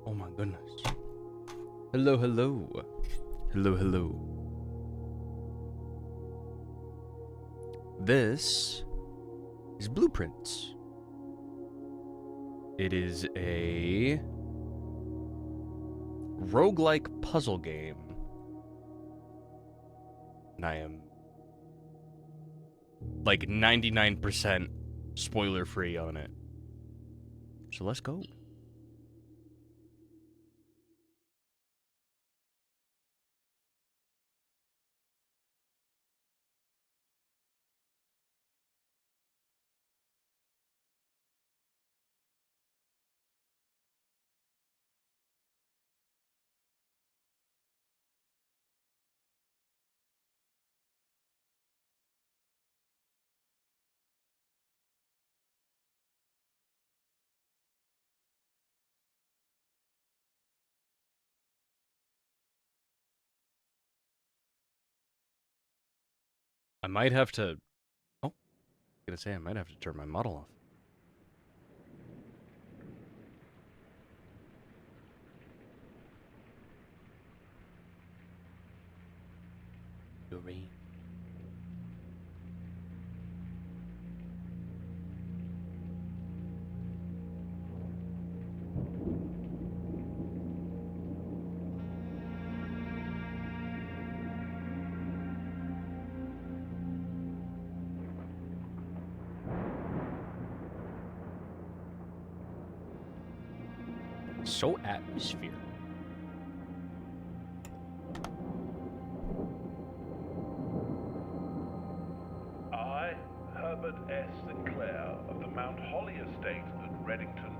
Oh my goodness. Hello, hello. Hello, hello. This is Blueprints. It is a roguelike puzzle game. And I am like 99% spoiler free on it. So let's go. I might have to. Oh, I'm gonna say I might have to turn my model off. Rain. So atmosphere. I, Herbert S. Sinclair of the Mount Holly Estate at Reddington,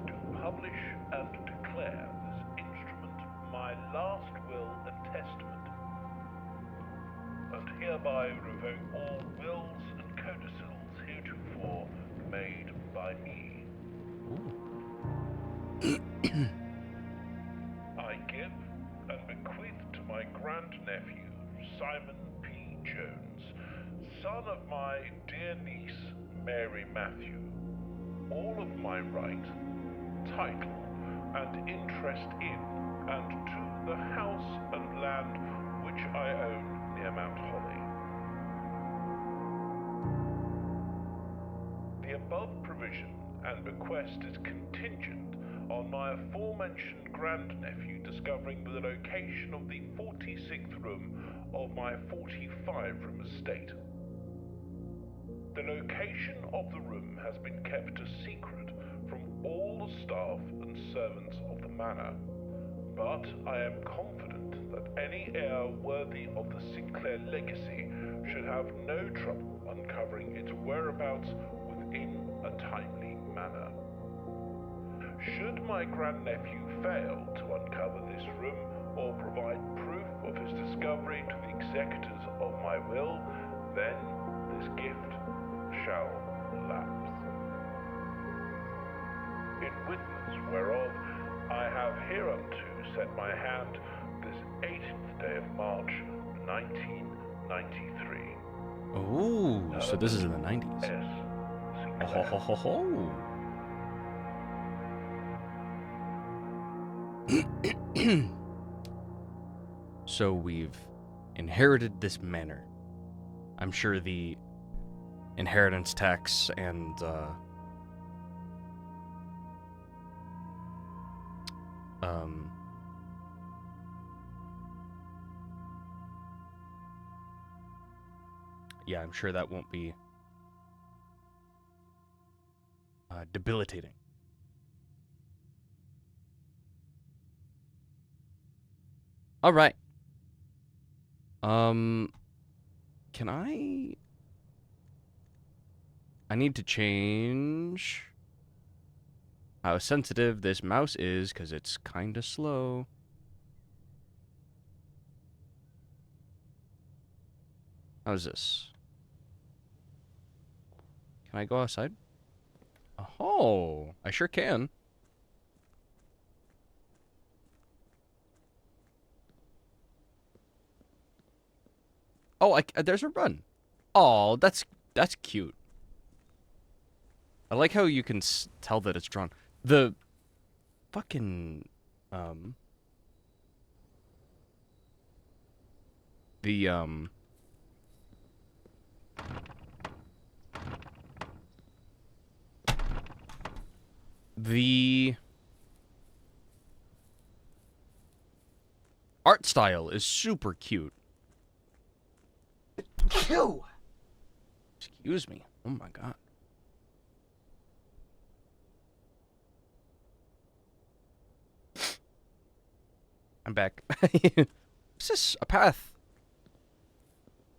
do publish and declare this instrument my last will and testament, and hereby revoke all wills and codicils heretofore made by me. I give and bequeath to my grandnephew, Simon P. Jones, son of my dear niece, Mary Matthew, all of my right, title, and interest in, and to the house and land which I own near Mount Holly. The above provision and bequest is contingent on my aforementioned grandnephew discovering the location of the 46th room of my 45-room estate. The location of the room has been kept a secret from all the staff and servants of the manor, but I am confident that any heir worthy of the Sinclair legacy should have no trouble uncovering its whereabouts within a timely manner. Should my grandnephew fail to uncover this room or provide proof of his discovery to the executors of my will, then this gift shall lapse. In witness whereof I have hereunto set my hand this 18th day of March, 1993. Oh, so this is in the 90s. S. Oh, ho, ho, ho, ho. So we've inherited this manor. I'm sure the inheritance tax and yeah, I'm sure that won't be debilitating. All right. Can I need to change how sensitive this mouse is because it's kind of slow. How's this? Can I go outside? Oh, I sure can. Oh, there's a run. Oh, that's cute. I like how you can tell that it's drawn. The fucking Um, the the art style is super cute. Ew. Excuse me. Oh my god. I'm back. Is this a path?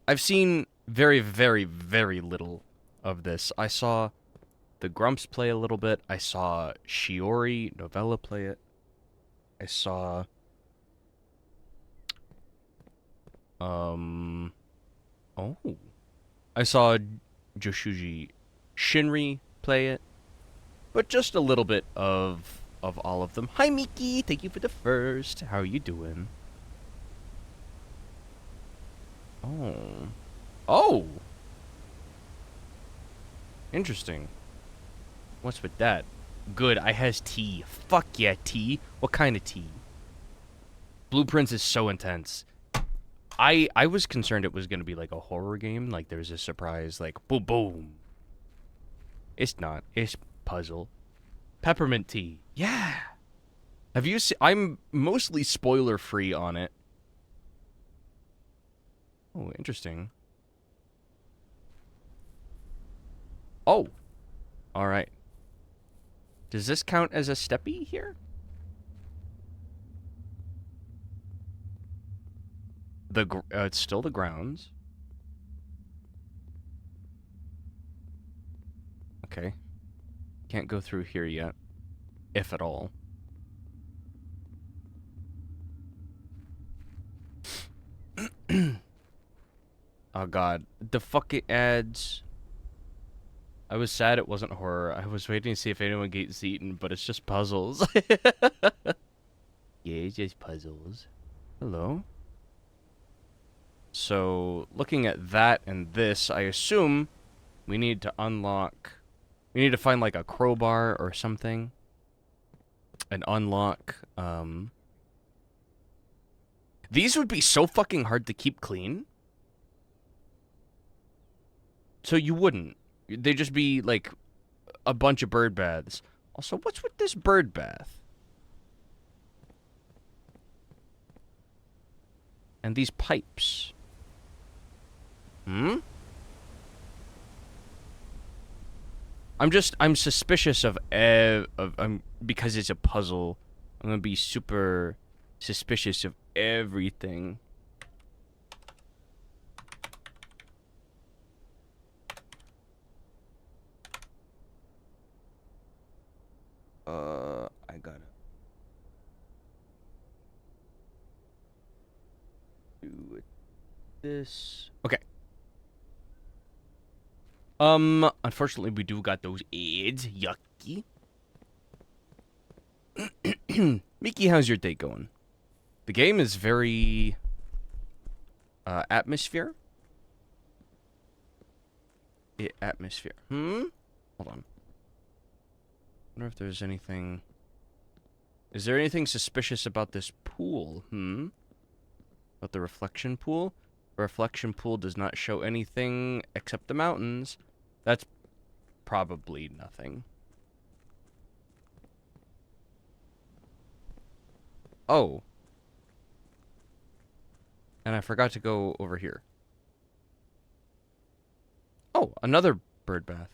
I've seen very, very, very little of this. I saw the Grumps play a little bit. I saw Shiori Novella play it. I saw oh. I saw Joshuji Shinri play it. But just a little bit of all of them. Hi Miki, thank you for the first. How are you doing? Oh. Oh! Interesting. What's with that? Good, I has tea. Fuck yeah, tea. What kind of tea? Blueprints is so intense. I was concerned it was gonna be like a horror game, like there's a surprise, like boom boom. It's not. It's puzzle. Peppermint tea. Yeah. Have you seen? I'm mostly spoiler free on it. Oh, interesting. Oh. All right. Does this count as a steppy here? It's still the grounds. Okay. Can't go through here yet, if at all. Oh god, the fucking ads. I was sad it wasn't horror. I was waiting to see if anyone gets eaten, but it's just puzzles. Yeah, it's just puzzles. Hello? So, looking at that and this, I assume we need to unlock... We need to find, like, a crowbar or something. And unlock, These would be so fucking hard to keep clean. So you wouldn't. They'd just be, like, a bunch of bird baths. Also, what's with this bird bath? And these pipes. Hmm? I'm suspicious of because it's a puzzle. I'm gonna be super suspicious of everything. I gotta do this. Okay. Unfortunately, we do got those AIDS. Yucky. Miki, how's your day going? The game is very, atmosphere. Atmosphere. Hold on. Wonder if there's anything... Is there anything suspicious about this pool? About the reflection pool? The reflection pool does not show anything except the mountains. That's probably nothing. Oh. And I forgot to go over here. Oh, another bird bath.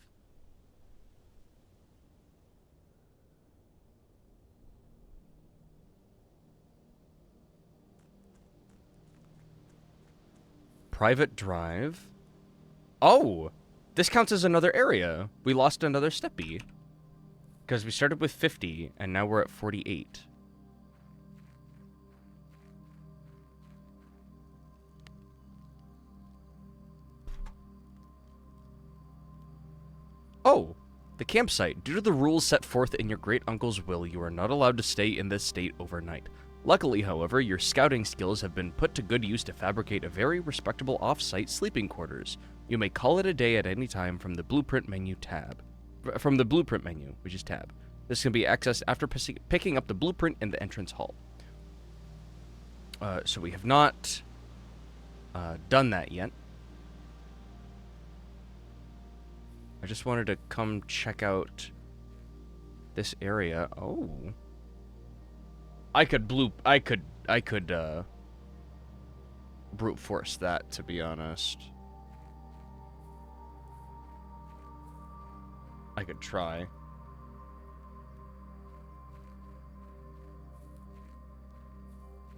Private drive. Oh! This counts as another area. We lost another steppy. Because we started with 50, and now we're at 48. Oh! The campsite. Due to the rules set forth in your great uncle's will, you are not allowed to stay in this state overnight. Luckily, however, your scouting skills have been put to good use to fabricate a very respectable off-site sleeping quarters. You may call it a day at any time from the blueprint menu tab. From the blueprint menu, which is tab. This can be accessed after picking up the blueprint in the entrance hall. So we have not done that yet. I just wanted to come check out this area. Oh. I could brute force that, to be honest. I could try.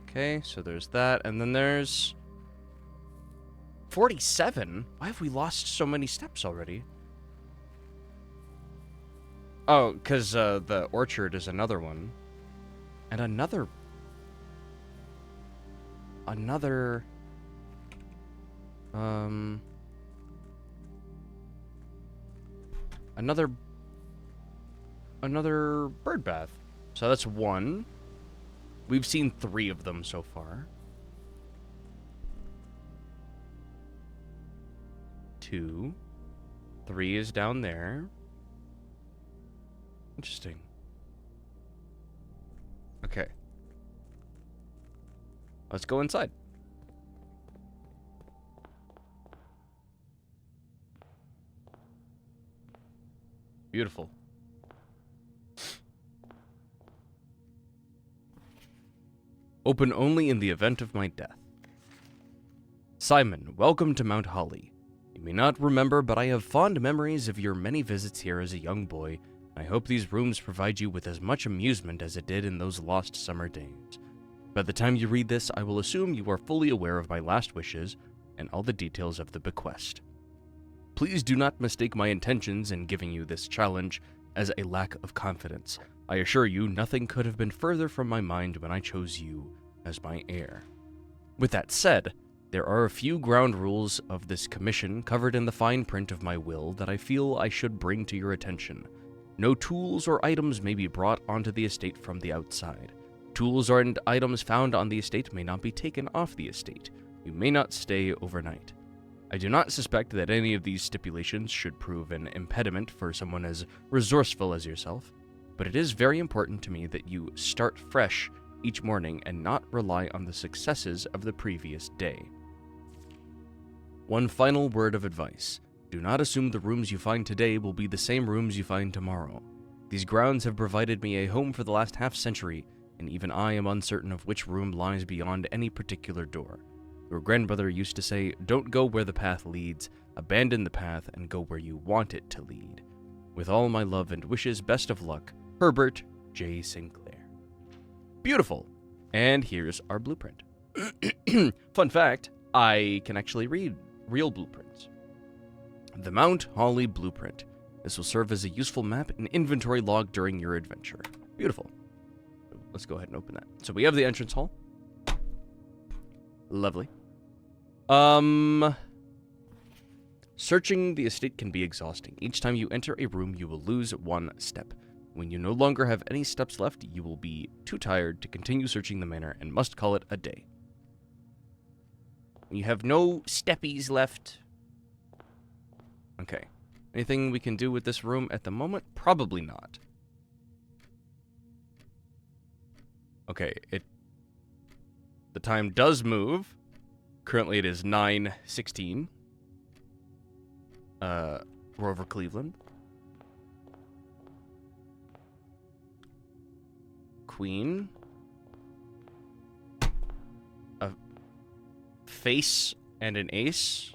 Okay, so there's that, and then there's 47? Why have we lost so many steps already? Oh, because the orchard is another one. And another... Another bird bath. So that's one. We've seen 3 of them so far. 2. 3 is down there. Interesting. Okay. Let's go inside. Beautiful. Open only in the event of my death. Simon, welcome to Mount Holly. You may not remember, but I have fond memories of your many visits here as a young boy. I hope these rooms provide you with as much amusement as it did in those lost summer days. By the time you read this, I will assume you are fully aware of my last wishes and all the details of the bequest. Please do not mistake my intentions in giving you this challenge as a lack of confidence. I assure you, nothing could have been further from my mind when I chose you as my heir. With that said, there are a few ground rules of this commission covered in the fine print of my will that I feel I should bring to your attention. No tools or items may be brought onto the estate from the outside. Tools and items found on the estate may not be taken off the estate. You may not stay overnight. I do not suspect that any of these stipulations should prove an impediment for someone as resourceful as yourself, but it is very important to me that you start fresh each morning and not rely on the successes of the previous day. One final word of advice. Do not assume the rooms you find today will be the same rooms you find tomorrow. These grounds have provided me a home for the last half-century, and even I am uncertain of which room lies beyond any particular door. Your grandmother used to say, "Don't go where the path leads, abandon the path and go where you want it to lead." With all my love and wishes, best of luck, Herbert J. Sinclair. Beautiful. And here's our blueprint. Fun fact, I can actually read real blueprints. The Mount Holly Blueprint. This will serve as a useful map and inventory log during your adventure. Beautiful. Let's go ahead and open that. So we have the entrance hall. Lovely. Searching the estate can be exhausting. Each time you enter a room, you will lose 1 step. When you no longer have any steps left, you will be too tired to continue searching the manor and must call it a day. You have no steppies left. Okay. Anything we can do with this room at the moment? Probably not. Okay, the time does move. Currently it is 9:16. Grover Cleveland. Queen. A face and an ace.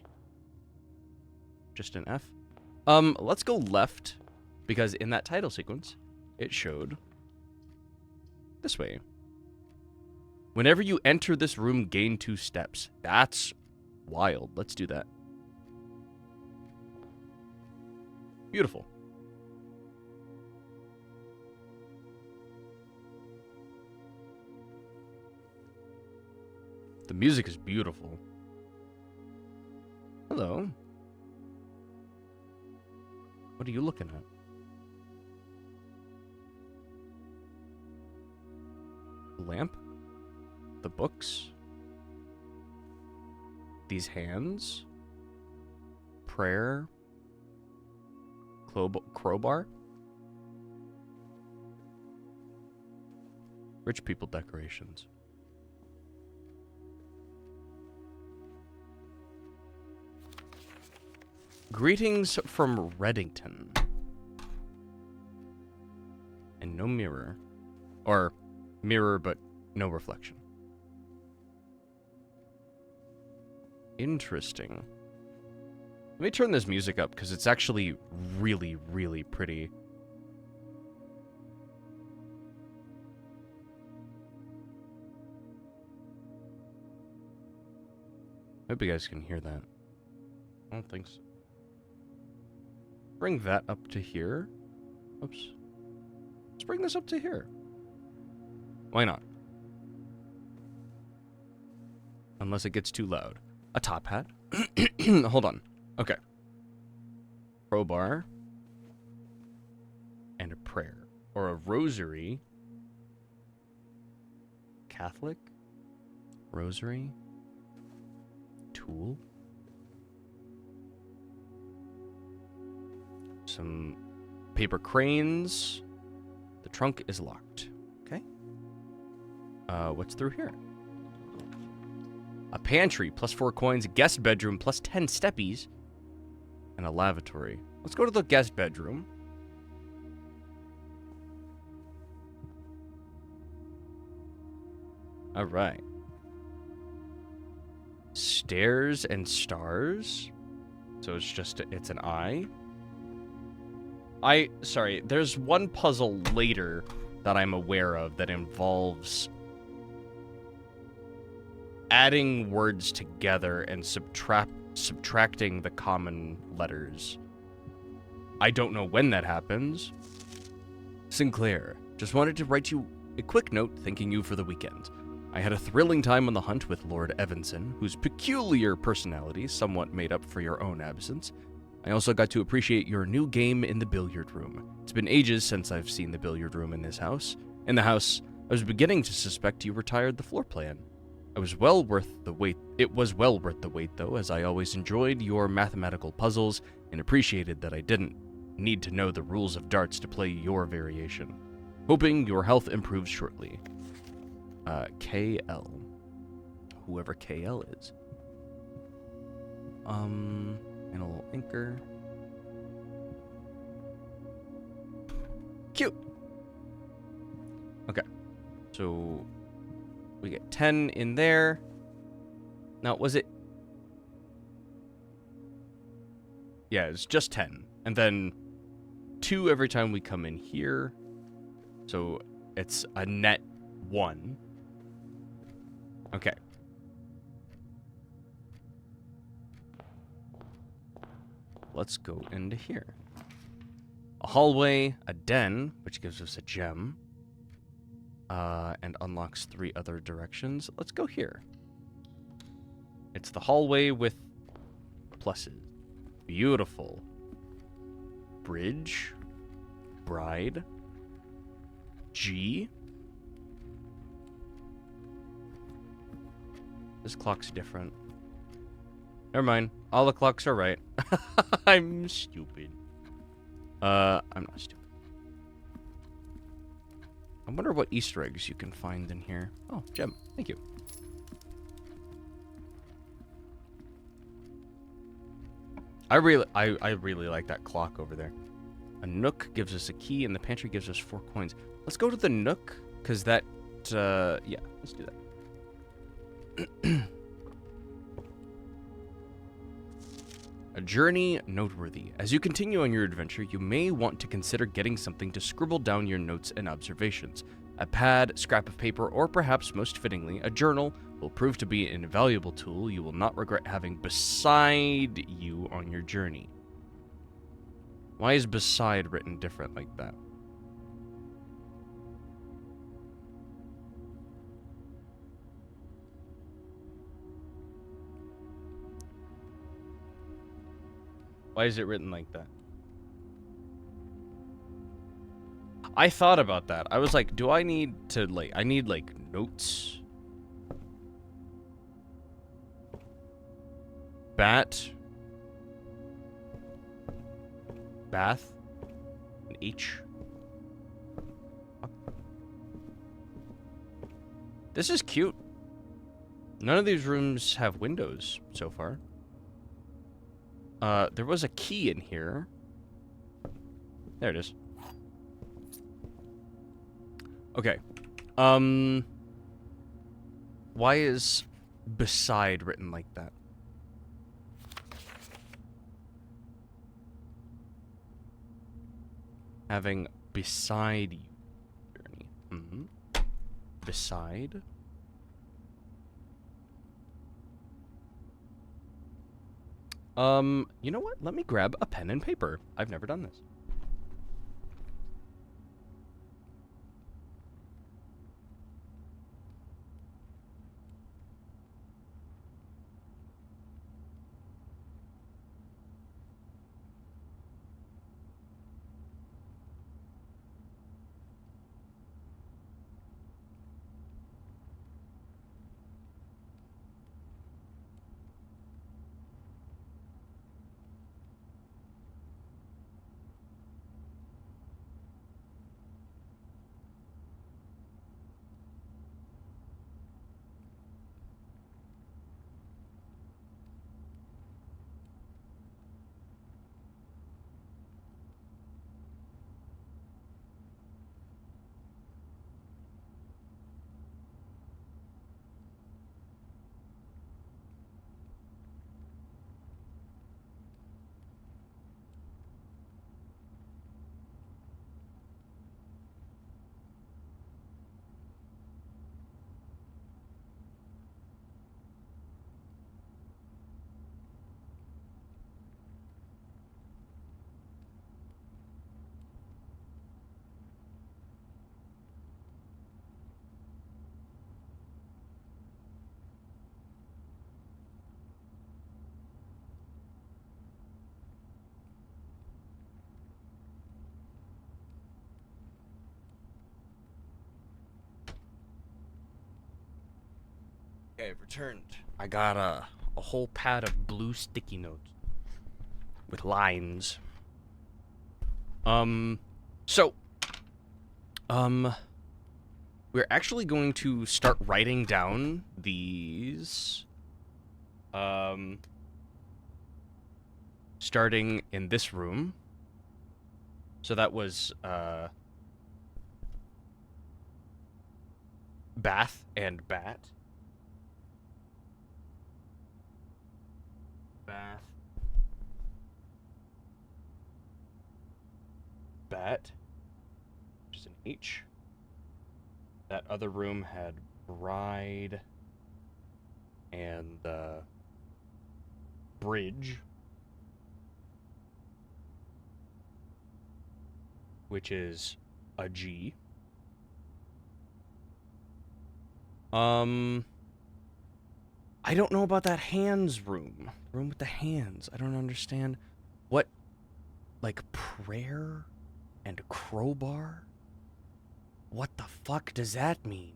Just an F. Let's go left, because in that title sequence, it showed this way. Whenever you enter this room, gain 2 steps. That's wild. Let's do that. Beautiful. The music is beautiful. Hello. What are you looking at? Lamp? The books? These hands? Prayer? Crowbar? Rich people decorations. Greetings from Reddington. And no mirror. Or mirror, but no reflection. Interesting. Let me turn this music up, because it's actually really, really pretty. Hope you guys can hear that. I don't think so. Bring that up to here. Oops. Let's bring this up to here. Why not? Unless it gets too loud. A top hat. Hold on. Okay. Crowbar. And a prayer. Or a rosary. Catholic. Rosary. Tool. Some paper cranes. The trunk is locked. Okay. What's through here? A pantry, plus 4 coins, a guest bedroom, plus 10 steppies, and a lavatory. Let's go to the guest bedroom. All right. Stairs and stars. So it's an eye. Sorry, there's one puzzle later that I'm aware of that involves adding words together and subtracting the common letters. I don't know when that happens. Sinclair, just wanted to write you a quick note thanking you for the weekend. I had a thrilling time on the hunt with Lord Evanson, whose peculiar personality somewhat made up for your own absence. I also got to appreciate your new game in the billiard room. It's been ages since I've seen the billiard room in this house. In the house, I was beginning to suspect you retired the floor plan. It was well worth the wait, though, as I always enjoyed your mathematical puzzles and appreciated that I didn't need to know the rules of darts to play your variation. Hoping your health improves shortly. KL. Whoever KL is. And a little anchor. Cute! Okay. So, we get 10 in there. Now, was it? Yeah, it's just 10. And then 2 every time we come in here. So, it's a net 1. Okay. Let's go into here. A hallway, a den, which gives us a gem. And unlocks 3 other directions. Let's go here. It's the hallway with pluses. Beautiful. Bridge. Bride. G. This clock's different. Never mind. All the clocks are right. I'm stupid. I'm not stupid. I wonder what Easter eggs you can find in here. Oh, gem. Thank you. I really like that clock over there. A nook gives us a key, and the pantry gives us 4 coins. Let's go to the nook, because that, yeah, let's do that. A journey noteworthy. As you continue on your adventure, you may want to consider getting something to scribble down your notes and observations. A pad, scrap of paper, or perhaps most fittingly, a journal will prove to be an invaluable tool you will not regret having beside you on your journey. Why is beside written different like that? Why is it written like that? I thought about that. I was like, do I need to, like, I need, like, notes? Bat. Bath. An H. This is cute. None of these rooms have windows so far. There was a key in here. There it is. Okay. Why is beside written like that? Having beside you journey. Mm-hmm. Beside. You know what? Let me grab a pen and paper. I've never done this. Okay, I've returned. I got a whole pad of blue sticky notes with lines. So, we're actually going to start writing down these, starting in this room. So that was, bath and bat. Bath. Bat. Just an H. That other room had bride and bridge, which is a G. I don't know about that hands room. Room with the hands. I don't understand. What, like, prayer and crowbar? What the fuck does that mean?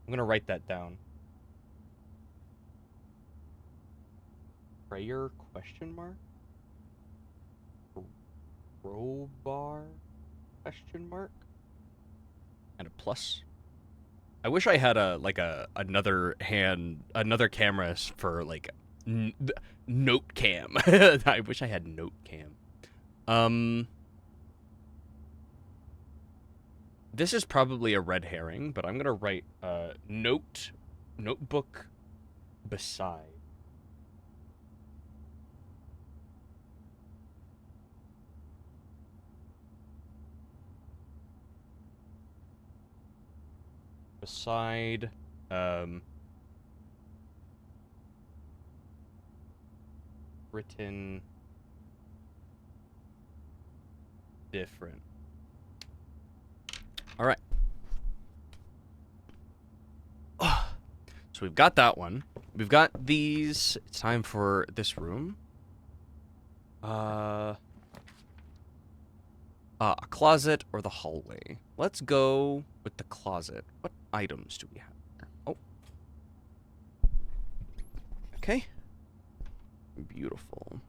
I'm gonna write that down. Prayer question mark? Crowbar question mark? And a plus. I wish I had another camera for like note cam. I wish I had note cam. This is probably a red herring, but I'm gonna write notebook beside. Beside, written different. All right. So we've got that one. We've got these. It's time for this room. A closet or the hallway. Let's go with the closet. What items do we have here? Oh. Okay. Beautiful.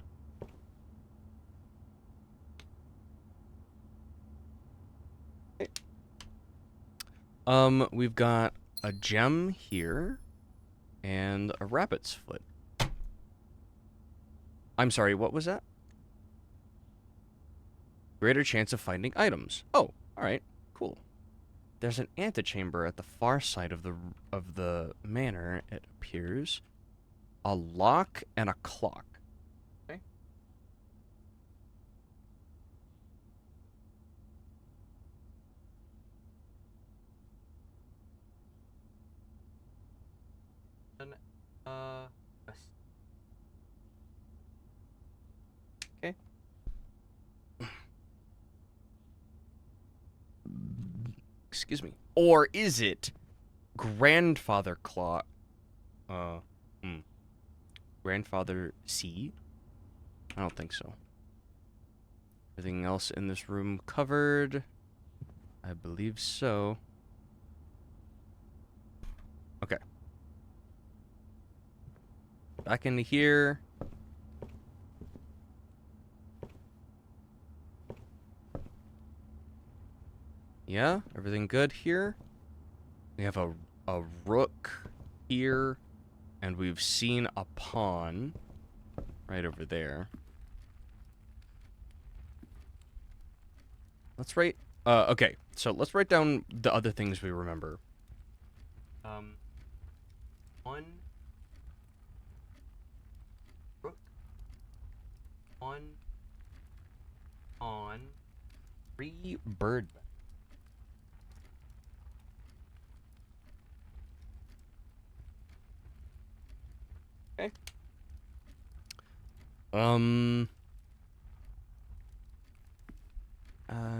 We've got a gem here and a rabbit's foot. I'm sorry, what was that? Greater chance of finding items. Oh, alright, cool. There's an antechamber at the far side of the manor, it appears. A lock and a clock. Okay. And, okay. Excuse me. Or is it grandfather clock? Uh, hmm. Grandfather C? I don't think so. Everything else in this room covered? I believe so. Okay. Back into here. Yeah, everything good here. We have a rook here, and we've seen a pawn right over there. Let's write. Okay, so let's write down the other things we remember. One rook, one pawn, three bird. Okay.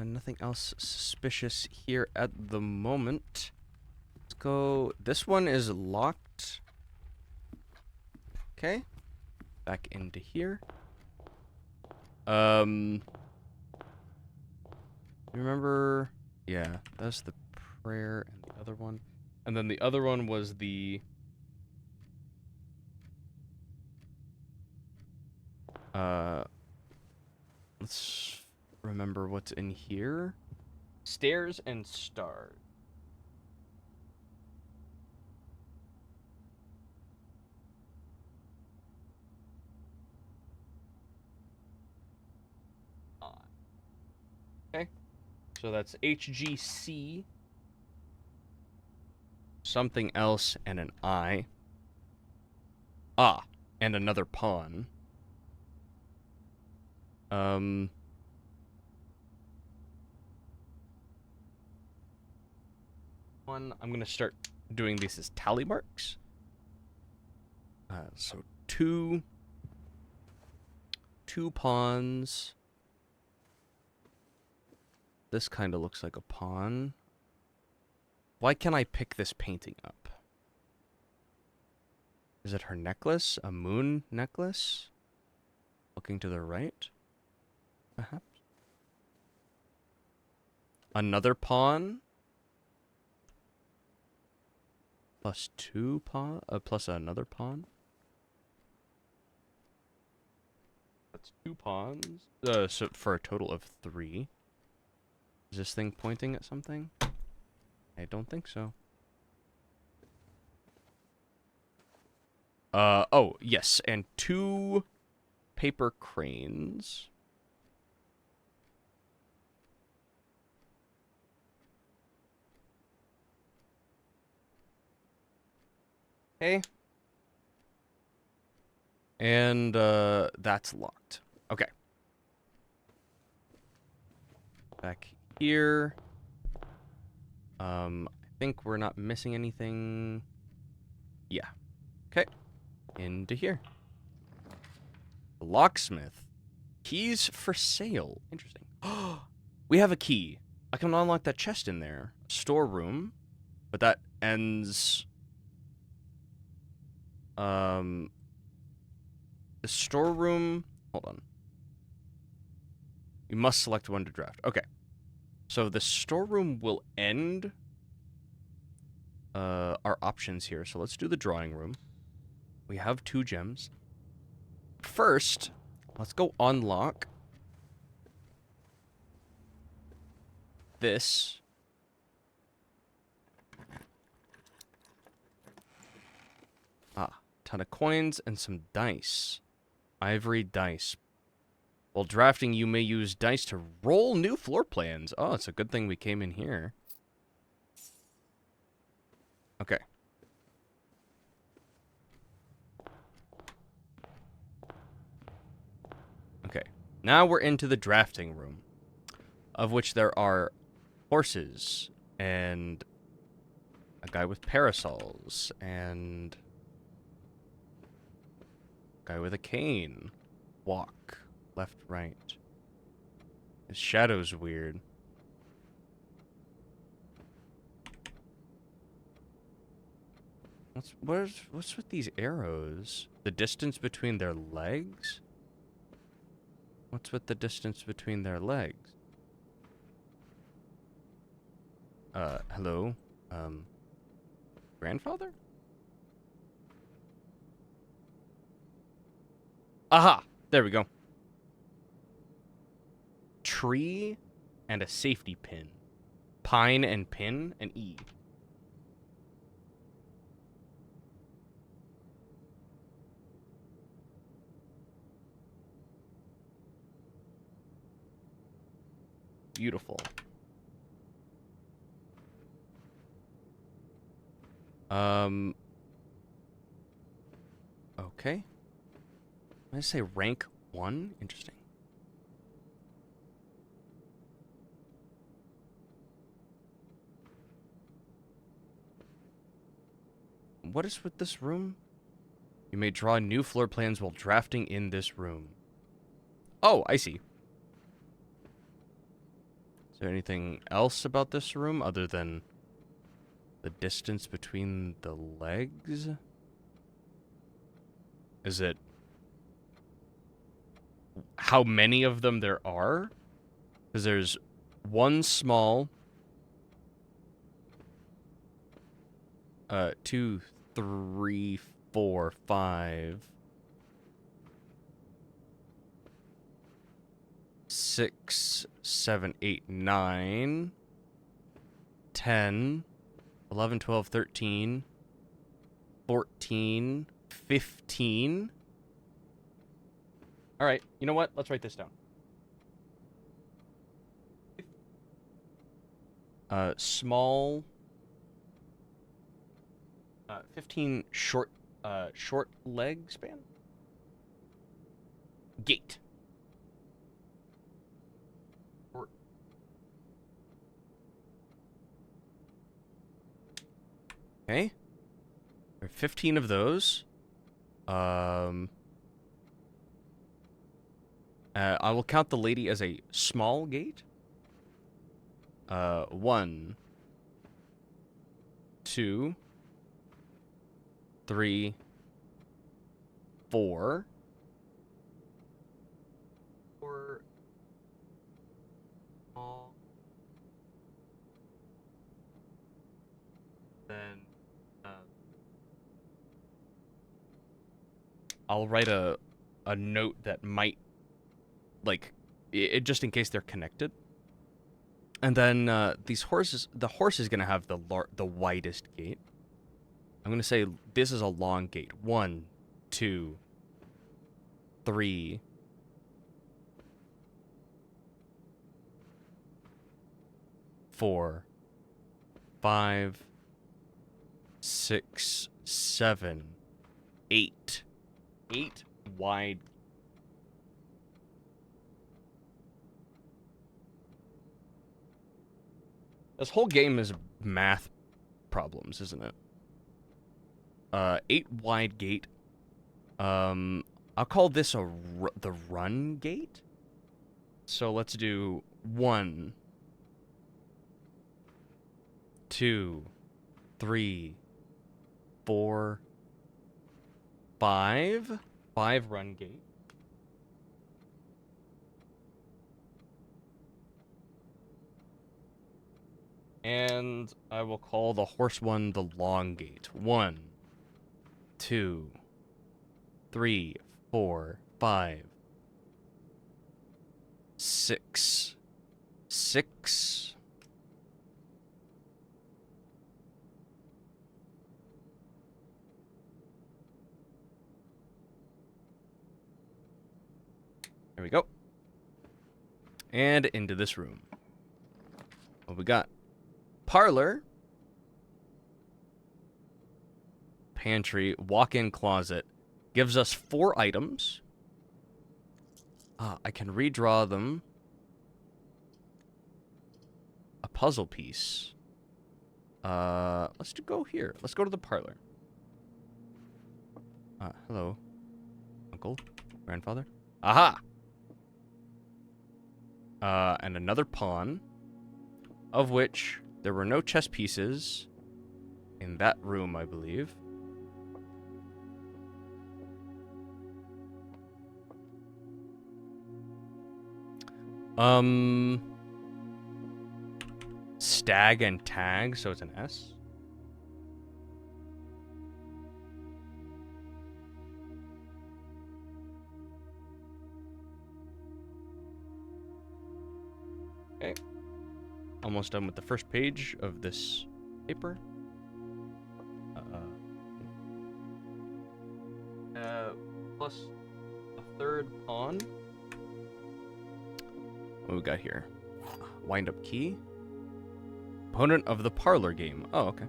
Nothing else suspicious here at the moment. Let's go. This one is locked. Okay. Back into here. Remember? Yeah, that's the prayer and the other one. And then the other one was the let's remember what's in here. Stairs and stars. Okay. So that's HGC. Something else and an I. Ah, and another pawn. One. I'm gonna start doing these as tally marks. So two pawns. This kind of looks like a pawn. Why can't I pick this painting up? Is it her necklace? A moon necklace? Looking to the right? Perhaps. Another pawn? Plus two pawn? Plus another pawn? That's two pawns. So for a total of three. Is this thing pointing at something? I don't think so. Oh, yes, and two paper cranes. Okay. And, that's locked. Okay. Back here. I think we're not missing anything. Yeah. Okay. Into here. Locksmith. Keys for sale. Interesting. We have a key. I can unlock that chest in there. Storeroom. But that ends... The storeroom... Hold on. You must select one to draft. Okay. So the storeroom will end our options here. So let's do the drawing room. We have 2 gems. First, let's go unlock this. ton of coins and some dice. Ivory dice. While drafting, you may use dice to roll new floor plans. Oh, it's a good thing we came in here. Okay. Okay. Now we're into the drafting room, of which there are horses and a guy with parasols and a guy with a cane. Walk. Left, right. His shadow's weird. What's with these arrows? The distance between their legs? What's with the distance between their legs? Hello? Grandfather? Aha! There we go. Tree and a safety pin. Pine and pin and E. Beautiful. Okay. I'm gonna say rank 1. Interesting. What is with this room? You may draw new floor plans while drafting in this room. Oh, I see. Is there anything else about this room other than the distance between the legs? Is it how many of them there are? Because there's one small, 2, 3, 4, 5, 6, 7, 8, 9, 10, 11, 12, 13, 14, 15. All right, you know what? Let's write this down. Small, 15 short leg span? Gate. Okay. There are 15 of those. I will count the lady as a small gate. 1, 2, 3, 4. Or small. Then I'll write a note that might, like, it just in case they're connected. And then the horse is gonna have the widest gate. I'm gonna say this is a long gate. 1, 2, 3, 4, 5, 6, 7, 8. 8 wide. This whole game is math problems, isn't it? 8 wide gate. I'll call this the run gate. So let's do 1, 2, 3, 4, 5. 5 run gate. And I will call the horse one the long gate. 1, 2, 3, 4, 5, 6. 6. There we go. And into this room. What we got? Parlor. Pantry. Walk-in closet. Gives us 4 items. I can redraw them. A puzzle piece. Let's go here. Let's go to the parlor. Hello. Uncle? Grandfather? Aha! And another pawn. Of which there were no chess pieces in that room, I believe. Stag and tag, so it's an S. Okay. Almost done with the first page of this paper. Plus a third pawn. What we got here? Wind up key. Opponent of the parlor game. Oh, okay.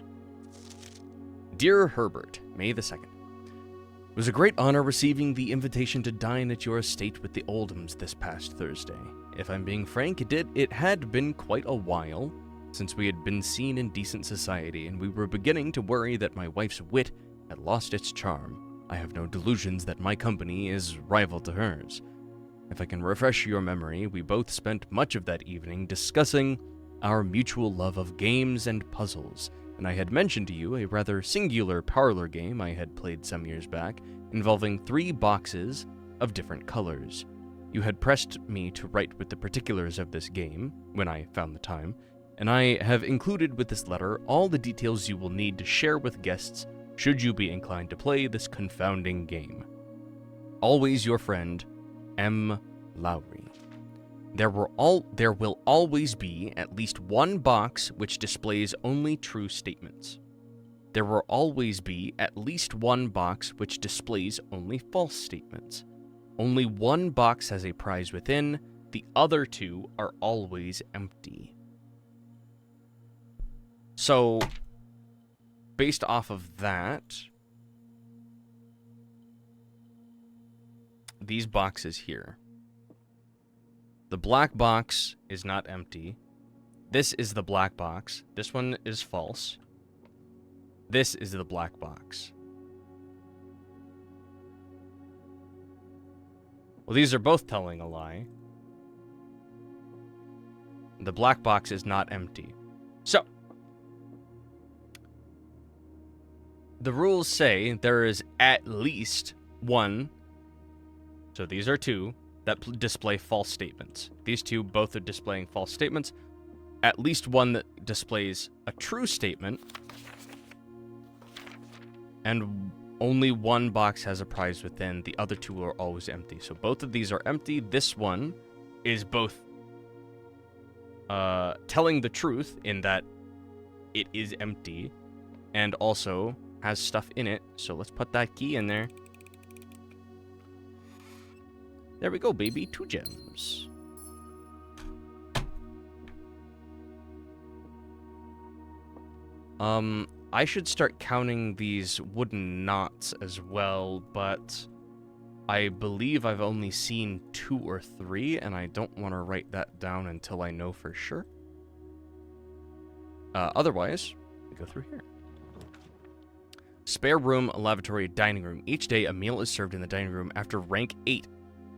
Dear Herbert, May the 2nd. It was a great honor receiving the invitation to dine at your estate with the Oldhams this past Thursday. If I'm being frank, it had been quite a while since we had been seen in decent society, and we were beginning to worry that my wife's wit had lost its charm. I have no delusions that my company is rival to hers. If I can refresh your memory, we both spent much of that evening discussing our mutual love of games and puzzles, and I had mentioned to you a rather singular parlor game I had played some years back, involving 3 boxes of different colors. You had pressed me to write with the particulars of this game, when I found the time, and I have included with this letter all the details you will need to share with guests should you be inclined to play this confounding game. Always your friend, M. Lowry. There will always be at least one box which displays only true statements. There will always be at least one box which displays only false statements. Only one box has a prize within, the other 2 are always empty. So, based off of that, these boxes here. The black box is not empty. This is the black box. This one is false. This is the black box. Well, these are both telling a lie. The black box is not empty. So, the rules say there is at least one, so these are 2, that display false statements. These 2 both are displaying false statements. At least one that displays a true statement. And only one box has a prize within. The other 2 are always empty. So both of these are empty. This one is both telling the truth in that it is empty and also has stuff in it. So let's put that key in there. There we go, baby. 2 gems. I should start counting these wooden knots as well, but I believe I've only seen 2 or 3, and I don't want to write that down until I know for sure. Otherwise, we go through here. Spare room, lavatory, dining room. Each day, a meal is served in the dining room after rank 8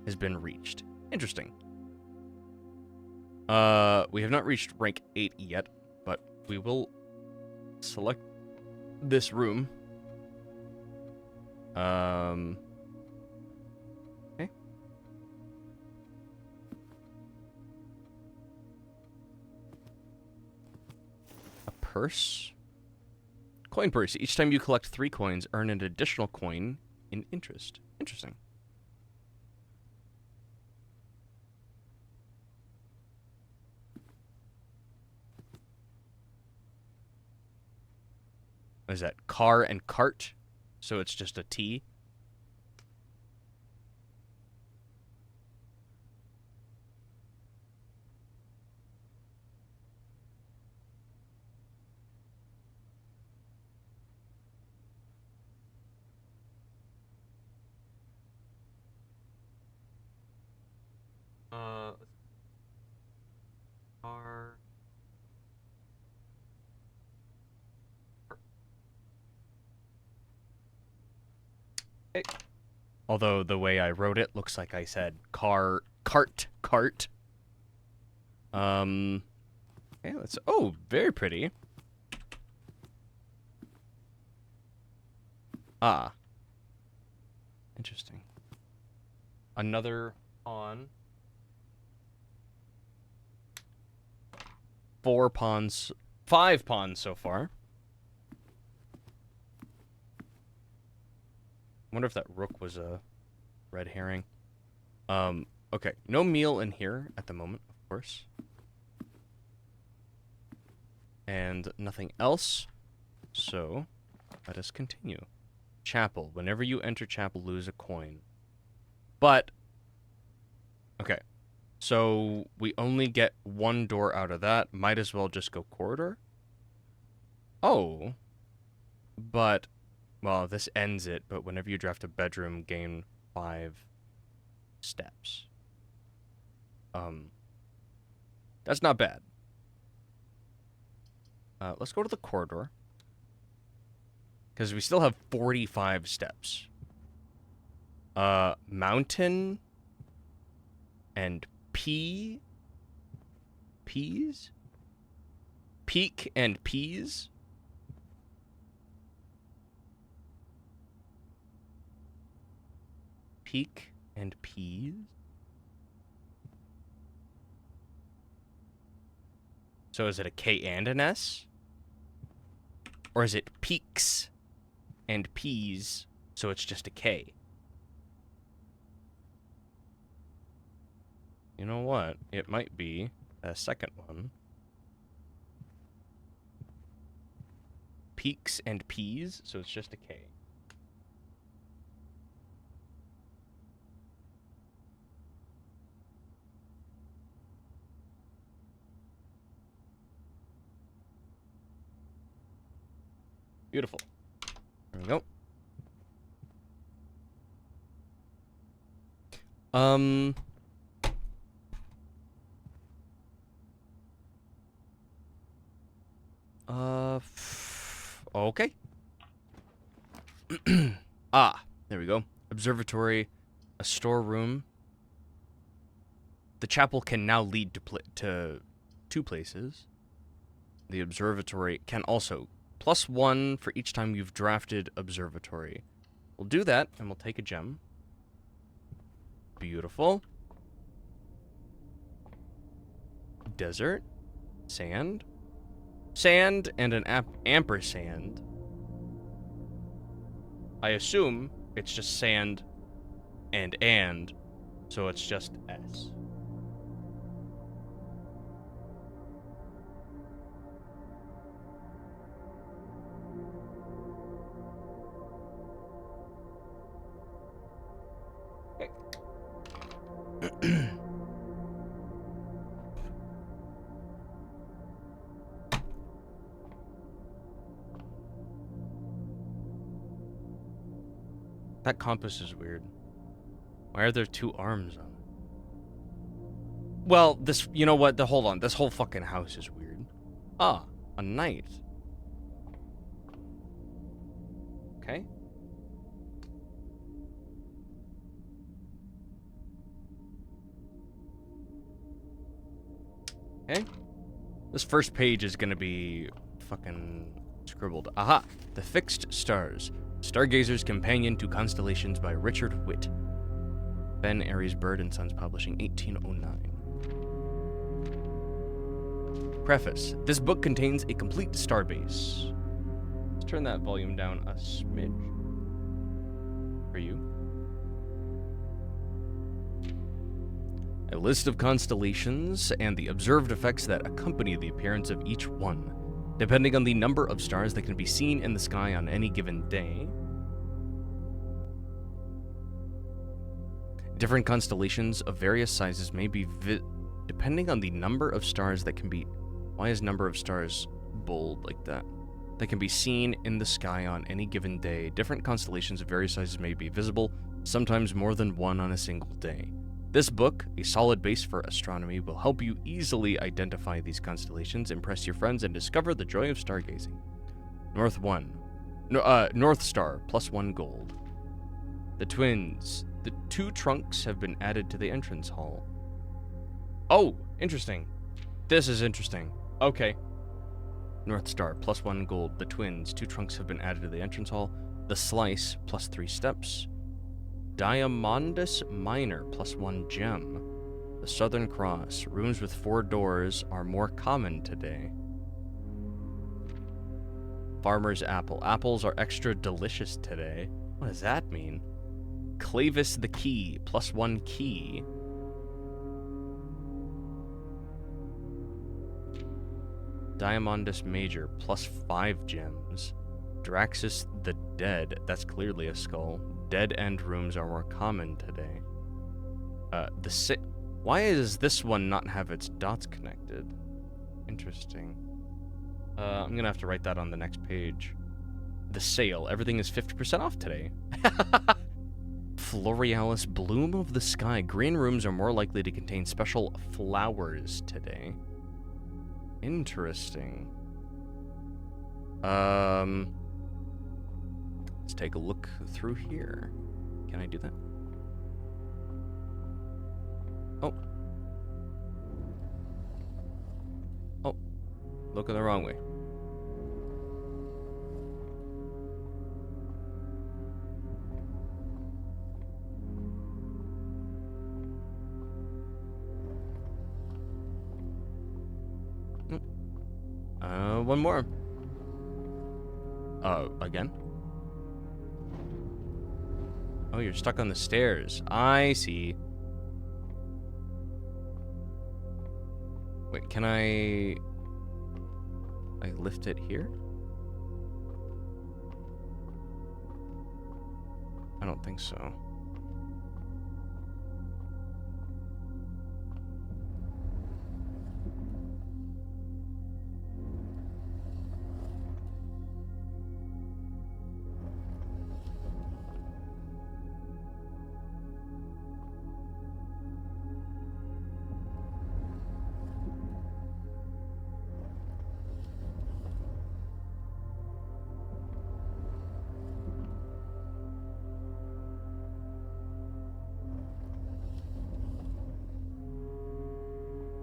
has been reached. Interesting. We have not reached rank 8 yet, but we will select this room. Okay. A purse. Coin purse. Each time you collect 3 coins, earn an additional coin in interest. Interesting. What is that? Car and cart. So it's just a T. Okay. Although the way I wrote it looks like I said cart. Okay, let's. Oh, very pretty. Ah, interesting. Another pawn. 4 pawns, 5 pawns so far. Wonder if that rook was a red herring. Okay, no meal in here at the moment, of course. And nothing else. So, let us continue. Chapel. Whenever you enter chapel, lose a coin. But, okay. So, we only get 1 door out of that. Might as well just go corridor. Oh. But, well, this ends it. But whenever you draft a bedroom, gain 5 steps. That's not bad. Let's go to the corridor. Because we still have 45 steps. Mountain and peas? Peak and peas? Peak and peas? So is it a K and an S? Or is it peaks and peas, so it's just a K? You know what? It might be a second one. Peaks and peas, so it's just a K. Beautiful. There we go. Okay. Ah, there we go. Observatory, a storeroom. The chapel can now lead to 2 places. The observatory can also +1 for each time you've drafted observatory. We'll do that, and we'll take a gem. Beautiful. Desert. Sand. Sand and an ampersand. I assume it's just sand and, so it's just S. That compass is weird. Why are there 2 arms on it? Well, this, you know what? Hold on. This whole fucking house is weird. Ah, a knight. Okay. Okay. This first page is gonna be fucking scribbled. Aha! The Fixed Stars. Stargazer's Companion to Constellations by Richard Witt. Ben Aries Bird and Sons Publishing, 1809. Preface. This book contains a complete starbase. Let's turn that volume down a smidge. For you. A list of constellations and the observed effects that accompany the appearance of each one, depending on the number of stars that can be seen in the sky on any given day. Different constellations of various sizes may be depending on the number of stars that can be... Why is number of stars bold like that? That can be seen in the sky on any given day. Different constellations of various sizes may be visible, sometimes more than one on a single day. This book, a solid base for astronomy, will help you easily identify these constellations, impress your friends, and discover the joy of stargazing. North Star, +1 gold. The twins. The 2 trunks have been added to the entrance hall. Oh, interesting. This is interesting. Okay. North Star, +1 gold. The twins. 2 trunks have been added to the entrance hall. The slice, +3 steps. Diamondus Minor, +1 gem. The Southern Cross. Rooms with 4 doors are more common today. Farmer's Apple. Apples are extra delicious today. What does that mean? Clavis the Key, +1 key. Diamondus Major, +5 gems. Draxus the Dead, that's clearly a skull. Dead end rooms are more common today. Why does this one not have its dots connected? Interesting. I'm gonna have to write that on the next page. The sale, everything is 50% off today. Florealis Bloom of the Sky. Green rooms are more likely to contain special flowers today. Interesting. Let's take a look through here. Can I do that? Oh. Oh. Looking the wrong way. One more. Again? Oh, you're stuck on the stairs. I see. Wait, can I lift it here? I don't think so.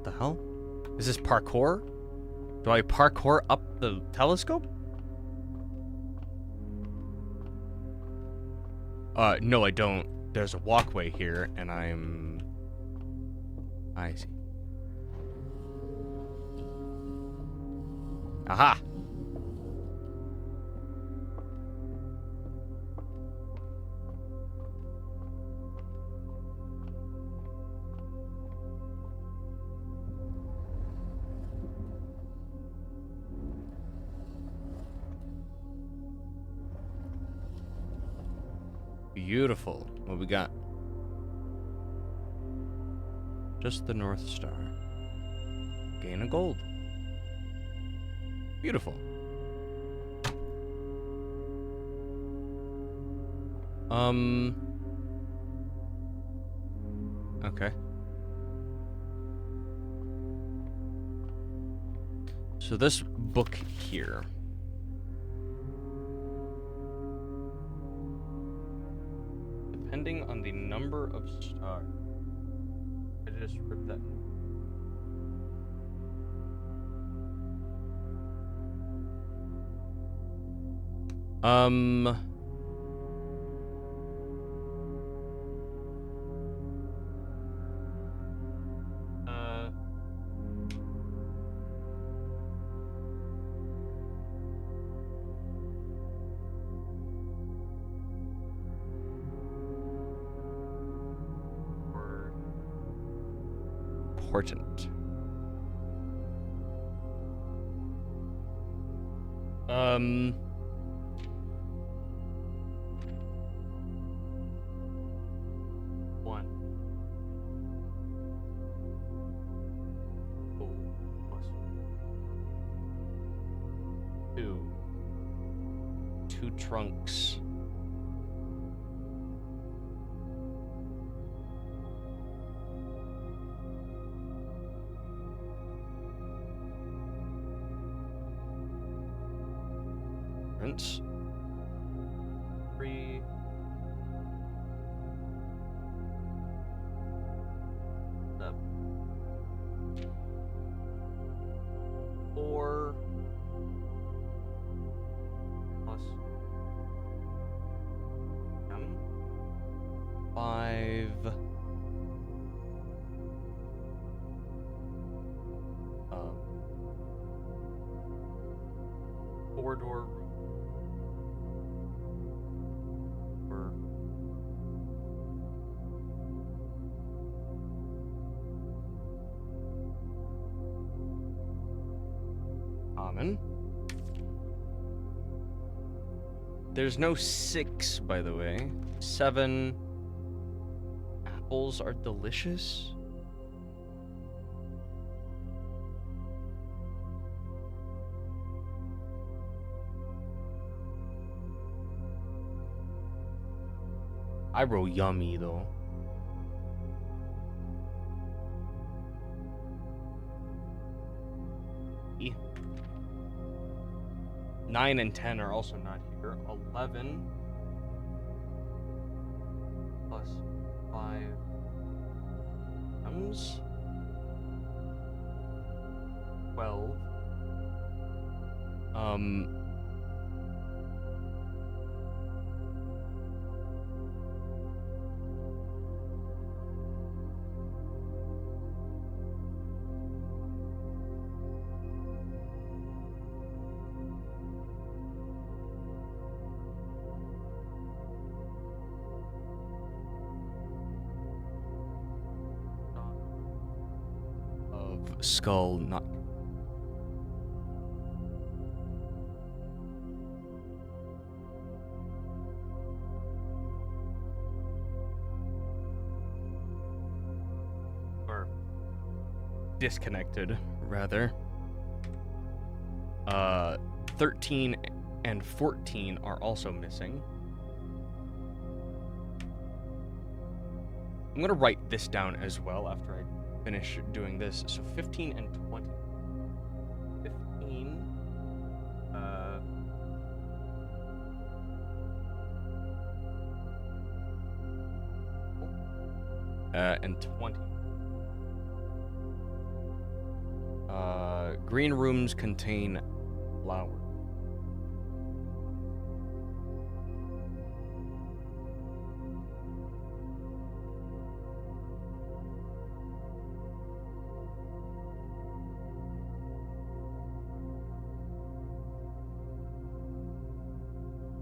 The hell? Is this parkour? Do I parkour up the telescope? No, I don't. There's a walkway here, and I see. Aha! Beautiful. What we got? Just the North Star. Gain a gold. Beautiful. Okay. So this book here. Depending on the number of stars. I just ripped that. Important. One. Oh, plus 2. 2 trunks. Prince. 3. 4-door room. Common. There's no 6, by the way. 7. Apples are delicious. I roll yummy though. E. 9 and 10 are also not here. 11 plus 5 comes 12. Of skull, not. Or disconnected, rather. 13 and 14 are also missing. I'm gonna write this down as well after I finish doing this. So 15 and 20. 15. And 20. Green rooms contain flowers.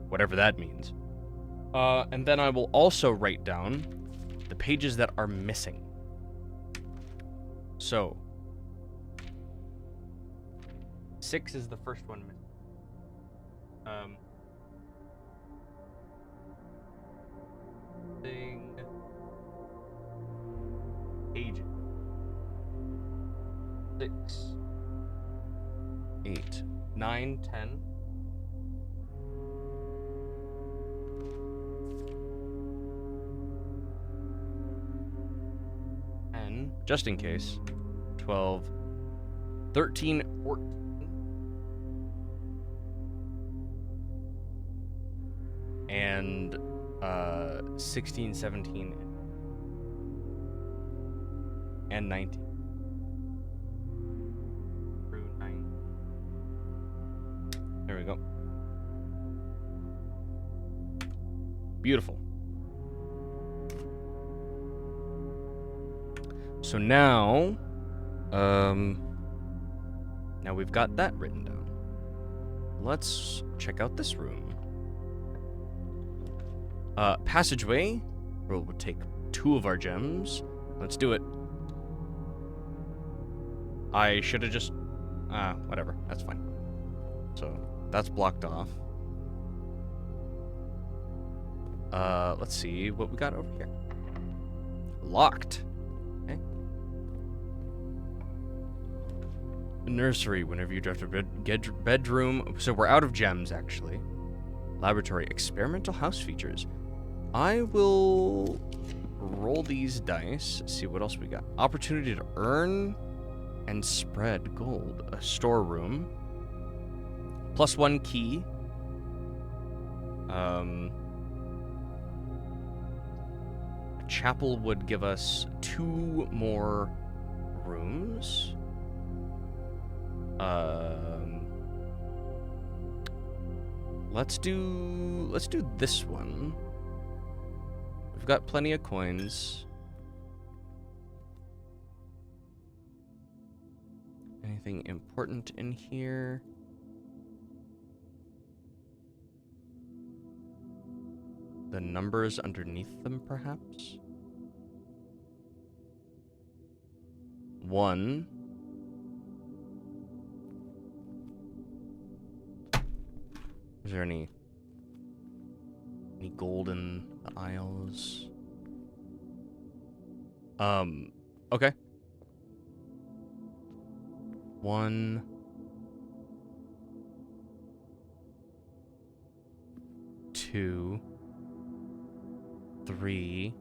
Whatever that means. And then I will also write down the pages that are missing. So 6 is the first one missing. Pages. 6, 8, 9, 10. Just in case. 12, 13, 14. And 16, 17, and 19. Through 9. There we go. Beautiful. So now we've got that written down. Let's check out this room. Passageway. We'll take 2 of our gems. Let's do it. I should have just... whatever. That's fine. So, that's blocked off. Let's see what we got over here. Locked. Okay. Nursery, whenever you drive to bedroom. So we're out of gems, actually. Laboratory, experimental house features. I will roll these dice, see what else we got. Opportunity to earn and spread gold. A storeroom. +1 key. A chapel would give us 2 more rooms. Let's do this one. We've got plenty of coins. Anything important in here? the numbers underneath them, perhaps? 1. Is there any gold in the aisles? Okay. 1, 2, 3,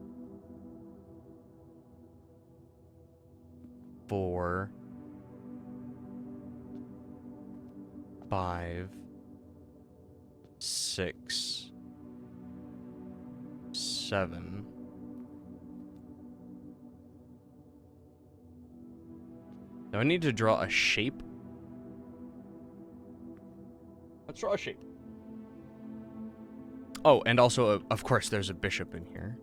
4, 5, 6, 7. Do I need to draw a shape? Let's draw a shape. Oh, and also, of course, there's a bishop in here.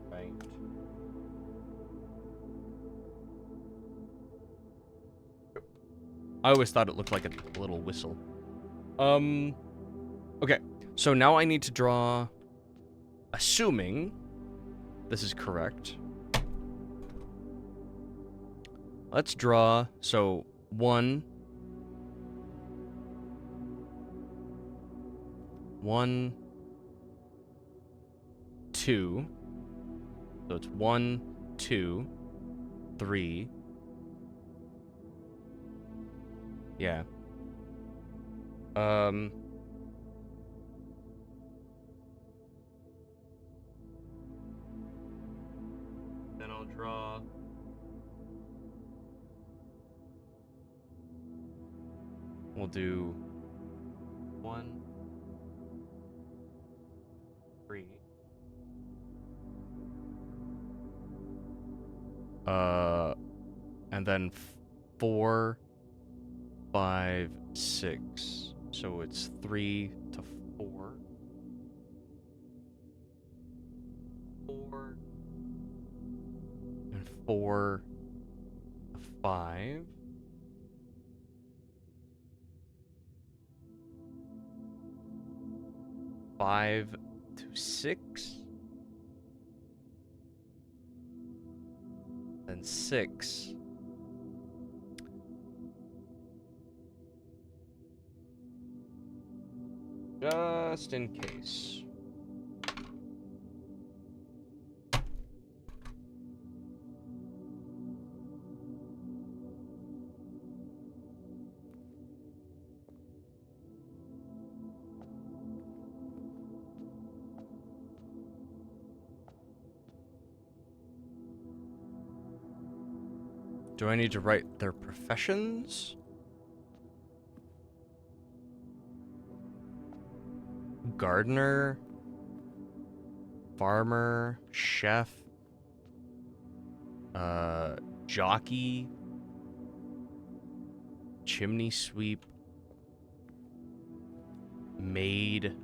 Right. I always thought it looked like a little whistle. Okay. So now I need to draw, assuming this is correct. Let's draw, so 1, 2. So it's 1, 2, 3. Yeah. Then I'll draw. We'll do 1, 3. And then 4, 5, 6. So it's 3 to 4. 4 and 4 to 5. 5 to 6. Then 6. Just in case. Do I need to write their professions? Gardener, farmer, chef, jockey, chimney sweep, maid,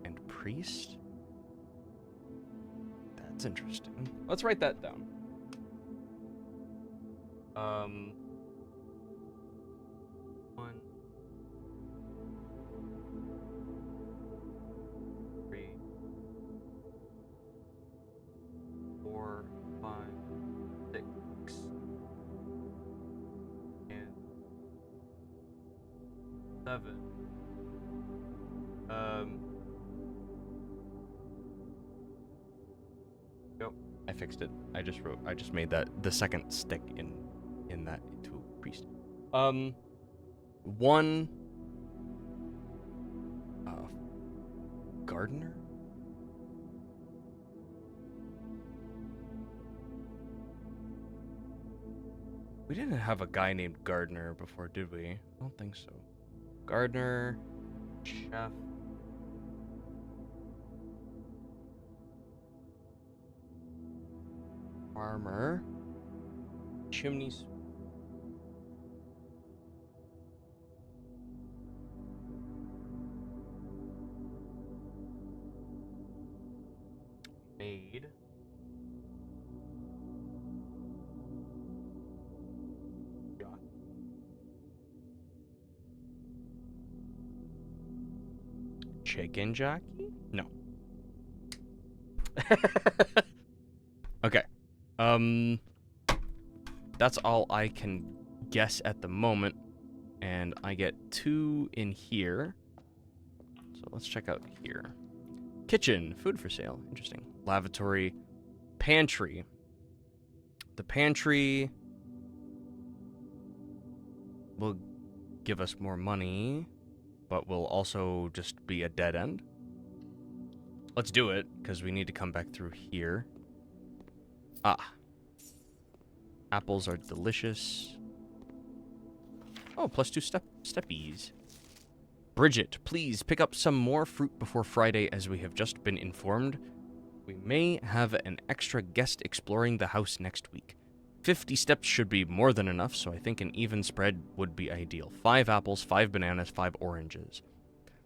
and priest? That's interesting. Let's write that down. One, 3, 4, 5, 6, and 7. Yep, I fixed it. I just made that the second stick in that into a priest. 1 gardener? We didn't have a guy named Gardner before, did we? I don't think so. Gardener, chef, farmer, chimney sweep, maid, jockey, Chicken jockey? No. Okay. That's all I can guess at the moment. And I get 2 in here. So let's check out here. Kitchen, food for sale. Interesting. Lavatory, pantry. The pantry will give us more money, but will also just be a dead end. Let's do it, because we need to come back through here. Ah. Apples are delicious. Oh, +2 steppies. Bridget, please pick up some more fruit before Friday, as we have just been informed. We may have an extra guest exploring the house next week. 50 steps should be more than enough, so I think an even spread would be ideal. 5 apples, 5 bananas, 5 oranges.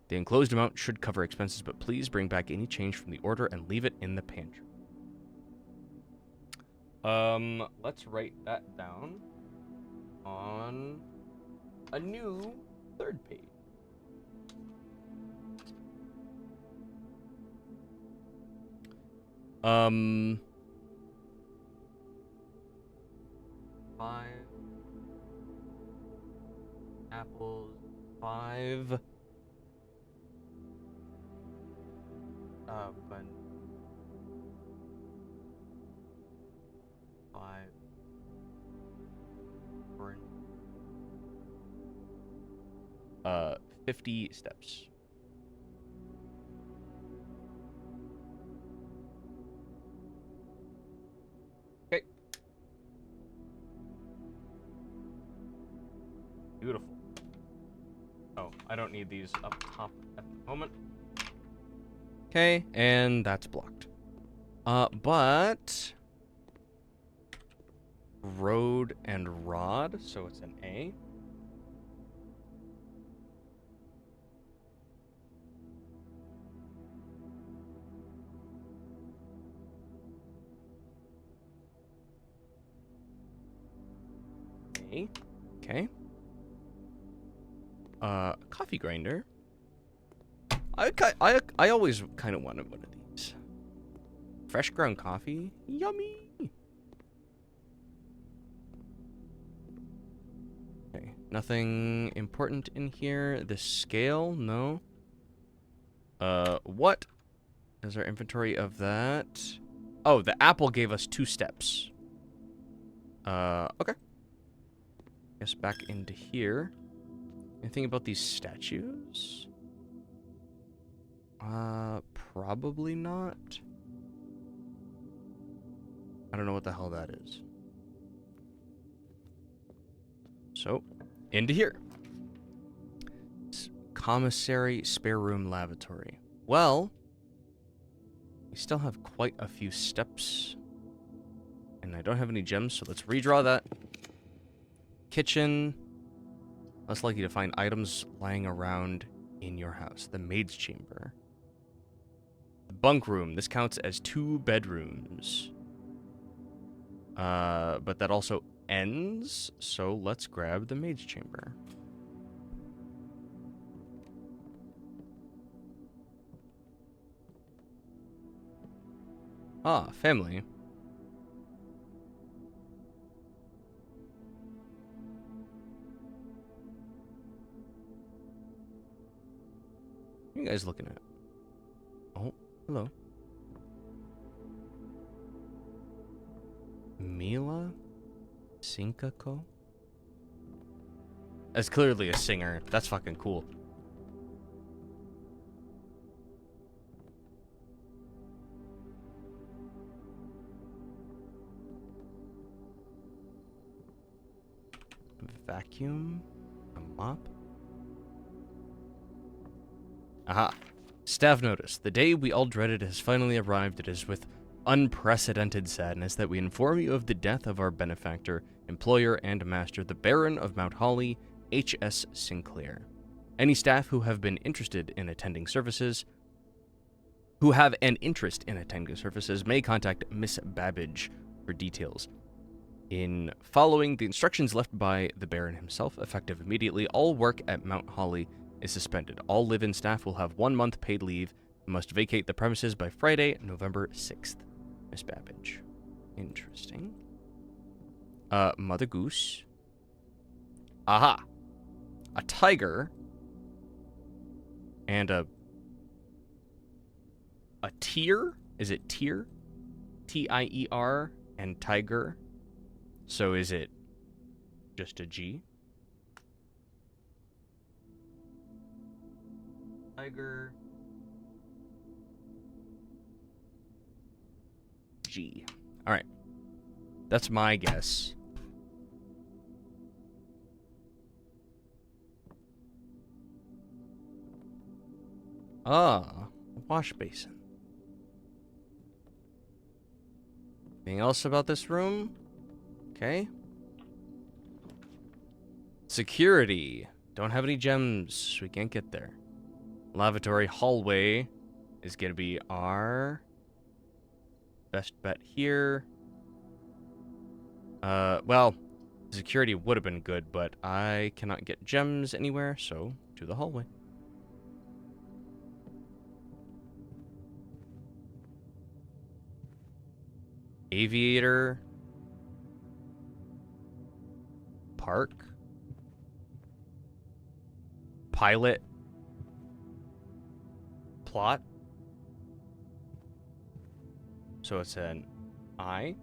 The enclosed amount should cover expenses, but please bring back any change from the order and leave it in the pantry. Let's write that down on a new 3rd page. Five apples, 5 but 5 orange. 50 steps. Okay. Beautiful. Oh, I don't need these up top at the moment. Okay, and that's blocked. But road and rod, so it's an A. A. Okay. Coffee grinder. I always kind of wanted one of these. Fresh ground coffee, yummy. Okay, nothing important in here. The scale, no. What is our inventory of that? Oh, the apple gave us 2 steps. Okay. Guess back into here. Anything about these statues? Probably not. I don't know what the hell that is. So, into here. Commissary, spare room, lavatory. Well, we still have quite a few steps. And I don't have any gems, so let's redraw that. Kitchen. Less likely to find items lying around in your house. The maid's chamber. The bunk room. This counts as 2 bedrooms. But that also ends, so let's grab the maid's chamber. Ah, family. What are you guys looking at? Oh, hello. Mila Sinkako? That's clearly a singer. That's fucking cool. Vacuum? A mop? Aha. Staff notice. The day we all dreaded has finally arrived. It is with unprecedented sadness that we inform you of the death of our benefactor, employer, and master, the Baron of Mount Holly, H.S. Sinclair. Any staff who have been interested in attending services, who have an interest in attending services, may contact Miss Babbage for details. In following the instructions left by the Baron himself, effective immediately, all work at Mount Holly is suspended. All live-in staff will have 1 month paid leave and must vacate the premises by Friday, November 6th. Miss Babbage. Interesting. Mother Goose. Aha! A tiger. And a tier? Is it tier? T-I-E-R and tiger. So is it just a G? Tiger. G. All right. That's my guess. Ah, a wash basin. Anything else about this room? Okay. Security. Don't have any gems. We can't get there. Lavatory hallway is going to be our best bet here. Well, security would have been good, but I cannot get gems anywhere, so to the hallway. Aviator. Park. Pilot. Plot. So it's an I.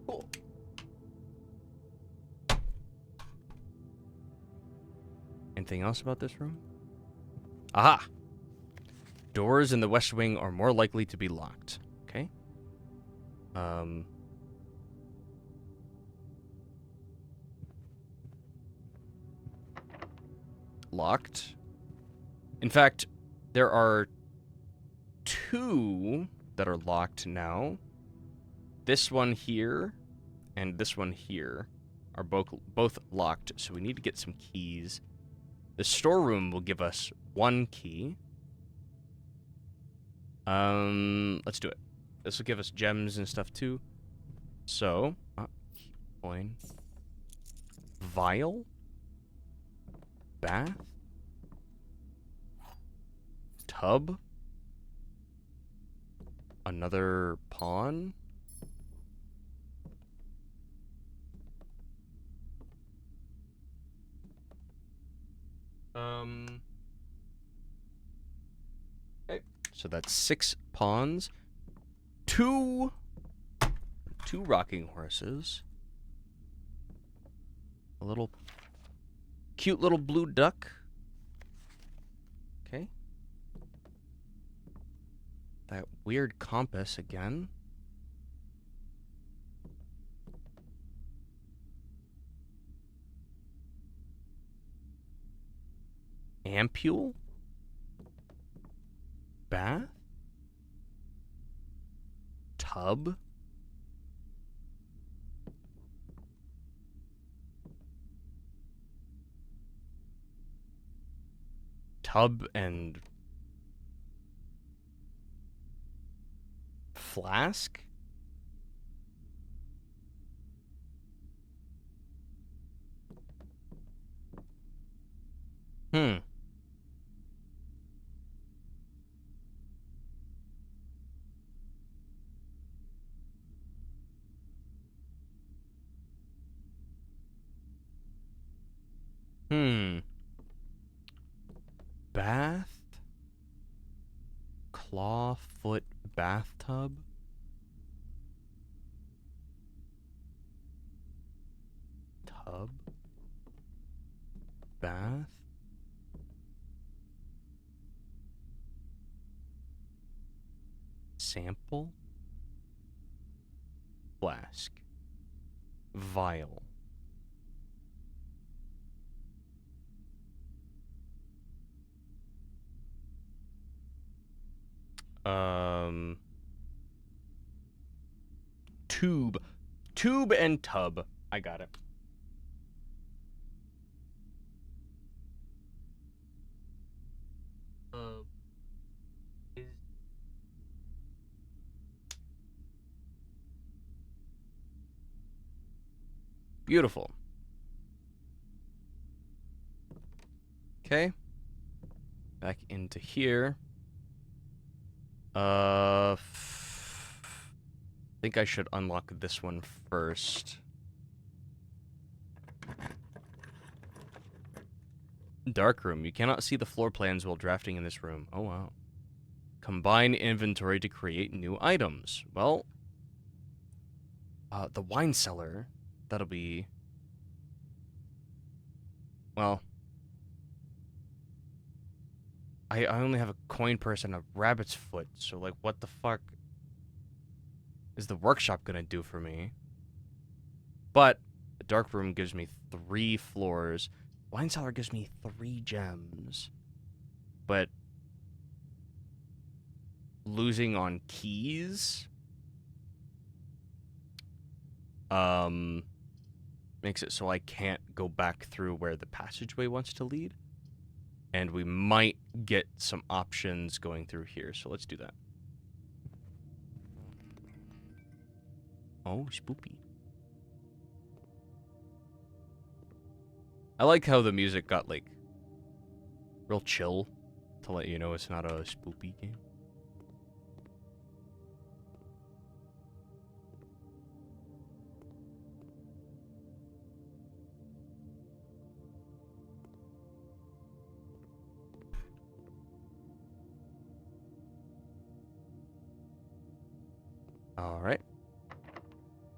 Cool. Anything else about this room? Aha! Doors in the West Wing are more likely to be locked. Okay. Locked. In fact, there are 2 that are locked now. This one here and this one here are both locked, so we need to get some keys. The storeroom will give us 1 key. Let's do it. This will give us gems and stuff too. So, coin. Vial. Bath. Tub. Another pawn. Okay. So that's 6 pawns. 2 rocking horses. A little cute little blue duck. Okay. That weird compass again. Ampule? Bath? Tub? Tub and flask? Hmm. Hmm. Bath? Clawfoot bathtub? Tub? Bath? Sample? Flask? Vial? Tube. Tube and tub. I got it. Is Beautiful. Okay. Back into here. I think I should unlock this one first. Dark room. You cannot see the floor plans while drafting in this room. Oh, wow. Combine inventory to create new items. Well, the wine cellar. That'll be... Well... I only have a coin purse and a rabbit's foot, so, like, what the fuck is the workshop gonna do for me? But the dark room gives me 3 floors. Wine cellar gives me 3 gems. But losing on keys makes it so I can't go back through where the passageway wants to lead. And we might get some options going through here, so let's do that. Oh, spoopy. I like how the music got, like, real chill to let you know it's not a spoopy game. Alright.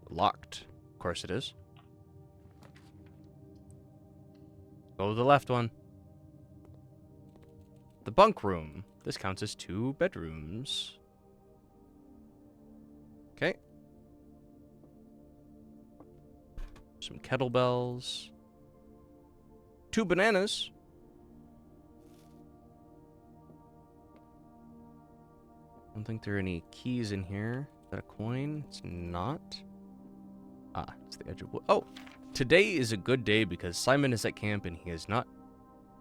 Locked. Of course it is. Go to the left one. The bunk room. This counts as 2 bedrooms. Okay. Some kettlebells. 2 bananas. I don't think there are any keys in here. Is that a coin? It's not. Ah, it's the edge of wood. Oh! Today is a good day because Simon is at camp and he is not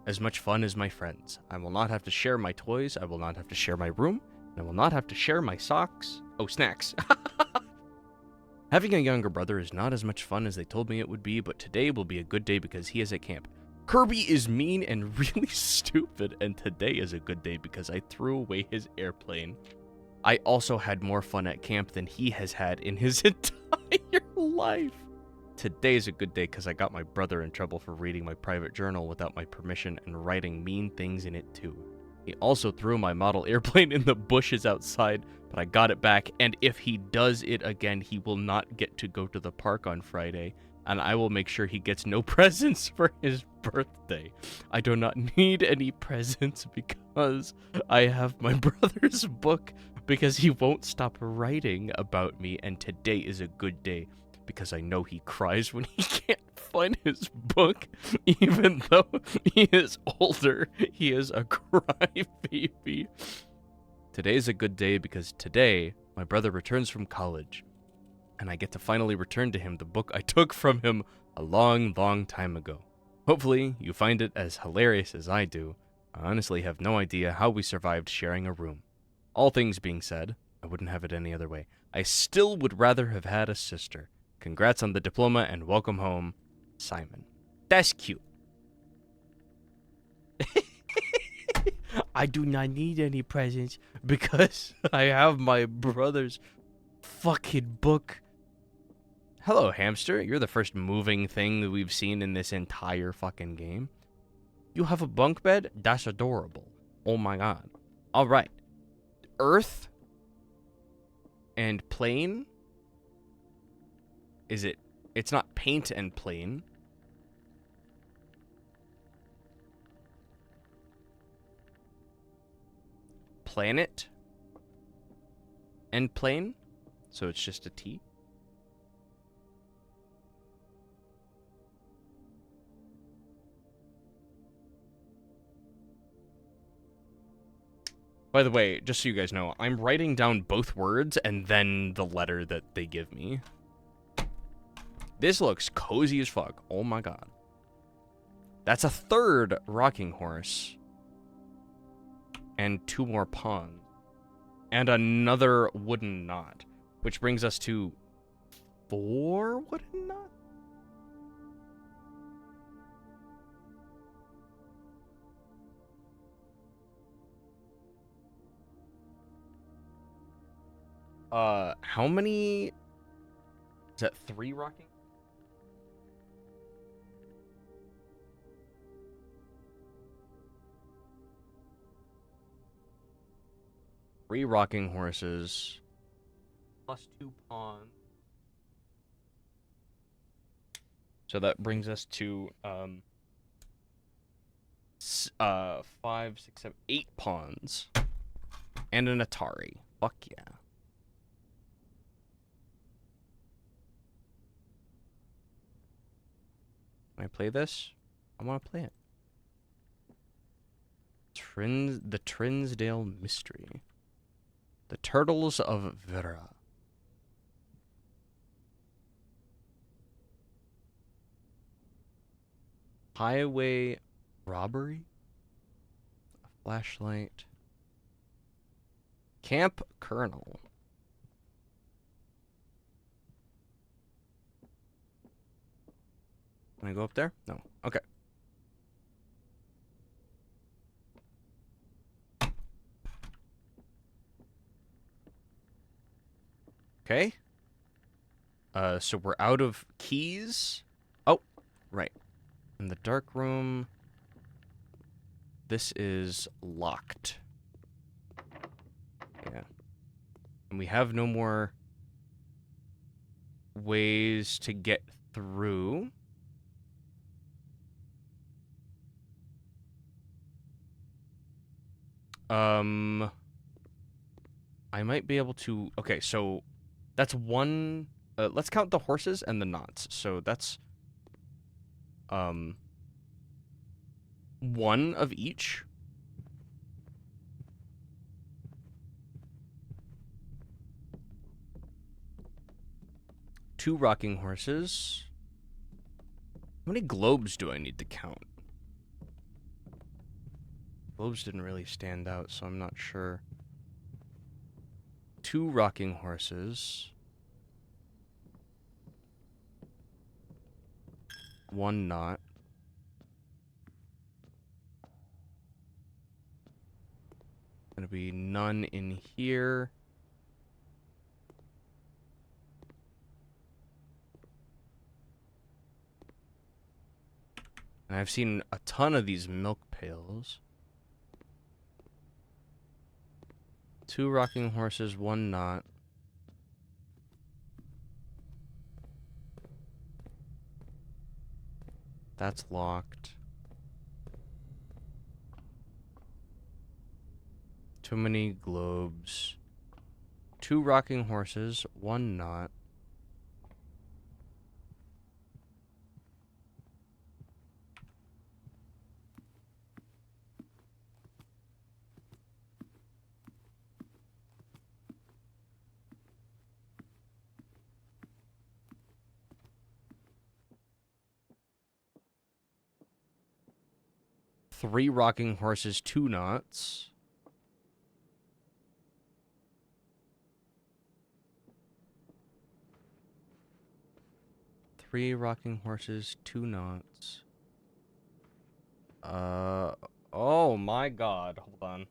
as much fun as my friends. I will not have to share my toys, I will not have to share my room, and I will not have to share my socks. Oh, snacks. Having a younger brother is not as much fun as they told me it would be, but today will be a good day because he is at camp. Kirby is mean and really stupid, and today is a good day because I threw away his airplane. I also had more fun at camp than he has had in his entire life. Today's a good day because I got my brother in trouble for reading my private journal without my permission and writing mean things in it too. He also threw my model airplane in the bushes outside, but I got it back, and if he does it again, he will not get to go to the park on Friday, and I will make sure he gets no presents for his birthday. I do not need any presents because I have my brother's book because he won't stop writing about me, and today is a good day because I know he cries when he can't find his book, even though he is older. He is a crybaby. Today is a good day because today my brother returns from college, and I get to finally return to him the book I took from him a long, long time ago. Hopefully, you find it as hilarious as I do. I honestly have no idea how we survived sharing a room. All things being said, I wouldn't have it any other way. I still would rather have had a sister. Congrats on the diploma and welcome home, Simon. That's cute. I do not need any presents because I have my brother's fucking book. Hello, hamster. You're the first moving thing that we've seen in this entire fucking game. You have a bunk bed? That's adorable. Oh my god. Alright. Earth and plane? Is it? It's not paint and plane. Planet and plane? So it's just a T? By the way, just so you guys know, I'm writing down both words and then the letter that they give me. This looks cozy as fuck. Oh my god. That's a 3rd rocking horse. And 2 more pawns. And another wooden knot. Which brings us to 4 wooden knots? How many? Is that 3 rocking? Three rocking horses. Plus 2 pawns. So that brings us to, 5, 6, 7, 8 pawns. And an Atari. Fuck yeah. Can I play this? I want to play it. The Trinsdale Mystery. The Turtles of Vera. Highway robbery? A flashlight. Camp Colonel. Can I go up there? No. Okay. Okay. So we're out of keys. Oh, right. In the dark room. This is locked. Yeah. And we have no more ways to get through. I might be able to... Okay, so that's one... let's count the horses and the knots. So that's... one of each. Two rocking horses. How many globes do I need to count? Globes didn't really stand out, so I'm not sure. Two rocking horses. One knot. Gonna be none in here. And I've seen a ton of these milk pails. Two rocking horses, one knot. That's locked. Too many globes. Two rocking horses, one knot. Three rocking horses, two knots. Three rocking horses, two knots. Oh my god. Hold on.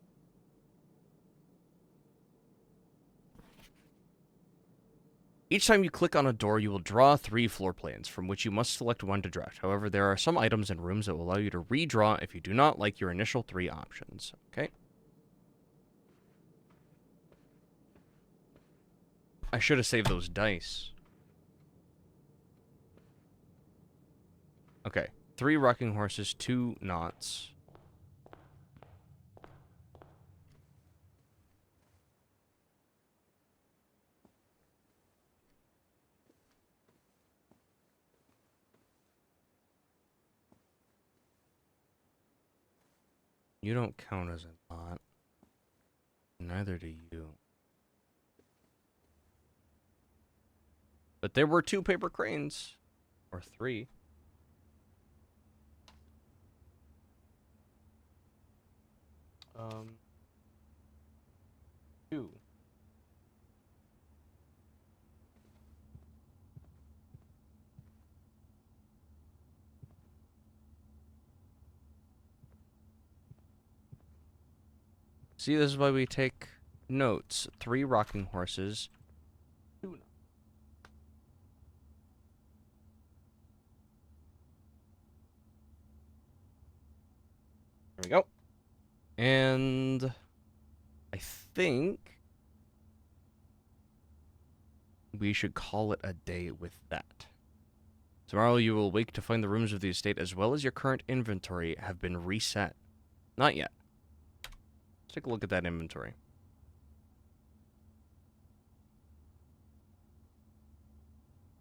Each time you click on a door, you will draw 3 floor plans, from which you must select one to draft. However, there are some items and rooms that will allow you to redraw if you do not like your initial 3 options. Okay? I should have saved those dice. Okay. 3 rocking horses, 2 knots. You don't count as a knot. Neither do you. But there were 2 paper cranes. Or 3. Um, 2. See, this is why we take notes. 3 rocking horses, There we go. And I think we should call it a day with that. Tomorrow you will wake to find the rooms of the estate as well as your current inventory have been reset. Not yet. Let's take a look at that inventory.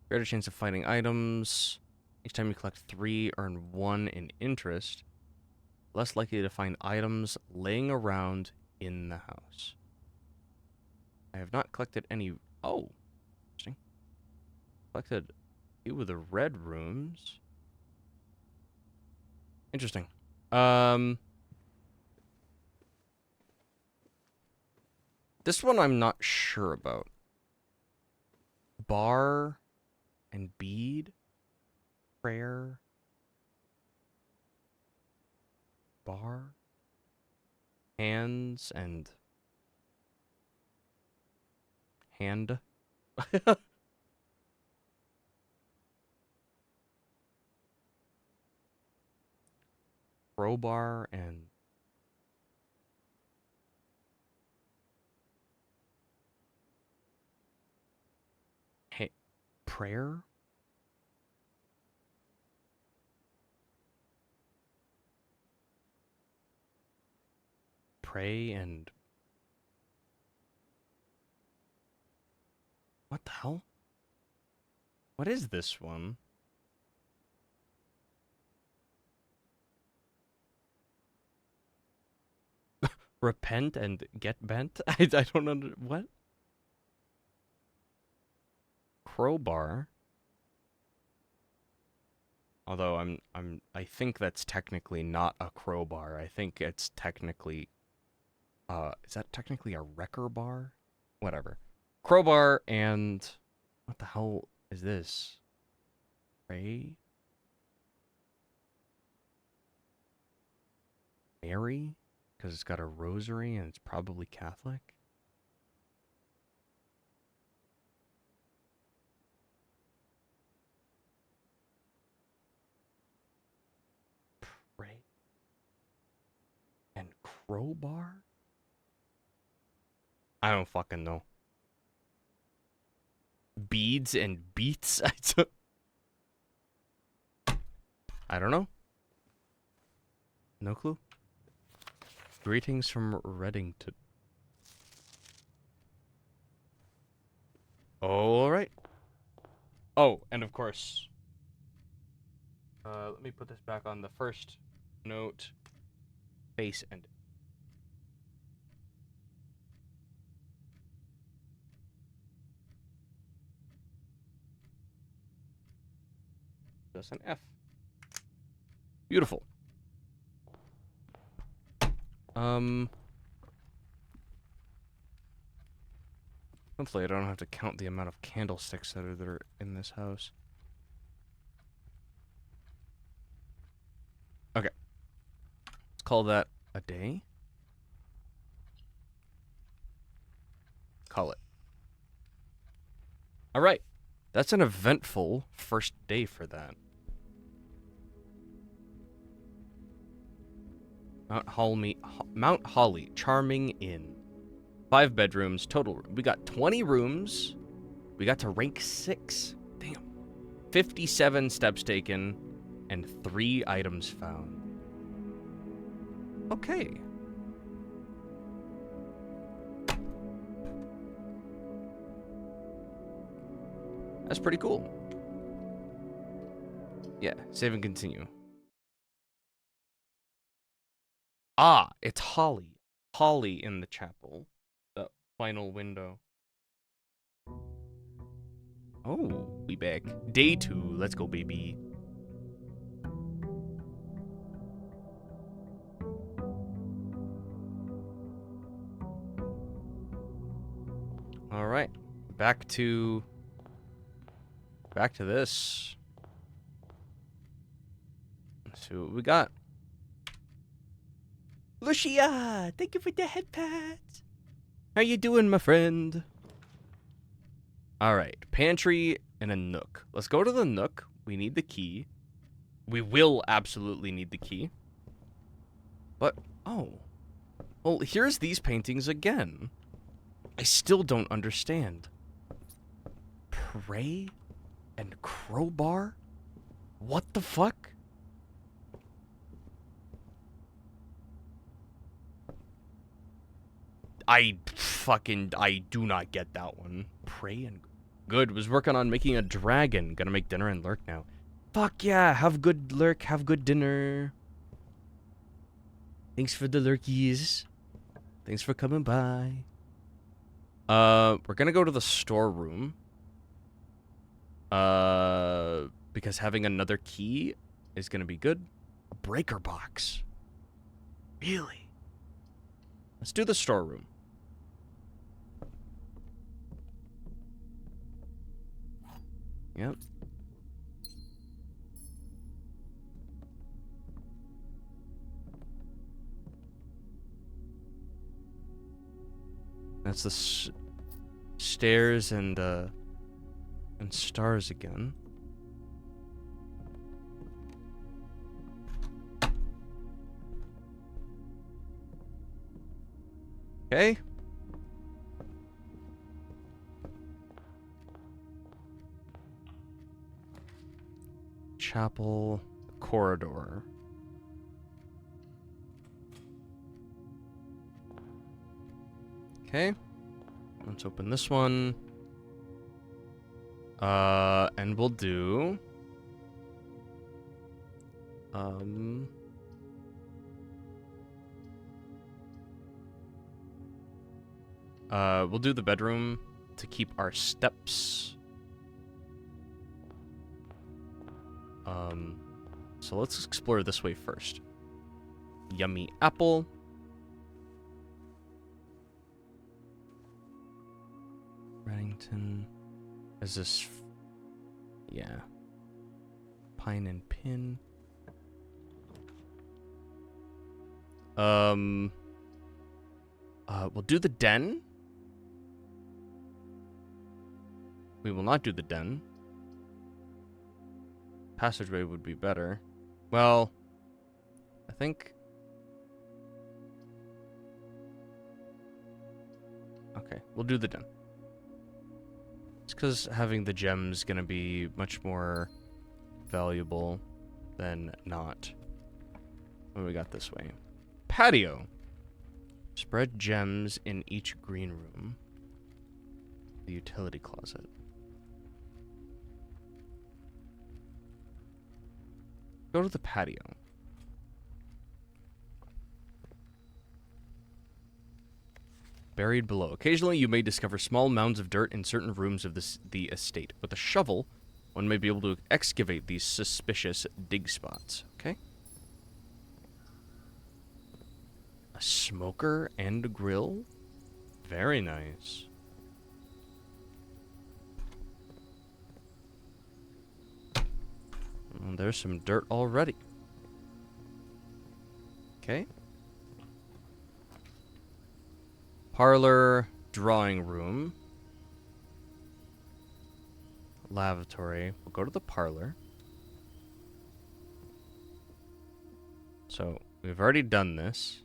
Greater chance of finding items. Each time you collect 3, earn 1 in interest. Less likely to find items laying around in the house. I have not collected any... Oh, interesting. Collected a few of the red rooms. Interesting. This one I'm not sure about. Bar and bead. Prayer. Bar. Hands and... Hand. Crowbar and... prayer? Pray and... What the hell? What is this one? Repent and get bent? I don't under... What? Crowbar? Although I think that's technically not a crowbar. I think it's technically... is that technically a wrecker bar? Whatever. Crowbar and... What the hell is this? Pray? Mary? Because it's got a rosary and it's probably Catholic? Pray? And crowbar? I don't fucking know. Beads and beats? I don't know. No clue. Greetings from Reddington. Alright. Oh, and of course... let me put this back on the first note. Face and... That's an F. Beautiful. Hopefully I don't have to count the amount of candlesticks that are in this house. Okay. Let's call that a day. Call it. Alright. That's an eventful first day for that. Mount Holly, Charming Inn. 5 bedrooms, total. We got 20 rooms. We got to rank 6. Damn. 57 steps taken, and 3 items found. Okay. That's pretty cool. Yeah, save and continue. Ah, it's Holly. Holly in the chapel. The final window. Oh, we back. Day 2. Let's go, baby. Alright. Back to this. Let's see what we got. Lucia, thank you for the head pats. How you doing, my friend? Alright, pantry and a nook. Let's go to the nook. We need the key. We will absolutely need the key. But, oh. Well, here's these paintings again. I still don't understand. Prey and crowbar? What the fuck? I do not get that one. Prey and... Good, was working on making a dragon. Gonna make dinner and lurk now. Fuck yeah, have good lurk, have good dinner. Thanks for the lurkies. Thanks for coming by. We're gonna go to the storeroom. Because having another key is gonna be good. A breaker box. Really? Let's do the storeroom. Yep. That's the stairs and stars again. Okay. Chapel corridor. Okay. Let's open this one. And we'll do... we'll do the bedroom to keep our steps. So let's explore this way first. Yummy apple. Reddington. Is this... Yeah. Pine and pin. We'll do the den. We will not do the den. Passageway would be better. Well, I think... Okay, we'll do the den. It's because having the gem's gonna be much more valuable than not. What do we got this way? Patio. Spread gems in each green room. The utility closet. Go to the patio. Buried below. Occasionally, you may discover small mounds of dirt in certain rooms of the estate. With a shovel, one may be able to excavate these suspicious dig spots. Okay. A smoker and a grill? Very nice. Well, there's some dirt already. Okay. Parlor, drawing room. Lavatory. We'll go to the parlor. So, we've already done this.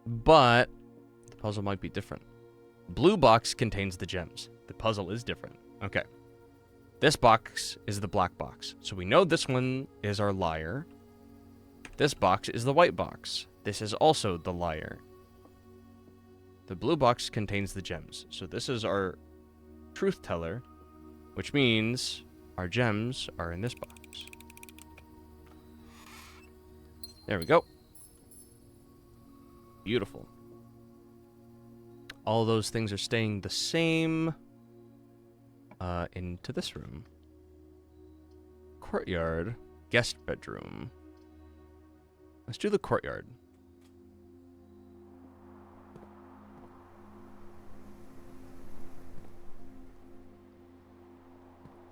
But the puzzle might be different. Blue box contains the gems. The puzzle is different. Okay. This box is the black box. So we know this one is our liar. This box is the white box. This is also the liar. The blue box contains the gems. So this is our truth teller, which means our gems are in this box. There we go. Beautiful. All those things are staying the same into this room. Courtyard, guest bedroom. Let's do the courtyard.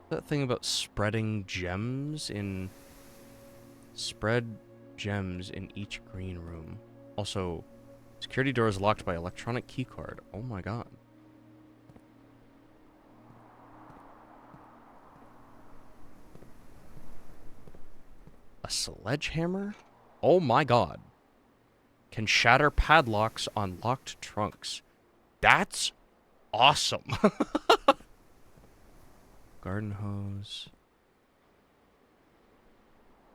That thing about spreading gems in... Spread gems in each green room. Also, security door is locked by electronic keycard. Oh my god. A sledgehammer? Oh my god. Can shatter padlocks on locked trunks. That's awesome. Garden hose.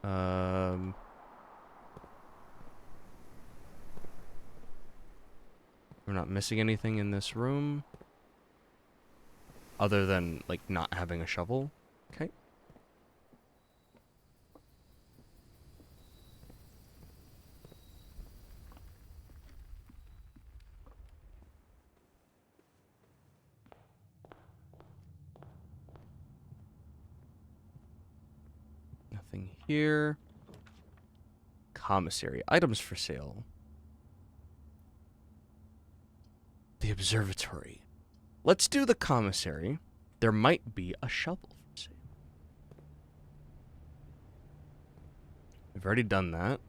We're not missing anything in this room. Other than, like, not having a shovel. Okay. Nothing here. Commissary. Items for sale. The observatory. Let's do the commissary. There might be a shovel for sale. We've already done that.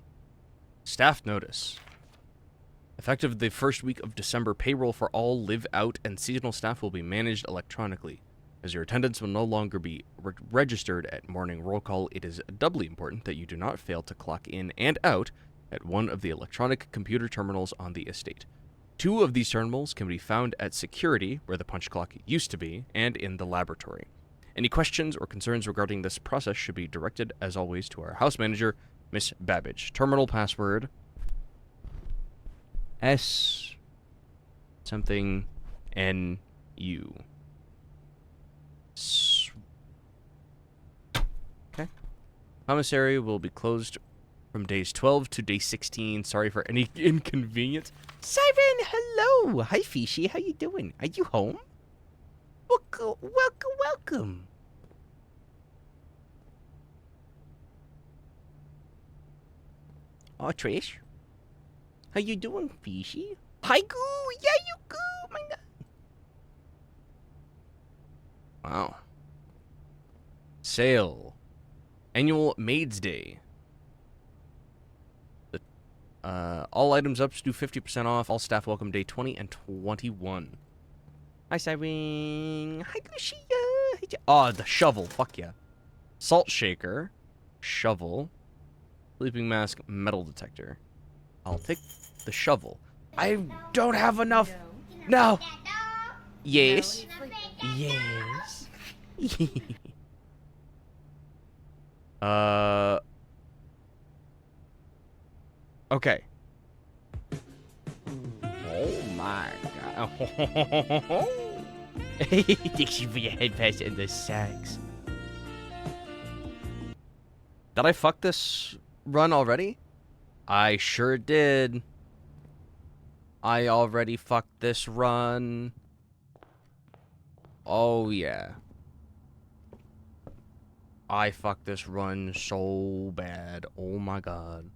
Staff notice. Effective the first week of December, payroll for all live-out and seasonal staff will be managed electronically. As your attendance will no longer be registered at morning roll call, it is doubly important that you do not fail to clock in and out at one of the electronic computer terminals on the estate. 2 of these terminals can be found at security, where the punch clock used to be, and in the laboratory. Any questions or concerns regarding this process should be directed, as always, to our house manager, Miss Babbage. Terminal password S something NU. Okay. Commissary will be closed from days 12 to day 16. Sorry for any inconvenience. Siren, hello. Hi, Fishy. How you doing? Are you home? Welcome, welcome, welcome. Oh, Trish. How you doing, Fishy? Hi, Goo. Yeah, you Goo. My God. Wow. Sale. Annual Maids Day. All items up to 50% off. All staff welcome day 20 and 21. Hi, Siren. Hi, Lucia. Oh, the shovel. Fuck yeah. Salt shaker. Shovel. Sleeping mask. Metal detector. I'll take the shovel. I don't have enough. No. Yes. Yes. Okay. Oh my god. Thank you for your head pass and the sacks. Did I fuck this run already? I sure did. I already fucked this run. Oh yeah. I fucked this run so bad. Oh my god.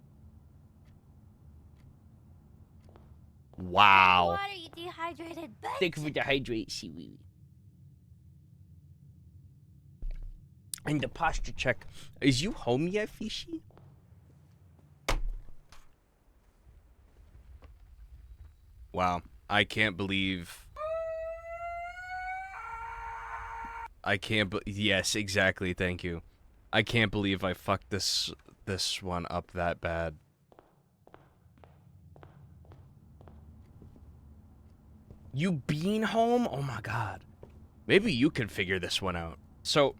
Wow. Water, you dehydrated. Thank you for the hydrate, seaweed. And the posture check. Is you home yet, Fishy? Wow. I can't believe... Yes, exactly. Thank you. I can't believe I fucked this one up that bad. You been home? Oh my god. Maybe you can figure this one out. So...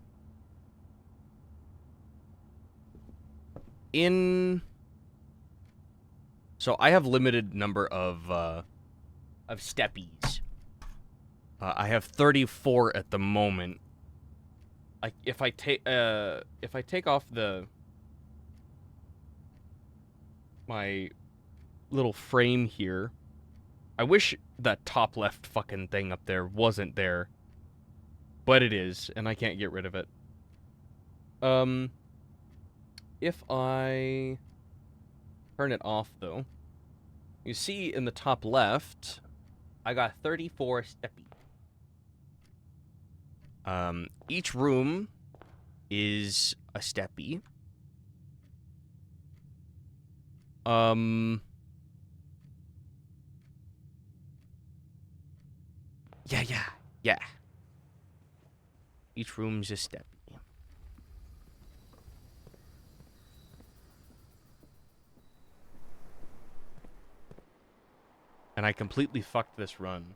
So I have limited number of steppies. I have 34 at the moment. If I take off my little frame here, I wish that top left fucking thing up there wasn't there, but it is, and I can't get rid of it. If I turn it off though, you see in the top left, I got 34 steppies. Each room is a steppy. Yeah. Each room's a steppy. And I completely fucked this run.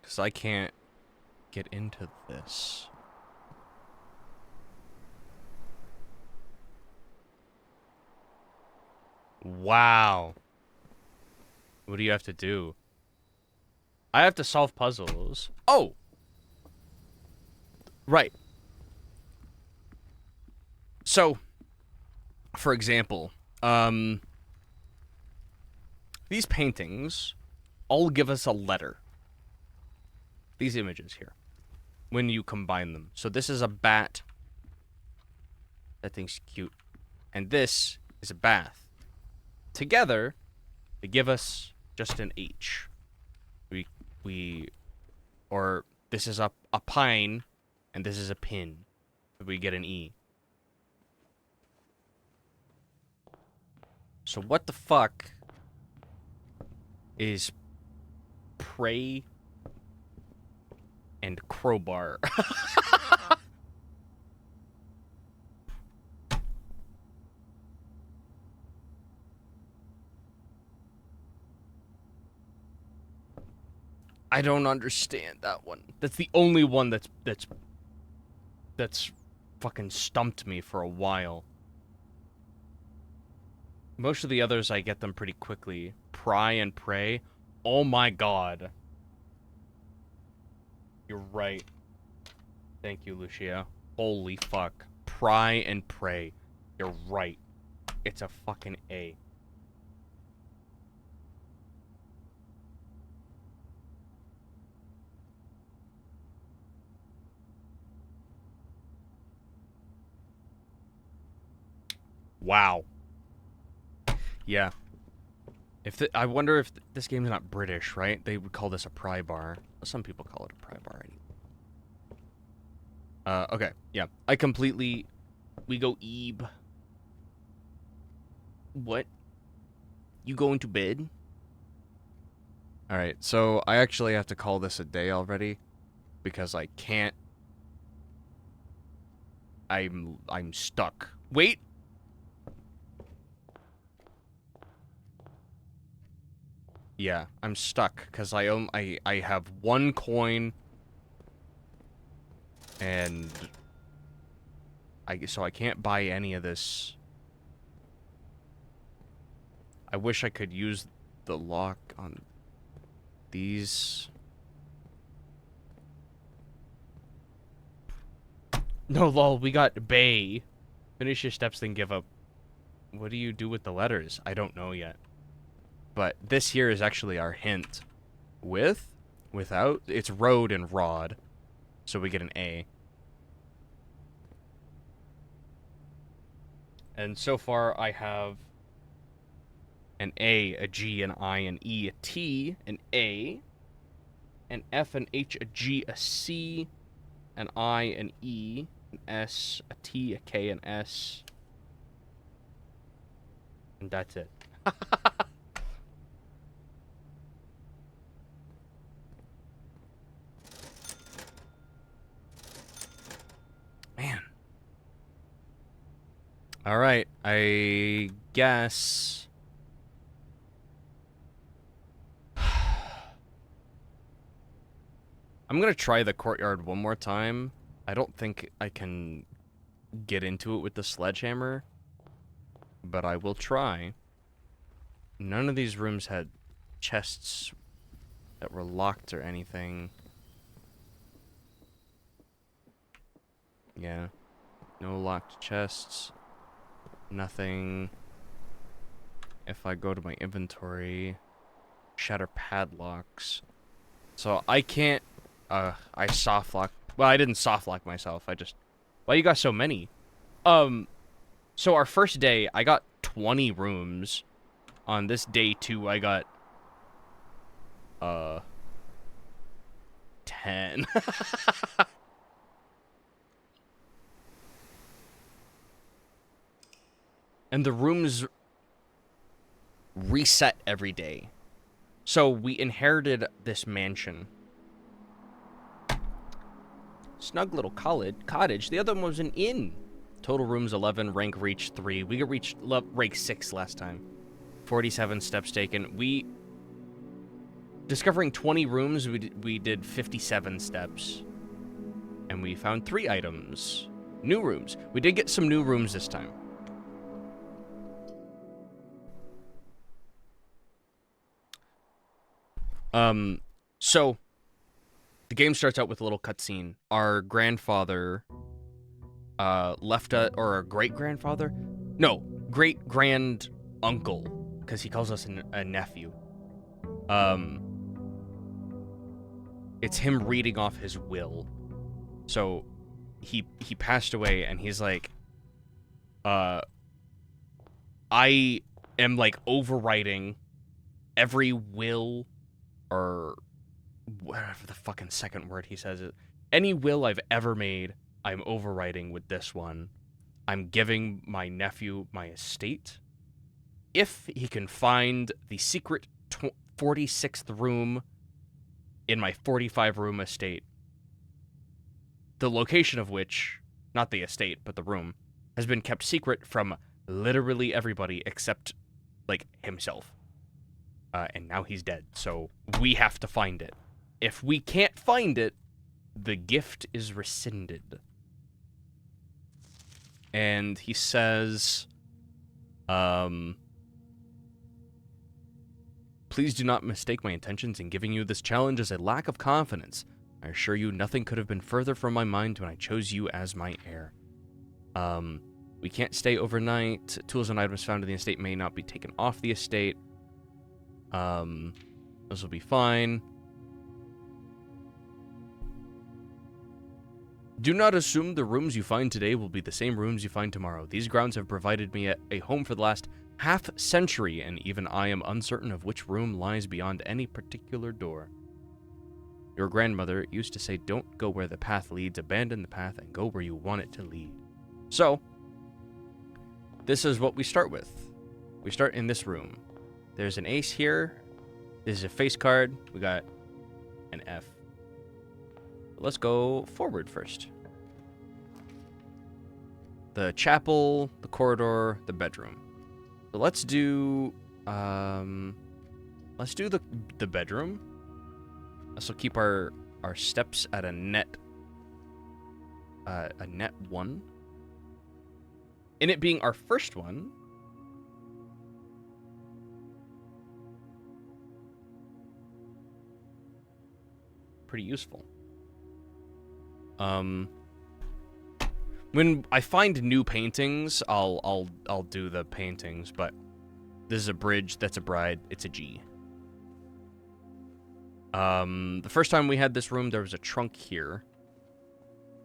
Because I can't get into this. Wow. What do you have to do? I have to solve puzzles. Oh! Right. So, for example, these paintings all give us a letter. These images here. When you combine them. So this is a bat. That thing's cute. And this is a bath. Together, they give us just an H. Or this is a pine, and this is a pin. We get an E. So what the fuck is pray and crowbar? I don't understand that one. That's the only one that's fucking stumped me for a while. Most of the others I get them pretty quickly. Pry and pray. Oh my god. You're right. Thank you, Lucia. Holy fuck. Pry and pray. You're right. It's a fucking A. Wow. Yeah. I wonder if this game's not British, right? They would call this a pry bar. Some people call it a pry bar. Okay. Yeah. We go Ebe. What? You going to bed? Alright, so I actually have to call this a day already. Because I can't... I'm stuck. Wait! Yeah, I'm stuck because I have one coin, and so I can't buy any of this. I wish I could use the lock on these. No, lol, we got Bay. Finish your steps, then give up. What do you do with the letters? I don't know yet. But this here is actually our hint. With? Without? It's road and rod. So we get an A. And so far I have an A, a G, an I, an E, a T, an A, an F, an H, a G, a C, an I, an E, an S, a T, a K, an S. And that's it. Man. Alright, I guess... I'm gonna try the courtyard one more time. I don't think I can get into it with the sledgehammer, but I will try. None of these rooms had chests that were locked or anything. Yeah. No locked chests. Nothing. If I go to my inventory, shatter padlocks. So I can't, I soft lock. Well, I didn't soft lock myself. I just, why you got so many? So our first day, I got 20 rooms. On this day 2, I got, 10. And the rooms reset every day. So we inherited this mansion. snug little cottage. The other one was an inn. Total rooms 11, rank reached 3. We reached rank 6 last time. 47 steps taken. Discovering 20 rooms, we did 57 steps. And we found 3 items. New rooms. We did get some new rooms this time. So the game starts out with a little cutscene. Our grandfather left us, or our great-grandfather? No, great-grand uncle, because he calls us a nephew. It's him reading off his will. So he passed away, and he's like, I am like overwriting every will, or whatever the fucking second word he says it. Any will I've ever made, I'm overwriting with this one. I'm giving my nephew my estate. If he can find the secret 46th room in my 45-room estate, the location of which, not the estate, but the room, has been kept secret from literally everybody except, like, himself. And now he's dead, so we have to find it. If we can't find it, the gift is rescinded. And he says, please do not mistake my intentions in giving you this challenge as a lack of confidence. I assure you nothing could have been further from my mind when I chose you as my heir. We can't stay overnight. Tools and items found in the estate may not be taken off the estate. This will be fine. Do not assume the rooms you find today will be the same rooms you find tomorrow. These grounds have provided me a home for the last half-century, and even I am uncertain of which room lies beyond any particular door. Your grandmother used to say, don't go where the path leads, abandon the path, and go where you want it to lead. So, this is what we start with. We start in this room. There's an ace here. This is a face card. We got an F. Let's go forward first. The chapel, the corridor, the bedroom. So let's do the bedroom. This will keep our steps at a net 1. In it being our first one, pretty useful. When I find new paintings, I'll do the paintings, but this is a bridge, that's a bride, it's a G. The first time we had this room, there was a trunk here.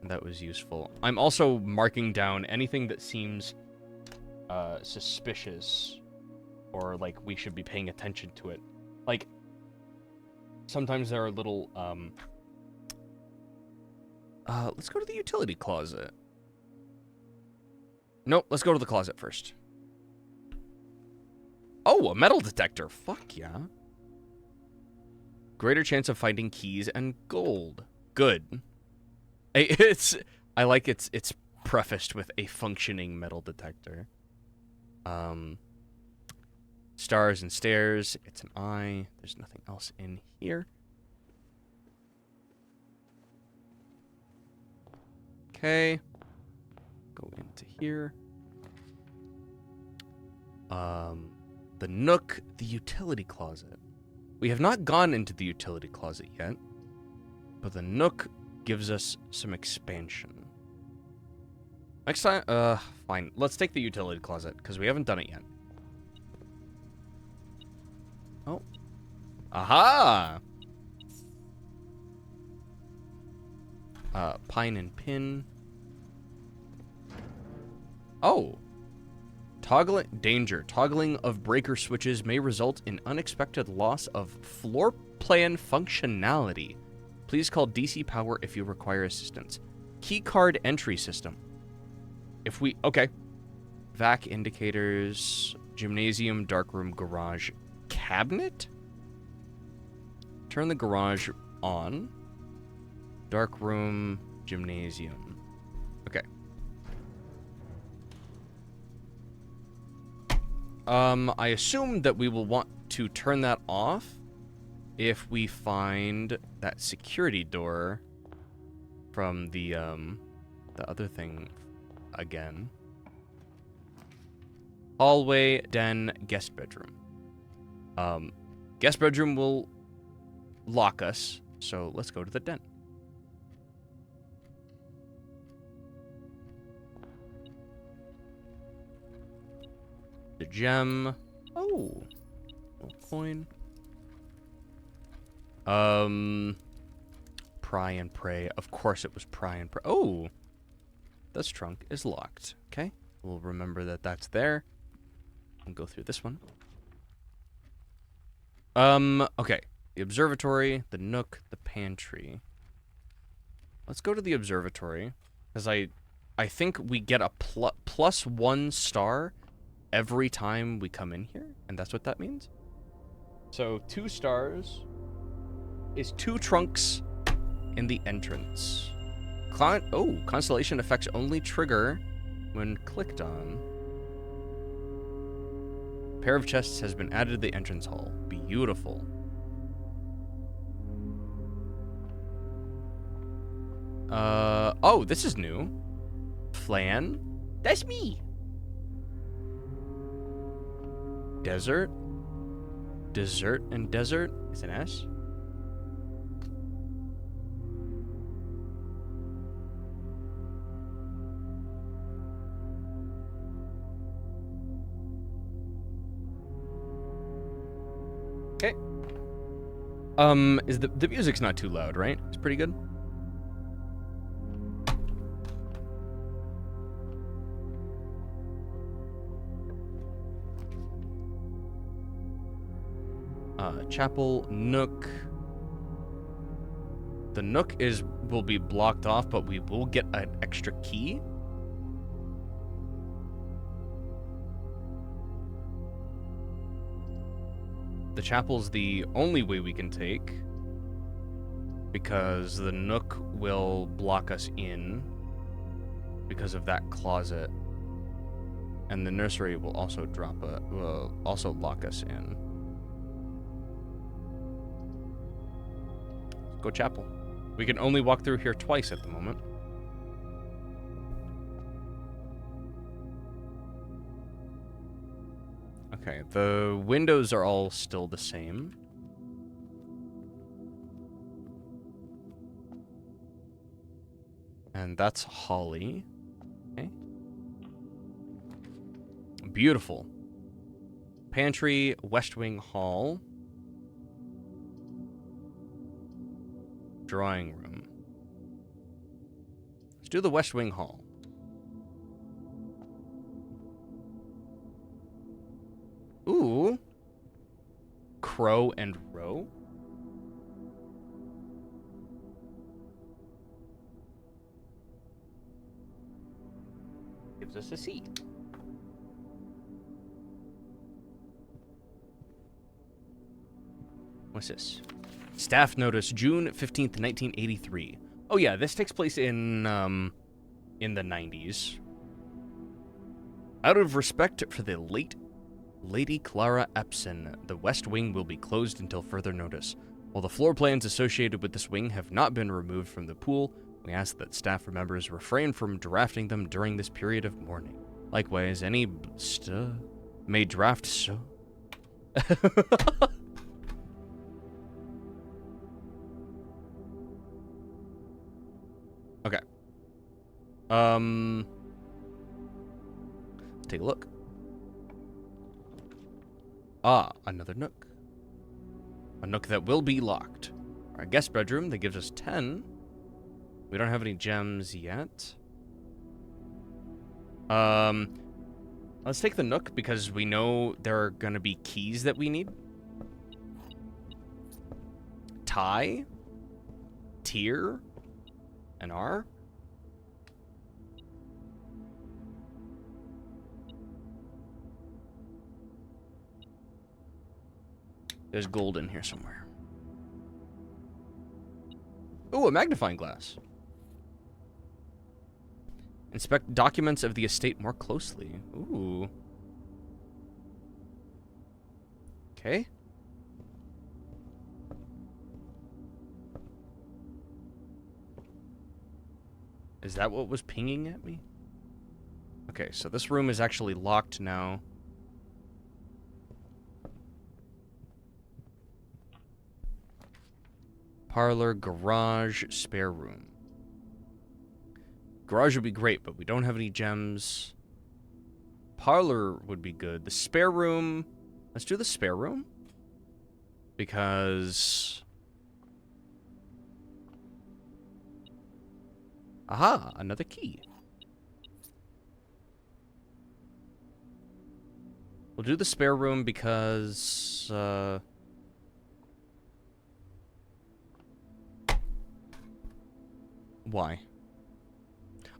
And that was useful. I'm also marking down anything that seems suspicious, or like we should be paying attention to it. Like, sometimes there are little, let's go to the utility closet. Nope, let's go to the closet first. Oh, a metal detector. Fuck yeah. Greater chance of finding keys and gold. Good. I like it's prefaced with a functioning metal detector. Stars and stairs. It's an eye. There's nothing else in here. Okay. Go into here. The nook, the utility closet. We have not gone into the utility closet yet, but the nook gives us some expansion. Next time, fine. Let's take the utility closet, because we haven't done it yet. Oh. Aha! Pine and pin. Oh. Toggling of breaker switches may result in unexpected loss of floor plan functionality. Please call DC Power if you require assistance. Keycard entry system. Okay. Vac indicators, gymnasium, darkroom, garage, cabinet? Turn the garage on. Darkroom, Gymnasium. Okay. I assume that we will want to turn that off if we find that security door from the other thing again. Hallway, den, guest bedroom. Guest bedroom will lock us, so let's go to the den. The gem. Oh. Coin. Pry and pray. Of course it was pry and pray. Oh. This trunk is locked. Okay. We'll remember that that's there. And go through this one. Okay. The observatory, the nook, the pantry. Let's go to the observatory. Because I think we get a plus 1 star every time we come in here. And that's what that means. So 2 stars is 2 trunks in the entrance. Constellation effects only trigger when clicked on. Pair of chests has been added to the entrance hall. Beautiful. Oh, this is new. Flan. That's me. Desert. Dessert and desert is an S. Okay. Is the music's not too loud, right? It's pretty good. Chapel, nook. The nook will be blocked off, but we will get an extra key. The chapel's the only way we can take, because the nook will block us in because of that closet, and the nursery will also will also lock us in. Let's go chapel. We can only walk through here twice at the moment. Okay, the windows are all still the same. And that's Holly. Okay. Beautiful. Pantry, West Wing Hall. Drawing room. Let's do the West Wing Hall. Ooh. Crow and Row. Gives us a seat. What's this? Staff notice, June 15th, 1983. Oh yeah, this takes place in the 90s. Out of respect for the late Lady Clara Epson, the West Wing will be closed until further notice. While the floor plans associated with this wing have not been removed from the pool, we ask that staff members refrain from drafting them during this period of mourning. Likewise, any may draft so... Okay. Let's take a look. Ah, another nook. A nook that will be locked. Our guest bedroom that gives us 10. We don't have any gems yet. Let's take the nook because we know there are gonna be keys that we need. Tie. Tier. An R. There's gold in here somewhere. Ooh, a magnifying glass. Inspect documents of the estate more closely. Ooh. Okay. Is that what was pinging at me? Okay, so this room is actually locked now. Parlor, garage, spare room. Garage would be great, but we don't have any gems. Parlor would be good. The spare room... Let's do the spare room. Because... Aha! Another key. We'll do the spare room because... Why?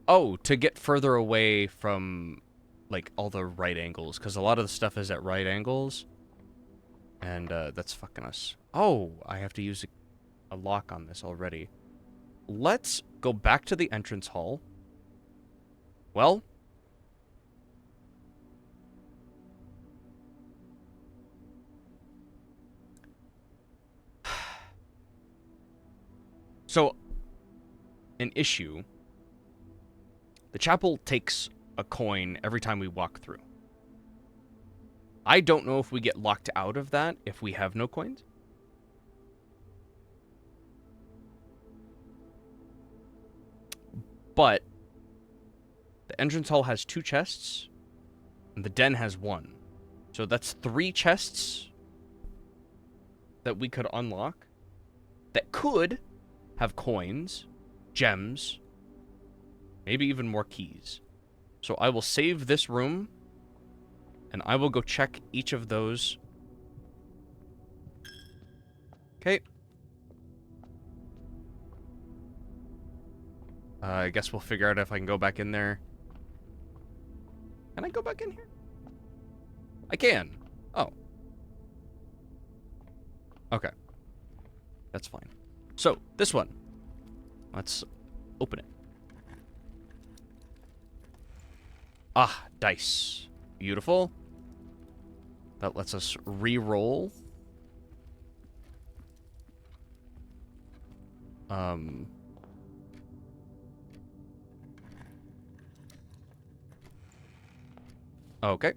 Oh, to get further away from, like, all the right angles. Because a lot of the stuff is at right angles. And, that's fucking us. Oh, I have to use a lock on this already. Let's go back to the entrance hall. Well... So, an issue... The chapel takes a coin every time we walk through. I don't know if we get locked out of that if we have no coins. But the entrance hall has 2 chests, and the den has 1. So that's 3 chests that we could unlock that could have coins, gems, maybe even more keys. So I will save this room, and I will go check each of those. Okay. I guess we'll figure out if I can go back in there. Can I go back in here? I can. Oh. Okay. That's fine. So, this one. Let's open it. Ah, dice. Beautiful. That lets us re-roll. Okay.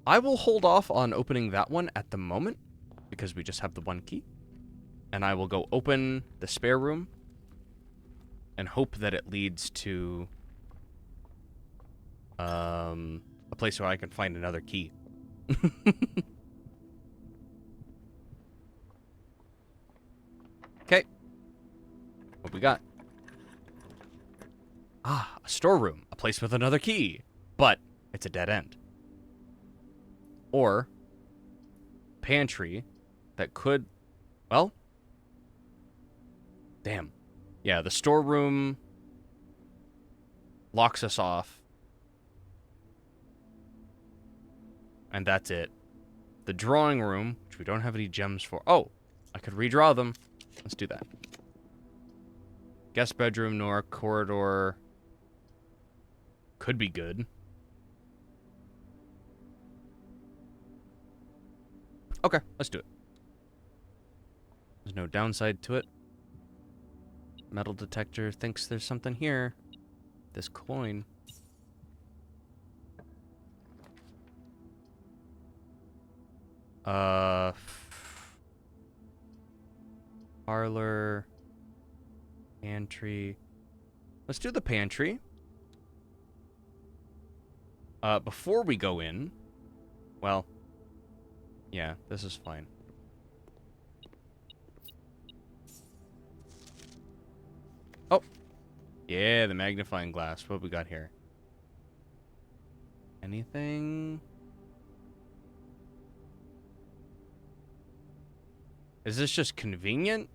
I will hold off on opening that one at the moment, because we just have the 1 key. And I will go open the spare room, and hope that it leads to a place where I can find another key. Okay. What we got? Ah, a storeroom. A place with another key. But it's a dead end. Or pantry that could... Well... Damn. Yeah, the storeroom locks us off. And that's it. The drawing room, which we don't have any gems for. Oh, I could redraw them. Let's do that. Guest bedroom nor corridor. Could be good. Okay, let's do it. There's no downside to it. Metal detector thinks there's something here. This coin. Parlor. Pantry. Let's do the pantry. Before we go in... Well... Yeah, this is fine. Oh! Yeah, the magnifying glass. What we got here? Anything? Is this just convenient?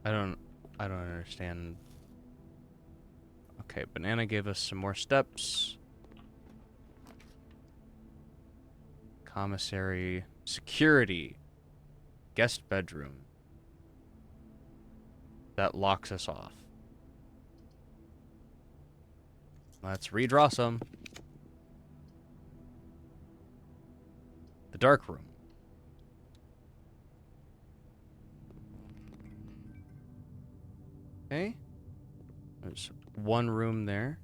I don't understand. Okay, banana gave us some more steps. Commissary. Security. Guest bedroom. That locks us off. Let's redraw some. The dark room. Okay. There's one room there.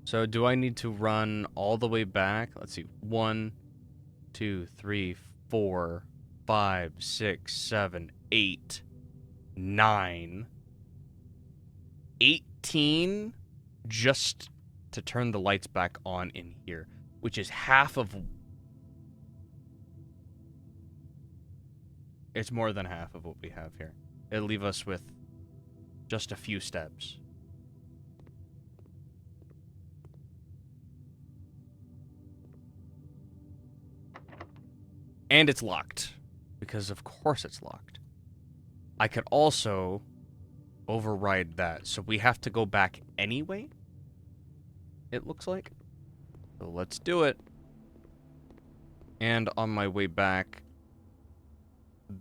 So do I need to run all the way back? Let's see. 1, 2, 3, 4, 5, 6, 7, 8, 9, 18 just to turn the lights back on in here, which is half of... It's more than half of what we have here. It'll leave us with just a few steps. And it's locked. Because of course it's locked. I could also override that. So we have to go back anyway? It looks like. So let's do it. And on my way back,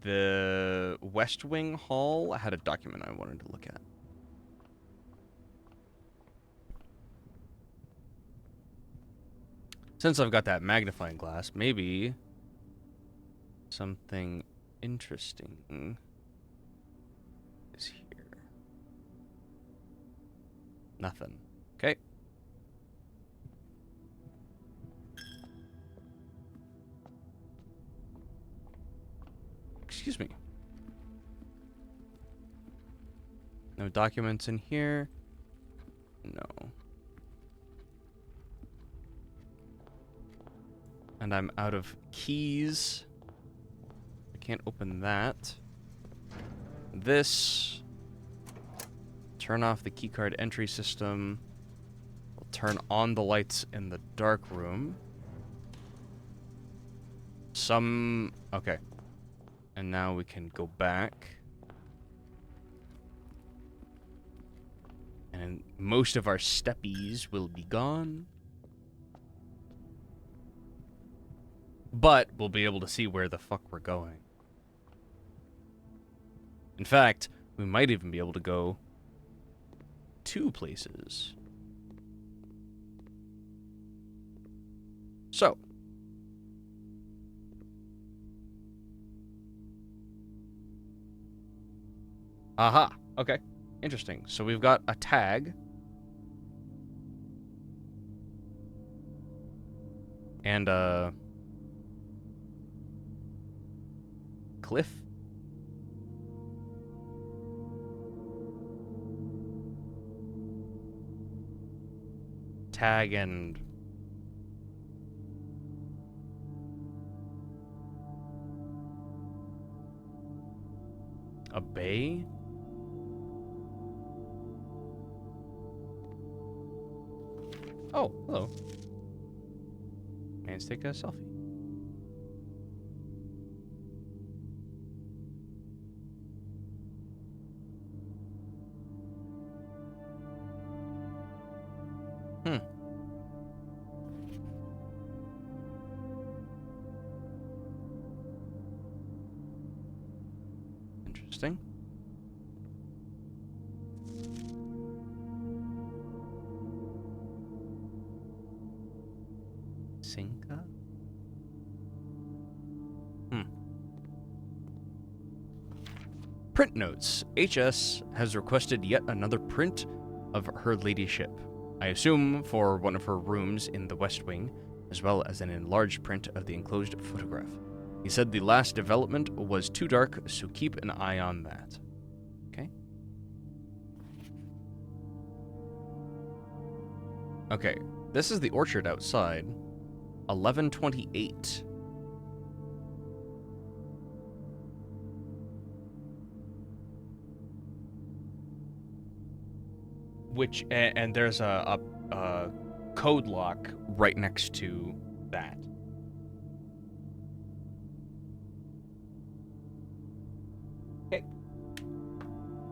the West Wing Hall had a document I wanted to look at. Since I've got that magnifying glass, maybe something interesting is here. Nothing. Okay. Excuse me. No documents in here. No. And I'm out of keys. I can't open that. This. Turn off the keycard entry system. We'll turn on the lights in the dark room. Okay. And now we can go back. And most of our steppies will be gone. But we'll be able to see where the fuck we're going. In fact, we might even be able to go 2 places. So. Aha. Okay. Interesting. So we've got a tag. And a cliff. Tag and a bay? Oh, hello. And let's take a selfie. Interesting. Sinka? Print notes. HS has requested yet another print of her ladyship. I assume for one of her rooms in the West Wing, as well as an enlarged print of the enclosed photograph. He said the last development was too dark, so keep an eye on that. Okay. Okay, this is the orchard outside. 11:28. Which, and there's a code lock right next to that. Okay.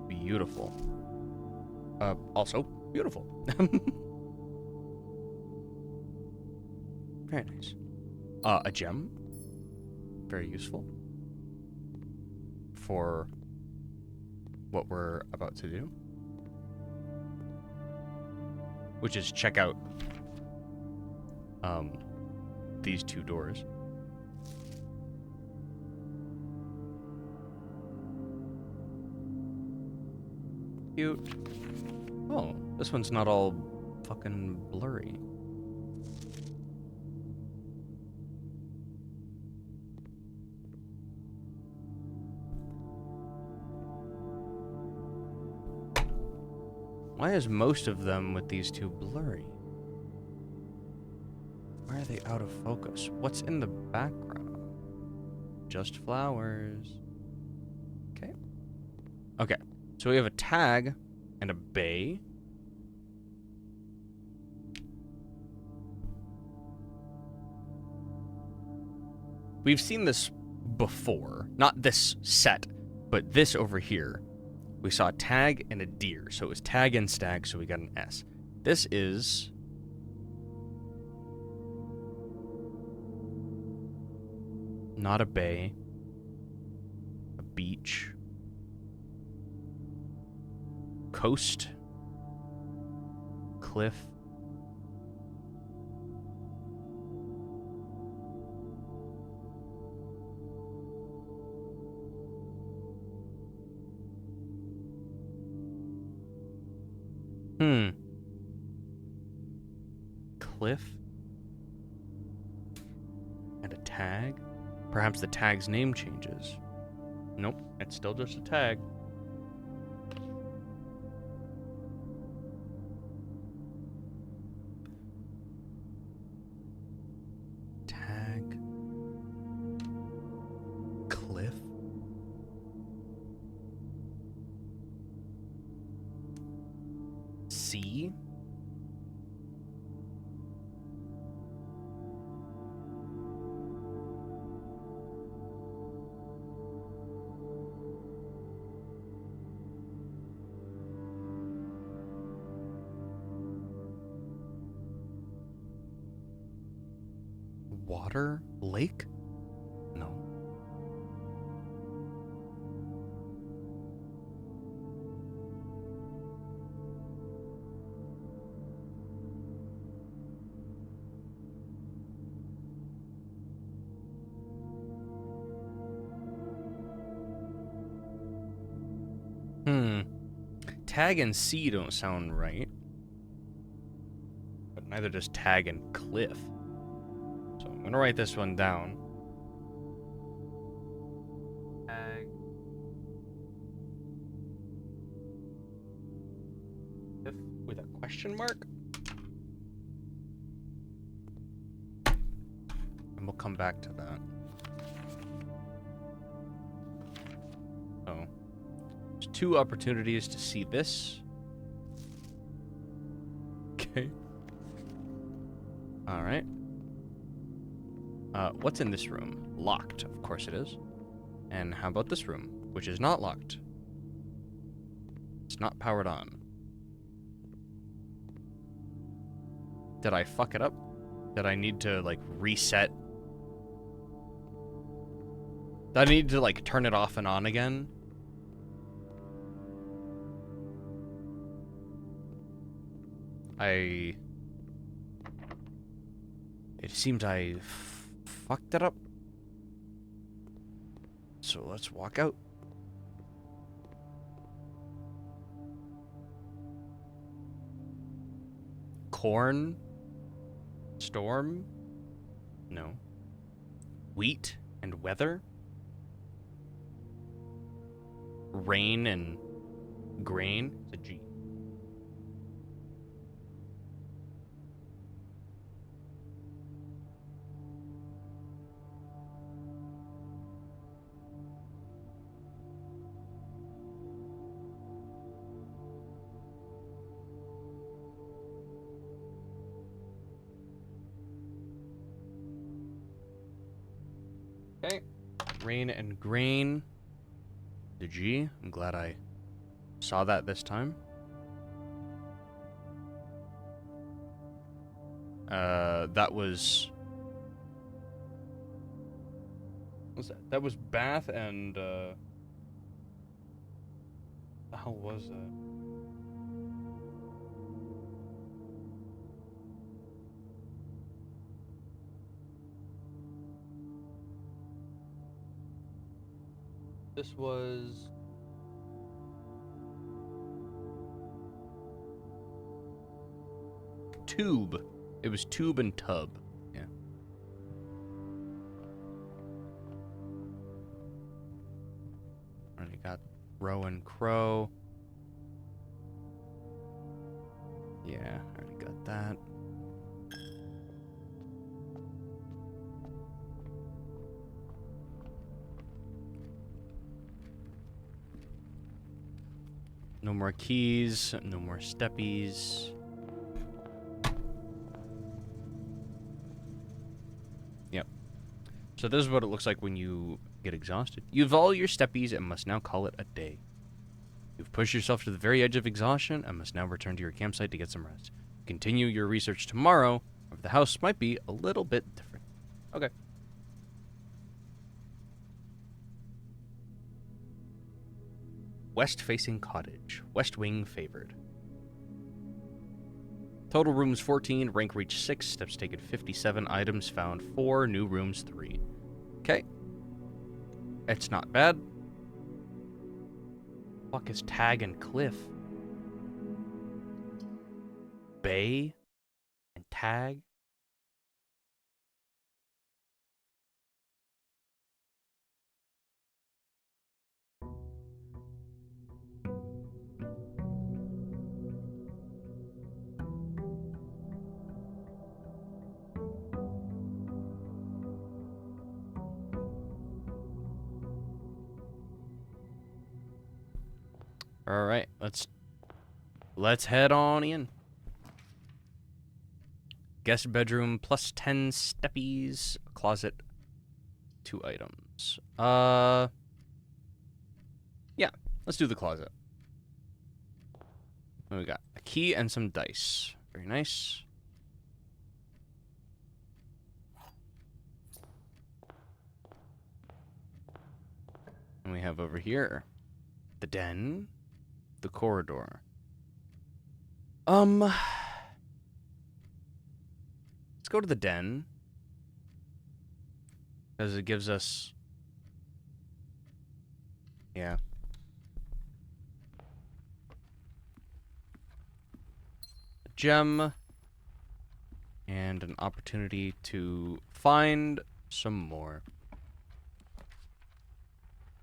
Beautiful. Also, beautiful. Very nice. A gem. Very useful. For what we're about to do. Which is check out these two doors. Cute. Oh, this one's not all fucking blurry. Why is most of them with these two blurry? Why are they out of focus? What's in the background? Just flowers. Okay. Okay. So we have a tag and a bay. We've seen this before. Not this set, but this over here. We saw a tag and a deer. So it was tag and stag, so we got an S. This is... not a bay. A beach. Coast. Cliff. Cliff. And a tag. Perhaps the tag's name changes. Nope, it's still just a tag. Tag. Cliff. C. Water? Lake? No. Tag and C don't sound right. But neither does tag and cliff. So I'm gonna write this one down. Tag. Cliff with a question mark. And we'll come back to that. Oh. There's two opportunities to see this. Okay. Alright. What's in this room? Locked, of course it is. And how about this room, which is not locked? It's not powered on. Did I fuck it up? Did I need to, like, reset? Did I need to, like, turn it off and on again? It seems I fucked it up. So let's walk out. Corn? Storm? No. Wheat and weather? Rain and grain? It's a G. Okay. Rain and grain. The G. I'm glad I saw that this time. That was What's that? That was bath and, the hell was that? This was... tube. It was tube and tub. Yeah. Already got row and crow. Yeah, already got that. No more keys, no more steppies. Yep. So this is what it looks like when you get exhausted. You've all your steppies and must now call it a day. You've pushed yourself to the very edge of exhaustion and must now return to your campsite to get some rest. Continue your research tomorrow, or the house might be a little bit different. Okay. West-facing cottage. West wing favored. Total rooms 14, rank reached 6, steps taken 57, items found 4, new rooms 3. Okay. It's not bad. Fuck is Tag and Cliff? Bay and Tag? All right, let's head on in. Guest bedroom plus 10 steppies, closet 2 items. Yeah, let's do the closet. What we got? A key and some dice. Very nice. And we have over here the den, the corridor. Let's go to the den, because it gives us, yeah. A gem and an opportunity to find some more.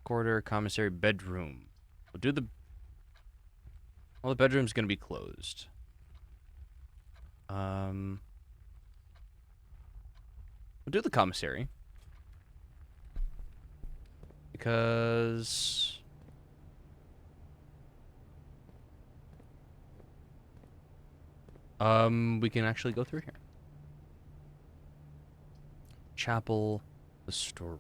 Corridor, commissary, bedroom. We'll do the... well, the bedroom's gonna be closed. We'll do the commissary. Because... we can actually go through here. Chapel, the storeroom.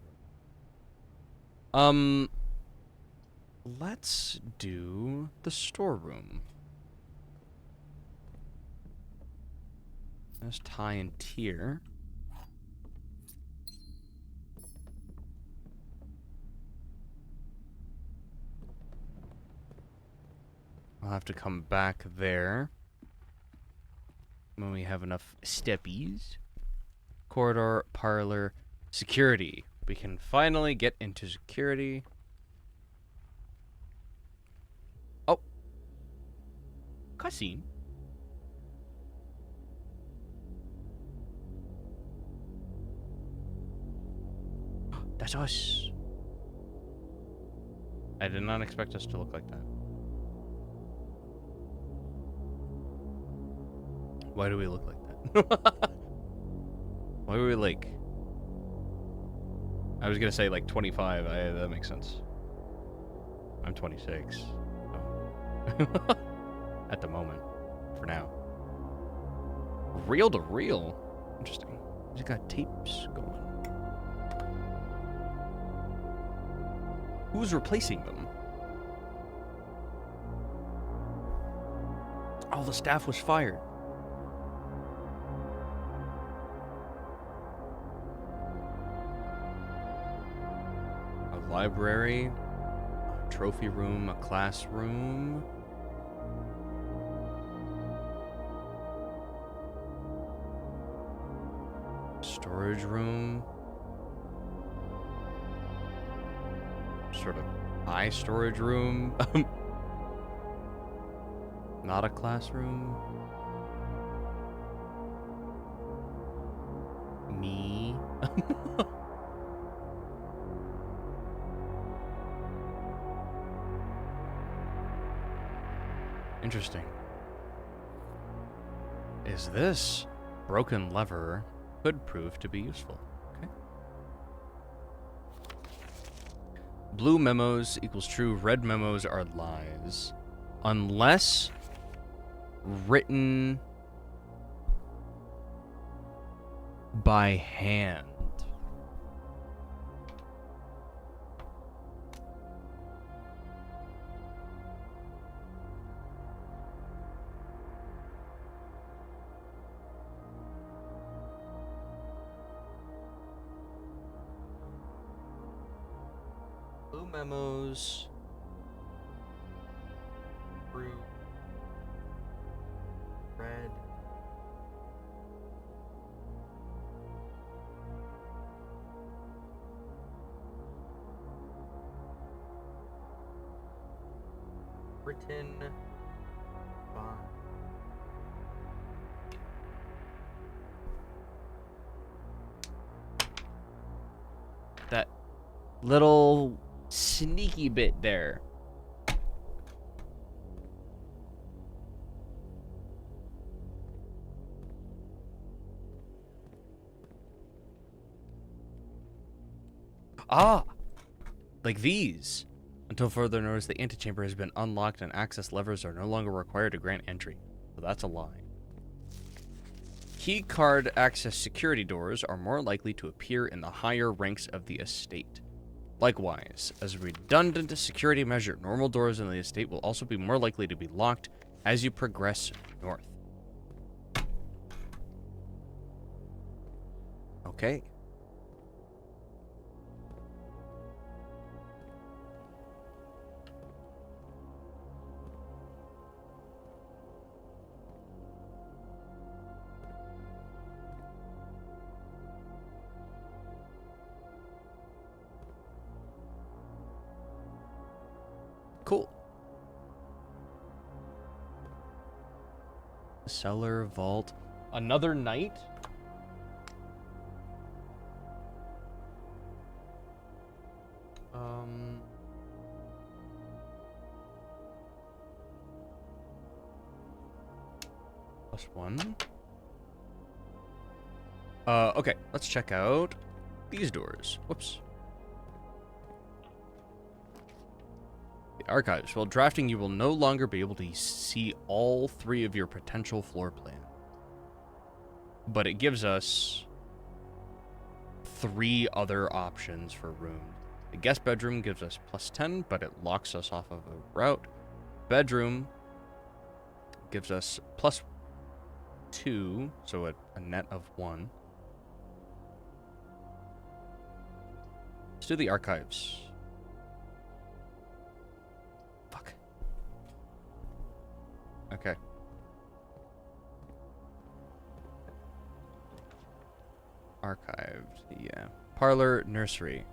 Let's do the storeroom. There's tie and tier. I'll have to come back there when we have enough steppies. Corridor, parlor, security. We can finally get into security. Oh. Cutscene. That's us. I did not expect us to look like that. Why do we look like that? Why are we like... I was gonna say like 25. That makes sense. I'm 26. So. At the moment. For now. Reel to reel? Interesting. He's got tapes going. Who's replacing them? All the staff was fired. Library, a trophy room, a classroom. Storage room. Sort of high storage room. Not a classroom. Me. Interesting. Is this broken lever could prove to be useful? Okay. Blue memos equals true. Red memos are lies. Unless written by hand. Blue memos. Blue. Red. Written by. That little sneaky bit there. Ah! Like these. Until further notice, the antechamber has been unlocked and access levers are no longer required to grant entry. So that's a lie. Key card access security doors are more likely to appear in the higher ranks of the estate. Likewise, as a redundant security measure, normal doors in the estate will also be more likely to be locked as you progress north. Okay. Cool. Cellar, vault. Another night? +1. Okay, let's check out these doors. Whoops. The archives. While drafting, you will no longer be able to see all 3 of your potential floor plan. But it gives us 3 other options for rooms. The guest bedroom gives us +10, but it locks us off of a route. Bedroom gives us +2, so a net of 1. Let's do the archives. Fuck. Okay. Archived, yeah. Parlor, nursery.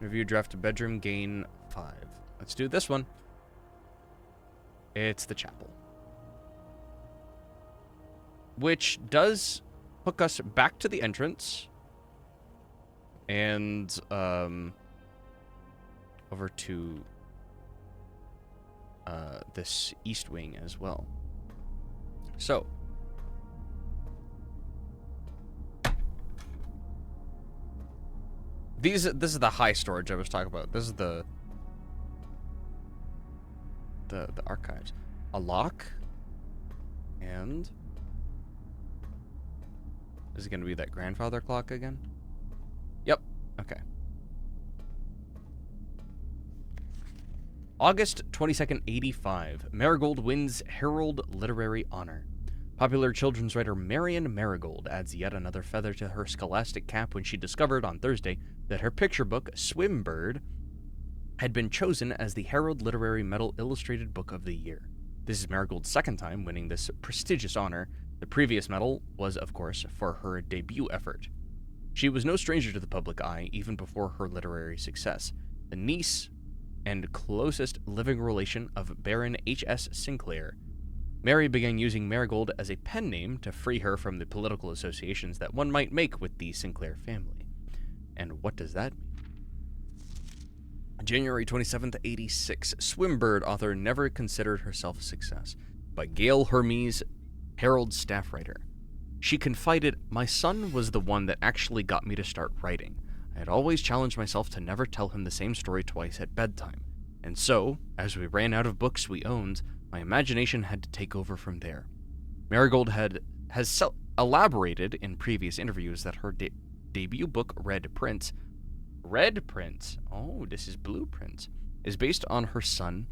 Review draft a bedroom, gain 5. Let's do this one. It's the chapel. Which does hook us back to the entrance. And, over to, this east wing as well. So. This is the high storage I was talking about. This is the archives. A lock. And is it going to be that grandfather clock again? Yep. Okay. August 22nd, 85. Marigold wins Herald Literary Honor. Popular children's writer Marion Marigold adds yet another feather to her scholastic cap when she discovered on Thursday that her picture book, Swim Bird, had been chosen as the Herald Literary Medal Illustrated Book of the Year. This is Marigold's second time winning this prestigious honor. The previous medal was, of course, for her debut effort. She was no stranger to the public eye even before her literary success. The niece and closest living relation of Baron H.S. Sinclair, Mary began using Marigold as a pen name to free her from the political associations that one might make with the Sinclair family. And what does that mean? January 27th, 86. Swimbird author never considered herself a success. By Gail Hermes, Herald staff writer. She confided, "My son was the one that actually got me to start writing. I had always challenged myself to never tell him the same story twice at bedtime. And so, as we ran out of books we owned, my imagination had to take over from there." Marigold has elaborated in previous interviews that her debut book, Red Prince, oh, this is Blueprint, is based on her son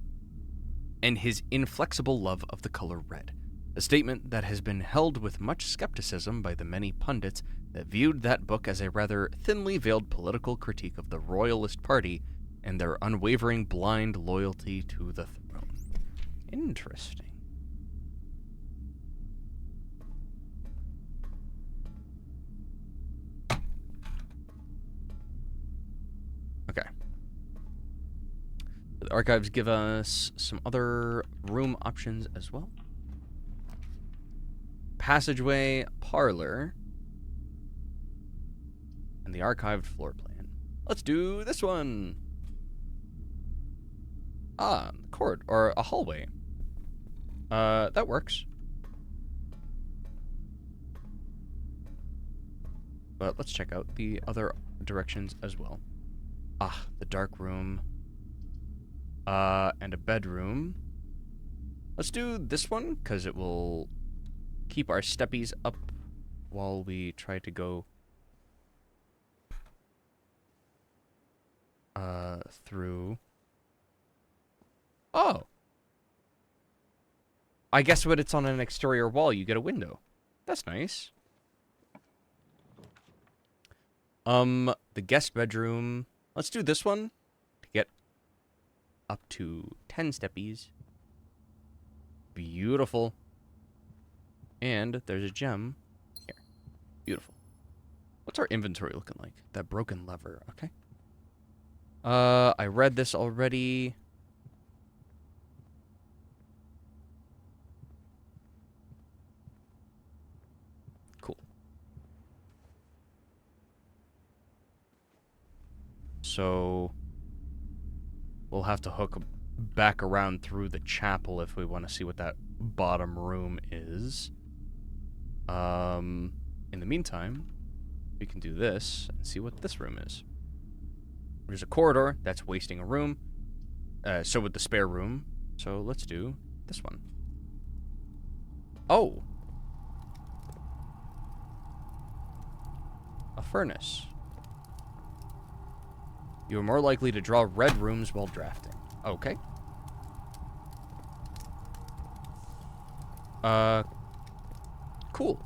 and his inflexible love of the color red. A statement that has been held with much skepticism by the many pundits that viewed that book as a rather thinly veiled political critique of the Royalist Party and their unwavering blind loyalty to the throne. Interesting. Okay. The archives give us some other room options as well. Passageway, parlor, and the archived floor plan. Let's do this one. Corridor, or a hallway. That works. But let's check out the other directions as well. The dark room. And a bedroom. Let's do this one, because it will keep our steppies up while we try to go through. Oh. I guess when it's on an exterior wall, you get a window. That's nice. The guest bedroom. Let's do this one to get up to 10 steppies. Beautiful. And there's a gem here. Beautiful. What's our inventory looking like? That broken lever. Okay. I read this already. Cool. So we'll have to hook back around through the chapel if we want to see what that bottom room is. In the meantime, we can do this and see what this room is. There's a corridor that's wasting a room. So would the spare room. So let's do this one. Oh. A furnace. You are more likely to draw red rooms while drafting. Okay. Cool.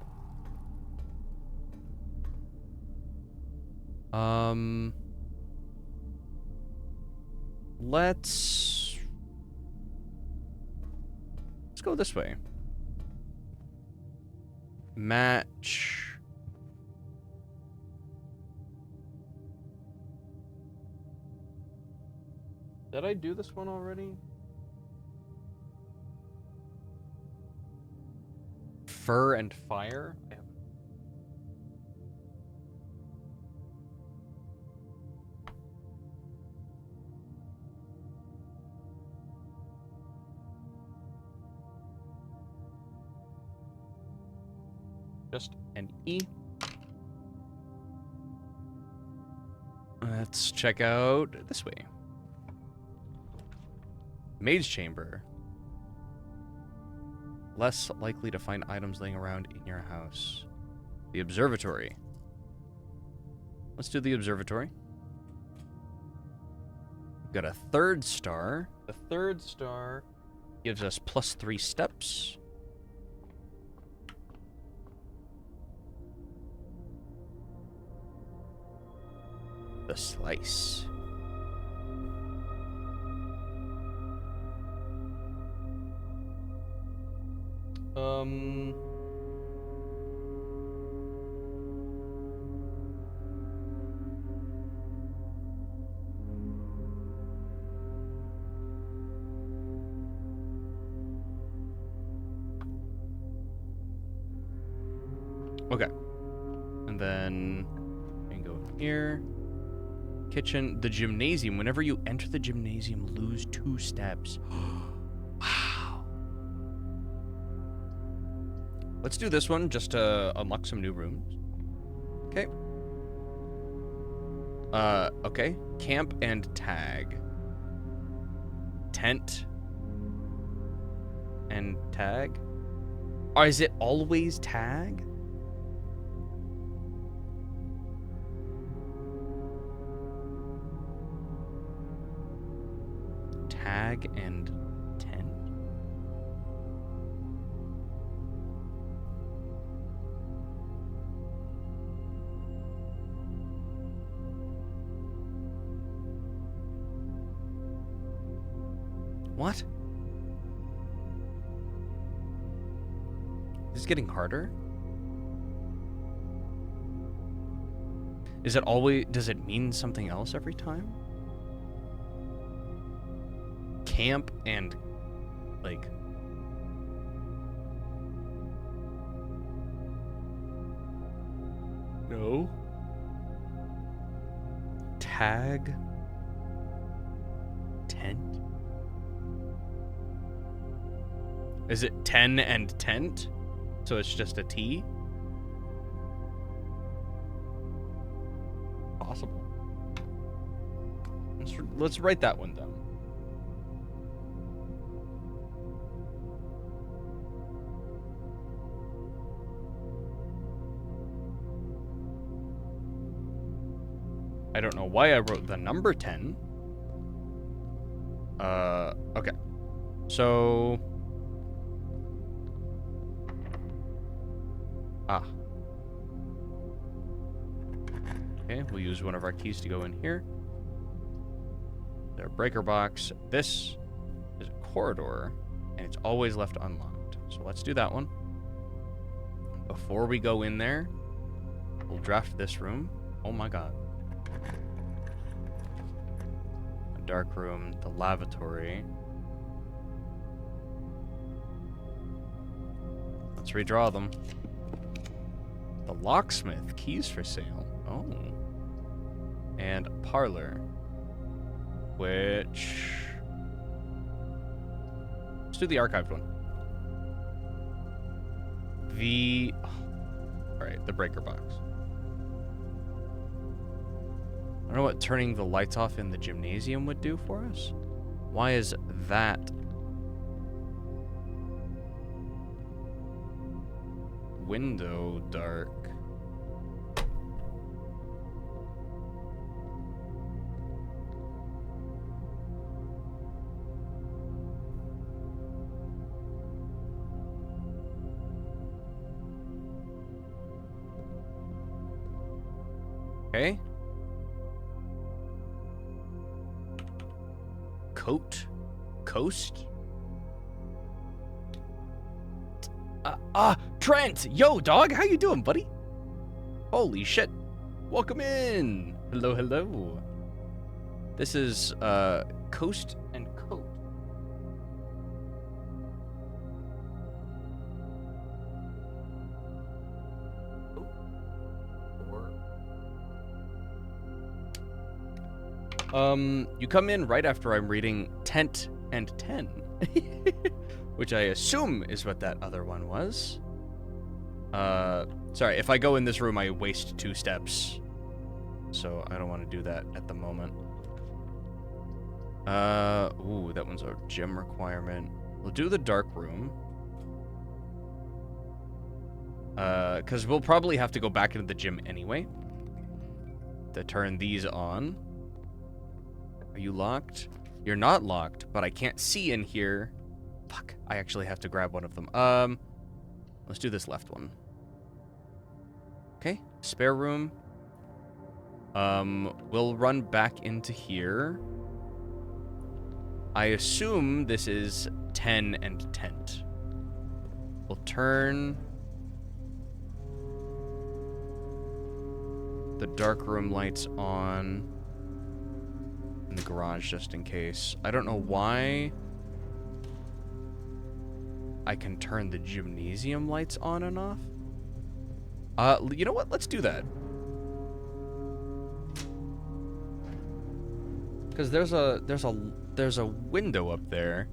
Let's go this way. Match. Did I do this one already? Fur and fire? Just an E. Let's check out this way. Maid's chamber. Less likely to find items laying around in your house. The observatory. Let's do the observatory. We've got a 3rd star. The 3rd star gives us +3 steps. The slice. Um... Okay. And then we can go here. Kitchen, the gymnasium. Whenever you enter the gymnasium, lose 2 steps. Wow. Let's do this one just to unlock some new rooms. Okay. Okay. Camp and tag. Tent and tag. Or is it always tag? Tag and tent? What? Is this getting harder? Is it always... Does it mean something else every time? Camp and... Like... No. Tag. Tent. Is it 10 and tent? So it's just a T? Possible. Let's write that one down. I don't know why I wrote the number 10. Okay. So... Ah. Okay, we'll use one of our keys to go in here. There's a breaker box. This is a corridor, and it's always left unlocked. So let's do that one. Before we go in there, we'll draft this room. Oh my god. A dark room, the lavatory. Let's redraw them. The locksmith, keys for sale. Oh. And parlor. Which... Let's do the archived one. The... Alright, the breaker box. I don't know what turning the lights off in the gymnasium would do for us. Why is that... window dark? Okay. Coast? Trent! Yo, dog, how you doing, buddy? Holy shit. Welcome in. Hello, hello. This is, Coast and Coat. You come in right after I'm reading Tent and 10. Which I assume is what that other one was. Sorry, if I go in this room, I waste 2 steps. So I don't want to do that at the moment. Ooh, that one's a gym requirement. We'll do the dark room. Because we'll probably have to go back into the gym anyway. To turn these on. Are you locked? You're not locked, but I can't see in here. Fuck, I actually have to grab one of them. Let's do this left one. Okay, spare room. We'll run back into here. I assume this is 10 and tent. We'll turn the dark room lights on in the garage just in case. I don't know why I can turn the gymnasium lights on and off. You know what? Let's do that. Because there's a window up there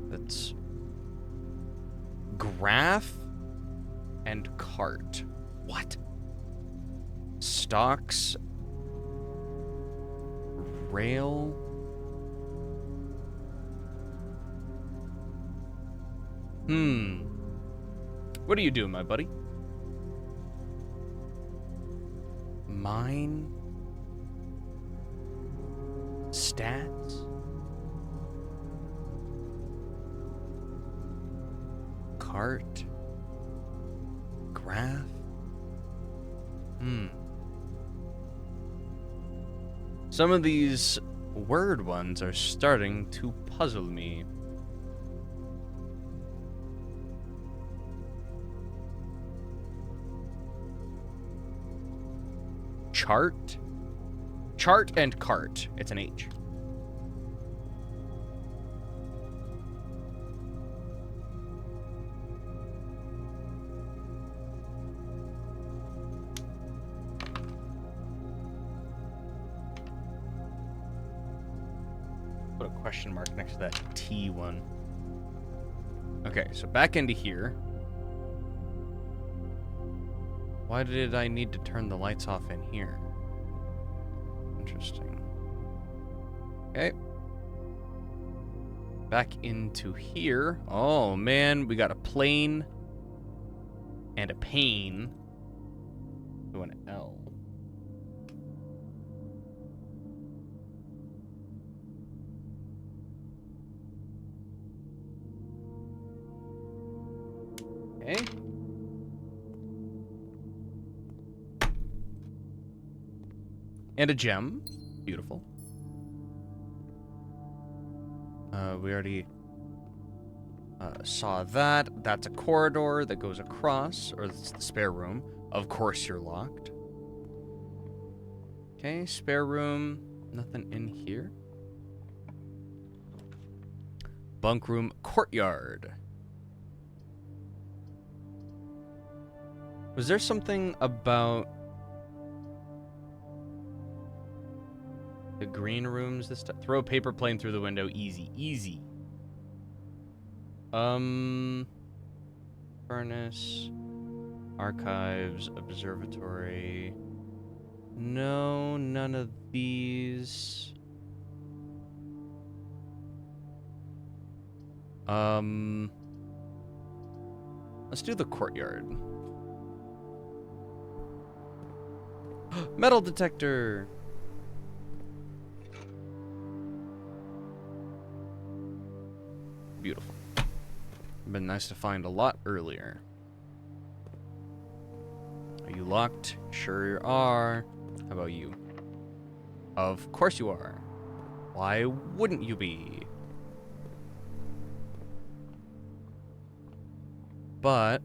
that's graph and cart. What? Stocks, rail. What are you doing, my buddy? Mine. Stats. Cart. Graph. Some of these word ones are starting to puzzle me. Chart? Chart and cart. It's an H. Put a question mark next to that T one. Okay, so back into here. Why did I need to turn the lights off in here? Interesting. Okay. Back into here. Oh, man. We got a plane and a pane. To an L. Okay. And a gem. Beautiful. We already saw that. That's a corridor that goes across, or it's the spare room. Of course you're locked. Okay, spare room. Nothing in here. Bunk room, courtyard. Was there something about the green rooms this time? Throw a paper plane through the window. Easy. Easy. Furnace. Archives. Observatory. No, none of these. Let's do the courtyard. Metal detector. Beautiful. Been nice to find a lot earlier. Are you locked? Sure you are. How about you? Of course you are. Why wouldn't you be? But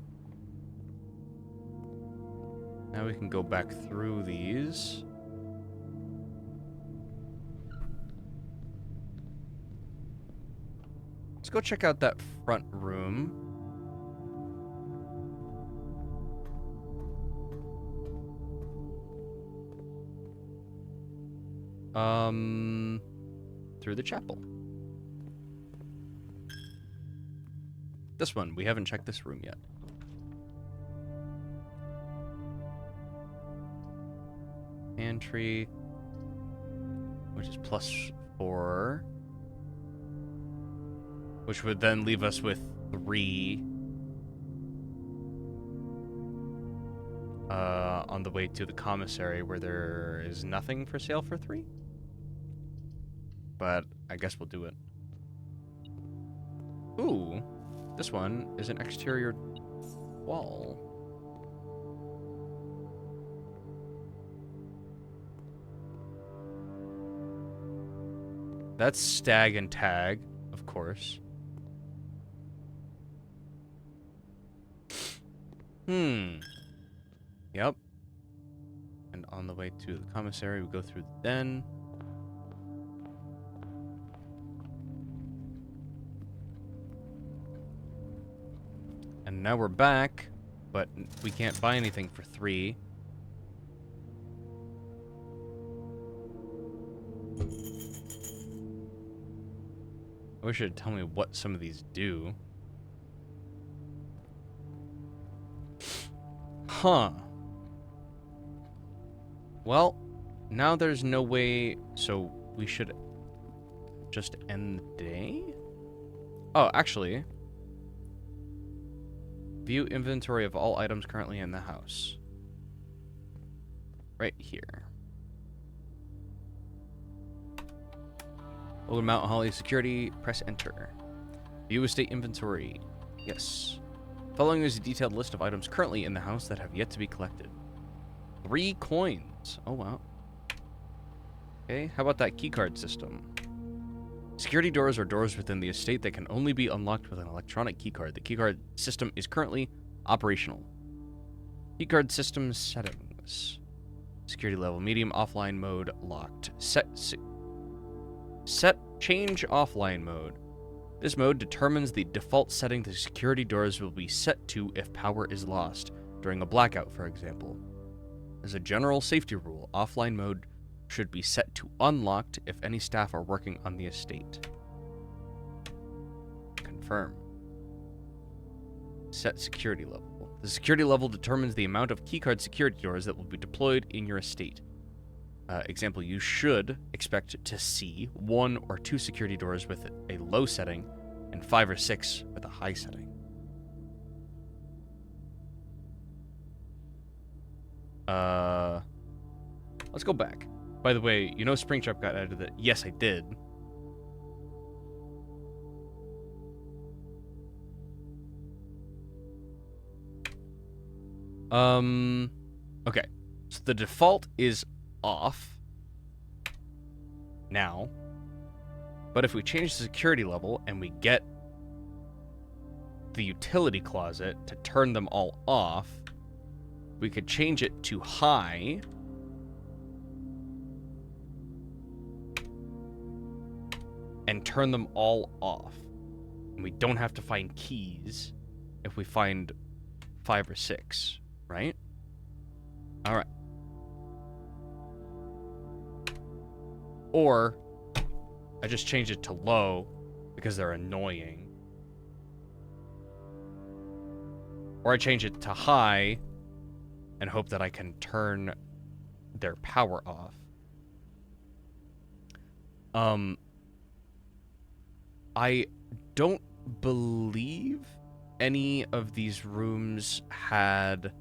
now we can go back through these. Let's go check out that front room. Through the chapel. This one, we haven't checked this room yet. Pantry, which is +4. Which would then leave us with 3 on the way to the commissary, where there is nothing for sale for 3. But I guess we'll do it. Ooh, this one is an exterior wall. That's Stag and Tag, of course. Yep. And on the way to the commissary, we go through the den. And now we're back, but we can't buy anything for 3. I wish it'd tell me what some of these do. Huh. Well, now there's no way, so we should just end the day? Oh, actually. View inventory of all items currently in the house. Right here. Old Mount Holly security, press enter. View estate inventory. Yes. Following is a detailed list of items currently in the house that have yet to be collected. 3 coins. Oh, wow. Okay, how about that keycard system? Security doors are doors within the estate that can only be unlocked with an electronic keycard. The keycard system is currently operational. Keycard system settings. Security level medium, offline mode locked. Change offline mode. This mode determines the default setting the security doors will be set to if power is lost, during a blackout, for example. As a general safety rule, offline mode should be set to unlocked if any staff are working on the estate. Confirm. Set security level. The security level determines the amount of keycard security doors that will be deployed in your estate. Example, you should expect to see 1 or 2 security doors with a low setting and 5 or 6 with a high setting. Let's go back. By the way, you know Springtrap got added to that? Yes, I did. Okay. So the default is off now. But if we change the security level and we get the utility closet to turn them all off, we could change it to high. And turn them all off. And we don't have to find keys if we find 5 or 6, right? Alright. Or I just change it to low because they're annoying. Or I change it to high and hope that I can turn their power off. I don't believe any of these rooms had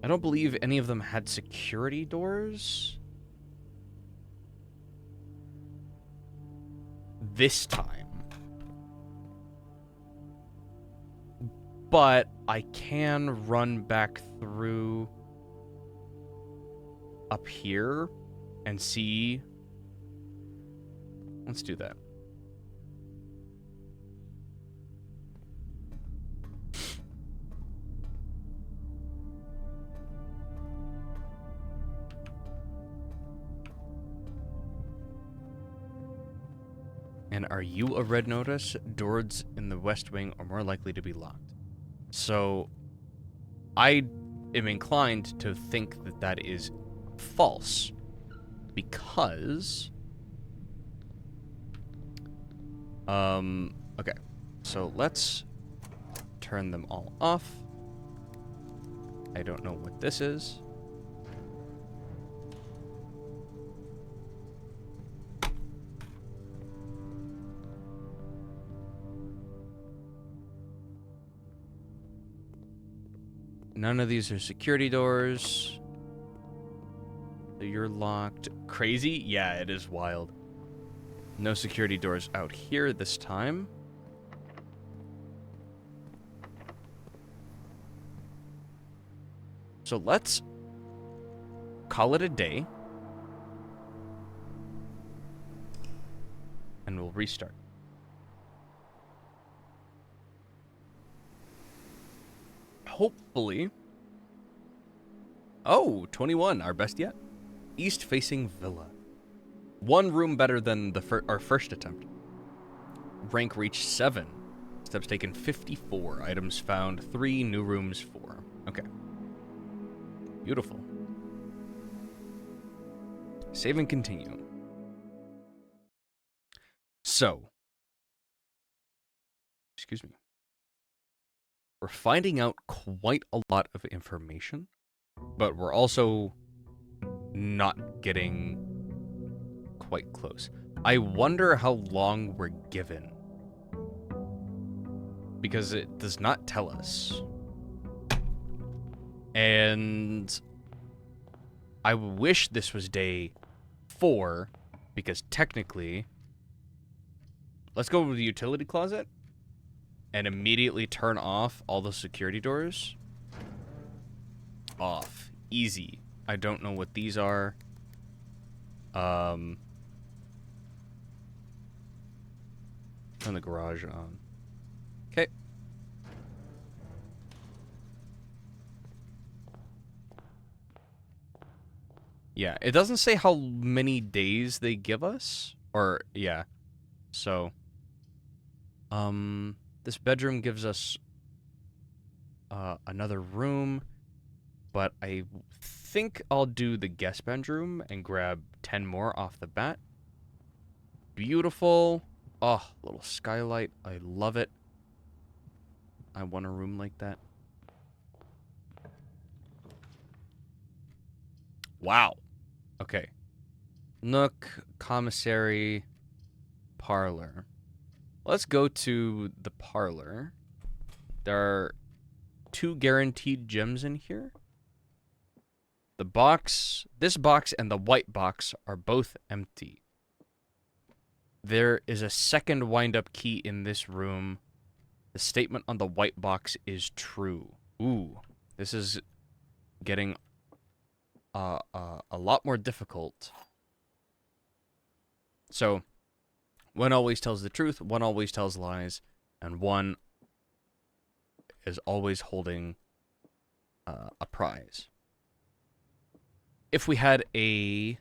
I don't believe any of them had security doors this time. But I can run back through up here and see. Let's do that. And are you a red notice? Doors in the West Wing are more likely to be locked. So, I am inclined to think that that is false. Because... okay. So, let's turn them all off. I don't know what this is. None of these are security doors. So you're locked. Crazy? Yeah, it is wild. No security doors out here this time. So let's call it a day. And we'll restart. Hopefully. Oh, 21, our best yet. East-facing villa. One room better than our first attempt. Rank reached 7. Steps taken 54. Items found 3. New rooms 4. Okay. Beautiful. Save and continue. So. Excuse me. We're finding out quite a lot of information, but we're also not getting quite close. I wonder how long we're given, because it does not tell us. And I wish this was day 4, because technically, let's go to the utility closet and immediately turn off all the security doors. Off. Easy. I don't know what these are. Turn the garage on. Okay. Yeah, it doesn't say how many days they give us. Or, yeah. So, this bedroom gives us another room, but I think I'll do the guest bedroom and grab 10 more off the bat. Beautiful. Oh, little skylight. I love it. I want a room like that. Wow. Okay. Nook, commissary, parlor. Let's go to the parlor. There are 2 guaranteed gems in here. The box, this box and the white box are both empty. There is a second wind-up key in this room. The statement on the white box is true. Ooh, this is getting a lot more difficult. So, one always tells the truth, one always tells lies, and one is always holding a prize. If we had a...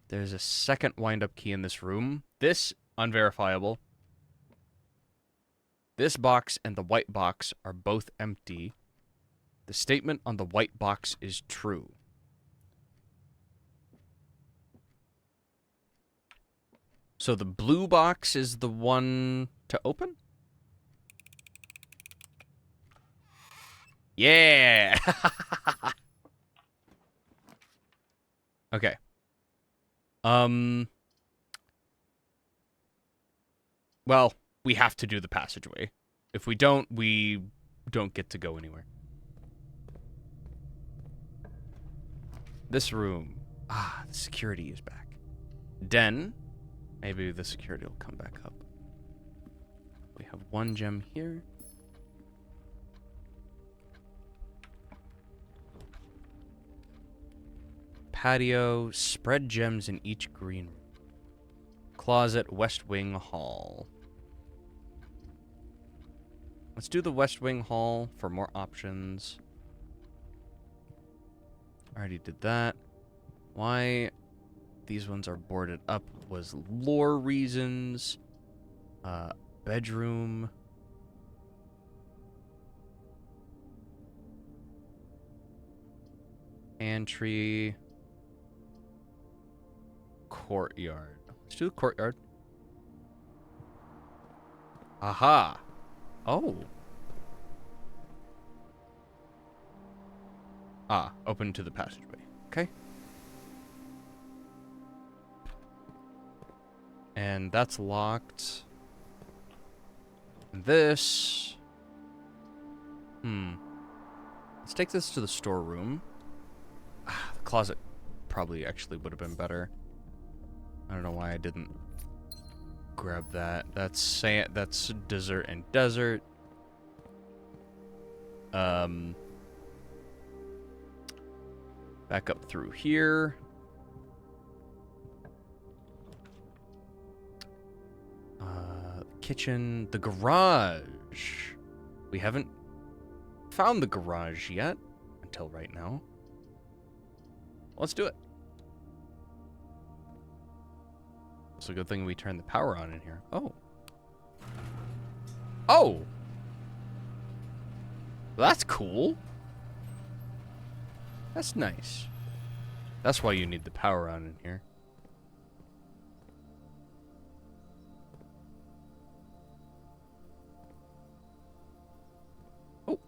There's a second wind-up key in this room. This, unverifiable. This box and the white box are both empty. The statement on the white box is true. So the blue box is the one to open? Yeah! Okay. Well, we have to do the passageway. If we don't get to go anywhere. This room. Ah, the security is back. Den. Maybe the security will come back up. We have 1 gem here. Patio. Spread gems in each green room. Closet. West Wing Hall. Let's do the West Wing Hall for more options. Already did that. Why these ones are boarded up was lore reasons. Bedroom. Pantry. Courtyard. Let's do the courtyard. Aha. Oh. Ah, open to the passageway. Okay. And that's locked. This... Let's take this to the storeroom. Ah, the closet probably actually would have been better. I don't know why I didn't grab that. That's sand, that's dessert and desert. Back up through here. Kitchen, the garage. We haven't found the garage yet until right now. Let's do it. It's a good thing we turned the power on in here. Oh. Oh! That's cool. That's nice. That's why you need the power on in here. Oh.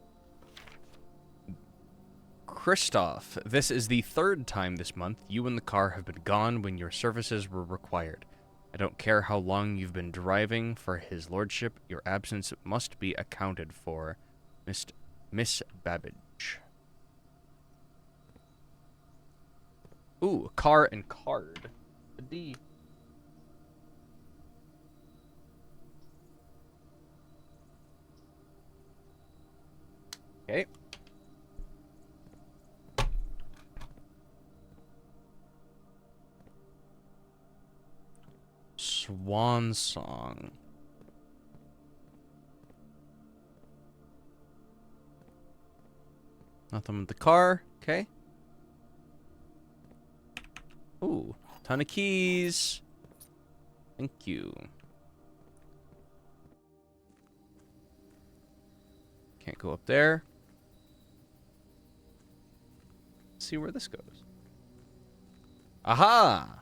Christoph, this is the third time this month you and the car have been gone when your services were required. I don't care how long you've been driving for his lordship, your absence must be accounted for. Miss Babbage. Ooh, car and card. A D. Okay. Swan Song. Nothing with the car. Okay. Ooh, ton of keys. Thank you. Can't go up there. Let's see where this goes. Aha!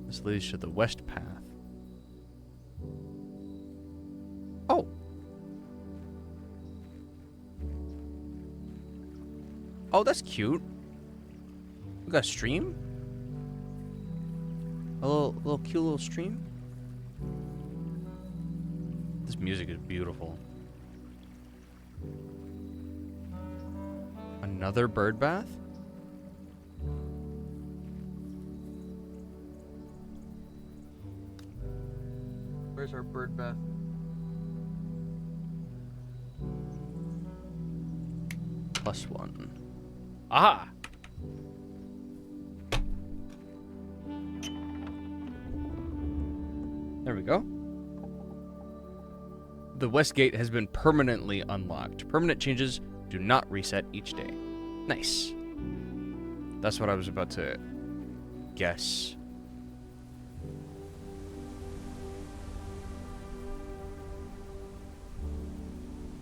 This leads to the west path. Oh. Oh, that's cute. We got a stream? A little cute little stream? This music is beautiful. Another bird bath? Where's our bird bath? +1. Aha! There we go. The west gate has been permanently unlocked. Permanent changes do not reset each day. Nice. That's what I was about to guess.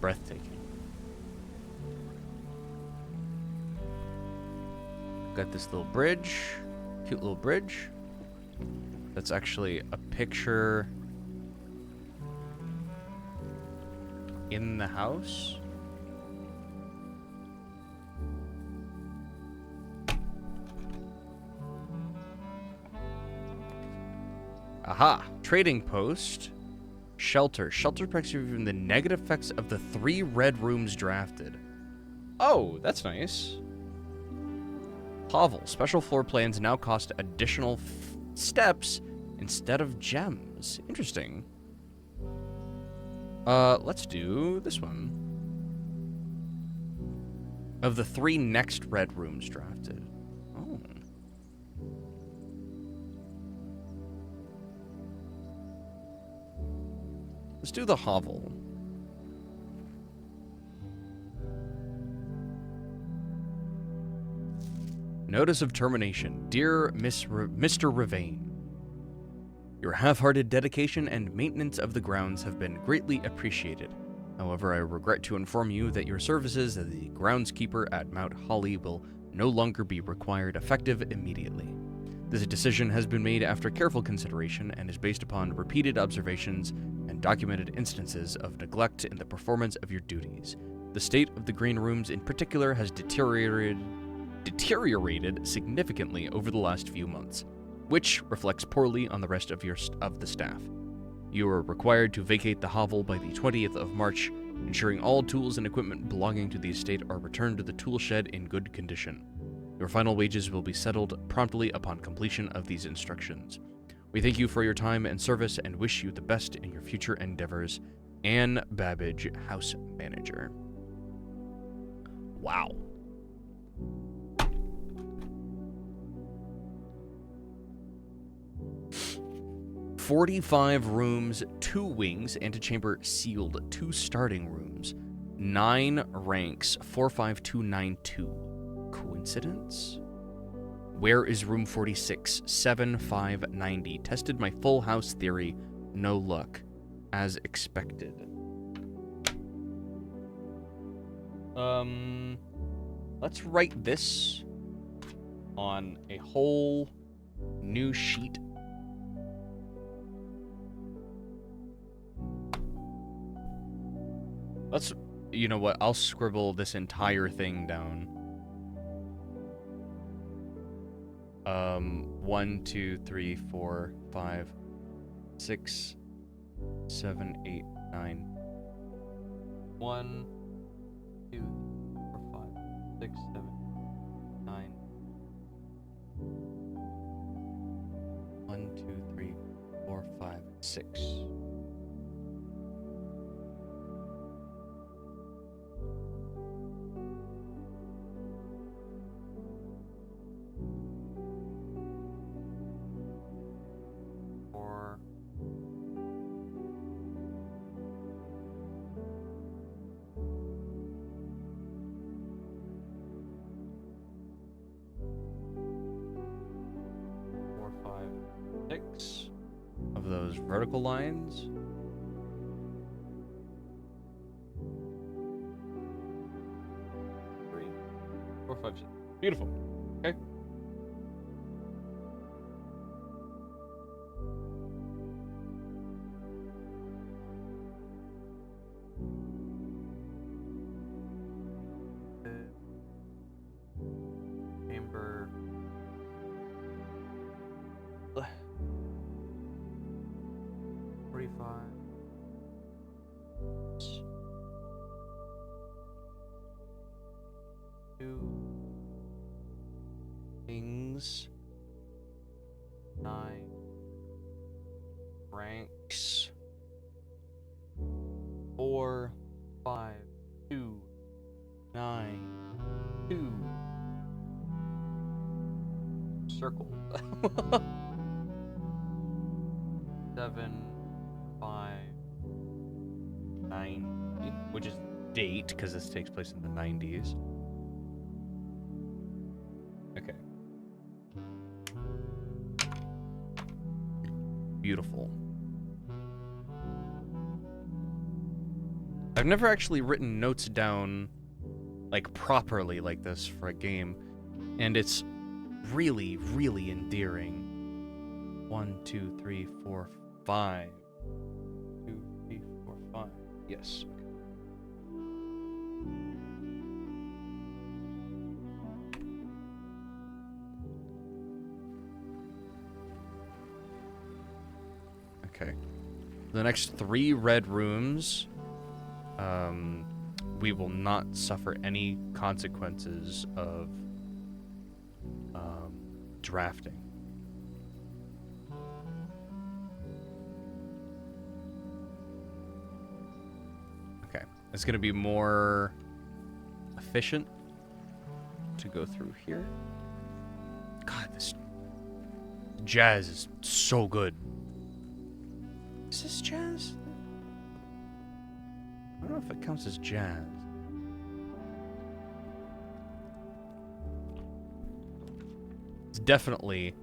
Breathtaking. Got this little bridge. Cute little bridge. That's actually a picture in the house. Aha! Trading post. Shelter. Shelter protects you from the negative effects of the 3 red rooms drafted. Oh, that's nice. Hovel. Special floor plans now cost additional steps instead of gems. Interesting. Let's do this one. Of the 3 next red rooms drafted. Oh. Let's do the hovel. Notice of termination. Dear Mr. Ravain, your half-hearted dedication and maintenance of the grounds have been greatly appreciated. However, I regret to inform you that your services as the groundskeeper at Mount Holly will no longer be required effective immediately. This decision has been made after careful consideration and is based upon repeated observations and documented instances of neglect in the performance of your duties. The state of the green rooms in particular has deteriorated significantly over the last few months, which reflects poorly on the rest of the staff. You are required to vacate the hovel by the 20th of March, ensuring all tools and equipment belonging to the estate are returned to the tool shed in good condition. Your final wages will be settled promptly upon completion of these instructions. We thank you for your time and service and wish you the best in your future endeavors. Anne Babbage, House Manager. Wow. "45 rooms, 2 wings, antechamber sealed, 2 starting rooms, 9 ranks, 45292. Coincidence? Where is room 46? 7590. Tested my full house theory. No luck. As expected." Let's write this on a whole new sheet. You know what? I'll scribble this entire thing down. 1, 2, 3, 4, 5, 6, 7, 8, 9. 1, 2, 4, 5, 6, 7, 9. 1, 2, 3, 4, 5, 6. Of those vertical lines. Three, 4, 5, 6. Beautiful. Okay. Chamber. 45. Two things. 9 ranks. 4, 5, 2, 9, 2. Circle. 7, 5, 90, which is date because this takes place in the 90s. Okay. Beautiful. I've never actually written notes down like properly like this for a game, and it's really, really endearing. 1, 2, 3, 4, 5. 2, 3, 4, 5. Yes. Okay. The next 3 red rooms, we will not suffer any consequences of drafting. Okay, it's gonna be more efficient to go through here. God, this jazz is so good. Is this jazz? I don't know if it counts as jazz. It's definitely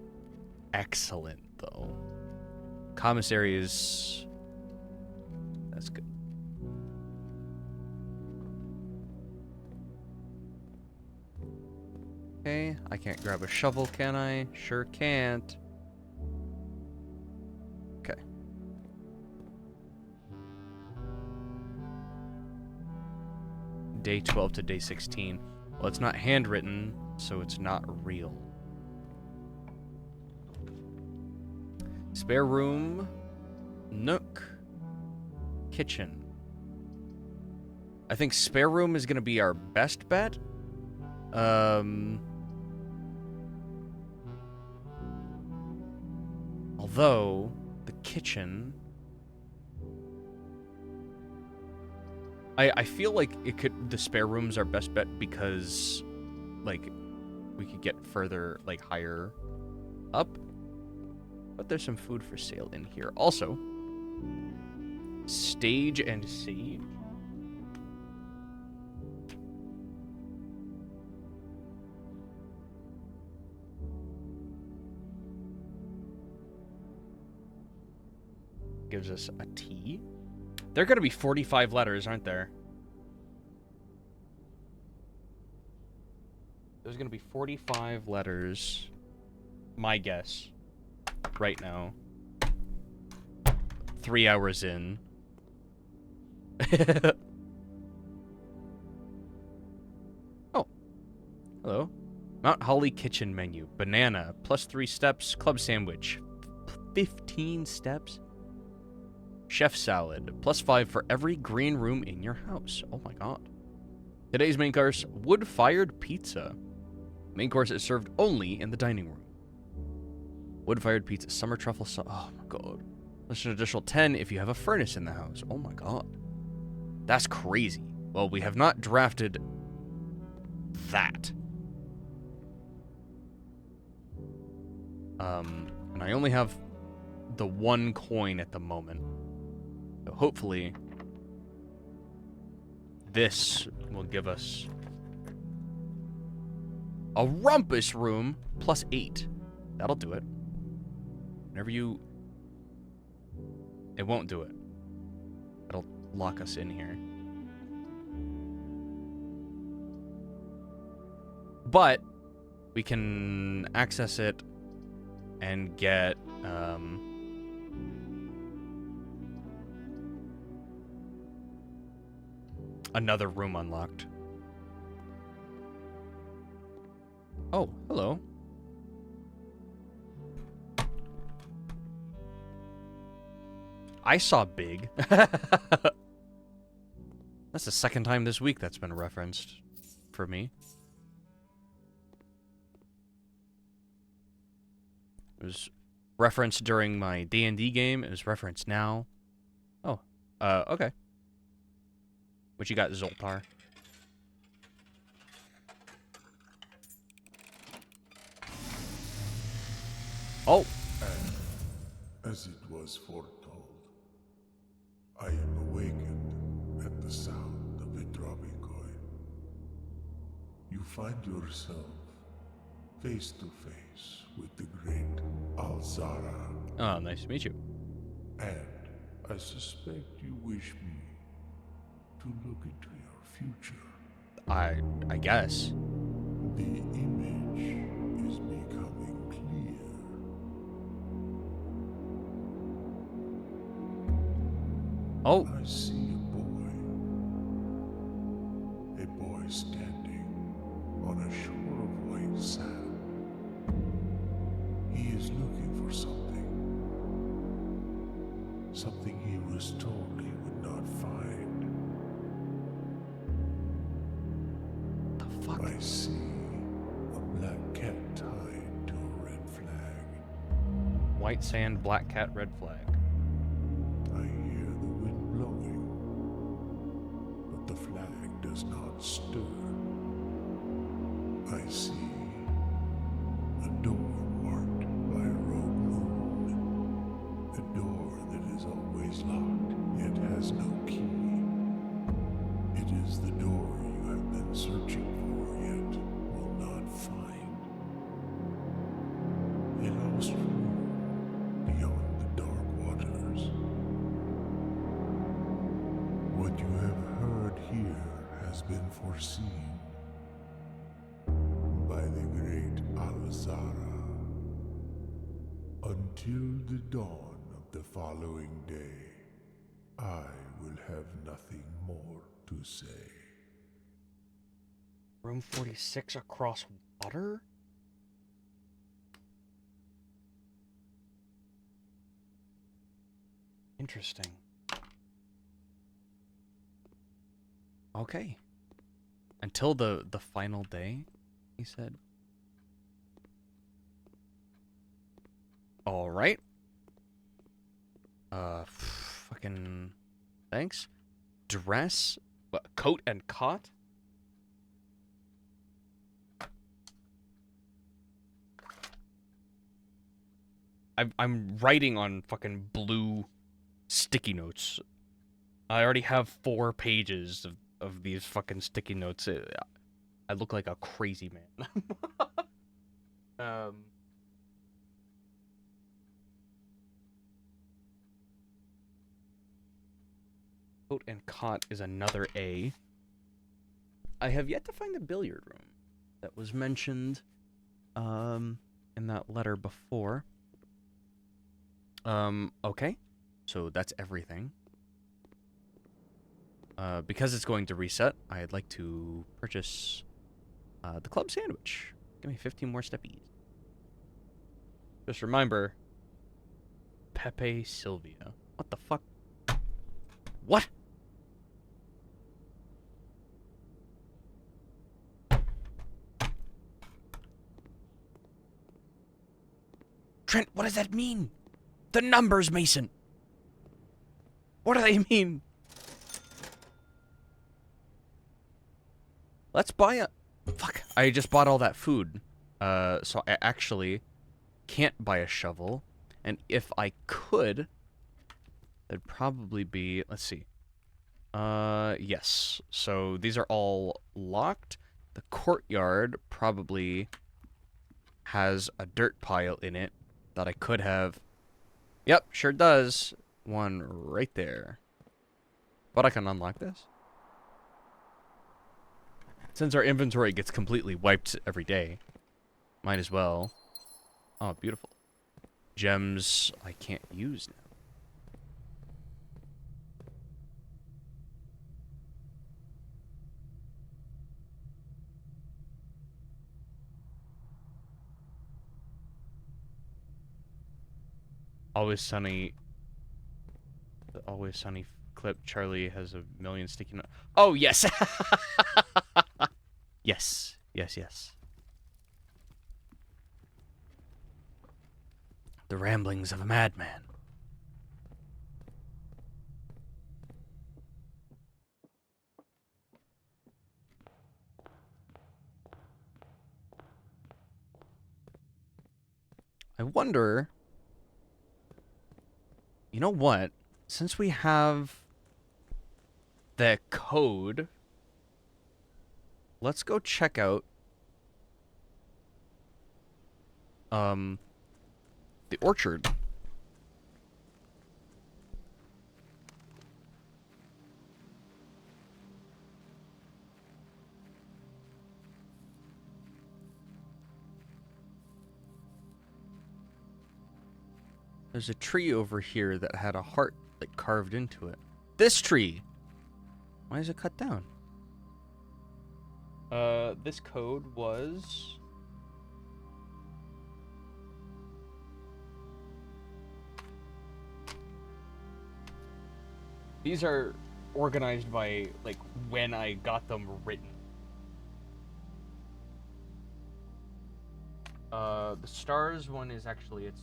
excellent, though. Commissary is... that's good. Okay, I can't grab a shovel, can I? Sure can't. Okay. Day 12 to day 16. Well, it's not handwritten, so it's not real. Spare room, nook, kitchen. I think spare room is gonna be our best bet. Although, the kitchen... I feel like the spare room's our best bet because, like, we could get further, like, higher up. But there's some food for sale in here. Also, stage and sage. Gives us a T. There are going to be 45 letters, aren't there? There's going to be 45 letters. My guess. Right now. 3 hours in. Oh. Hello. Mount Holly kitchen menu. Banana. Plus 3 steps. Club sandwich. 15 steps. Chef salad. Plus 5 for every green room in your house. Oh my god. Today's main course. Wood-fired pizza. Main course is served only in the dining room. Wood-fired pizza. Summer truffle sauce. Oh my god. That's an additional 10 if you have a furnace in the house. Oh my god. That's crazy. Well, we have not drafted that. And I only have the 1 coin at the moment. So hopefully this will give us a rumpus room plus 8. That'll do it. Whenever you... It won't do it. It'll lock us in here. But we can access it and get another room unlocked. Oh, hello. I saw Big. That's the second time this week that's been referenced for me. It was referenced during my D&D game. It was referenced now. Oh, okay. What you got, Zoltar? Oh. As it was foretold, I am awakened at the sound of a dropping coin. You find yourself face to face with the great Alzara. Oh, nice to meet you. And I suspect you wish me to look into your future. I guess. The image is becoming clear. Oh. I see a boy standing on a shore of white sand. He is looking for something. Something he was told he would not find. The fuck? I see a black cat tied to a red flag. White sand, black cat, red flag. I hear the wind blowing, but the flag does not stir. I see a door marked by a rogue moon. A door that is always locked, yet has no key. It is the door you have been searching for, yet will not find. A lost room beyond the dark waters. What you have heard here has been foreseen by the great Alzara. Until the dawn of the following day, I will have nothing more to say. Room 46 across water? Interesting. Okay. Until the final day, he said. All right. Fucking thanks. Dress, what, coat and cot. I'm writing on fucking blue sticky notes. I already have 4 pages of these fucking sticky notes. I look like a crazy man. um. Coat and cot is another A. I have yet to find the billiard room that was mentioned in that letter before. Okay. So that's everything. Because it's going to reset, I'd like to purchase the club sandwich. Give me 15 more steppies. Just remember, Pepe Sylvia. What the fuck? What? Trent, what does that mean? The numbers, Mason. What do they mean? Let's buy a... Fuck. I just bought all that food. So I actually can't buy a shovel. And if I could, it'd probably be... Let's see. Yes. So these are all locked. The courtyard probably has a dirt pile in it that I could have... Yep, sure does. One right there. But I can unlock this. Since our inventory gets completely wiped every day, might as well. Oh, beautiful. Gems I can't use now. Always Sunny. The Always Sunny clip. Charlie has a million sticky notes. Oh, yes. Yes. Yes, yes. The ramblings of a madman. I wonder... You know what? Since we have the code, let's go check out the orchard. There's a tree over here that had a heart like carved into it. This tree. Why is it cut down? This code was these are organized by like when I got them written. The stars one is actually its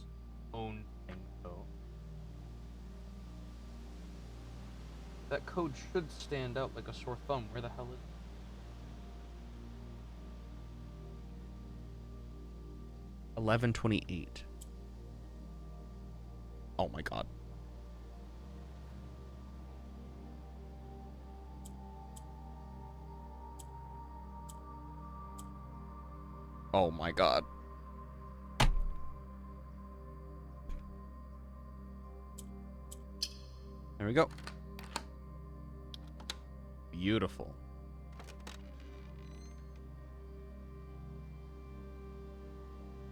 own thing though. That code should stand out like a sore thumb. Where the hell is it? $11.28. Oh my god. Oh my god. There we go. Beautiful.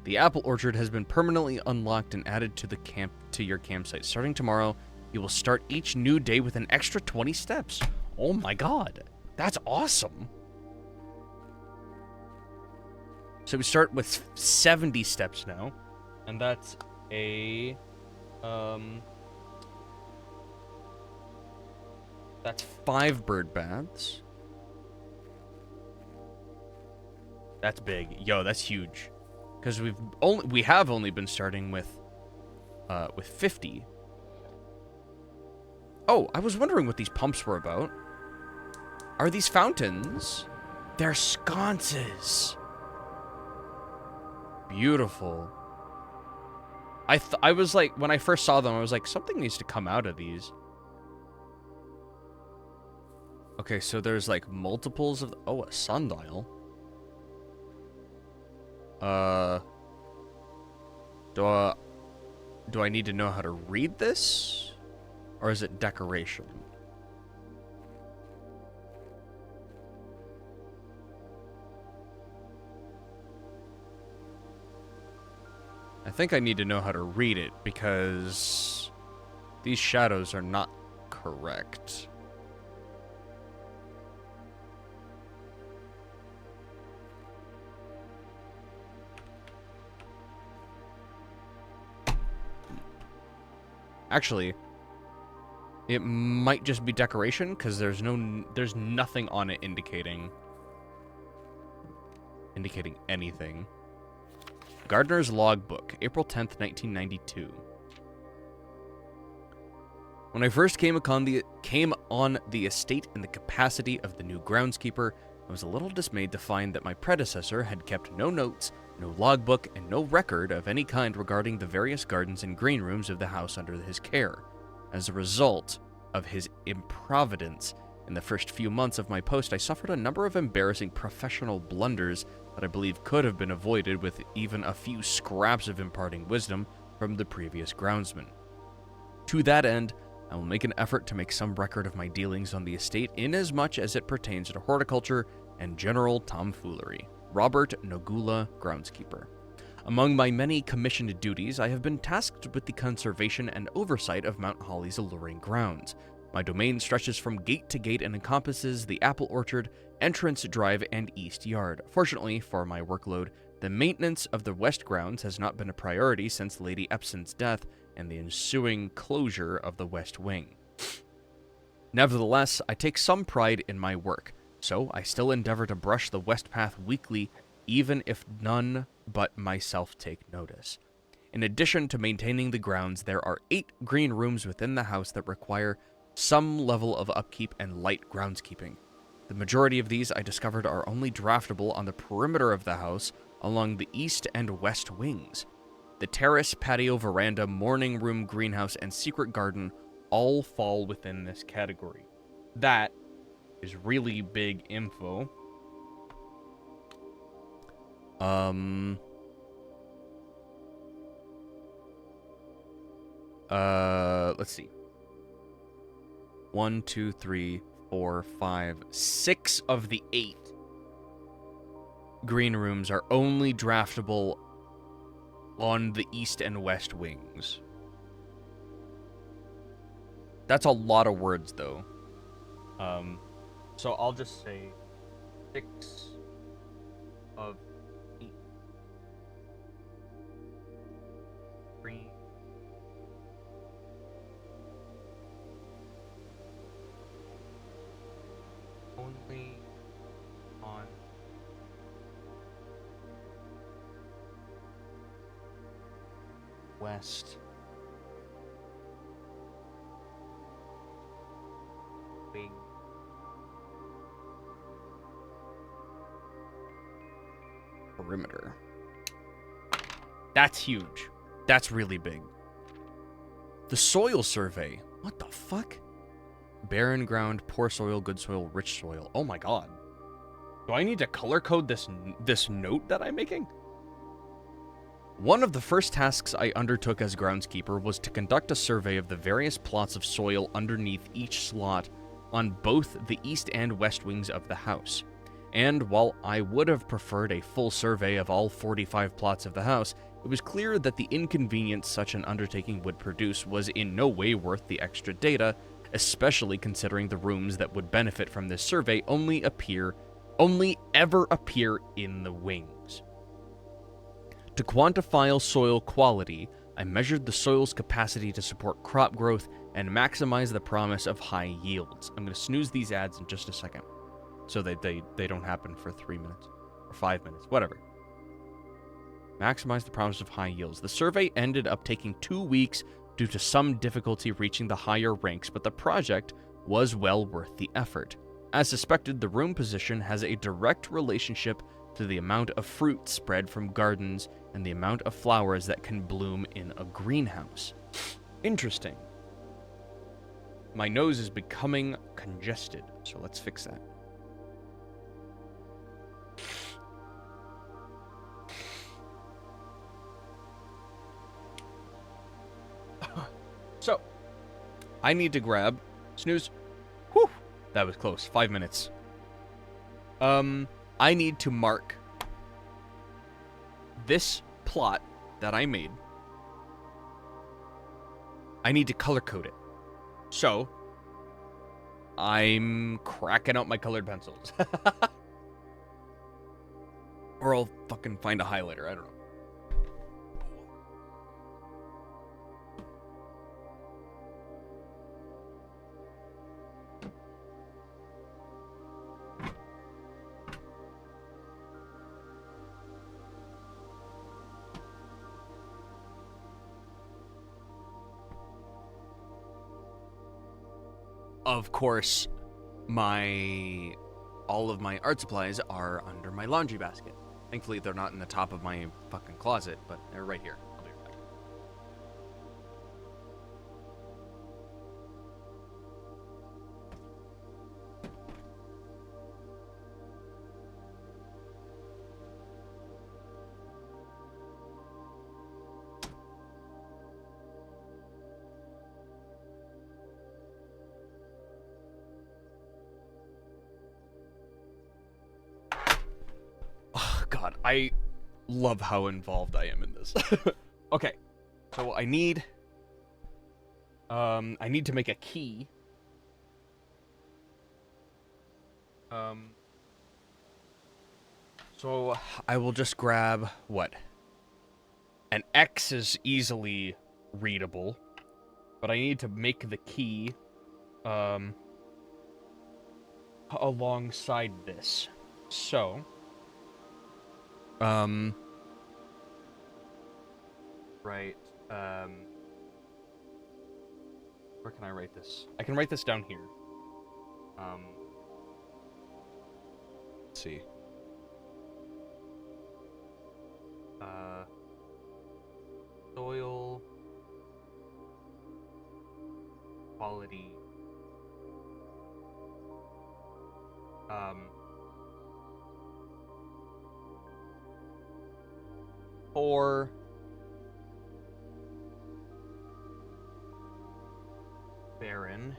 The apple orchard has been permanently unlocked and added to your campsite. Starting tomorrow, you will start each new day with an extra 20 steps. Oh my god. That's awesome. So we start with 70 steps now. And that's a that's 5 bird baths. That's big. Yo, that's huge. Because we have only been starting with 50. Oh, I was wondering what these pumps were about. Are these fountains? They're sconces. Beautiful. I was like, when I first saw them, I was like, something needs to come out of these. Okay, so there's like multiples of... Oh, a sundial. Do I need to know how to read this? Or is it decoration? I think I need to know how to read it because these shadows are not correct. Actually, it might just be decoration because there's nothing on it indicating anything. Gardener's Logbook, April 10th, 1992. When I first came on the estate in the capacity of the new groundskeeper, I was a little dismayed to find that my predecessor had kept no notes, no logbook, and no record of any kind regarding the various gardens and green rooms of the house under his care. As a result of his improvidence, in the first few months of my post, I suffered a number of embarrassing professional blunders that I believe could have been avoided with even a few scraps of imparting wisdom from the previous groundsman. To that end, I will make an effort to make some record of my dealings on the estate inasmuch as it pertains to horticulture and general tomfoolery. Robert Nogula, Groundskeeper. Among my many commissioned duties, I have been tasked with the conservation and oversight of Mount Holly's alluring grounds. My domain stretches from gate to gate and encompasses the apple orchard, entrance drive, and east yard. Fortunately for my workload, the maintenance of the west grounds has not been a priority since Lady Epson's death and the ensuing closure of the west wing. Nevertheless, I take some pride in my work, so I still endeavor to brush the west path weekly, even if none but myself take notice. In addition to maintaining the grounds, there are 8 green rooms within the house that require some level of upkeep and light groundskeeping. The majority of these I discovered are only draftable on the perimeter of the house along the east and west wings. The terrace, patio, veranda, morning room, greenhouse, and secret garden all fall within this category. That is really big info. Let's see. 1, 2, 3, 4, 5, 6 of the 8 green rooms are only draftable on the east and west wings. That's a lot of words, though. So I'll just say 6 of 8 green. Only on west wing. Perimeter. That's huge. That's really big. The soil survey. What the fuck? Barren ground, poor soil, good soil, rich soil. Oh my god. Do I need to color code this note that I'm making? One of the first tasks I undertook as groundskeeper was to conduct a survey of the various plots of soil underneath each slot on both the east and west wings of the house. And while I would have preferred a full survey of all 45 plots of the house, it was clear that the inconvenience such an undertaking would produce was in no way worth the extra data, especially considering the rooms that would benefit from this survey only ever appear in the wings. To quantify soil quality, I measured the soil's capacity to support crop growth and maximize the promise of high yields. I'm going to snooze these ads in just a second, so that they don't happen for 3 minutes or 5 minutes, whatever. Maximize the promise of high yields. The survey ended up taking 2 weeks due to some difficulty reaching the higher ranks, but the project was well worth the effort. As suspected, the room position has a direct relationship to the amount of fruit spread from gardens and the amount of flowers that can bloom in a greenhouse. Interesting. My nose is becoming congested, so let's fix that. So, I need to grab... Snooze. Whew! That was close. 5 minutes. I need to mark this plot that I made. I need to color code it. So, I'm cracking out my colored pencils. Or I'll fucking find a highlighter, I don't know. Of course, all of my art supplies are under my laundry basket. Thankfully, they're not in the top of my fucking closet, but they're right here. I'll be right back. God, I love how involved I am in this. Okay, so I need to make a key. So I will just grab what? An X is easily readable, but I need to make the key alongside this. So right, where can I write this? I can write this down here. Let's see. Soil quality. For barren,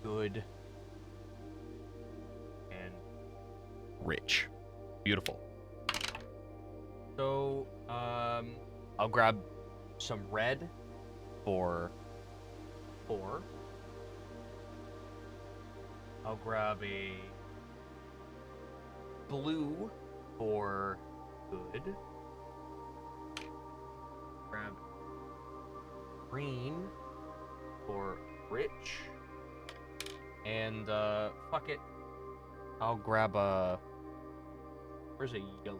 good, and rich. Beautiful. So, I'll grab some red for 4. I'll grab a blue for good. Grab green for rich. And, fuck it. I'll grab a... Where's a yellow?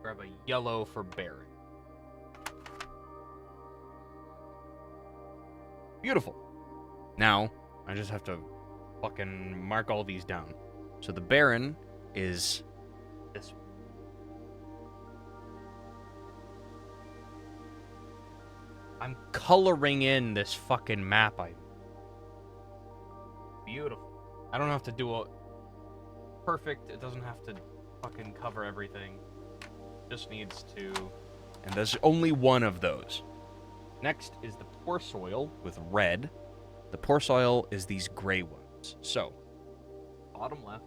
Grab a yellow for barren. Beautiful. Now, I just have to fucking mark all these down. So the barren is this one. I'm coloring in this fucking map. Beautiful. I don't have to do a perfect. It doesn't have to fucking cover everything. Just needs to. And there's only one of those. Next is the poor soil with red. The poor soil is these gray ones. So, bottom left.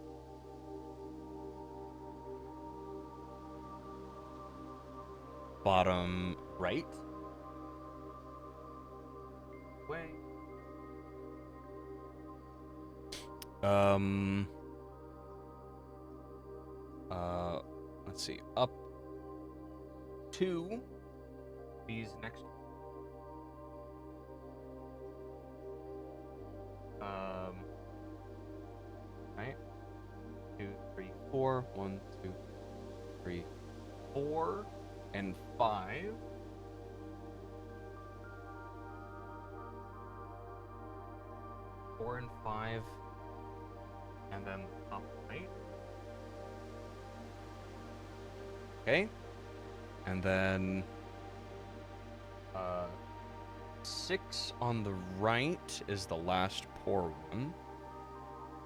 Bottom right. Way. Let's see. Up to these next. Right. 2, 3, 4. 1, 2, 3, 4 and 5. Four and 5, and then top right. Okay, and then 6 on the right is the last poor one.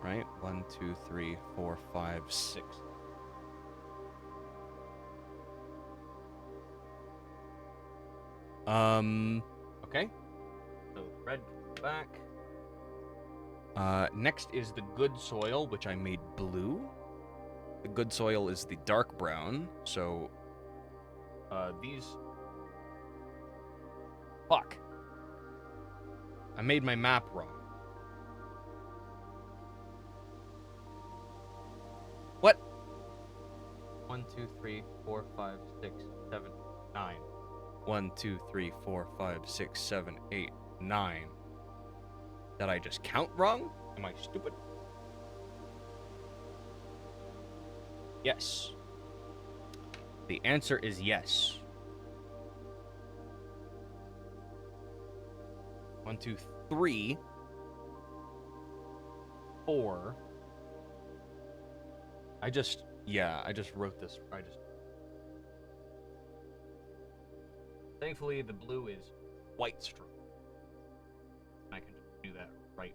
Right? 1, 2, 3, 4, 5, 6. Okay. So red back. Next is the good soil, which I made blue. The good soil is the dark brown, so these... Fuck. I made my map wrong. What? 1, 2, 3, 4, 5, 6, 7, 9. 1, 2, 3, 4, 5, 6, 7, 8, 9. Did I just count wrong? Am I stupid? Yes. The answer is yes. 1, 2, 3, 4. I just wrote this. Thankfully, the blue is white stroke. I can just do that right.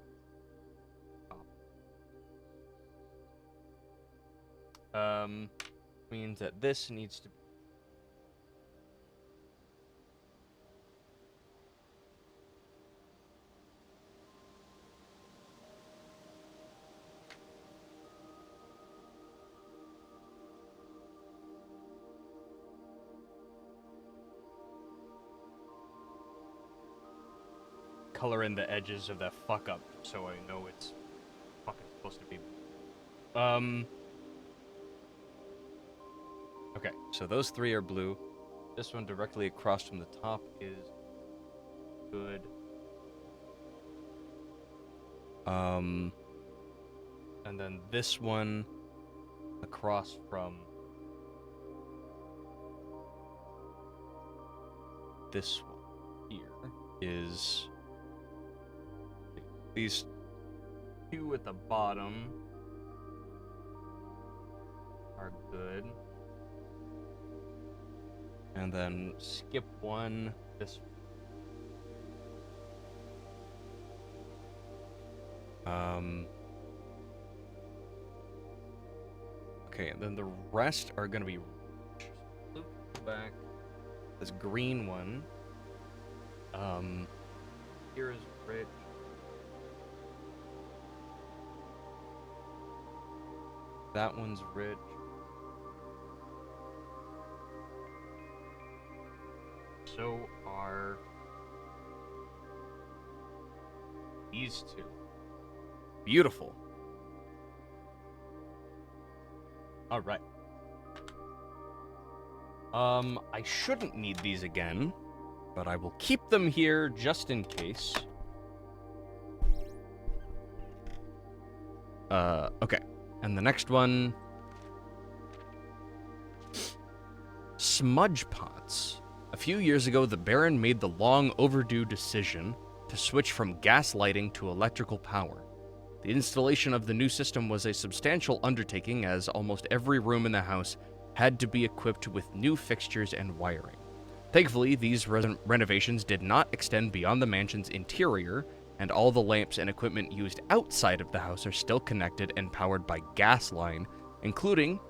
Means that this needs to be color in the edges of that fuck up so I know it's fucking supposed to be. Okay, so those 3 are blue. This one directly across from the top is good. And then this one across from this one here is these 2 at the bottom are good. And then skip 1, this okay, and then the rest are gonna be loop back. This green one. Here is rich. That one's rich. So are these 2. Beautiful. All right. I shouldn't need these again, but I will keep them here just in case. Okay. And the next one, smudge pots. A few years ago, the Baron made the long overdue decision to switch from gas lighting to electrical power. The installation of the new system was a substantial undertaking, as almost every room in the house had to be equipped with new fixtures and wiring. Thankfully, these renovations did not extend beyond the mansion's interior, and all the lamps and equipment used outside of the house are still connected and powered by gas line, including,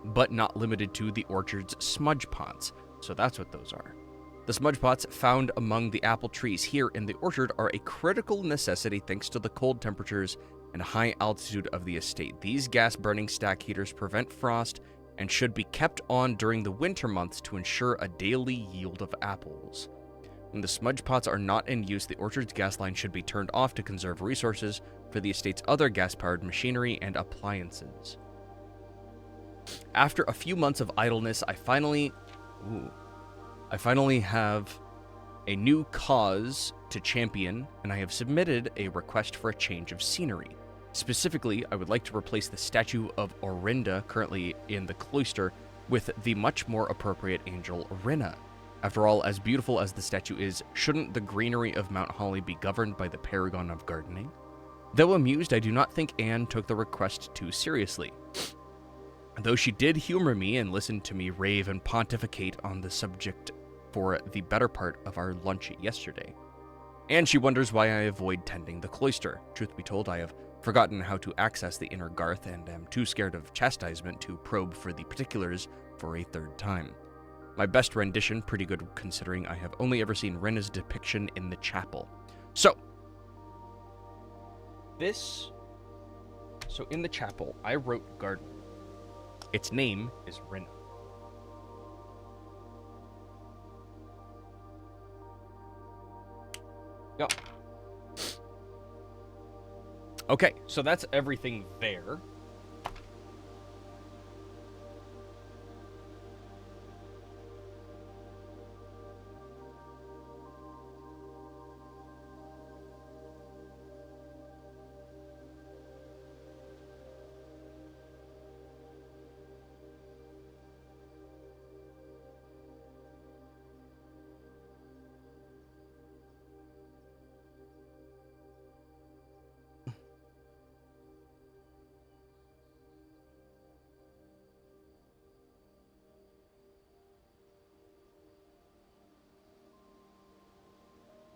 but not limited to, the orchard's smudge pots. So that's what those are. The smudge pots found among the apple trees here in the orchard are a critical necessity thanks to the cold temperatures and high altitude of the estate. These gas-burning stack heaters prevent frost and should be kept on during the winter months to ensure a daily yield of apples. When the smudge pots are not in use, the orchard's gas line should be turned off to conserve resources for the estate's other gas-powered machinery and appliances. After a few months of idleness, I finally have a new cause to champion, and I have submitted a request for a change of scenery. Specifically, I would like to replace the statue of Orinda, currently in the cloister, with the much more appropriate angel Rinna. After all, as beautiful as the statue is, shouldn't the greenery of Mount Holly be governed by the paragon of gardening? Though amused, I do not think Anne took the request too seriously. Though she did humor me and listen to me rave and pontificate on the subject for the better part of our lunch yesterday. And she wonders why I avoid tending the cloister. Truth be told, I have forgotten how to access the inner garth and am too scared of chastisement to probe for the particulars for a third time. My best rendition, pretty good considering I have only ever seen Rinna's depiction in the chapel. So in the chapel, I wrote garden. Its name is Rinna. Go. Okay, so that's everything there.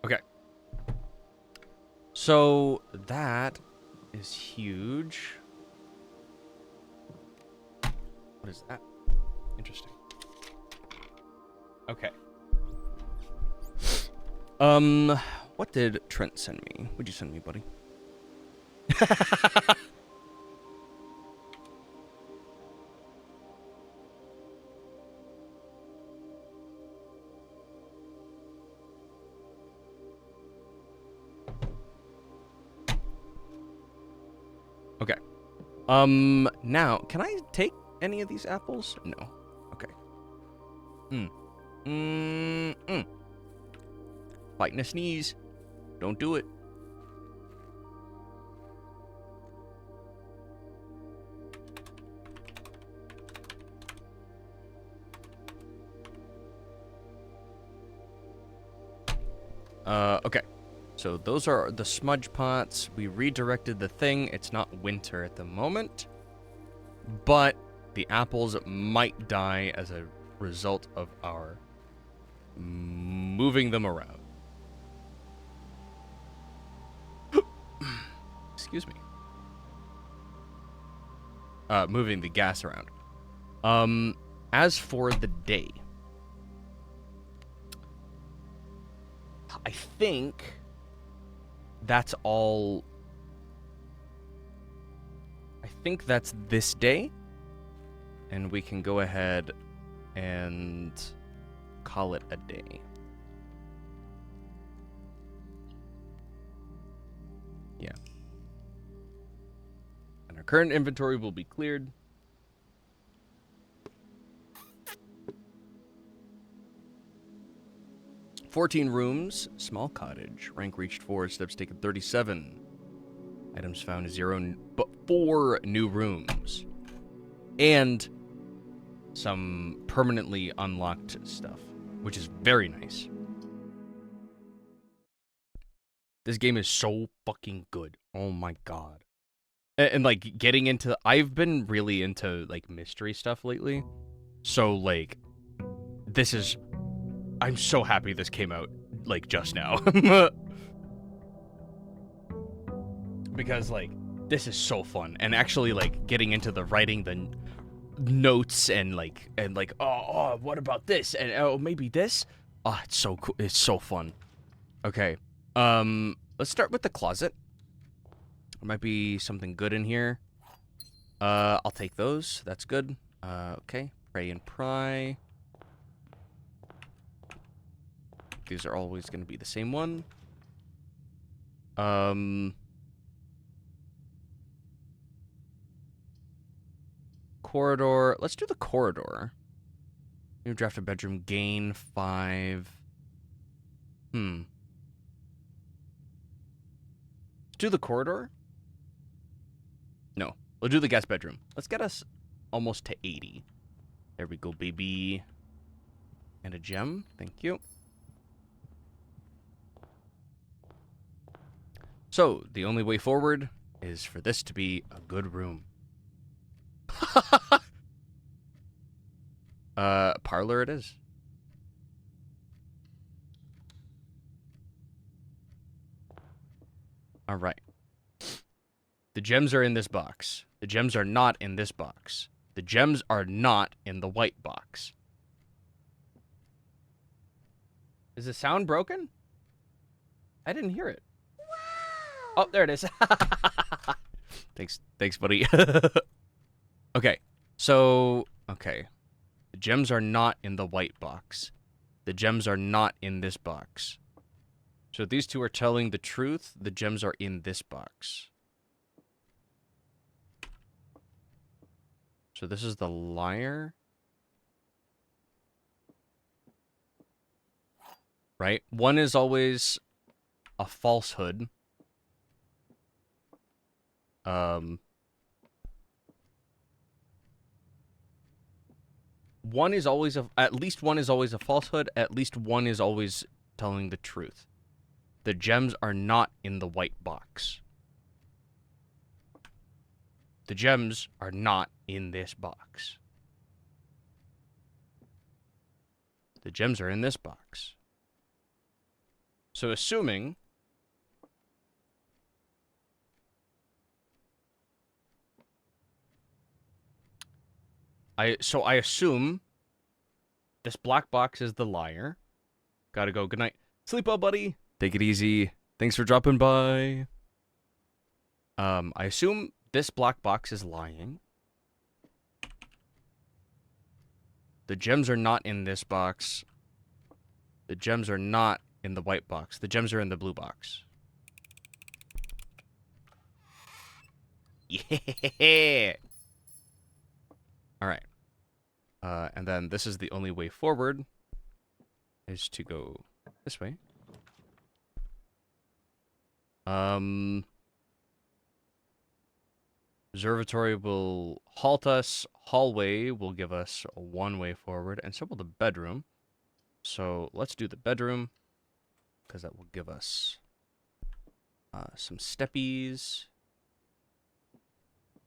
Okay. So that is huge. What is that? Interesting. Okay. What did Trent send me? What'd you send me, buddy? Okay. Now, can I take any of these apples? No. Okay. Fighting a sneeze. Don't do it. Okay. So those are the smudge pots. We redirected the thing. It's not winter at the moment, but the apples might die as a result of our moving them around. Excuse me. Moving the gas around. As for the day, I think that's all. I think that's this day. And we can go ahead and call it a day. Yeah. And our current inventory will be cleared. "14 rooms, small cottage. Rank reached 4, steps taken 37. Items found 0, but 4 new rooms. And some permanently unlocked stuff, which is very nice. This game is so fucking good. Oh my god. And like, getting into... I've been really into, like, mystery stuff lately. So, like, this is... I'm so happy this came out, like, just now. Because, like, this is so fun. And actually, like, getting into the writing the notes and, like, oh, what about this? And, oh, maybe this? Oh, it's so cool. It's so fun. Okay. Let's start with the closet. There might be something good in here. I'll take those. That's good. Okay. Pray and pry. These are always going to be the same one. Corridor. Let's do the corridor. New draft a bedroom. Gain 5. Let's do the corridor. No. We'll do the guest bedroom. Let's get us almost to 80. There we go, baby. And a gem. Thank you. So, the only way forward is for this to be a good room. Parlor it is. All right. The gems are in this box. The gems are not in this box. The gems are not in the white box. Is the sound broken? I didn't hear it. Wow. Oh, there it is. Thanks, buddy. Okay. So, okay. The gems are not in the white box. The gems are not in this box. So these two are telling the truth. The gems are in this box. So this is the liar. Right? One is always a falsehood. One is always at least one is always a falsehood. At least one is always telling the truth. The gems are not in the white box. The gems are not in this box. The gems are in this box. So assuming I assume this black box is the liar. Gotta go. Good night. Sleep well, buddy. Take it easy. Thanks for dropping by. I assume this black box is lying. The gems are not in this box. The gems are not in the white box. The gems are in the blue box. Yeah. All right. And then this is the only way forward is to go this way. Observatory will halt us. Hallway will give us a one-way forward, and so will the bedroom. So let's do the bedroom, because that will give us some steppies.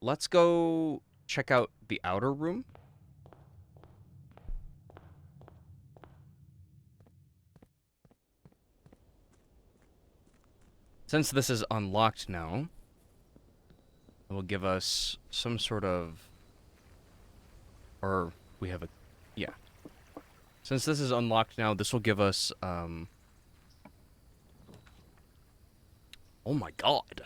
Let's go check out the outer room. Since this is unlocked now, it will give us some sort of... Or we have a... Yeah. Since this is unlocked now, this will give us... Oh my god.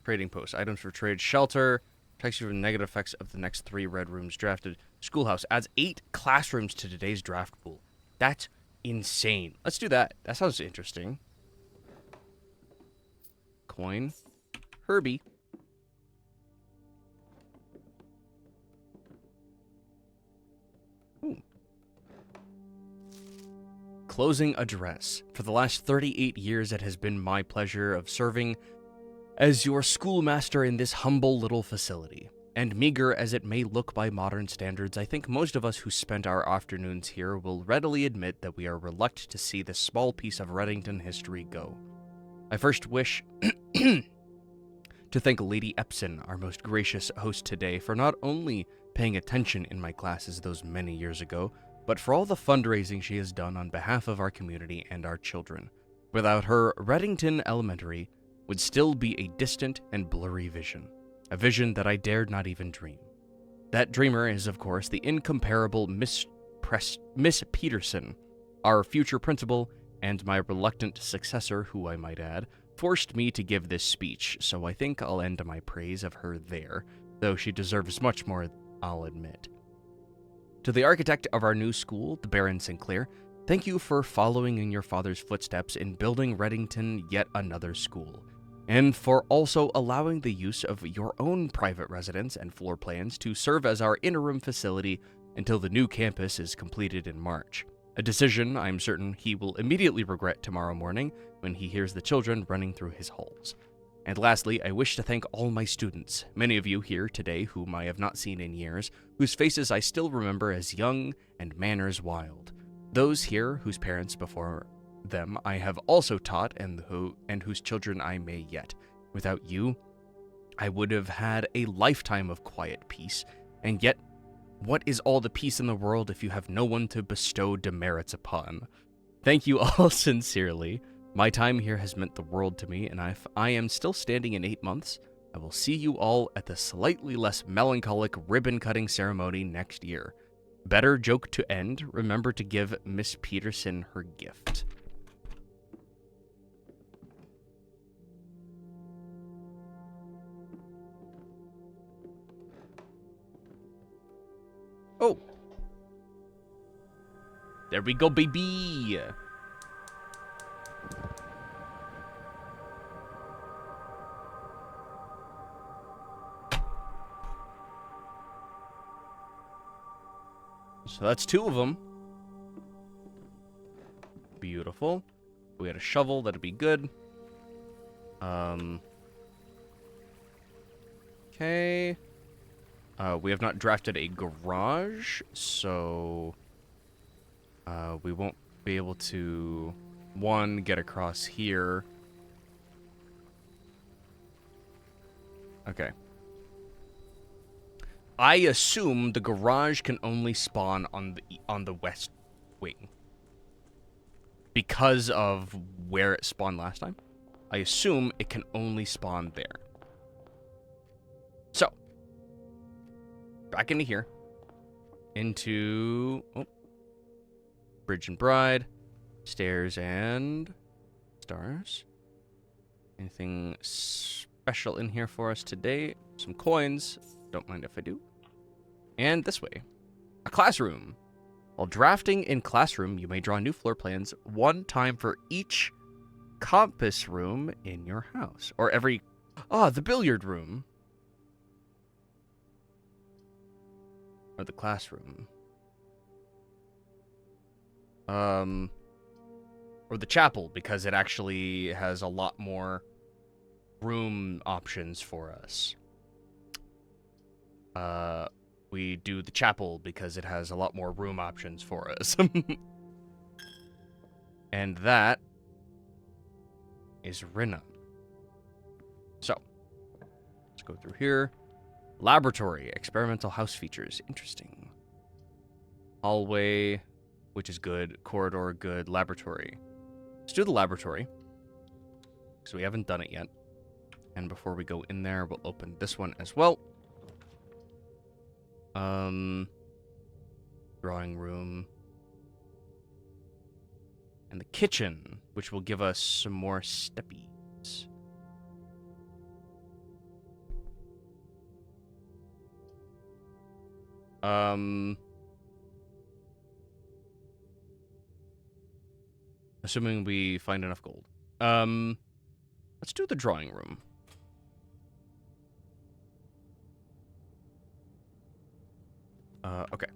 Trading post. Items for trade. Shelter. Protects you from the negative effects of the next 3 red rooms drafted. Schoolhouse. Adds 8 classrooms to today's draft pool. That's insane. Let's do that. That sounds interesting. Coin. Herbie. Ooh. Closing address. For the last 38 years, it has been my pleasure of serving as your schoolmaster in this humble little facility. And meager as it may look by modern standards, I think most of us who spent our afternoons here will readily admit that we are reluctant to see this small piece of Reddington history go. I first wish to thank Lady Epson, our most gracious host today, for not only paying attention in my classes those many years ago, but for all the fundraising she has done on behalf of our community and our children. Without her, Reddington Elementary would still be a distant and blurry vision, a vision that I dared not even dream. That dreamer is, of course, the incomparable Miss Peterson, our future principal, and my reluctant successor, who I might add, forced me to give this speech, so I think I'll end my praise of her there, though she deserves much more, I'll admit. To the architect of our new school, the Baron Sinclair, thank you for following in your father's footsteps in building Reddington yet another school, and for also allowing the use of your own private residence and floor plans to serve as our interim facility until the new campus is completed in March. A decision I'm certain he will immediately regret tomorrow morning when he hears the children running through his halls. And lastly, I wish to thank all my students, many of you here today whom I have not seen in years, whose faces I still remember as young and manners wild. Those here whose parents before them I have also taught and whose children I may yet. Without you, I would have had a lifetime of quiet peace, and yet, what is all the peace in the world if you have no one to bestow demerits upon? Thank you all sincerely. My time here has meant the world to me, and if I am still standing in 8 months, I will see you all at the slightly less melancholic ribbon-cutting ceremony next year. Better joke to end, remember to give Miss Peterson her gift. Oh. There we go, baby! So that's 2 of them. Beautiful. We got a shovel, that'd be good. Okay. We have not drafted a garage, so we won't be able to, one, get across here. Okay. I assume the garage can only spawn on the west wing. Because of where it spawned last time. I assume it can only spawn there. So, back into here. Into Bridge and Bride. Stairs and stars. Anything special in here for us today? Some coins. Don't mind if I do. And this way. A classroom. While drafting in classroom, you may draw new floor plans 1 time for each compass room in your house. Or every... the billiard room. Or the classroom. Or the chapel, because it actually has a lot more room options for us. We do the chapel because it has a lot more room options for us. And that is Rinna. So, let's go through here. Laboratory, experimental house features, interesting. Hallway, which is good. Corridor, good. Laboratory. Let's do the laboratory, because we haven't done it yet. And before we go in there, we'll open this one as well. Drawing room. And the kitchen, which will give us some more steppies. Assuming we find enough gold. Let's do the drawing room. Okay.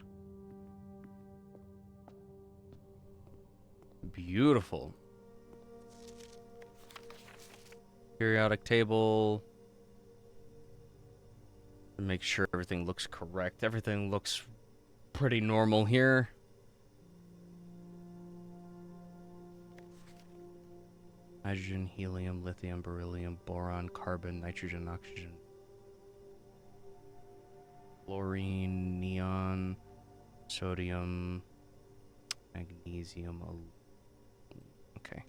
Beautiful. Periodic table. Make sure everything looks correct. Everything looks pretty normal here. Hydrogen, helium, lithium, beryllium, boron, carbon, nitrogen, oxygen. Fluorine, neon, sodium, magnesium. Okay.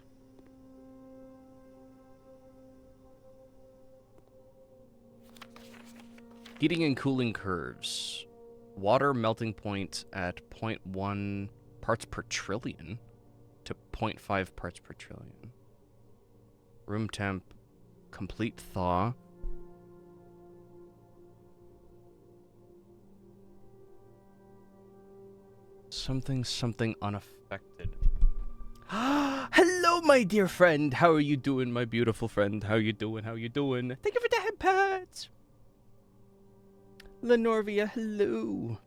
Heating and cooling curves. Water melting point at 0.1 parts per trillion to 0.5 parts per trillion. Room temp, complete thaw. Something unaffected. Hello, my dear friend. How are you doing, my beautiful friend? How you doing? How you doing? Thank you for the head pats. Lenorvia, hello.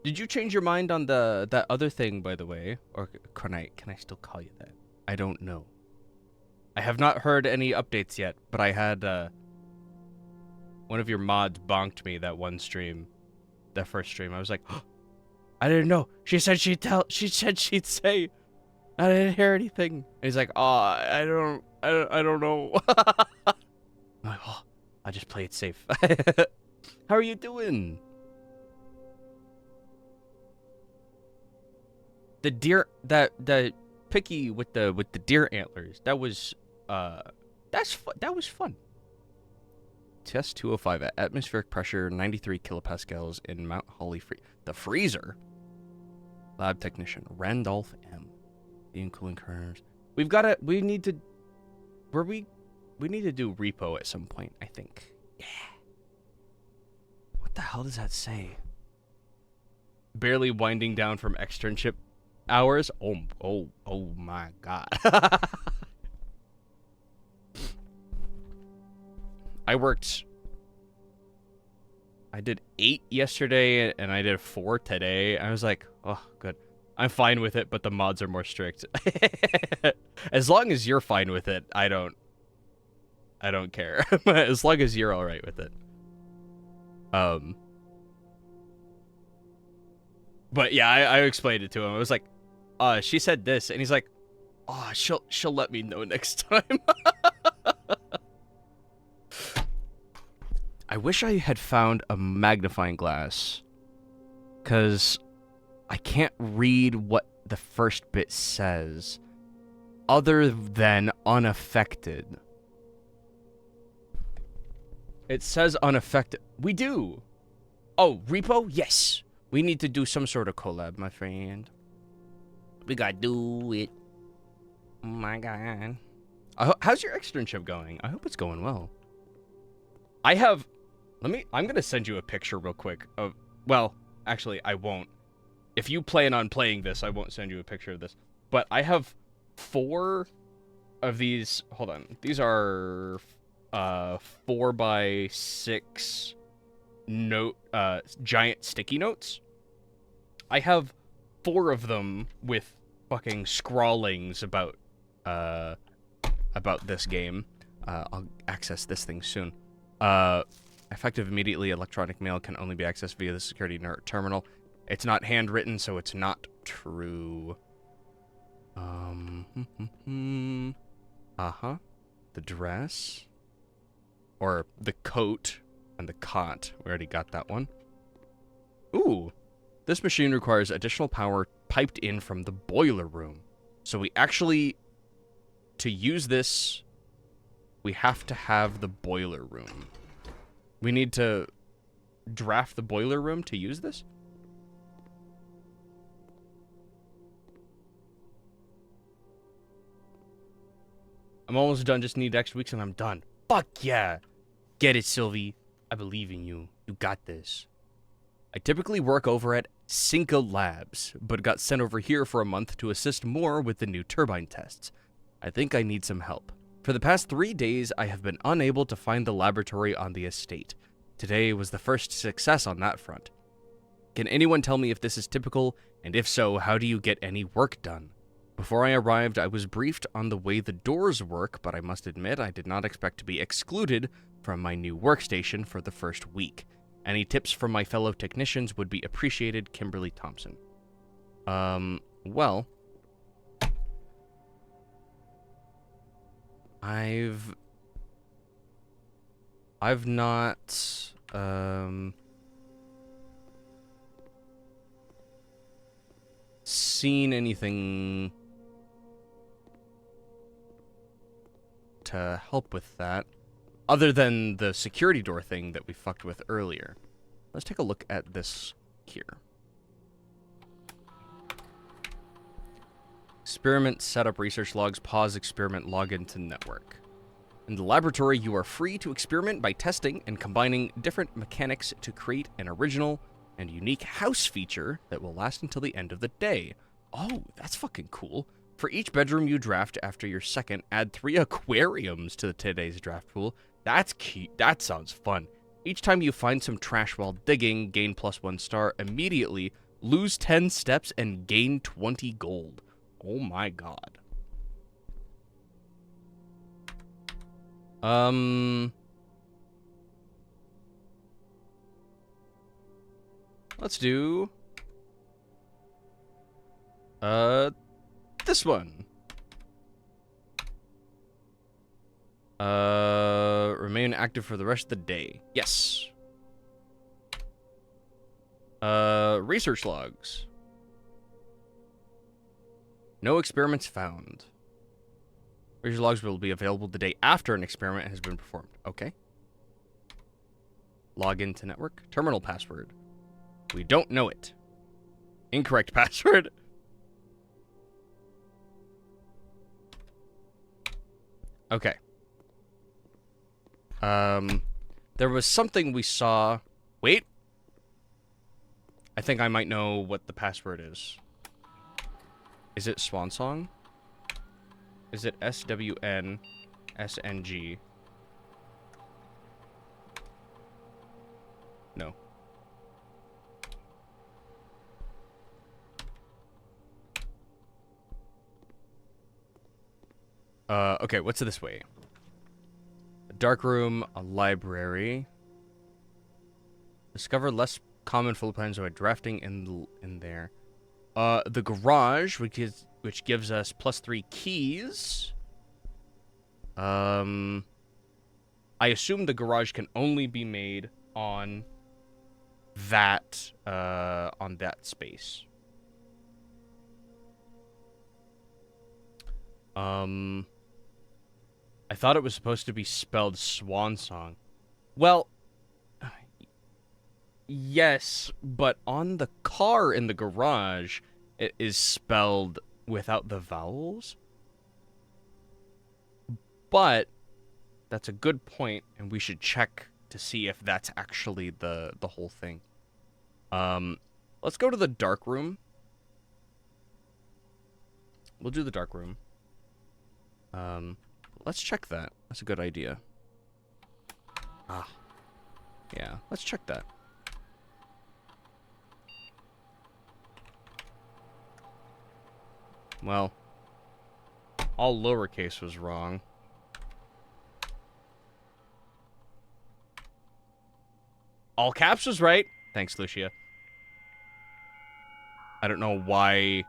Did you change your mind on that other thing, by the way? Or can I still call you that? I don't know. I have not heard any updates yet, but I had one of your mods bonked me that one stream, that first stream. I was like, oh, I didn't know. She said she'd say. I didn't hear anything. And he's like, oh, I don't know. I'm like, oh, I'll just play it safe. How are you doing? The deer, the picky with the deer antlers. That was that was fun. Test 205 at atmospheric pressure 93 kilopascals in Mount Holly the freezer. Lab technician Randolph M. Being cooling curves. We need to do repo at some point, I think. Yeah. What the hell does that say? Barely winding down from externship hours. Oh my god. I did 8 yesterday and I did 4 today. I was like, oh, good. I'm fine with it, but the mods are more strict. As long as you're fine with it, I don't care. As long as you're all right with it. But yeah, I explained it to him. I was like, she said this, and he's like, oh, she'll let me know next time. I wish I had found a magnifying glass, because I can't read what the first bit says, other than unaffected. It says unaffected. We do. Oh, repo? Yes. We need to do some sort of collab, my friend. We gotta do it. Oh my god. How's your externship going? I hope it's going well. I'm gonna send you a picture real quick of, well, actually, I won't. If you plan on playing this, I won't send you a picture of this. But I have 4 of these, hold on. These are 4x6 note, giant sticky notes. I have 4 of them with fucking scrawlings about this game. I'll access this thing soon. Effective immediately, electronic mail can only be accessed via the security terminal. It's not handwritten, so it's not true. Uh-huh. The dress. Or the coat and the cot. We already got that one. Ooh. This machine requires additional power piped in from the boiler room. So we actually, to use this, we have to have the boiler room. We need to draft the boiler room to use this? I'm almost done, just need extra weeks and I'm done. Fuck yeah! Get it, Sylvie. I believe in you. You got this. I typically work over at Cinca Labs, but got sent over here for a month to assist more with the new turbine tests. I think I need some help. For the past 3 days, I have been unable to find the laboratory on the estate. Today was the first success on that front. Can anyone tell me if this is typical, and if so, how do you get any work done? Before I arrived, I was briefed on the way the doors work, but I must admit I did not expect to be excluded from my new workstation for the first week. Any tips from my fellow technicians would be appreciated, Kimberly Thompson. Well, I've not, seen anything to help with that, other than the security door thing that we fucked with earlier. Let's take a look at this here. Experiment setup research logs, pause experiment, login to network. In the laboratory, you are free to experiment by testing and combining different mechanics to create an original and unique house feature that will last until the end of the day. Oh, that's fucking cool. For each bedroom you draft after your second, add 3 aquariums to today's draft pool. That's cute. That sounds fun. Each time you find some trash while digging, gain +1 star immediately Lose 10 steps and gain 20 gold. Oh my god. Let's do this one. Remain active for the rest of the day. Yes. Research logs. No experiments found. Research logs will be available the day after an experiment has been performed. Okay. Log into network. Terminal password. We don't know it. Incorrect password. Okay. There was something we saw. Wait. I think I might know what the password is. Is it Swan Song? Is it SWNSNG? No. Okay, what's this way? A dark room, a library. Discover less common floor plans by drafting in there. The garage, which gives us +3 keys. I assume the garage can only be made on that space. I thought it was supposed to be spelled Swan Song. Well, yes, but on the car in the garage, it is spelled without the vowels. But that's a good point, and we should check to see if that's actually the whole thing. Let's go to the dark room. We'll do the dark room. Let's check that. That's a good idea. Ah. Yeah, let's check that. Well, all lowercase was wrong. All caps was right. Thanks, Lucia. I don't know why.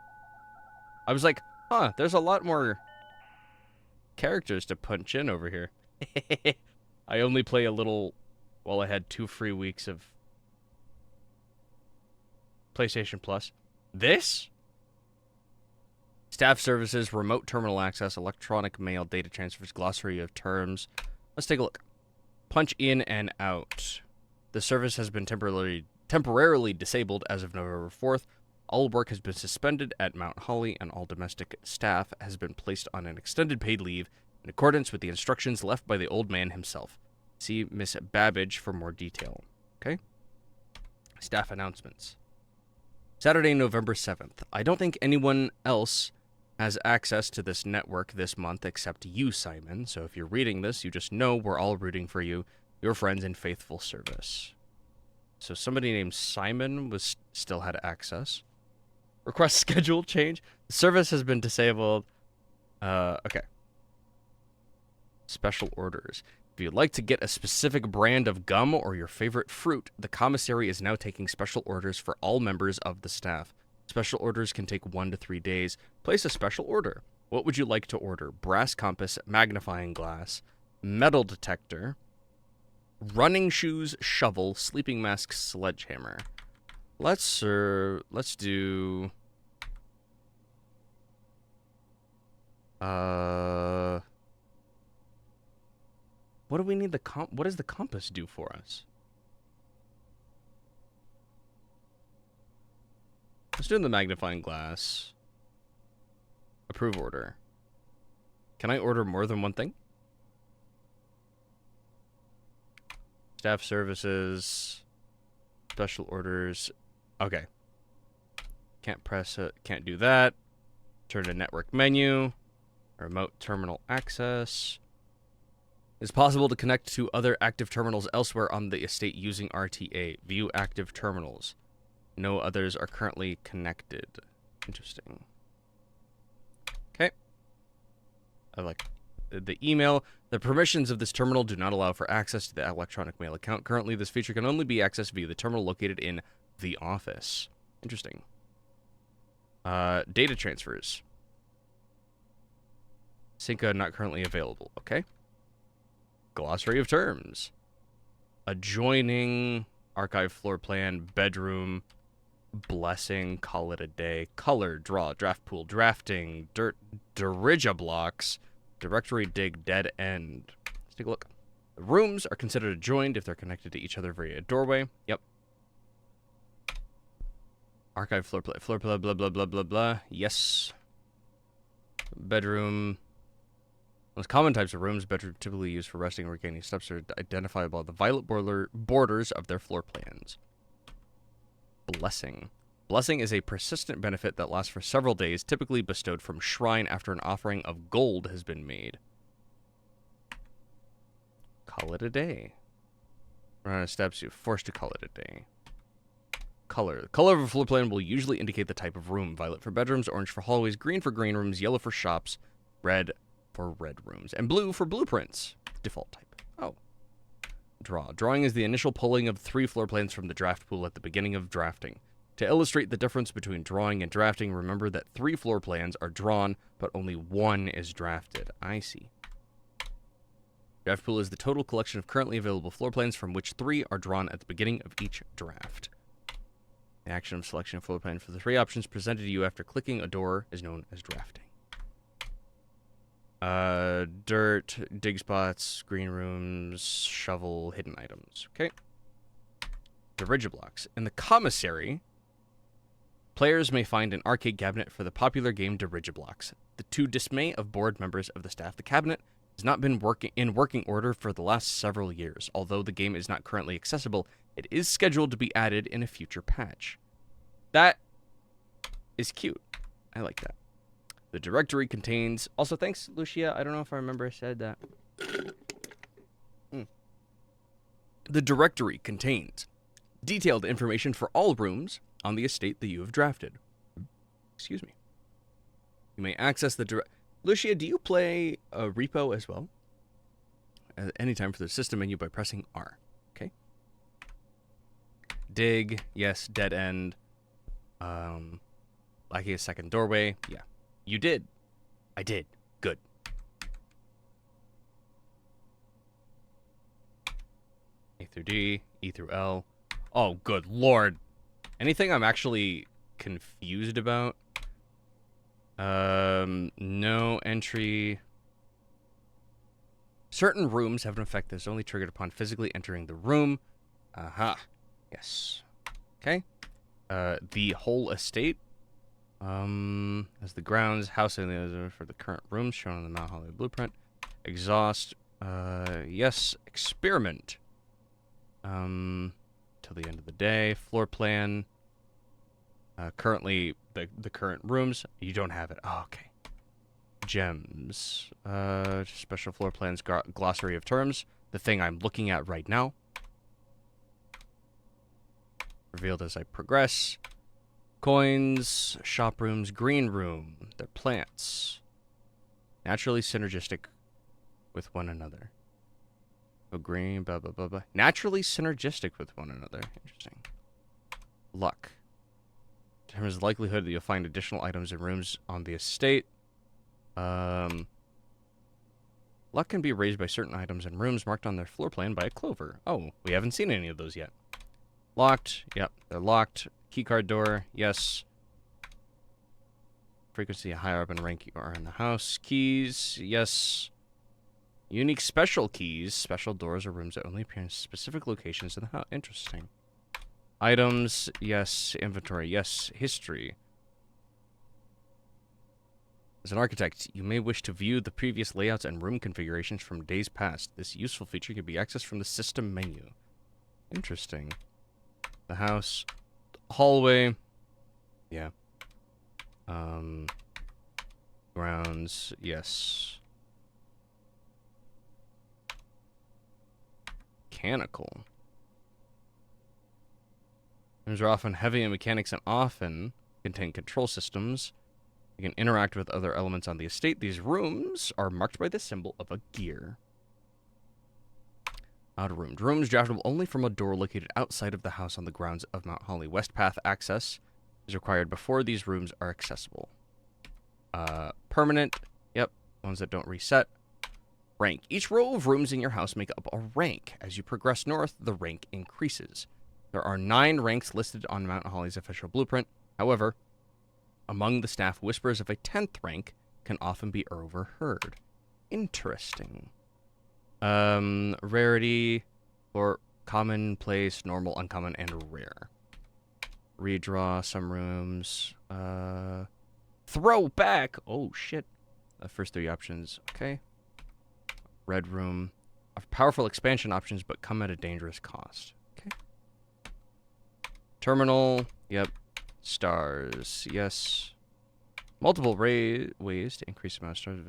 I was like, huh, there's a lot more characters to punch in over here. I only play a little. Well, I had 2 free weeks of PlayStation Plus. This? Staff services, remote terminal access, electronic mail, data transfers, glossary of terms. Let's take a look. Punch in and out. The service has been temporarily disabled as of November 4th. All work has been suspended at Mount Holly, and all domestic staff has been placed on an extended paid leave in accordance with the instructions left by the old man himself. See Miss Babbage for more detail. Okay? Staff announcements. Saturday, November 7th. I don't think anyone else has access to this network this month except you, Simon. So if you're reading this, you just know we're all rooting for you, your friends in faithful service. So somebody named Simon still had access. Request schedule change. The service has been disabled. Okay. Special orders. If you'd like to get a specific brand of gum or your favorite fruit, the commissary is now taking special orders for all members of the staff. Special orders can take 1 to 3 days. Place a special order. What would you like to order? Brass compass, magnifying glass, metal detector, running shoes, shovel, sleeping mask, sledgehammer. Let's do what do we need what does the compass do for us? Let's do the magnifying glass. Approve order. Can I order more than one thing? Staff services, special orders. Okay. Can't press it. Can't do that. Turn to network menu. Remote terminal access. It's possible to connect to other active terminals elsewhere on the estate using RTA. View active terminals. No others are currently connected. Interesting. Okay. I like the email. The permissions of this terminal do not allow for access to the electronic mail account. Currently, this feature can only be accessed via the terminal located in the office. Interesting. Data transfers. Synca not currently available. Okay. Glossary of terms. Adjoining, archive floor plan, bedroom, blessing, call it a day, color, draw, draft pool, drafting, dirija blocks, directory dig, dead end. Let's take a look. The rooms are considered adjoined if they're connected to each other via a doorway. Yep. Archive floor plan, blah, blah, blah, blah, blah. Yes. Bedroom. Most common types of rooms, bedroom typically used for resting or regaining steps, are identifiable by the violet borders of their floor plans. Blessing. Blessing is a persistent benefit that lasts for several days, typically bestowed from shrine after an offering of gold has been made. Call it a day. Run out of steps, you're forced to call it a day. Color. The color of a floor plan will usually indicate the type of room. Violet for bedrooms, orange for hallways, green for green rooms, yellow for shops, red for red rooms, and blue for blueprints. Default type. Oh. Draw. Drawing is the initial pulling of 3 floor plans from the draft pool at the beginning of drafting. To illustrate the difference between drawing and drafting, remember that 3 floor plans are drawn, but only 1 is drafted. I see. Draft pool is the total collection of currently available floor plans from which 3 are drawn at the beginning of each draft. The action of selection of floor plan for the 3 options presented to you after clicking a door is known as drafting. Dirt, dig spots, green rooms, shovel, hidden items. Okay. Dirija blocks. In the commissary, players may find an arcade cabinet for the popular game Dirija blocks. To dismay of board members of the staff, the cabinet has not been in working order for the last several years. Although the game is not currently accessible, it is scheduled to be added in a future patch. That is cute. I like that. The directory contains... Also, thanks, Lucia. I don't know if I remember I said that. The directory contains detailed information for all rooms on the estate that you have drafted. Excuse me. You may access the Lucia, do you play a repo as well? At any time for the system menu by pressing R. Okay. Dig. Yes. Dead end. Lacking a second doorway. Yeah. You did. I did. Good. A through D, E through L. Oh, good lord. Anything I'm actually confused about? No entry. Certain rooms have an effect that is only triggered upon physically entering the room. Aha. Yes. Okay. The whole estate. As the grounds, house, and for the current rooms shown on the Mount Holly blueprint. Exhaust. Yes. Experiment. Till the end of the day. Floor plan. Currently, the current rooms. You don't have it. Oh, okay. Gems. Special floor plans. Glossary of terms. The thing I'm looking at right now. Revealed as I progress. Coins, shop rooms, green room. They're plants. Naturally synergistic with one another. Oh, green, blah, blah, blah, blah. Naturally synergistic with one another. Interesting. Luck. Determines the likelihood that you'll find additional items in rooms on the estate. Luck can be raised by certain items in rooms marked on their floor plan by a clover. Oh, we haven't seen any of those yet. Locked. Yep, they're locked. Keycard door. Yes. Frequency higher up in rank you are in the house. Keys. Yes. Unique special keys. Special doors or rooms that only appear in specific locations in the house. Interesting. Items. Yes. Inventory. Yes. History. As an architect, you may wish to view the previous layouts and room configurations from days past. This useful feature can be accessed from the system menu. Interesting. The house. Hallway. Yeah. Grounds. Yes. Mechanical. Rooms are often heavy in mechanics and often contain control systems. You can interact with other elements on the estate. These rooms are marked by the symbol of a gear. Outer room. Rooms draftable only from a door located outside of the house on the grounds of Mount Holly. West path access is required before these rooms are accessible. Permanent. Yep. Ones that don't reset. Rank. Each row of rooms in your house make up a rank. As you progress north, the rank increases. There are 9 ranks listed on Mount Holly's official blueprint. However, among the staff, whispers of a 10th rank can often be overheard. Interesting. Rarity or commonplace, normal, uncommon, and rare. Redraw some rooms. Throw back. Oh, shit. The first 3 options. Okay. Red room. Powerful expansion options, but come at a dangerous cost. Okay. Terminal. Yep. Stars. Yes. Multiple ways to increase the amount of stars.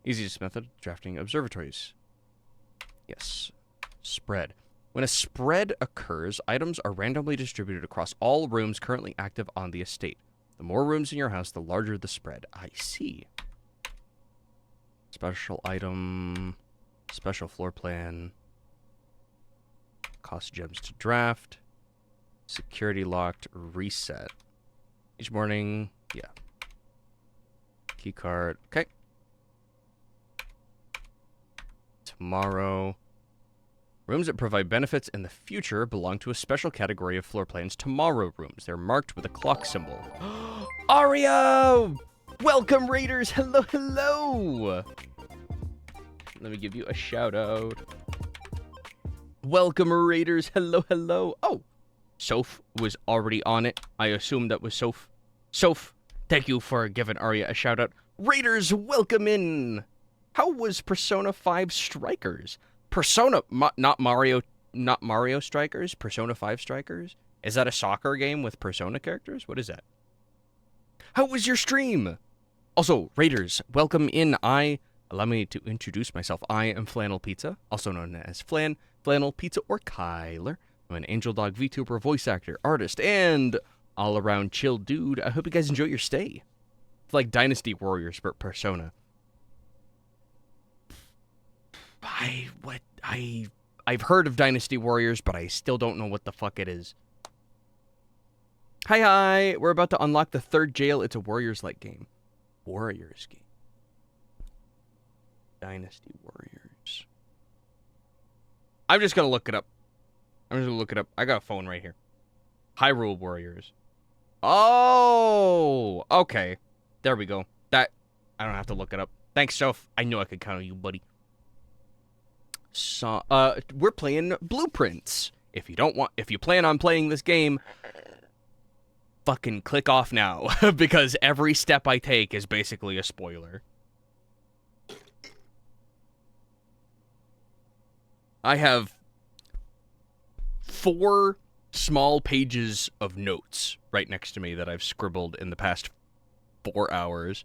Easiest method, drafting observatories. Yes. Spread. When a spread occurs, items are randomly distributed across all rooms currently active on the estate. The more rooms in your house, the larger the spread. I see. Special item. Special floor plan. Cost gems to draft. Security locked. Reset. Each morning. Yeah. Key card. Okay. Tomorrow. Rooms that provide benefits in the future belong to a special category of floor plans, tomorrow rooms. They're marked with a clock symbol. Aria! Welcome, Raiders! Hello, hello! Let me give you a shout out. Welcome, Raiders! Hello, hello! Oh! Soph was already on it. I assume that was Soph. Soph, thank you for giving Aria a shout out. Raiders, welcome in! How was Persona 5 Strikers? Persona, not Mario Strikers, Persona 5 Strikers? Is that a soccer game with Persona characters? What is that? How was your stream? Also, Raiders, welcome in. Allow me to introduce myself. I am Flannel Pizza, also known as Flannel Pizza, or Kyler. I'm an Angel Dog VTuber, voice actor, artist, and all-around chill dude. I hope you guys enjoy your stay. It's like Dynasty Warriors, but Persona. I've heard of Dynasty Warriors, but I still don't know what the fuck it is. Hi, we're about to unlock the 3rd jail. It's a Warriors-like game. Warriors game. Dynasty Warriors. I'm just gonna look it up. I got a phone right here. Hyrule Warriors. Oh, okay. There we go. I don't have to look it up. Thanks, Soph. I knew I could count on you, buddy. So, we're playing Blueprints. If you plan on playing this game, fucking click off now, because every step I take is basically a spoiler. I have 4 small pages of notes right next to me that I've scribbled in the past 4 hours.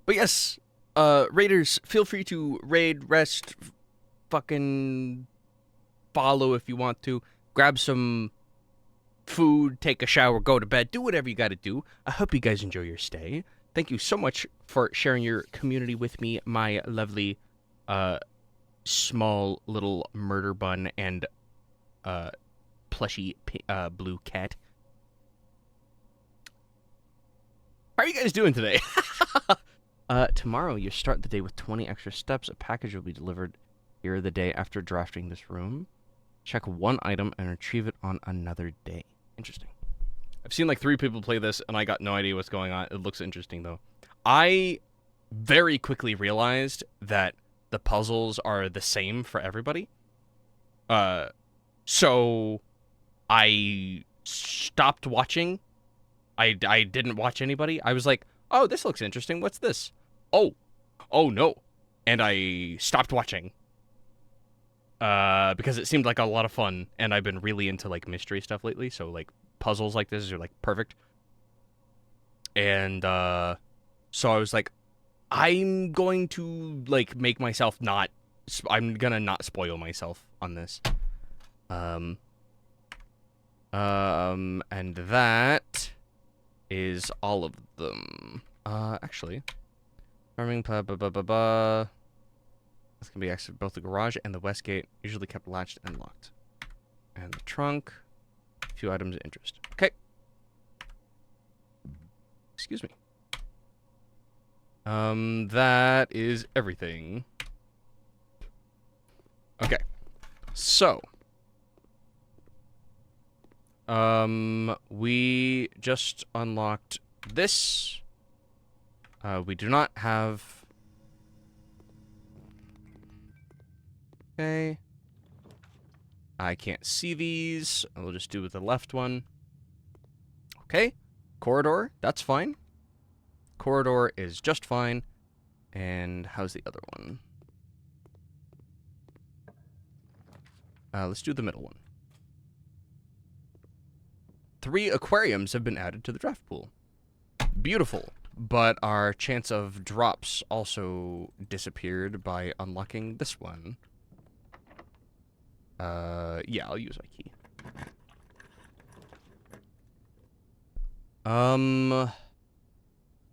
But yes, Raiders, feel free to raid, rest, fucking follow if you want to. Grab some food, take a shower, go to bed, do whatever you gotta do. I hope you guys enjoy your stay. Thank you so much for sharing your community with me, my lovely, small little murder bun and, plushy, blue cat. How are you guys doing today? Tomorrow you start the day with 20 extra steps. A package will be delivered here the day after drafting this room. Check one item and retrieve it on another day. Interesting. I've seen like 3 people play this, and I got no idea what's going on. It looks interesting, though. I very quickly realized that the puzzles are the same for everybody. So I stopped watching. I didn't watch anybody. I was like, oh, this looks interesting. What's this? Oh no. And I stopped watching. Because it seemed like a lot of fun, and I've been really into, like, mystery stuff lately, so, like, puzzles like this are, like, perfect. And, so I was like, I'm going to, like, make myself I'm gonna not spoil myself on this. And that is all of them. Actually, farming, blah, blah, blah, blah, blah. This can be accessed both the garage and the west gate, usually kept latched and locked. And the trunk, a few items of interest. Okay. Excuse me. That is everything. Okay. So, we just unlocked this. We do not have... Okay. I can't see these. I'll just do with the left one. Okay. Corridor, that's fine. Corridor is just fine. And how's the other one? Let's do the middle one. 3 aquariums have been added to the draft pool. Beautiful. But our chance of drops also disappeared by unlocking this one. Yeah, I'll use my key.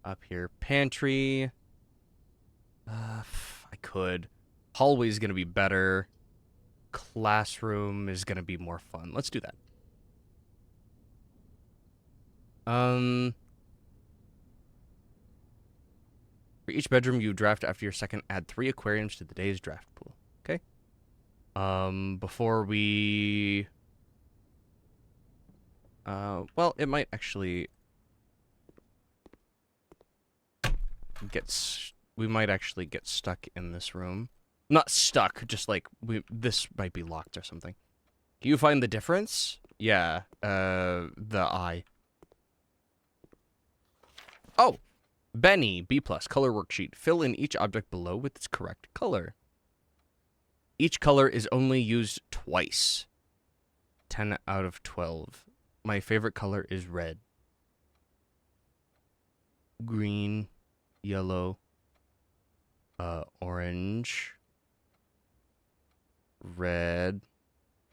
Up here, pantry. I could. Hallway's gonna be better. Classroom is gonna be more fun. Let's do that. For each bedroom you draft after your second, add 3 aquariums to the day's draft pool. Okay. Before we... well, it might actually... we might actually get stuck in this room. Not stuck, just like, this might be locked or something. Can you find the difference? Yeah, the eye. Oh! Benny, B+, color worksheet. Fill in each object below with its correct color. Each color is only used twice. 10 out of 12. My favorite color is red. Green, yellow, orange, red,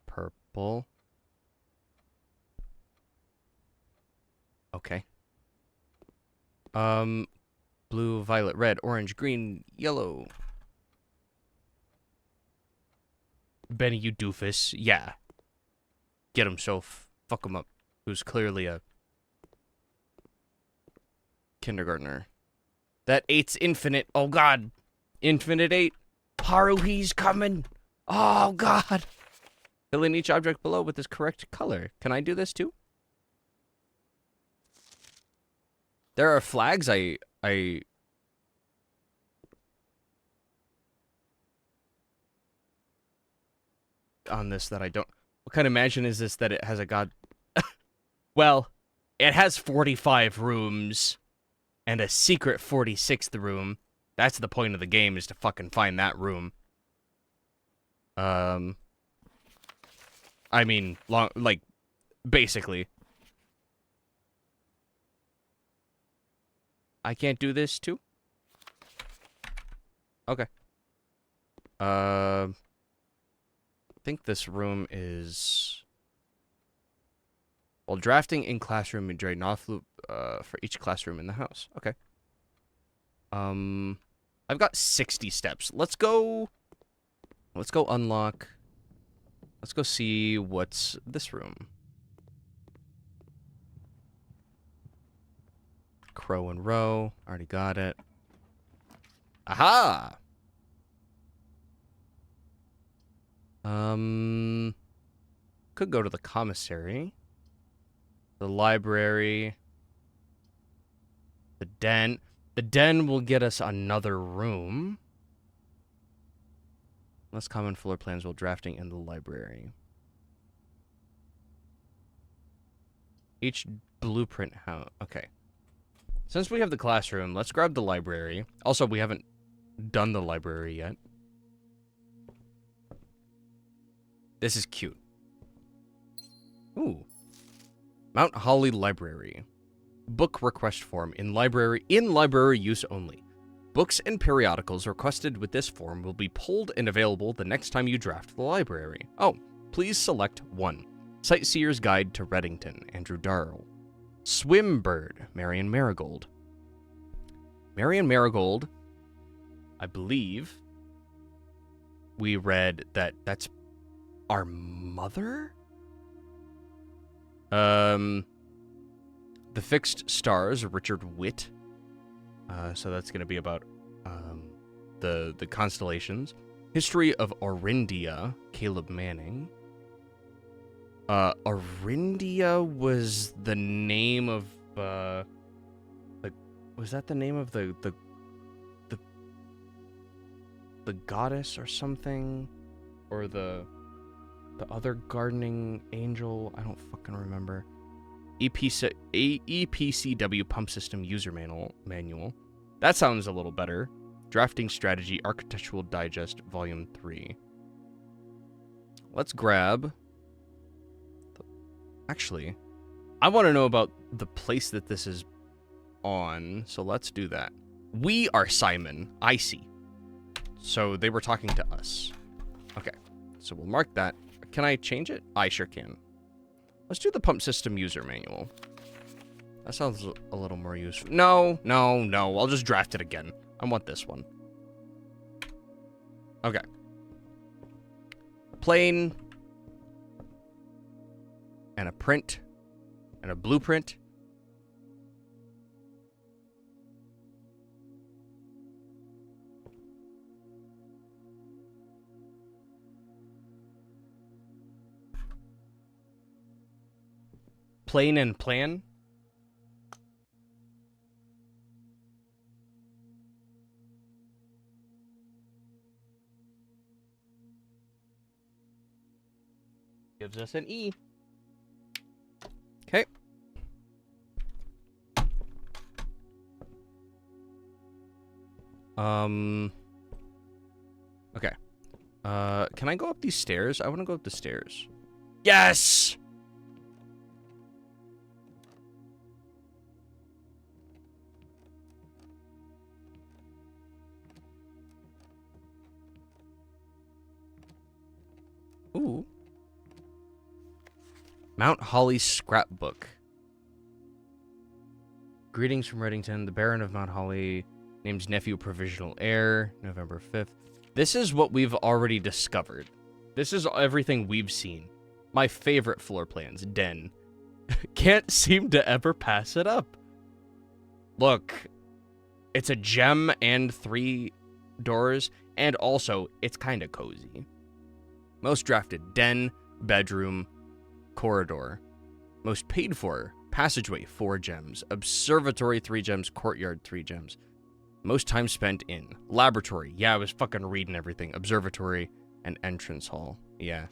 purple. Okay. Blue, violet, red, orange, green, yellow. Benny, you doofus. Yeah. Get him, Soph. Fuck him up. Who's clearly a kindergartner. That 8's infinite. Oh, God. Infinite 8. Haruhi's coming. Oh, God. Fill in each object below with its correct color. Can I do this, too? There are flags on this that I don't... What kind of mansion is this that it has a god... Well, it has 45 rooms and a secret 46th room. That's the point of the game, is to fucking find that room. I mean, basically. I can't do this too? Okay. I think this room is... Well, drafting in classroom and drain off loop for each classroom in the house. Okay. I've got 60 steps. Let's go unlock. Let's go see what's this room. Crow and row. Already got it. Aha! Could go to the commissary. The library. The den. The den will get us another room. Less common floor plans while drafting in the library. Each blueprint house. Okay. Since we have the classroom, let's grab the library. Also, we haven't done the library yet. This is cute. Ooh. Mount Holly Library. Book request form in library use only. Books and periodicals requested with this form will be pulled and available the next time you draft the library. Oh, Please select 1. Sightseer's Guide to Reddington, Andrew Darrell. Swimbird, Marion Marigold. Marion Marigold, I believe we read that that's our mother? The Fixed Stars, Richard Witt. So that's going to be about the constellations. History of Orindia, Caleb Manning. Orindia was the name of was that the name of the goddess or something, or the other gardening angel? I don't fucking remember. EPCW Pump System User Manual. That sounds a little better. Drafting Strategy Architectural Digest Volume 3. Let's grab... Actually, I want to know about the place that this is on, so let's do that. We are Simon. I see. So they were talking to us. Okay, so we'll mark that. Can I change it? I sure can. Let's do the Pump System User Manual. That sounds a little more useful. No. I'll just draft it again. I want this one. Okay. Plain. And a print. And a blueprint. Plain and plan. Gives us an E. Okay. Okay. Can I go up these stairs? I want to go up the stairs. Yes! Ooh. Mount Holly Scrapbook. Greetings from Reddington. The Baron of Mount Holly names nephew provisional heir. November 5th. This is what we've already discovered. This is everything we've seen. My favorite floor plans. Den. Can't seem to ever pass it up. Look. It's a gem and 3 doors. And also, it's kind of cozy. Most drafted. Den. Bedroom. Corridor. Most paid for. Passageway, 4 gems. Observatory, 3 gems. Courtyard, 3 gems. Most time spent in. Laboratory. Yeah, I was fucking reading everything. Observatory and entrance hall. Yeah.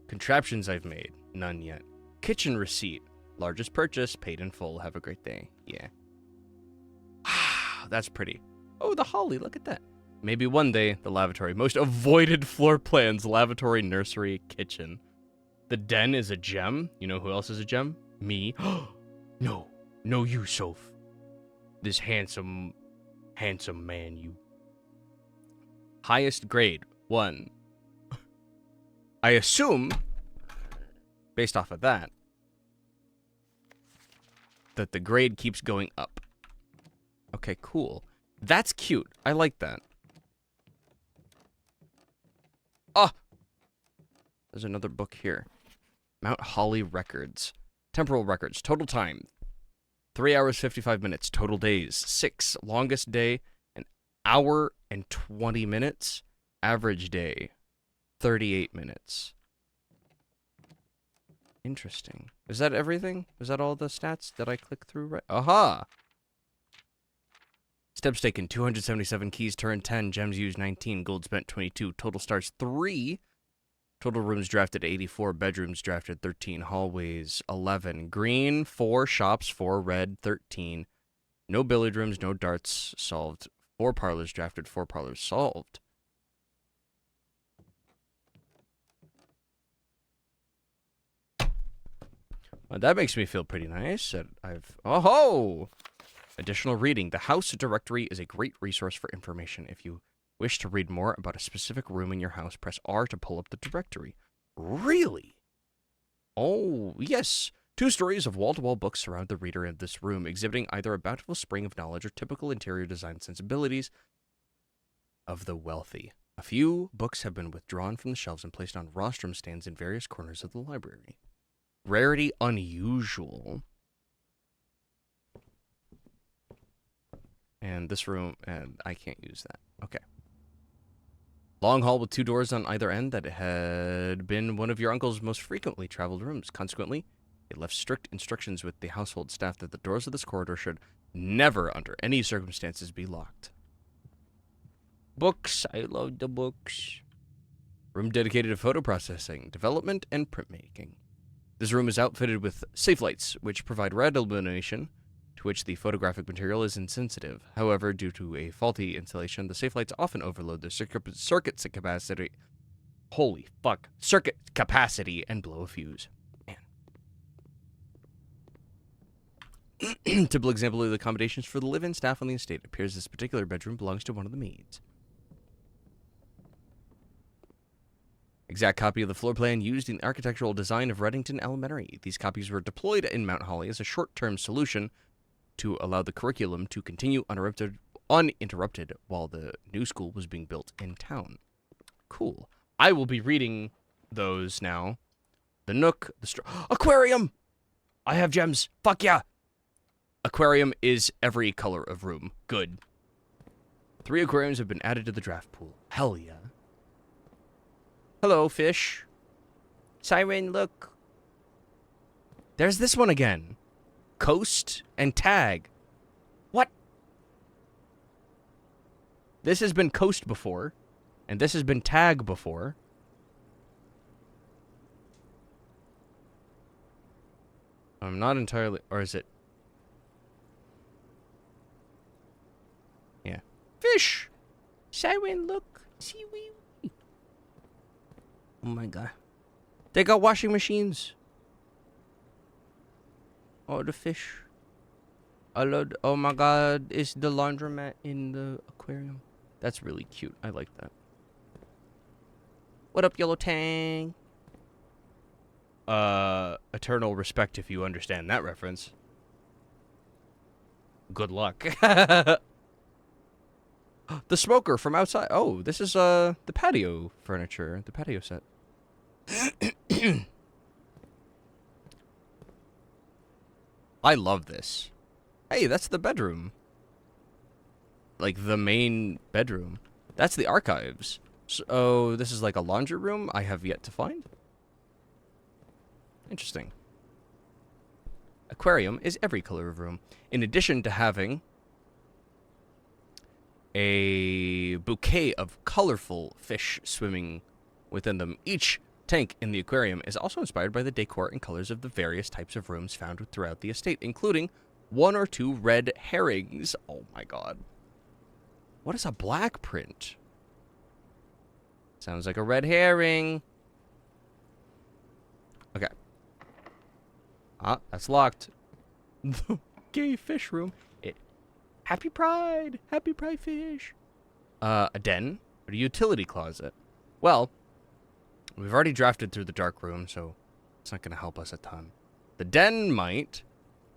Contraptions I've made. None yet. Kitchen receipt. Largest purchase. Paid in full. Have a great day. Yeah. That's pretty. Oh, the holly. Look at that. Maybe one day, the lavatory. Most avoided floor plans. Lavatory, nursery, kitchen. The den is a gem. You know who else is a gem? Me. No, you, Soph. This handsome man, you. Highest grade, 1. I assume, based off of that, that the grade keeps going up. Okay, cool. That's cute. I like that. Ah! There's another book here. Mount Holly Records. Temporal records. Total time. 3 hours, 55 minutes. Total days. 6. Longest day. An hour and 20 minutes. Average day. 38 minutes. Interesting. Is that everything? Is that all the stats? Did I click through right? Aha! Steps taken, 277 keys turned 10, gems used 19, gold spent 22, total stars 3, total rooms drafted 84, bedrooms drafted 13, hallways 11, green 4, shops 4, red 13, no billiard rooms, no darts solved, 4 parlors drafted, 4 parlors solved. Well, that makes me feel pretty nice. Oh-ho! Additional reading. The house directory is a great resource for information. If you Wish to read more about a specific room in your house, press R to pull up the directory. Really? Oh, yes. 2 stories of wall-to-wall books surround the reader in this room, exhibiting either a bountiful spring of knowledge or typical interior design sensibilities of the wealthy. A few books have been withdrawn from the shelves and placed on rostrum stands in various corners of the library. Rarity unusual. And this room, and I can't use that. Okay. Long hall with 2 doors on either end that had been one of your uncle's most frequently traveled rooms. Consequently, he left strict instructions with the household staff that the doors of this corridor should never, under any circumstances, be locked. Books. I love the books. Room dedicated to photo processing, development, and printmaking. This room is outfitted with safe lights, which provide red illumination, to which the photographic material is insensitive. However, due to a faulty installation, the safe lights often overload their circuit capacity. Holy fuck. Circuit capacity and blow a fuse. Man. Typical example of the accommodations for the live-in staff on the estate. It appears this particular bedroom belongs to one of the maids. Exact copy of the floor plan used in the architectural design of Reddington Elementary. These copies were deployed in Mount Holly as a short-term solution to allow the curriculum to continue uninterrupted while the new school was being built in town. Cool. I will be reading those now. The Nook, the Aquarium! I have gems. Fuck yeah! Aquarium is every color of room. Good. 3 aquariums have been added to the draft pool. Hell yeah. Hello, fish. Siren, look. There's this one again. Coast and Tag. What? This has been Coast before, and this has been Tag before. I'm not entirely... Or is it... Yeah. Fish! Siren, look. Seaweed. Oh my god. They got washing machines. Oh, the fish. I love... Oh my god. Is the laundromat in the aquarium? That's really cute. I like that. What up, Yellow Tang? Eternal respect if you understand that reference. Good luck. The smoker from outside. Oh, this is, the patio furniture. The patio set. I love this. Hey, that's the bedroom. Like, the main bedroom. That's the archives. So, this is like a laundry room I have yet to find. Interesting. Aquarium is every color of room. In addition to having a bouquet of colorful fish swimming within them, each tank in the aquarium is also inspired by the decor and colors of the various types of rooms found throughout the estate, including 1 or 2 red herrings. Oh my god. What is a black print? Sounds like a red herring. Okay. Ah, that's locked. The gay fish room. Happy Pride! Happy Pride fish! A den? Or a utility closet? Well, we've already drafted through the dark room, so it's not going to help us a ton. The den might.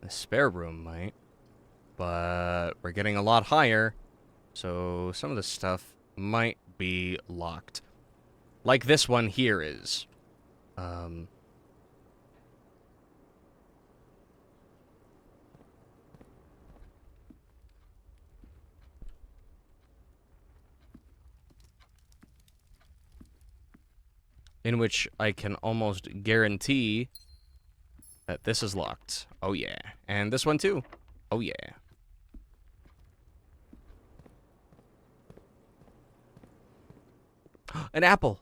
The spare room might. But we're getting a lot higher, so some of the stuff might be locked. Like this one here is. In which I can almost guarantee that this is locked. Oh yeah. And this one too. Oh yeah. An apple.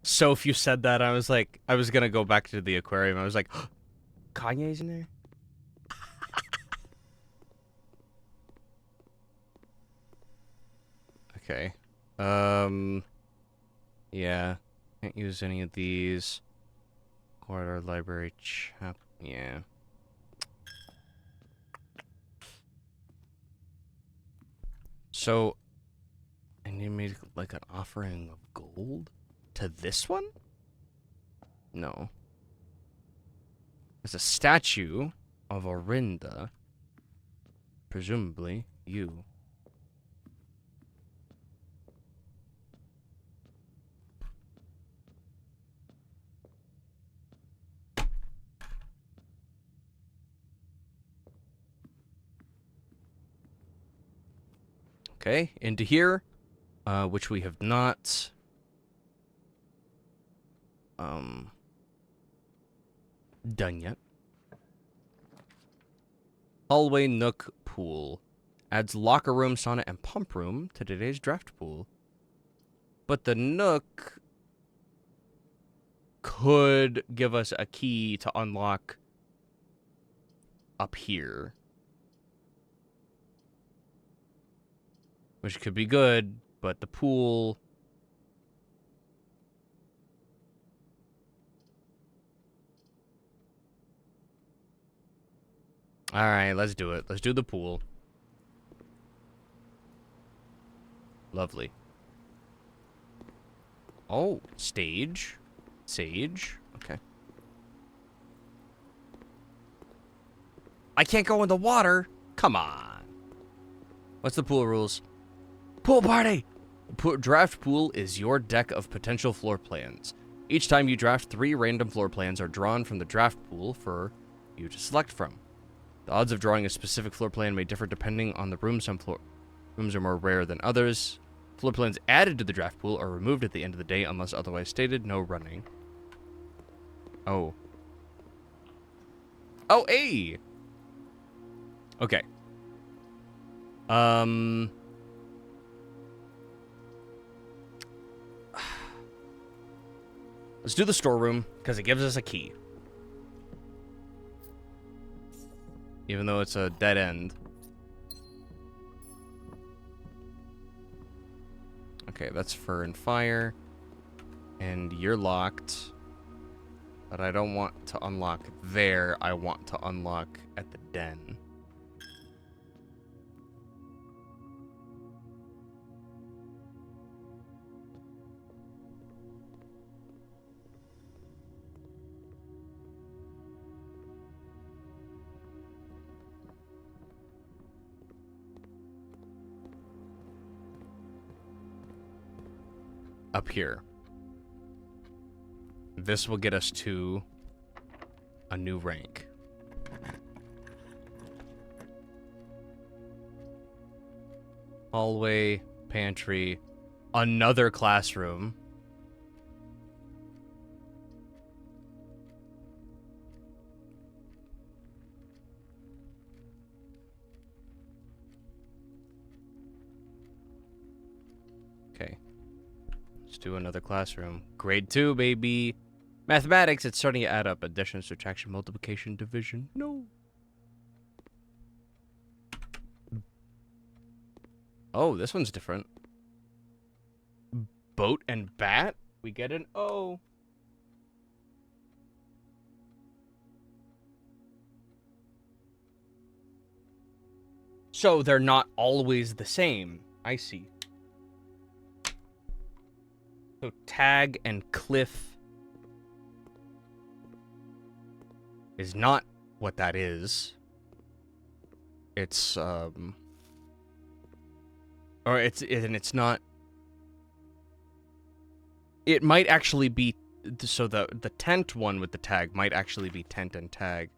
So if you said that, I was like, I was gonna go back to the aquarium. I was like, Kanye's in there? Okay. Yeah. Can't use any of these. Corridor, library, chap. Yeah. So, I need to make like an offering of gold to this one? No. There's a statue of Orinda. Presumably, you. Okay, into here, which we have not, done yet. Hallway, nook, pool. Adds locker room, sauna, and pump room to today's draft pool. But the nook could give us a key to unlock up here. Which could be good, but the pool... Alright, let's do it. Let's do the pool. Lovely. Oh, stage. Sage. Okay. I can't go in the water. Come on. What's the pool rules? Pool party! Draft pool is your deck of potential floor plans. Each time you draft, 3 random floor plans are drawn from the draft pool for you to select from. The odds of drawing a specific floor plan may differ depending on the room. Some rooms are more rare than others. Floor plans added to the draft pool are removed at the end of the day unless otherwise stated. No running. Oh. Oh, hey! Okay. Let's do the storeroom, because it gives us a key. Even though it's a dead end. Okay, that's fur and fire. And you're locked. But I don't want to unlock there. I want to unlock at the den. Up here. This will get us to a new rank. Hallway, pantry, another classroom. Okay. Let's do another classroom. Grade 2, baby. Mathematics, it's starting to add up. Addition, subtraction, multiplication, division. No. Oh, this one's different. Boat and bat? We get an O. So they're not always the same. I see. So tag and cliff is not what that is. It's or it's not. It might actually be, so the tent one with the tag might actually be tent and tag.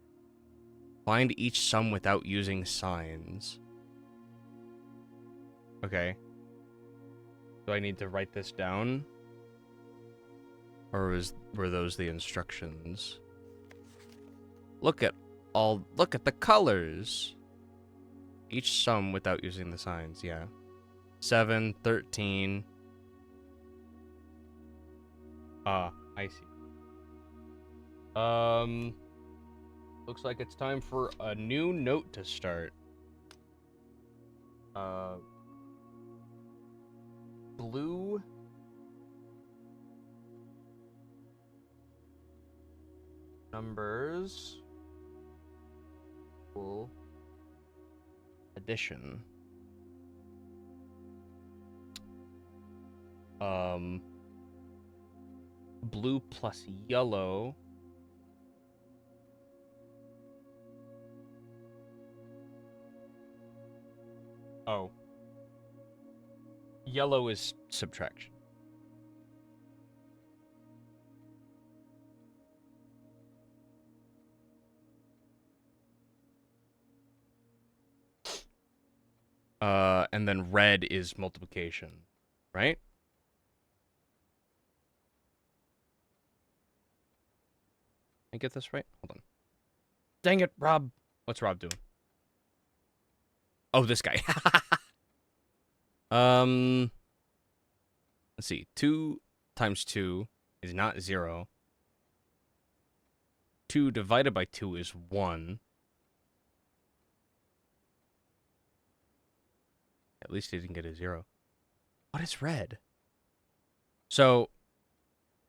Find each sum without using signs. Okay. Do I need to write this down? Or were those the instructions? Look at the colors. Each sum without using the signs, yeah. 7, 13. I see. Looks like it's time for a new note to start. blue. Numbers. Full addition. Blue plus yellow. Oh. Yellow is subtraction. And then red is multiplication, right? I get this right? Hold on. Dang it, Rob. What's Rob doing? Oh, this guy. Let's see. 2 times 2 is not 0. 2 divided by 2 is 1. At least he didn't get a 0. What is red? So,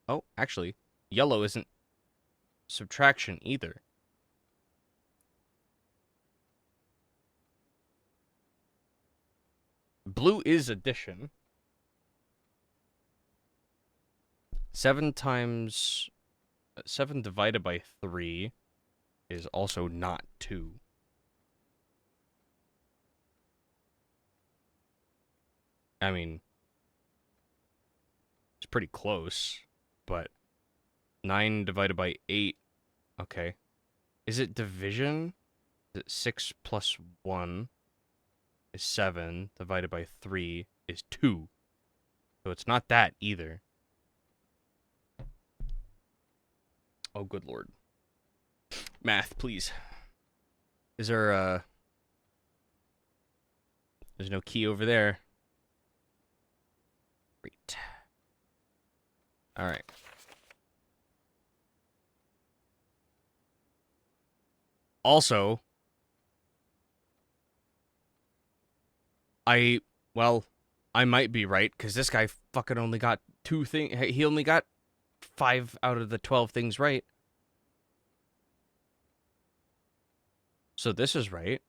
oh, actually, yellow isn't subtraction either. Blue is addition. 7 divided by 3 is also not 2. I mean, it's pretty close, but 9 divided by 8, okay. Is it division? Is it 6 plus 1 is 7, divided by 3 is 2. So it's not that either. Oh, good lord. Math, please. Is there, there's no key over there. Great. Alright. Also, I might be right, because this guy fucking only got 2 things. He only got 5 out of the 12 things right. So this is right.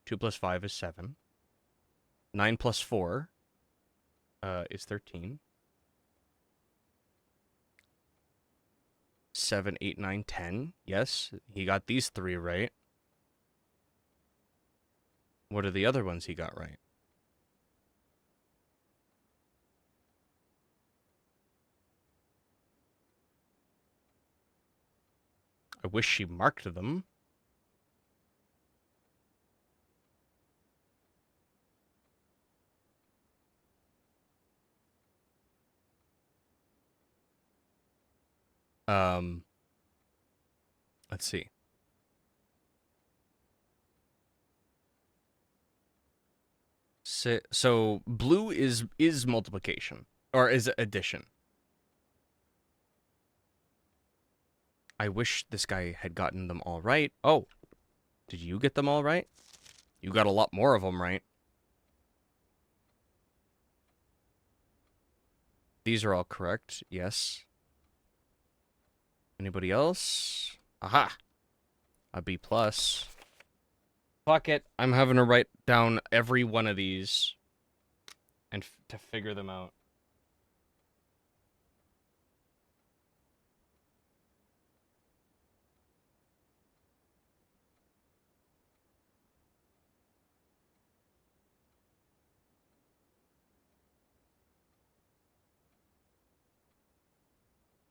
2 plus 5 is 7. 9 plus 4 is 13. 7, 8, 9, 10. Yes, he got these 3 right. What are the other ones he got right? I wish she marked them. Let's see. So blue is multiplication, or is addition. I wish this guy had gotten them all right. Oh, did you get them all right? You got a lot more of them right. These are all correct, yes. Anybody else? Aha! A B+. Fuck it. I'm having to write down every one of these and to figure them out.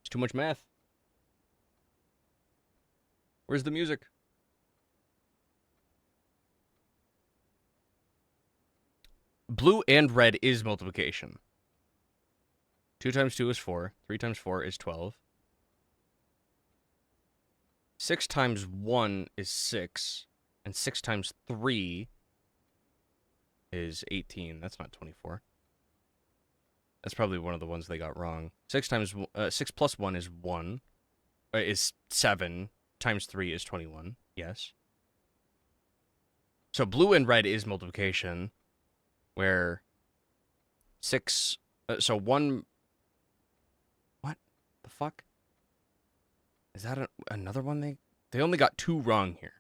It's too much math. Where's the music? Blue and red is multiplication. 2 times 2 is 4. 3 times 4 is 12. 6 times 1 is 6. And 6 times 3 is 18. That's not 24. That's probably one of the ones they got wrong. 6 plus 1 is 1. Is 7. Times 3 is 21. Yes. So blue and red is multiplication, where 6. So 1. What the fuck? Is that another one? They only got 2 wrong here.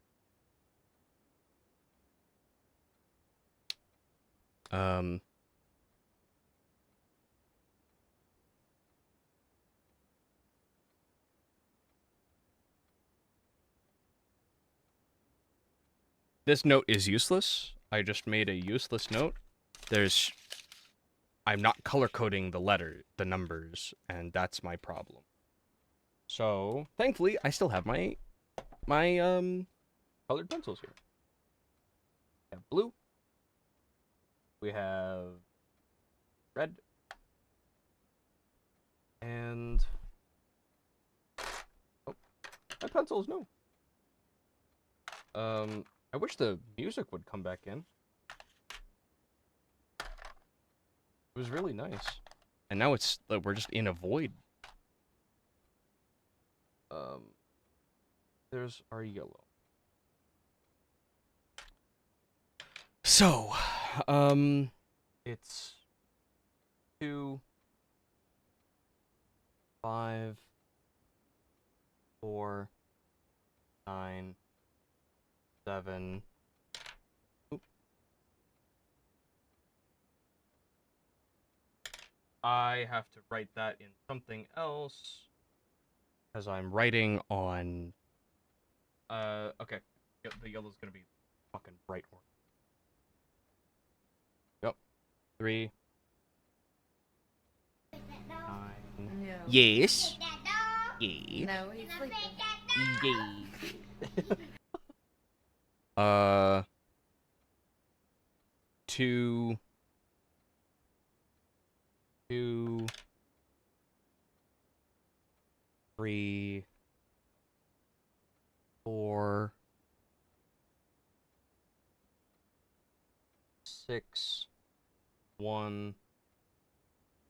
This note is useless. I just made a useless note. I'm not color coding the numbers, and that's my problem. So, thankfully, I still have my colored pencils here. We have blue. We have red. And oh, my pencils, no. I wish the music would come back in. It was really nice. And now it's like we're just in a void. There's our yellow. So, it's 2, 5, 4, 9, 7. Oop. I have to write that in something else because I'm writing on. Okay. The yellow's gonna be fucking bright orange. Yep. 3. 9. No. Yes. Yeah. No, he's sleeping. Yeah. 2. 2. 3. 4. 6. 1.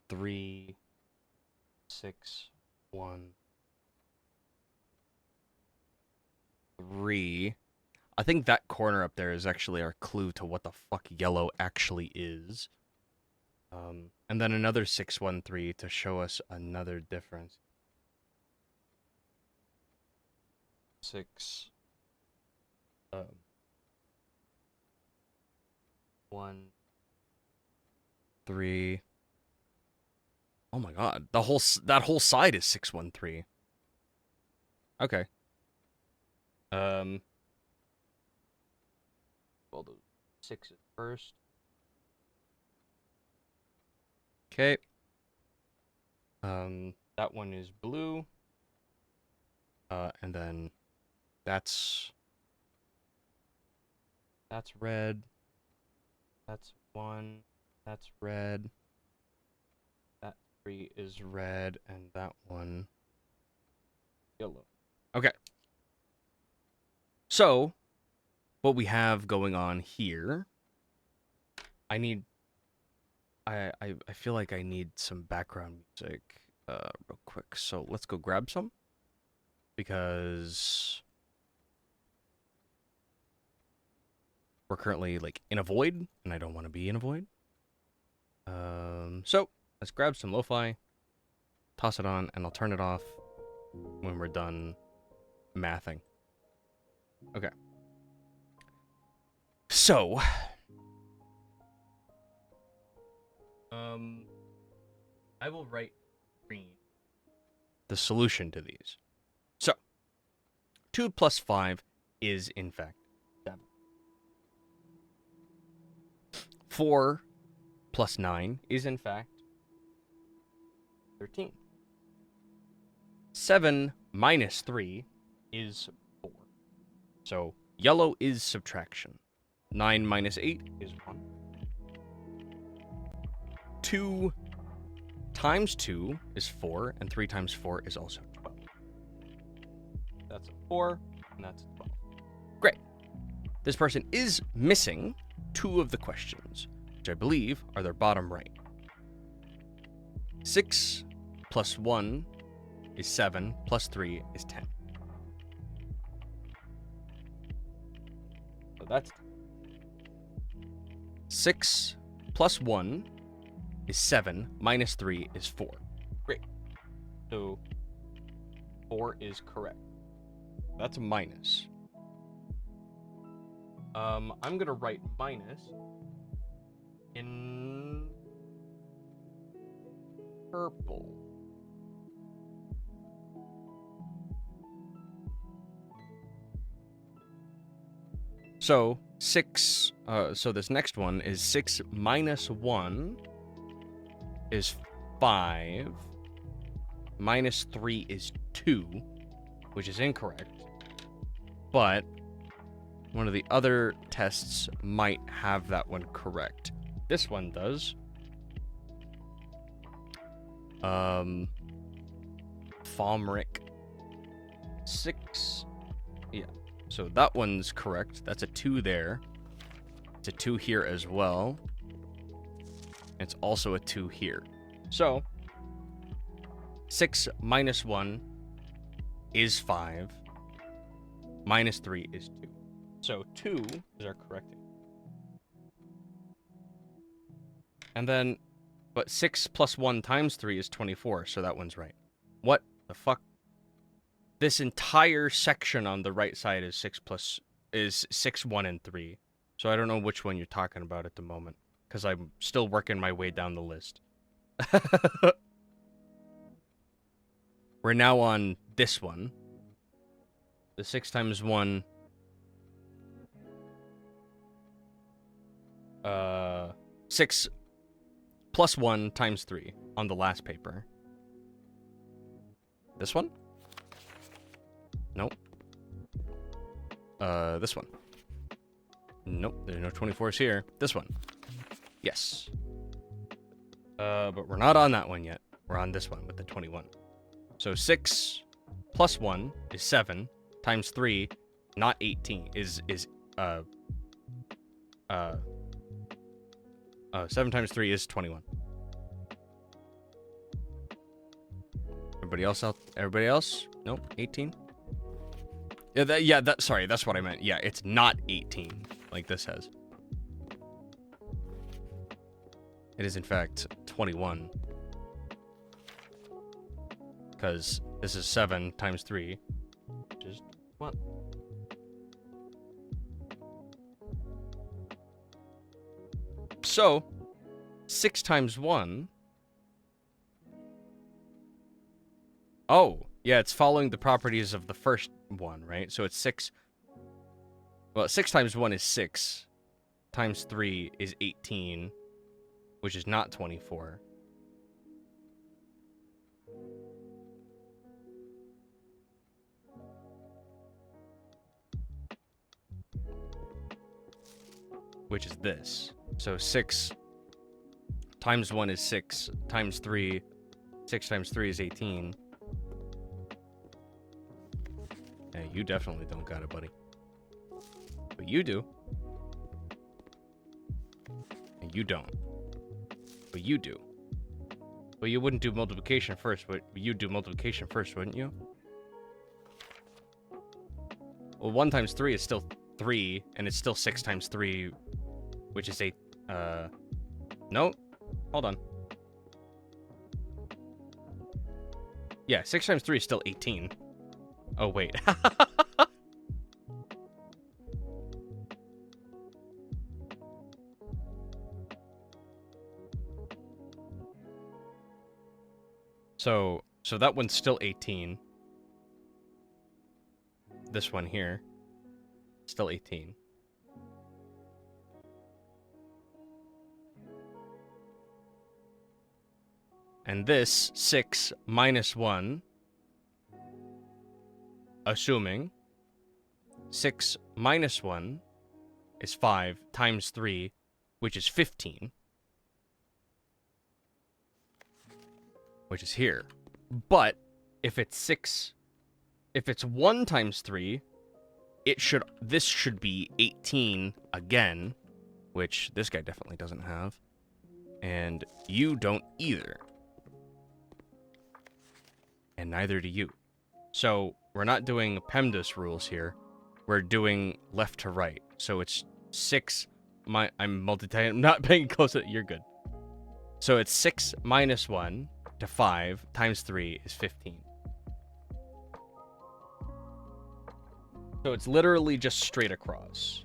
3. 6. 1. 3. I think that corner up there is actually our clue to what the fuck yellow actually is. And then another 613 to show us another difference. 6. 1. 3. Oh my god, that whole side is 613. Okay. Well, the 6 is first. Okay. That one is blue. And then that's red. That's 1. That's red. That 3 is red, and that one yellow. Okay. So, what we have going on here, I feel like I need some background music real quick. So let's go grab some because we're currently like in a void and I don't want to be in a void. So let's grab some lo-fi, toss it on, and I'll turn it off when we're done mathing. Okay. So, I will write green the solution to these. So, 2 plus 5 is in fact 7. 4 plus 9 is in fact 13. 7 minus 3 is 4. So, yellow is subtraction. 9 minus 8 is 1. 2 times 2 is 4, and 3 times 4 is also 12. That's a 4, and that's a 12. Great. This person is missing 2 of the questions, which I believe are their bottom right. 6 plus 1 is 7, plus 3 is 10. So that's 6 plus 1 is 7, minus 3 is 4. Great. So 4 is correct. That's a minus. I'm gonna write minus in purple. So 6, so this next one is 6 minus 1 is 5. Minus 3 is 2, which is incorrect. But one of the other tests might have that one correct. This one does. Fomric 6. Yeah. So that one's correct. That's a 2 there. It's a 2 here as well. It's also a 2 here. So 6 minus 1 is 5. Minus 3 is 2. So 2 is our correct answer. And then, but 6 plus 1 times 3 is 24, so that one's right. What the fuck? This entire section on the right side is 6, 1, and 3. So I don't know which one you're talking about at the moment, because I'm still working my way down the list. We're now on this one. The 6 times 1... 6 plus 1 times 3 on the last paper. This one? Nope. This one. Nope, there's no 24s here. This one. Yes. But we're not on that one yet. We're on this one with the 21. So 6 plus 1 is 7 times 3, not 18, is 7 times 3 is 21. Everybody else out? Everybody else? Nope, 18. Yeah, sorry, that's what I meant. Yeah, it's not 18, like this has. It is, in fact, 21. Because this is 7 times 3, which is 1. So, 6 times 1... Oh, yeah, it's following the properties of the first one, right? So it's 6... Well, 6 times 1 is 6. Times 3 is 18, which is not 24. Which is this. So 6 times 1 is 6. Times 3... 6 times 3 is 18. Hey, you definitely don't got it, buddy. But you do. And you don't. But you do. But you wouldn't do multiplication first, but you'd do multiplication first, wouldn't you? Well, 1 times 3 is still 3, and it's still 6 times 3, which is 8. No. Hold on. Yeah, 6 times 3 is still 18. Oh, wait. So that one's still 18. This one here, still 18. And this 6 minus 1, assuming 6 minus 1 is 5 times 3, which is 15. Which is here. But if it's 1 times 3, this should be 18 again, which this guy definitely doesn't have. And you don't either. And neither do you. So we're not doing PEMDAS rules here. We're doing left to right. So it's 6. I'm multitasking. I'm not paying close. You're good. So it's 6 minus 1 to 5 times 3 is 15. So it's literally just straight across.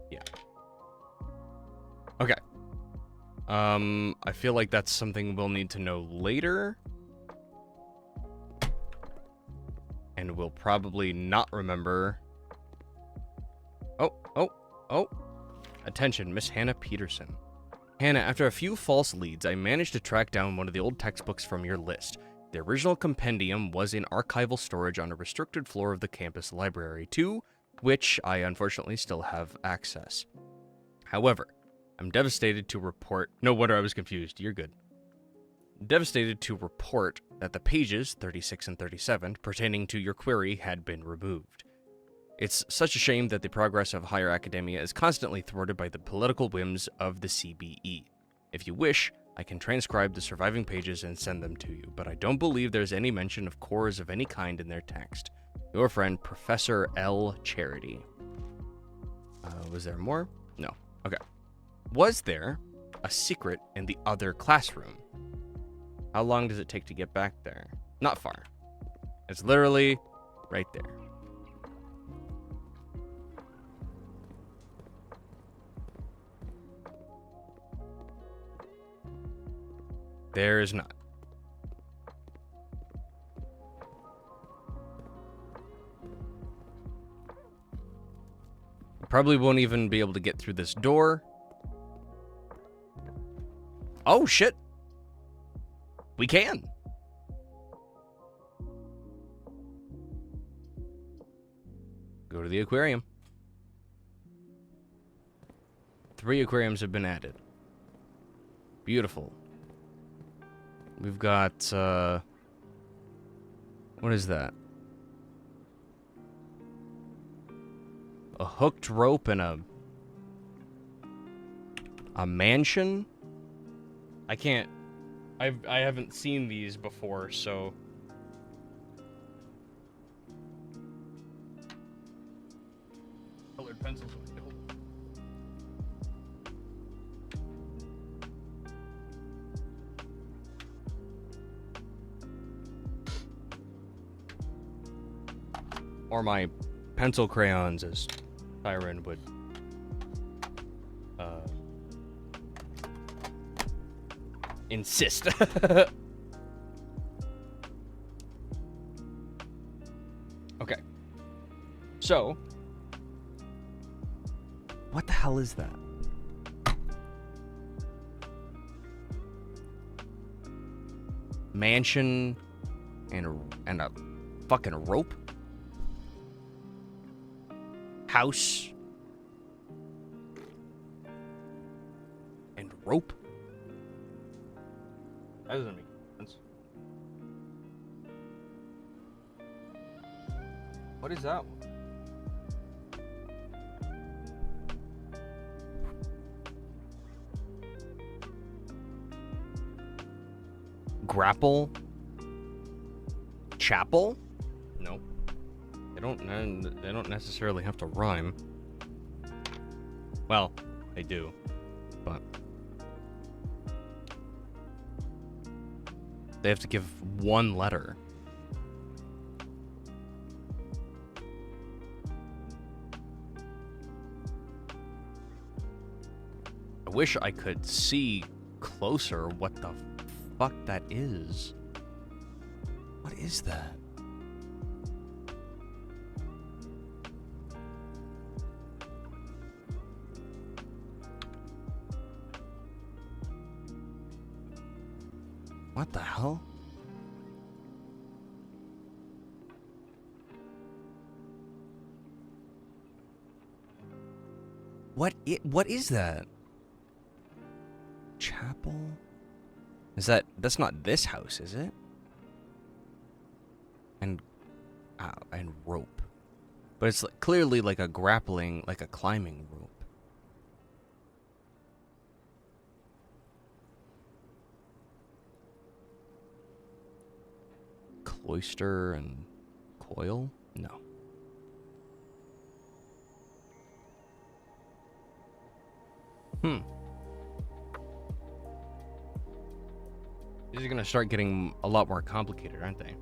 Yeah. Okay. I feel like that's something we'll need to know later. And we'll probably not remember. Oh. Attention, Miss Hannah Peterson. Hannah, after a few false leads, I managed to track down one of the old textbooks from your list. The original compendium was in archival storage on a restricted floor of the campus library, to which I unfortunately still have access. However, I'm devastated to report... No wonder I was confused. You're good. Devastated to report that the pages, 36 and 37, pertaining to your query had been removed. It's such a shame that the progress of higher academia is constantly thwarted by the political whims of the CBE. If you wish, I can transcribe the surviving pages and send them to you, but I don't believe there's any mention of cores of any kind in their text. Your friend, Professor L. Charity. Was there more? No. Okay. Was there a secret in the other classroom? How long does it take to get back there? Not far. It's literally right there. There is not. Probably won't even be able to get through this door. Oh, shit. We can. Go to the aquarium. 3 aquariums have been added. Beautiful. We've got, what is that? A hooked rope and a mansion? I haven't seen these before, so... Colored pencils. Or my pencil crayons, as Tyron would insist. Okay. So, what the hell is that? Mansion and a fucking rope? House and rope? That doesn't make sense. What is that one? Grapple? Chapel? No. They don't necessarily have to rhyme. Well, they do, but they have to give one letter. I wish I could see closer what the fuck that is. What is that? What the hell? What is that? Chapel? That's not this house, is it? And rope. But it's clearly like a grappling, like a climbing rope. Cloister and coil? No. These are gonna start getting a lot more complicated, aren't they?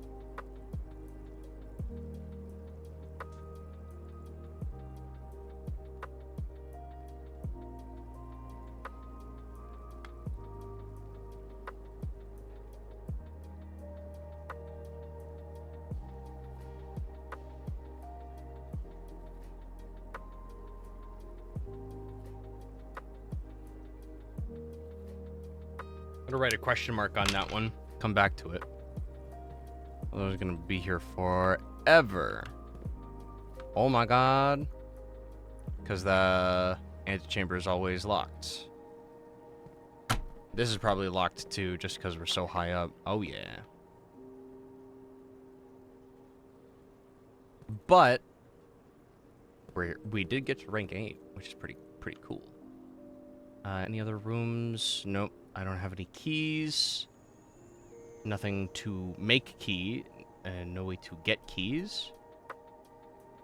I'm gonna write a question mark on that one. Come back to it. I was gonna be here forever. Oh my god. Because the antechamber is always locked. This is probably locked too, just because we're so high up. Oh yeah. But we did get to rank 8, which is pretty cool. Any other rooms? Nope. I don't have any keys. Nothing to make key, and no way to get keys.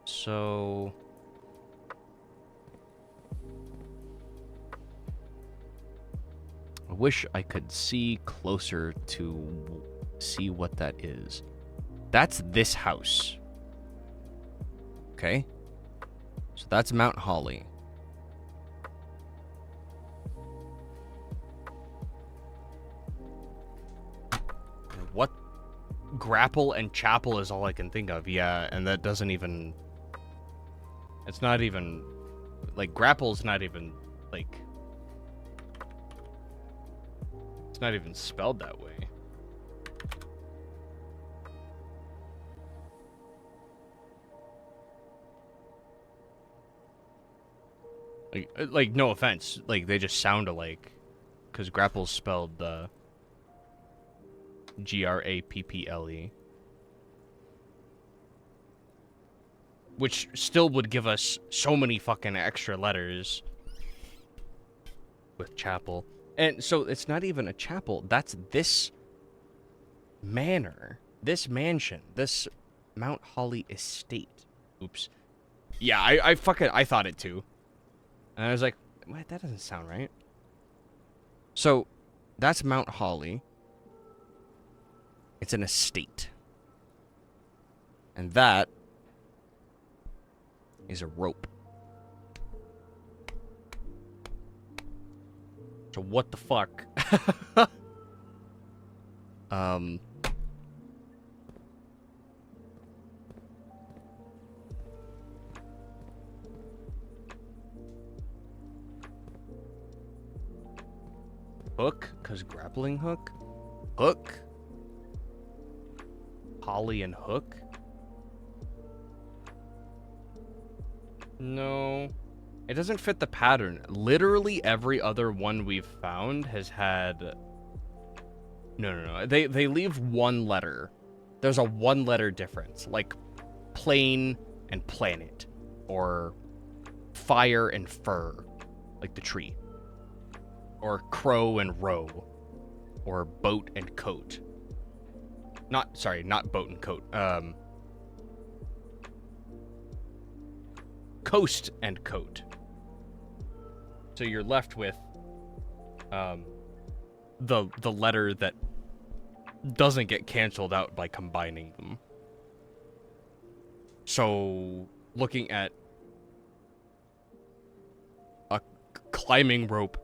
So I wish I could see closer to see what that is. That's this house. Okay. So that's Mount Holly. What? Grapple and chapel is all I can think of. Yeah, and that doesn't even... It's not even... Like, grapple's not even, like... It's not even spelled that way. Like, no offense. Like, they just sound alike. Because grapple's spelled, Grapple. Which still would give us so many fucking extra letters. With chapel. And so, it's not even a chapel. That's this manor. This mansion. This Mount Holly estate. Oops. Yeah, I thought it too. And I was like, what? That doesn't sound right. So, that's Mount Holly. It's an estate. And that is a rope. So what the fuck? Hook? Cause grappling hook? Hook? Holly and hook? No. It doesn't fit the pattern. Literally every other one we've found has had... No. They leave one letter. There's a one letter difference. Like plane and planet. Or fire and fir. Like the tree. Or crow and row. Or boat and coat. Not boat and coat. Coast and coat. So you're left with the letter that doesn't get canceled out by combining them. So looking at a climbing rope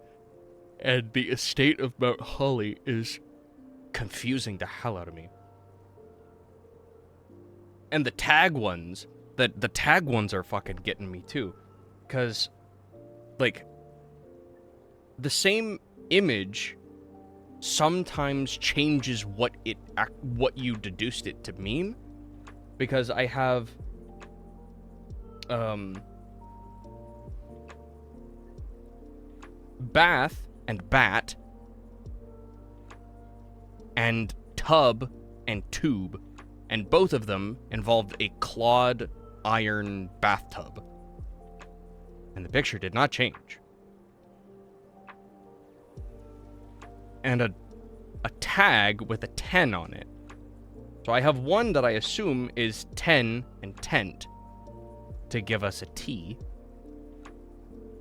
and the estate of Mount Holly is confusing the hell out of me. And the tag ones, the tag ones are fucking getting me too. Because, like, the same image sometimes changes what you deduced it to mean. Because I have, bath and bat and tub and tube, and both of them involved a clawed iron bathtub. And the picture did not change. And a tag with a 10 on it. So I have one that I assume is 10 and tent to give us a T.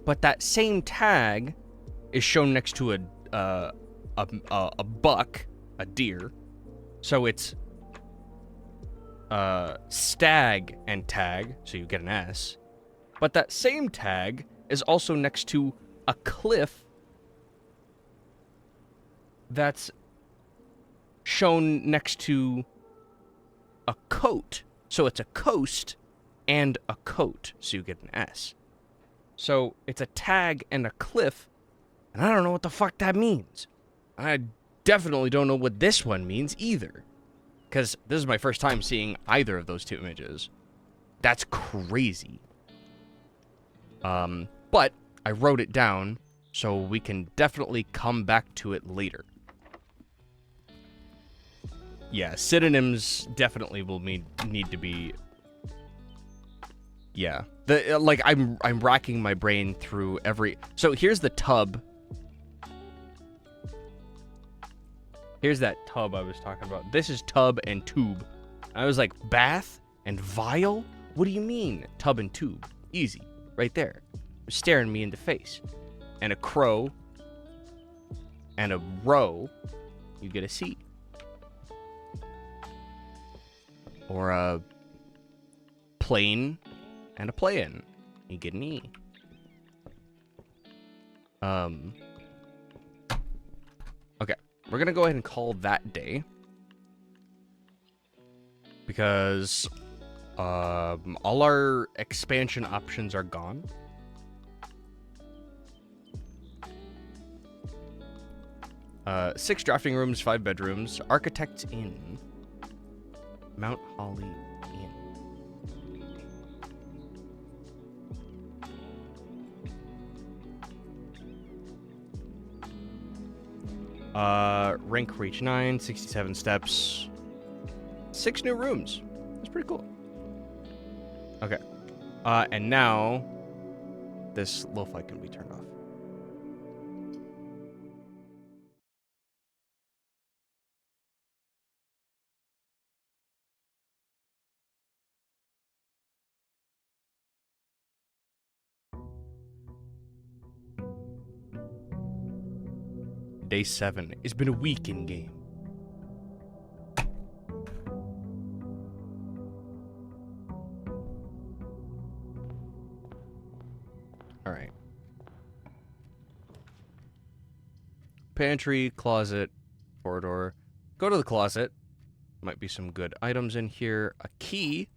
But that same tag is shown next to a buck, a deer. So it's stag and tag, so you get an S. But that same tag is also next to a cliff that's shown next to a coat. So it's a coast and a coat, so you get an S. So it's a tag and a cliff, and I don't know what the fuck that means. I definitely don't know what this one means either, because this is my first time seeing either of those two images. That's crazy. But I wrote it down, so we can definitely come back to it later. Yeah, synonyms definitely will need to be. Yeah, I'm racking my brain through every. So here's the tub. Here's that tub I was talking about. This is tub and tube. I was like, bath and vial? What do you mean, tub and tube? Easy, right there. Staring me in the face. And a crow and a row, you get a C. Or a plane and a play-in, you get an E. Okay, we're gonna go ahead and call that day. Because all our expansion options are gone. 6 drafting rooms, 5 bedrooms, Architect's Inn, Mount Holly Inn. Rank reach 9, 67 steps, 6 new rooms. That's pretty cool. Okay. And now this lo-fi can be turned off. Day 7. It's been a week in game. Alright. Pantry, closet, corridor. Go to the closet. Might be some good items in here. A key.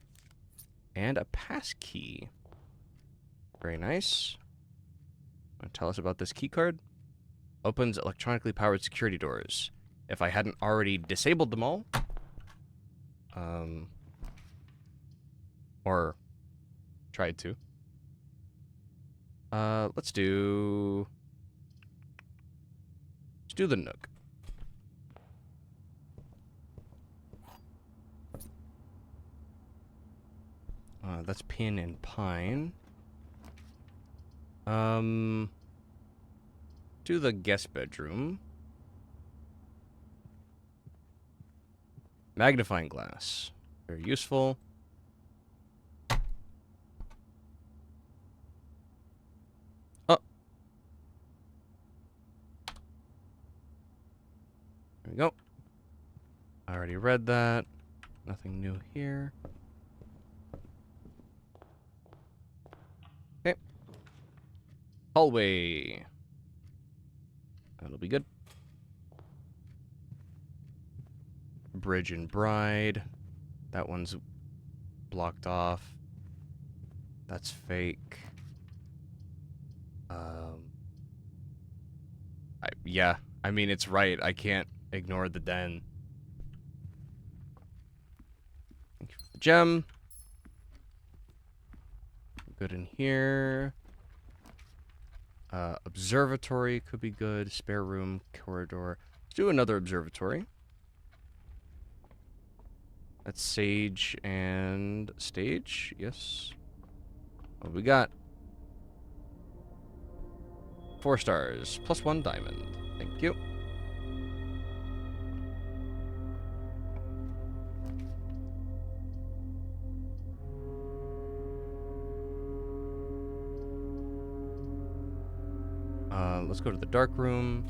And a pass key. Very nice. Want to tell us about this key card? Opens electronically powered security doors. If I hadn't already disabled them all. Or tried to. Let's do the Nook. That's Pin and Pine. Do the guest bedroom. Magnifying glass. Very useful. Oh. There we go. I already read that. Nothing new here. Okay. Hallway. That'll be good. Bridge and Bride. That one's blocked off. That's fake. Yeah, I mean, it's right. I can't ignore the den. Thank you for the gem. Good in here. Observatory could be good. Spare room, corridor. Let's do another observatory. That's Sage and Stage. Yes. What we got? 4 stars. +1 diamond. Thank you. Let's go to the dark room.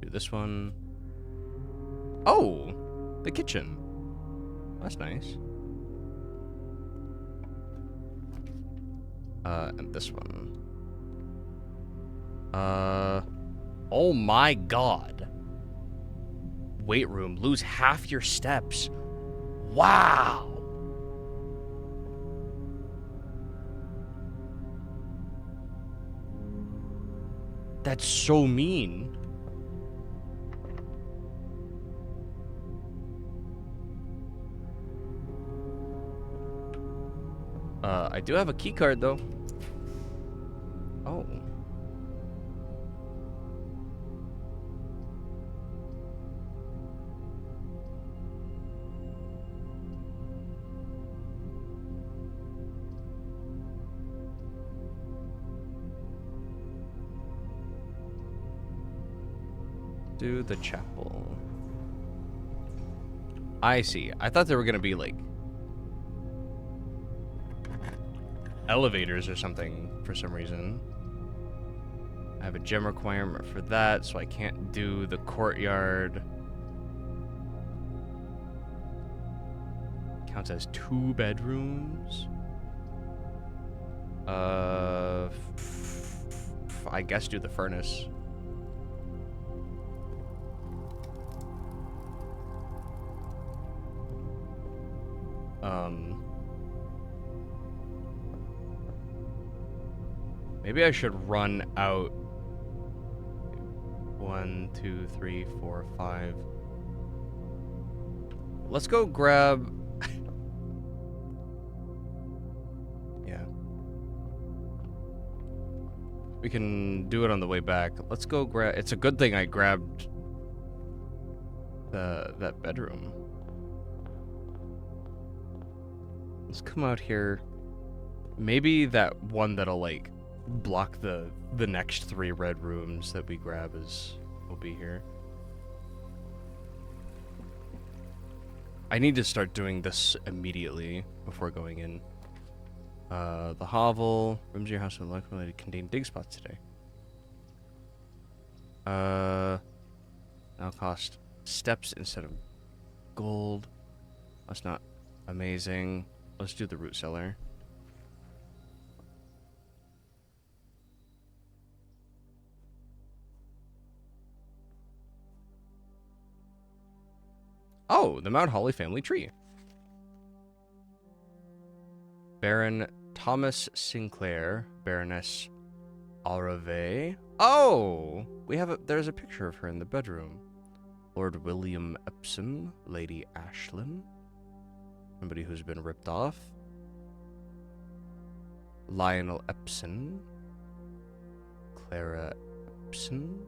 Do this one. Oh, the kitchen. That's nice. And this one. Oh my god. Weight room. Lose half your steps. Wow. That's so mean. I do have a key card though. Oh. Do the chapel. I see. I thought there were gonna be like elevators or something for some reason. I have a gem requirement for that, so I can't do the courtyard. Counts as 2 bedrooms. I guess do the furnace. Maybe I should run out 1, 2, 3, 4, 5. Let's go grab. Yeah. We can do it on the way back. Let's go grab. It's a good thing I grabbed that bedroom. Let's come out here. Maybe that one that'll like block the next 3 red rooms that we grab will be here. I need to start doing this immediately before going in. The hovel. Rooms in your house are likely to contain dig spots today. Now cost steps instead of gold. That's not amazing. Let's do the root cellar. Oh, the Mount Holly family tree. Baron Thomas Sinclair, Baroness Arave. Oh, there's a picture of her in the bedroom. Lord William Epsom, Lady Ashlyn. Somebody who's been ripped off. Lionel Epson. Clara Epson.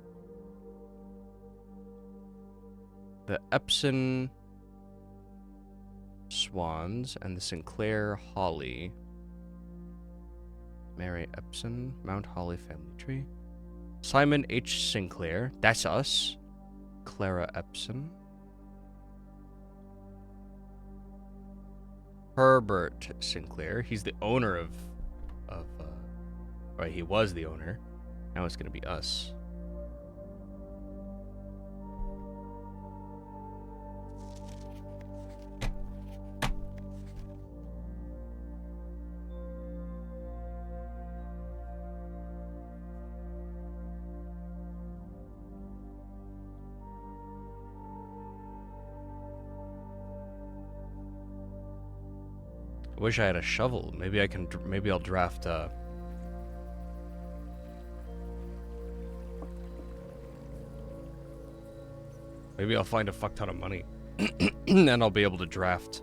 The Epson Swans and the Sinclair Holly. Mary Epson, Mount Holly family tree. Simon H. Sinclair, that's us. Clara Epson. Herbert Sinclair, he's the owner of right, he was the owner. Now it's gonna be us. I wish I had a shovel. Maybe I can. Maybe I'll draft. Maybe I'll find a fuck ton of money, and then I'll be able to draft.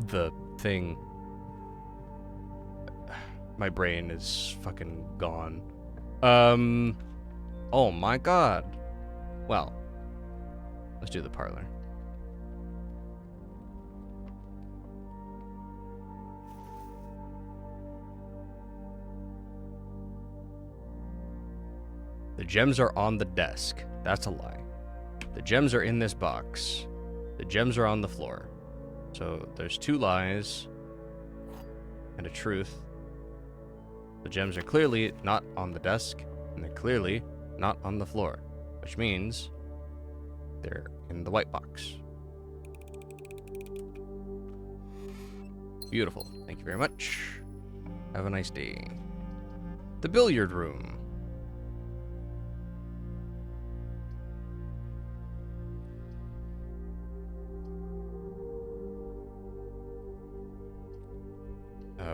the thing. My brain is fucking gone. Oh my god. Well, let's do the parlor. The gems are on the desk. That's a lie. The gems are in this box. The gems are on the floor. So there's 2 lies and a truth. The gems are clearly not on the desk, and they're clearly not on the floor, which means they're in the white box. Beautiful. Thank you very much. Have a nice day. The billiard room.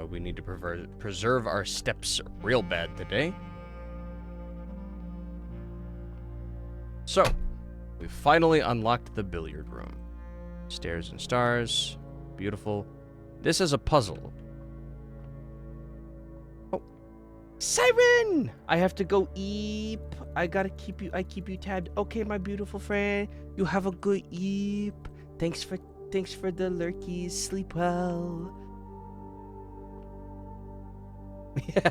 We need to preserve our steps real bad today. So, we finally unlocked the billiard room. Stairs and stars. Beautiful. This is a puzzle. Oh. Siren! I have to go eep. I keep you tabbed. Okay, my beautiful friend. You have a good eep. Thanks for the lurkies. Sleep well. Yeah.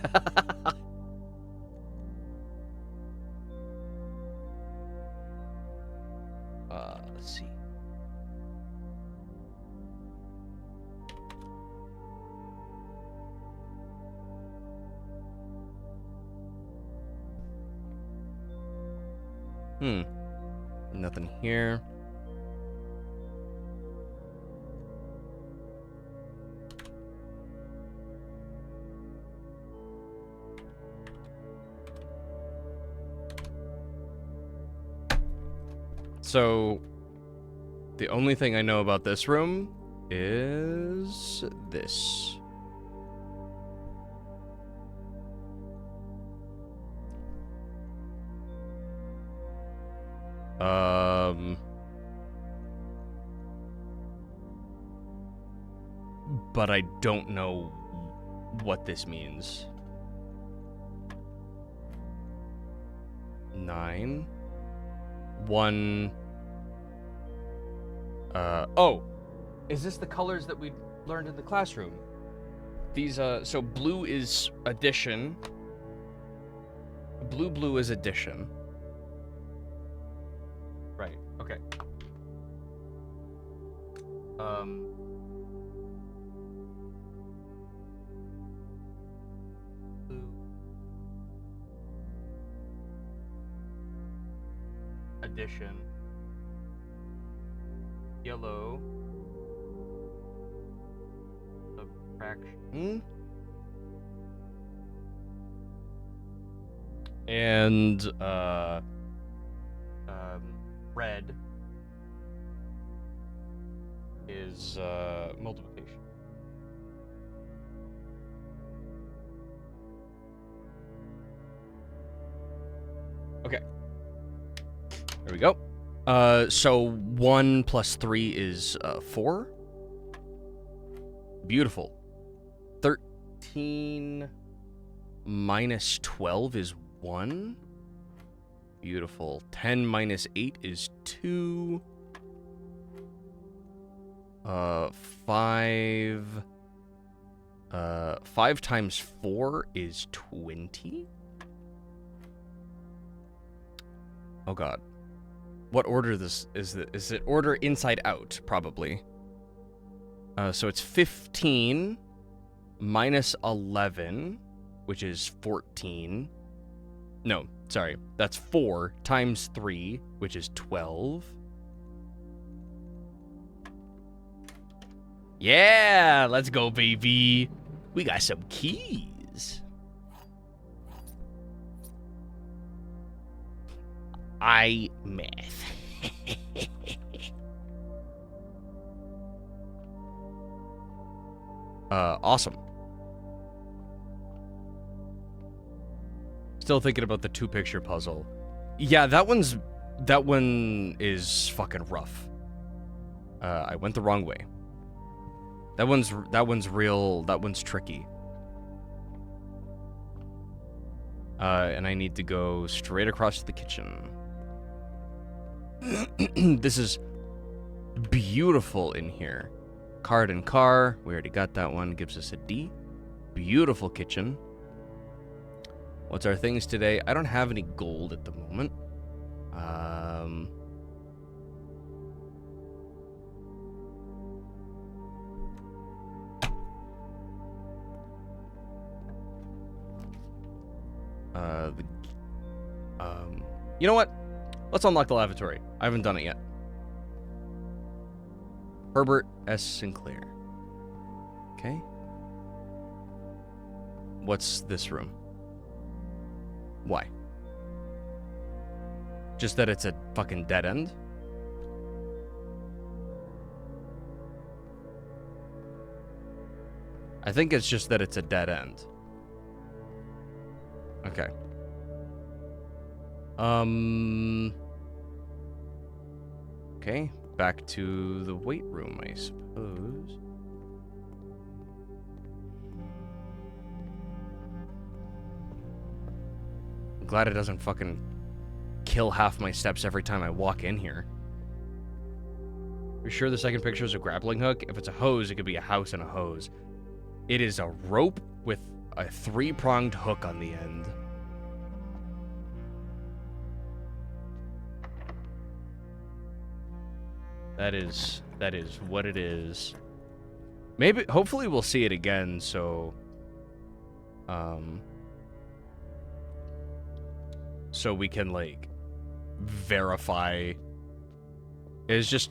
Let's see. Nothing here. So, the only thing I know about this room is this. But I don't know what this means. 9. 1. Oh! Is this the colors that we learned in the classroom? These, so blue is addition. Blue is addition. Right, okay. Blue. Addition. Yellow. Subtraction. And, red is, multiplication. Okay. There we go. So 1 plus 3 is 4. Beautiful. 13 minus 12 is 1. Beautiful. 10 minus 8 is 2. 5 times 4 is 20. Oh god. What order this is it? Is it order inside out? Probably. So it's 15 minus 11, which is 14. No, sorry. That's 4 times 3, which is 12. Yeah, let's go, baby. We got some keys. Math. Awesome. Still thinking about the 2-picture puzzle. Yeah, that one is fucking rough. I went the wrong way. That one's real. That one's tricky. And I need to go straight across to the kitchen. This is beautiful in here. Card and car. We already got that one. Gives us a D. Beautiful kitchen. What's our things today? I don't have any gold at the moment. You know what? Let's unlock the lavatory. I haven't done it yet. Herbert S. Sinclair. Okay. What's this room? Why? Just that it's a fucking dead end? I think it's just that it's a dead end. Okay. Okay, back to the weight room, I suppose. I'm glad it doesn't fucking kill half my steps every time I walk in here. You're sure the second picture is a grappling hook? If it's a hose, it could be a house and a hose. It is a rope with a 3-pronged hook on the end. That is what it is. Maybe, hopefully we'll see it again, so we can, like, verify. It's just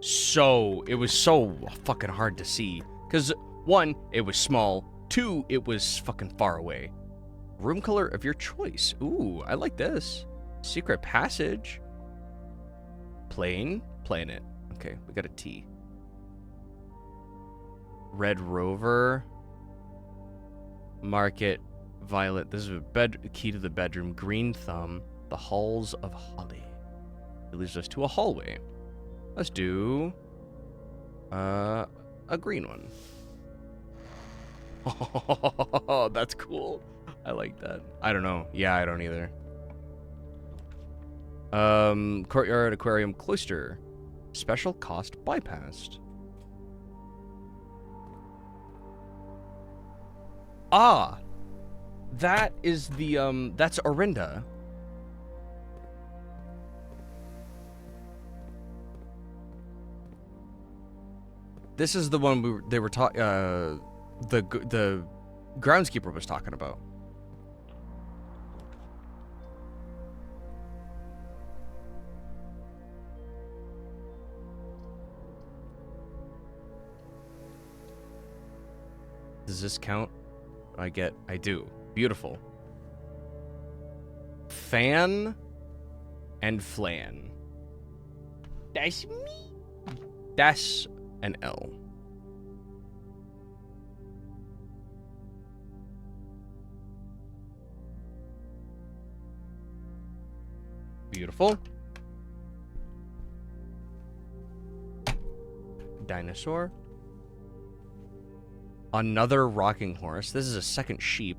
it was so fucking hard to see. Because, 1, it was small. 2, it was fucking far away. Room color of your choice. Ooh, I like this. Secret passage. Plain. Planet. Okay, we got a T. Red Rover. Market. Violet. This is a key to the bedroom. Green Thumb. The Halls of Holly. It leads us to a hallway. Let's do a green one. Oh, that's cool. I like that. I don't know. Yeah, I don't either. Courtyard, aquarium, cloister. Special cost bypassed. Ah! That is the, that's Orinda. This is the one they were talking, the groundskeeper was talking about. Does this count? I do. Beautiful. Fan and flan. That's me. That's an L. Beautiful. Dinosaur. Another rocking horse. This is a second sheep.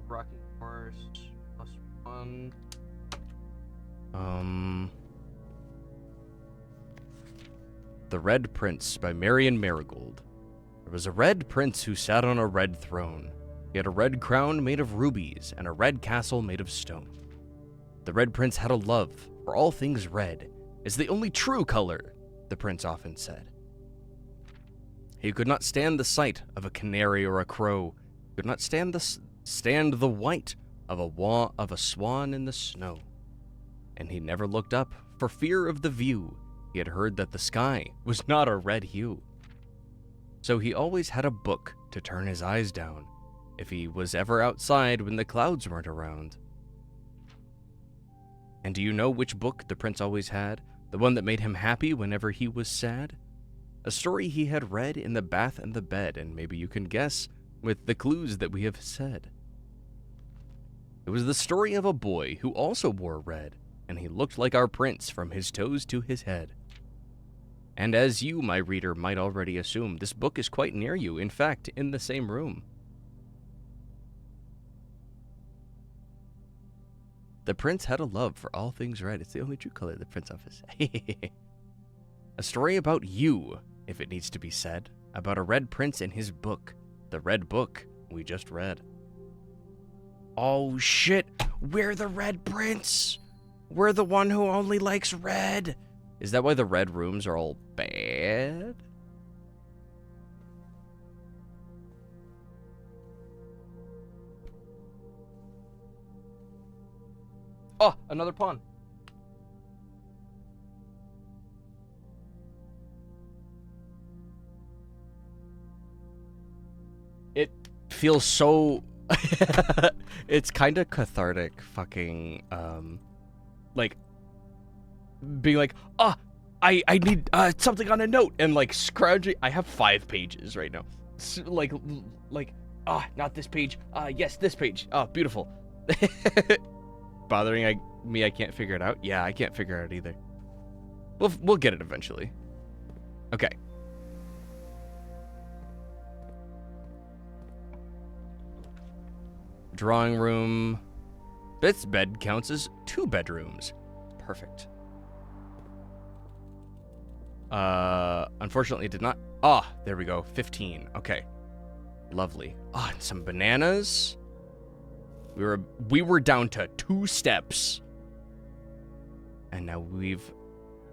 Rocking horse +1. The Red Prince by Marion Marigold. There was a red prince who sat on a red throne. He had a red crown made of rubies and a red castle made of stone. The Red Prince had a love for all things red. It's the only true color, the prince often said. He could not stand the sight of a canary or a crow. He could not stand the white of a swan in the snow. And he never looked up for fear of the view. He had heard that the sky was not a red hue. So he always had a book to turn his eyes down if he was ever outside when the clouds weren't around. And do you know which book the prince always had? The one that made him happy whenever he was sad? A story he had read in the bath and the bed, and maybe you can guess with the clues that we have said. It was the story of a boy who also wore red. and he looked like our prince from his toes to his head. And as you, my reader, might already assume, this book is quite near you, in fact, in the same room. The prince had a love for all things red. It's the only true color the prince offers. A story about you, if it needs to be said, about a red prince and his book. The red book we just read. Oh shit, we're the red prince. We're the one who only likes red. Is that why the red rooms are all bad? Oh, another pawn. It feels so... It's kind of cathartic fucking, like, being like, I need, something on a note, and, like, scrounging. I have 5 pages right now. Not this page. Yes, this page. Oh, beautiful. Bothering me, I can't figure it out. Yeah, I can't figure it out either. We'll get it eventually. Okay. Drawing room. This bed counts as 2 bedrooms. Perfect. Unfortunately it did not. There we go. 15. Okay. Lovely. And some bananas. We were down to 2 steps. And now we've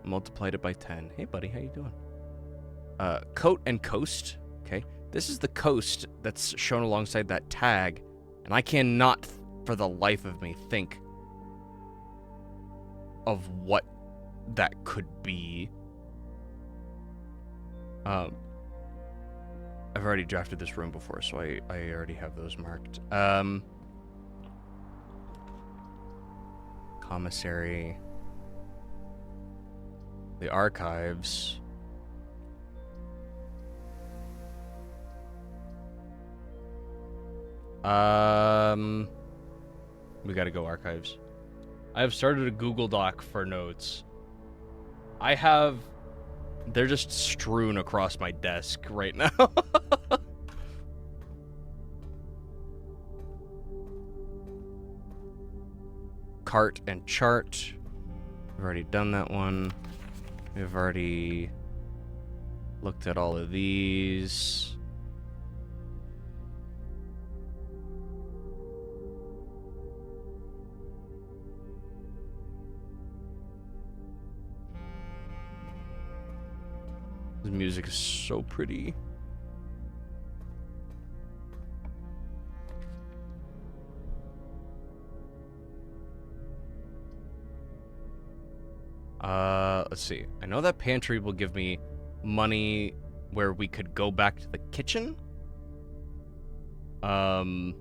multiplied it by 10. Hey buddy, how you doing? Coat and coast. Okay. This is the coast that's shown alongside that tag. And I cannot, for the life of me, think of what that could be. I've already drafted this room before, so I already have those marked. Commissary. The archives. We gotta go archives. I have started a Google Doc for notes. They're just strewn across my desk right now. Cart and chart. We've already done that one. We've already looked at all of these. The music is so pretty. Let's see. I know that pantry will give me money where we could go back to the kitchen. And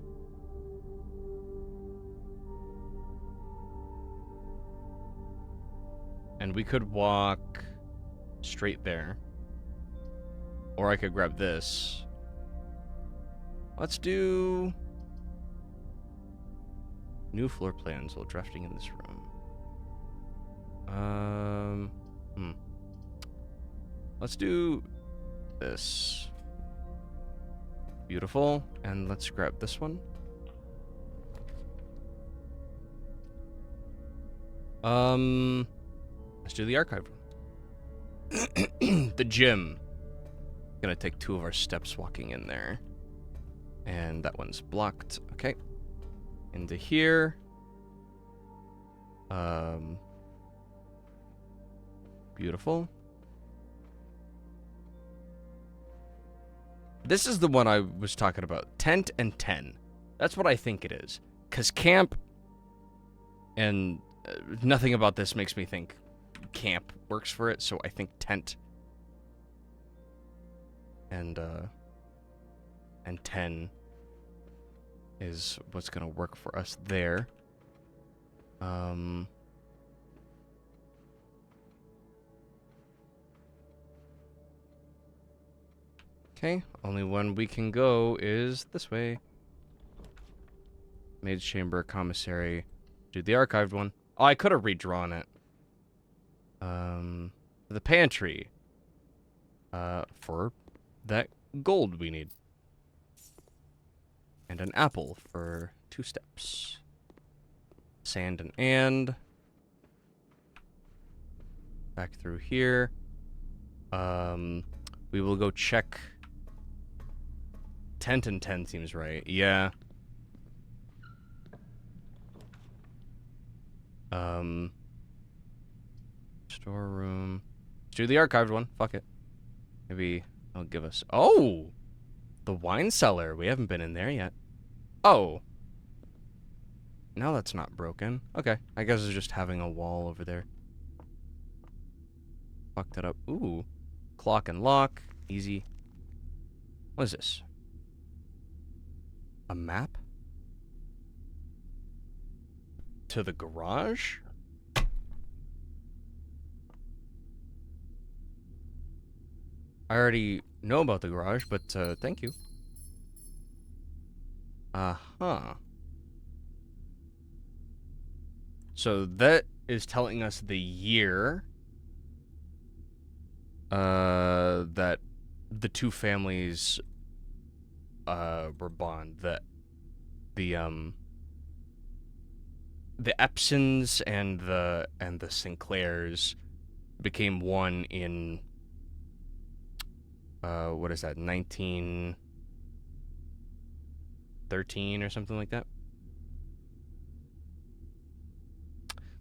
we could walk straight there. Or I could grab this. Let's do new floor plans while drafting in this room. Let's do this. Beautiful. And let's grab this one. Let's do the archive room. The gym. Gonna take 2 of our steps walking in there. And that one's blocked. Okay. Into here. Beautiful. This is the one I was talking about. Tent and 10. That's what I think it is. Because camp and nothing about this makes me think camp works for it. So I think tent and 10 is what's going to work for us there. Okay, only one we can go is this way. Maid's chamber, commissary. Do the archived one. Oh, I could have redrawn it. The pantry. For that gold we need. And an apple for 2 steps. Sand and. Back through here. We will go check. Tent and 10 seems right. Yeah. Storeroom. Let's do the archived one. Fuck it. Maybe they'll give us. Oh! The wine cellar. We haven't been in there yet. Oh. Now that's not broken. Okay. I guess it's just having a wall over there. Fucked it up. Ooh. Clock and lock. Easy. What is this? A map? To the garage? I already know about the garage, but thank you. Uh-huh. So that is telling us the year that the 2 families were born. The Epsons and the Sinclairs became one in what is that, 1913 or something like that.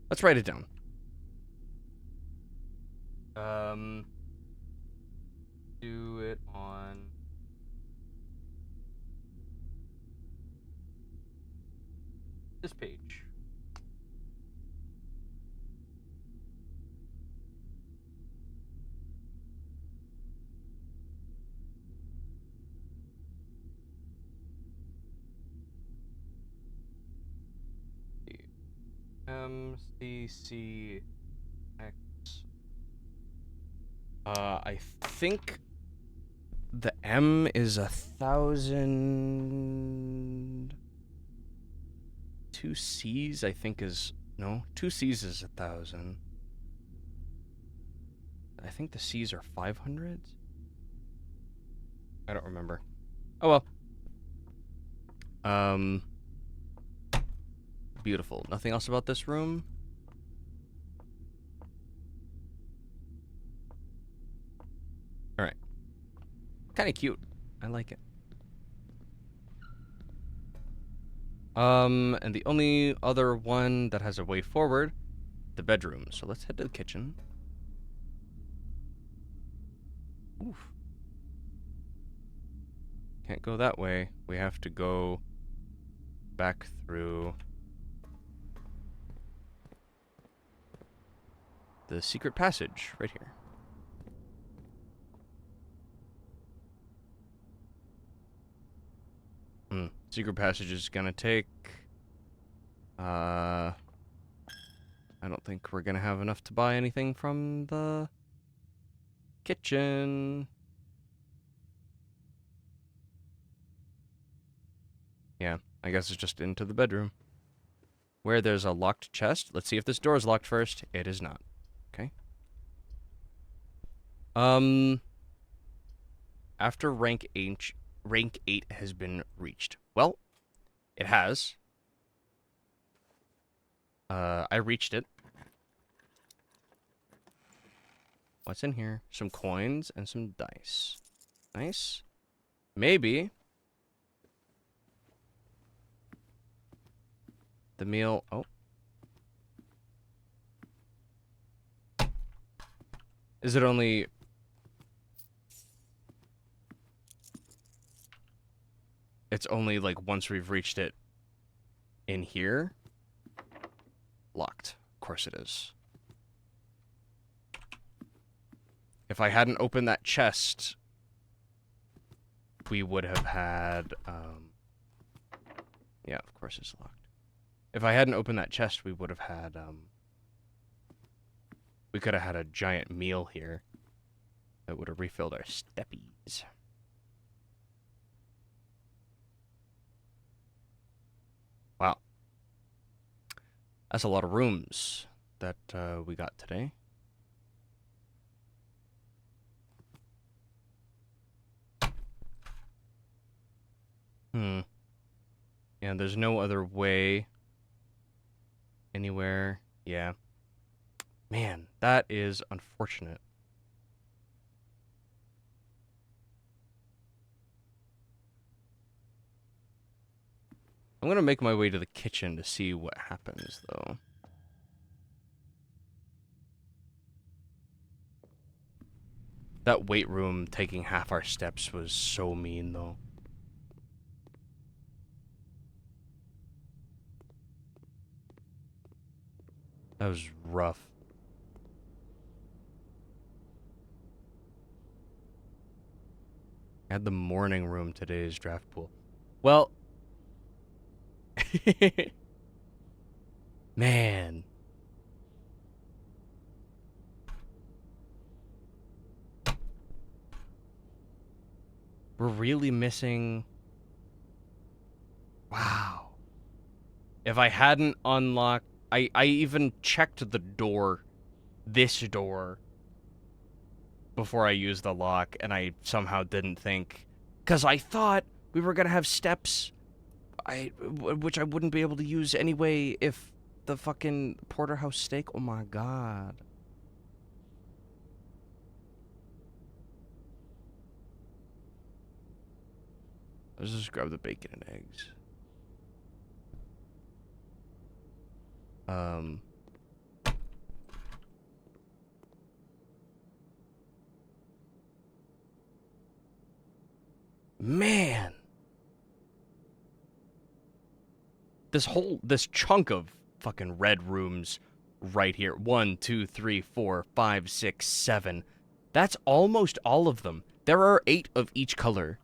Let's write it down. Do it on this page. MCCX. I think the M is 1,000. 2 C's, I think, is no. 2 C's is 1,000. I think the C's are 500. I don't remember. Oh well. Beautiful. Nothing else about this room? Alright. Kind of cute. I like it. And the only other one that has a way forward, the bedroom. So let's head to the kitchen. Oof. Can't go that way. We have to go back through the secret passage right here. Secret passage is gonna take... I don't think we're gonna have enough to buy anything from the kitchen. Yeah, I guess it's just into the bedroom. Where there's a locked chest. Let's see if this door is locked first. It is not. Okay. After rank 8 has been reached. Well, it has. I reached it. What's in here? Some coins and some dice. Nice. Maybe the meal... Oh. Is it only... It's only, like, once we've reached it in here? Locked. Of course it is. If I hadn't opened that chest, we would have had, yeah, of course it's locked. If I hadn't opened that chest, we would have had, we could have had a giant meal here that would have refilled our steppies. Wow. That's a lot of rooms that we got today. Hmm. Yeah, there's no other way anywhere. Yeah. Man, that is unfortunate. I'm gonna make my way to the kitchen to see what happens, though. That weight room taking half our steps was so mean, though. That was rough. I had the morning room today's draft pool. Well, man. We're really missing... Wow. If I hadn't unlocked... I even checked the door, this door, before I used the lock, and I somehow didn't think... Because I thought we were gonna have steps, which I wouldn't be able to use anyway if the fucking porterhouse steak... Oh my god. Let's just grab the bacon and eggs. Man. This chunk of fucking red rooms right here. 1, 2, 3, 4, 5, 6, 7. That's almost all of them. There are 8 of each color.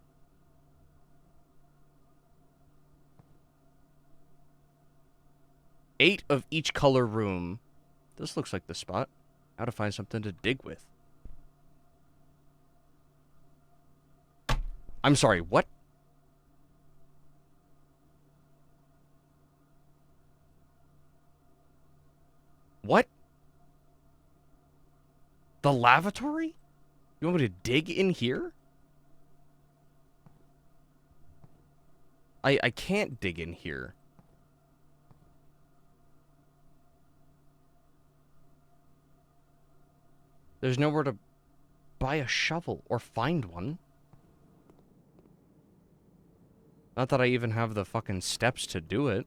8 of each color room. This looks like the spot. How to find something to dig with. I'm sorry, what? What? The lavatory? You want me to dig in here? I can't dig in here. There's nowhere to buy a shovel or find one. Not that I even have the fucking steps to do it.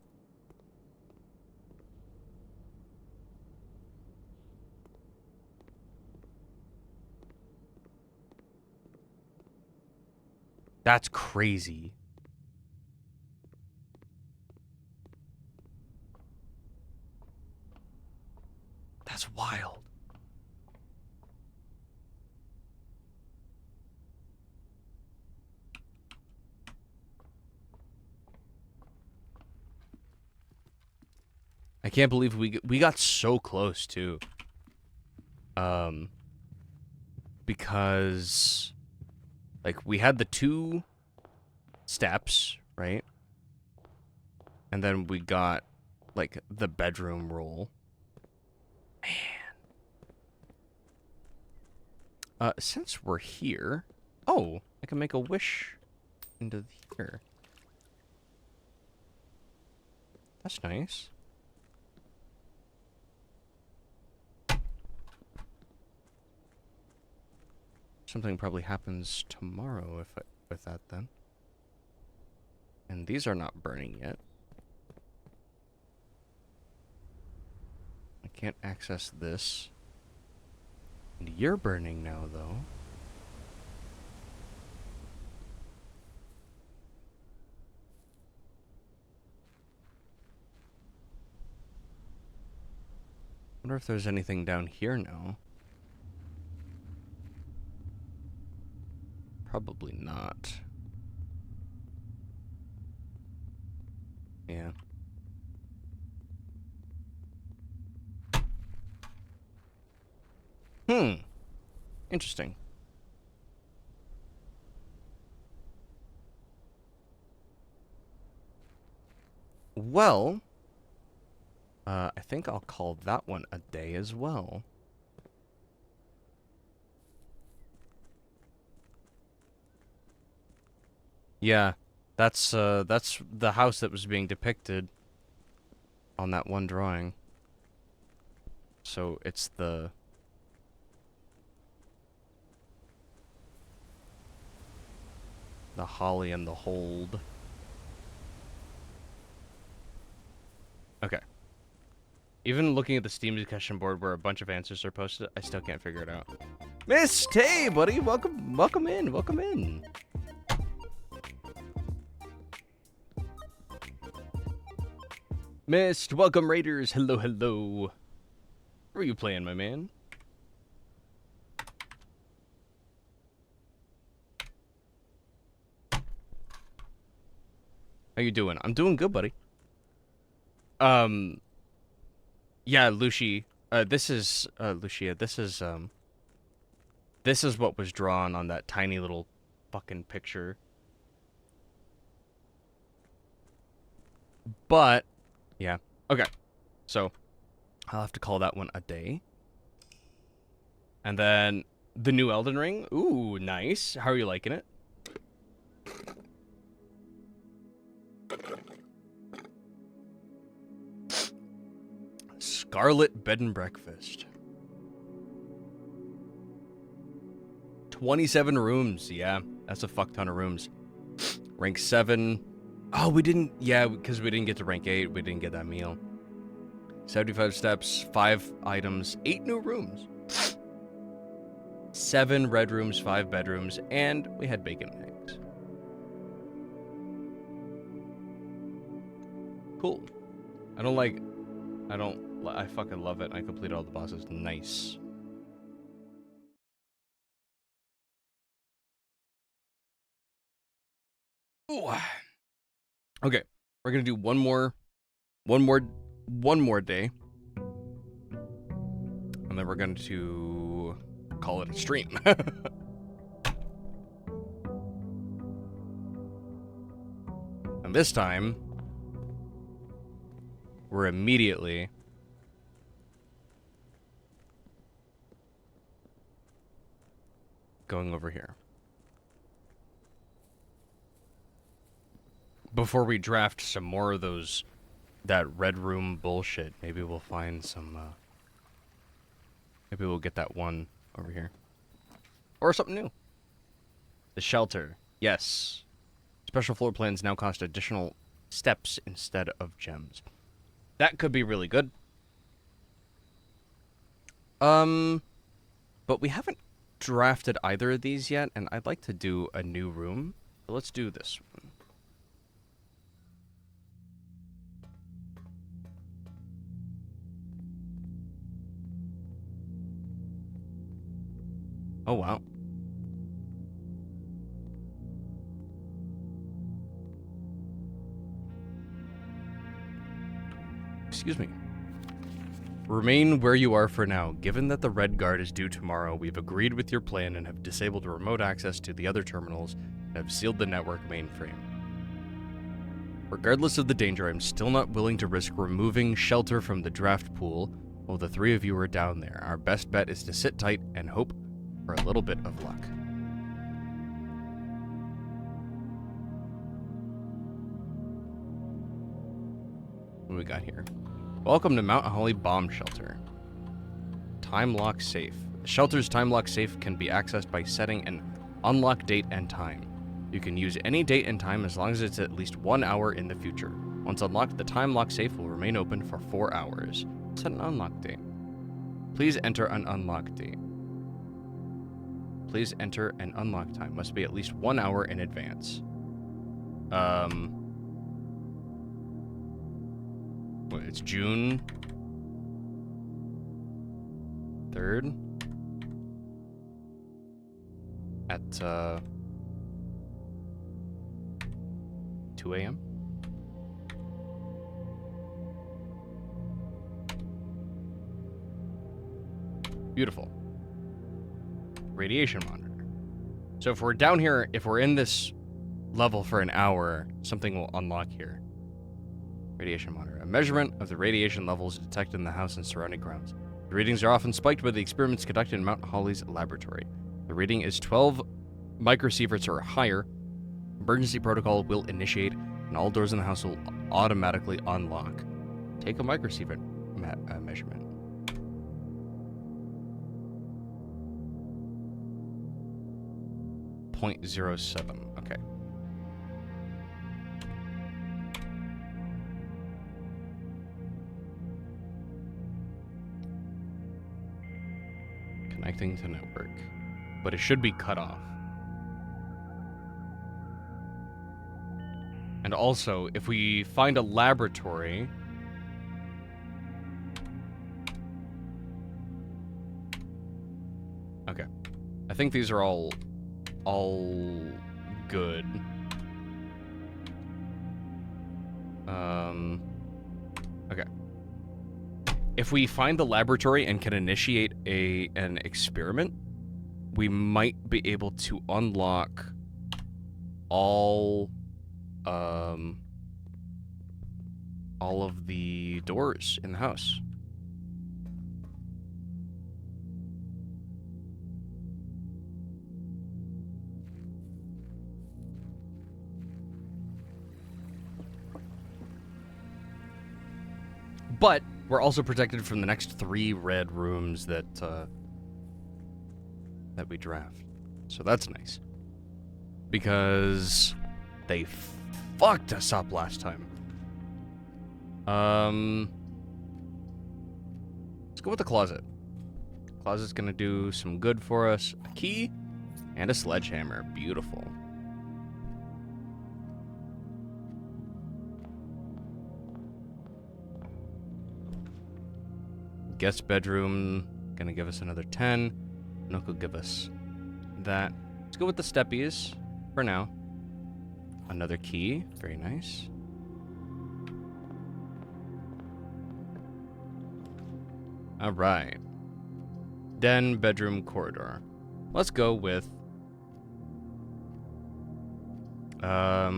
That's crazy. That's wild. I can't believe we got so close too. Because like we had the 2 steps, right? And then we got like the bedroom roll. Man. Since we're here, oh, I can make a wish into here. That's nice. Something probably happens tomorrow with that then. And these are not burning yet. I can't access this. And you're burning now, though. Wonder if there's anything down here now. Probably not. Yeah. Interesting. Well, I think I'll call that one a day as well. Yeah, that's the house that was being depicted on that one drawing. So it's the holly and the hold. Okay. Even looking at the Steam discussion board where a bunch of answers are posted, I still can't figure it out. Mist, hey buddy, welcome in. Mist, welcome Raiders, hello. What are you playing, my man? How you doing? I'm doing good, buddy. Yeah, Lucia, this is what was drawn on that tiny little fucking picture. But, yeah. Okay. So, I'll have to call that one a day. And then, the new Elden Ring. Ooh, nice. How are you liking it? Scarlet Bed and Breakfast. 27 rooms. Yeah, that's a fuck ton of rooms. Rank 7. Oh, we didn't... Yeah, because we didn't get to rank 8. We didn't get that meal. 75 steps, 5 items, 8 new rooms. 7 red rooms, 5 bedrooms, and we had bacon and eggs. Cool. I fucking love it. I completed all the bosses. Nice. Ooh. Okay, we're gonna do one more day, and then we're going to call it a stream. And this time, we're immediately going over here. Before we draft some more of that red room bullshit, maybe we'll find some, maybe we'll get that one over here. Or something new. The shelter. Yes. Special floor plans now cost additional steps instead of gems. That could be really good. But we haven't drafted either of these yet, and I'd like to do a new room. So let's do this one. Oh, wow. Excuse me. Remain where you are for now. Given that the Red Guard is due tomorrow, we've agreed with your plan and have disabled remote access to the other terminals and have sealed the network mainframe. Regardless of the danger, I'm still not willing to risk removing shelter from the draft pool while the 3 of you are down there. Our best bet is to sit tight and hope for a little bit of luck. What do we got here? Welcome to Mount Holly Bomb Shelter. Time lock safe. The shelter's time lock safe can be accessed by setting an unlock date and time. You can use any date and time as long as it's at least 1 hour in the future. Once unlocked, the time lock safe will remain open for 4 hours. Set an unlock date. Please enter an unlock date. Please enter an unlock time. Must be at least 1 hour in advance. It's June 3rd at 2 a.m. Beautiful. Radiation monitor. So if we're down here, if we're in this level for an hour, something will unlock here. Radiation monitor. A measurement of the radiation levels detected in the house and surrounding grounds. The readings are often spiked by the experiments conducted in Mount Holly's laboratory. The reading is 12 microsieverts or higher. Emergency protocol will initiate, and all doors in the house will automatically unlock. Take a microsievert measurement. .07. Okay. Connecting to network. But it should be cut off. And also, if we find a laboratory... Okay. I think these are all good. Okay. If we find the laboratory and can initiate an experiment, we might be able to unlock all of the doors in the house. But we're also protected from the next 3 red rooms that we draft. So that's nice. Because they fucked us up last time. Let's go with the closet. Closet's gonna do some good for us. A key and a sledgehammer. Beautiful. Guest bedroom, gonna give us another 10. Nook will give us that. Let's go with the steppies for now. Another key, very nice. All right. Den, bedroom, corridor. Let's go with let's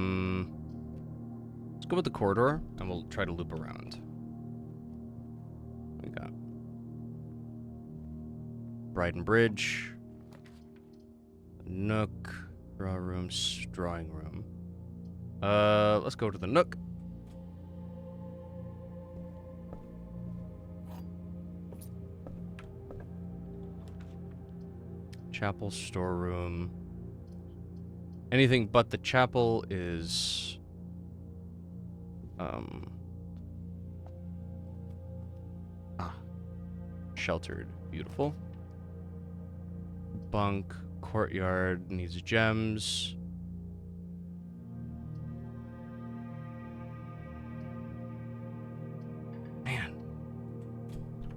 go with the corridor, and we'll try to loop around. We got Brighton Bridge, Nook, draw room, drawing room. Let's go to the Nook. Chapel, storeroom. Anything but the chapel is sheltered. Beautiful. Bunk, courtyard needs gems. Man.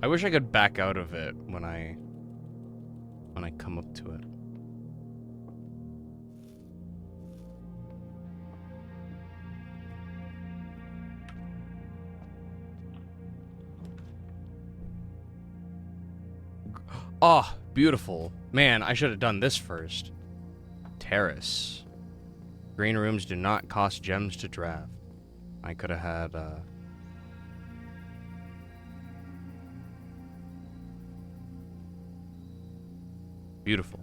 I wish I could back out of it when I come up to it. Oh, beautiful. Man, I should have done this first. Terrace. Green rooms do not cost gems to draft. I could have had, beautiful.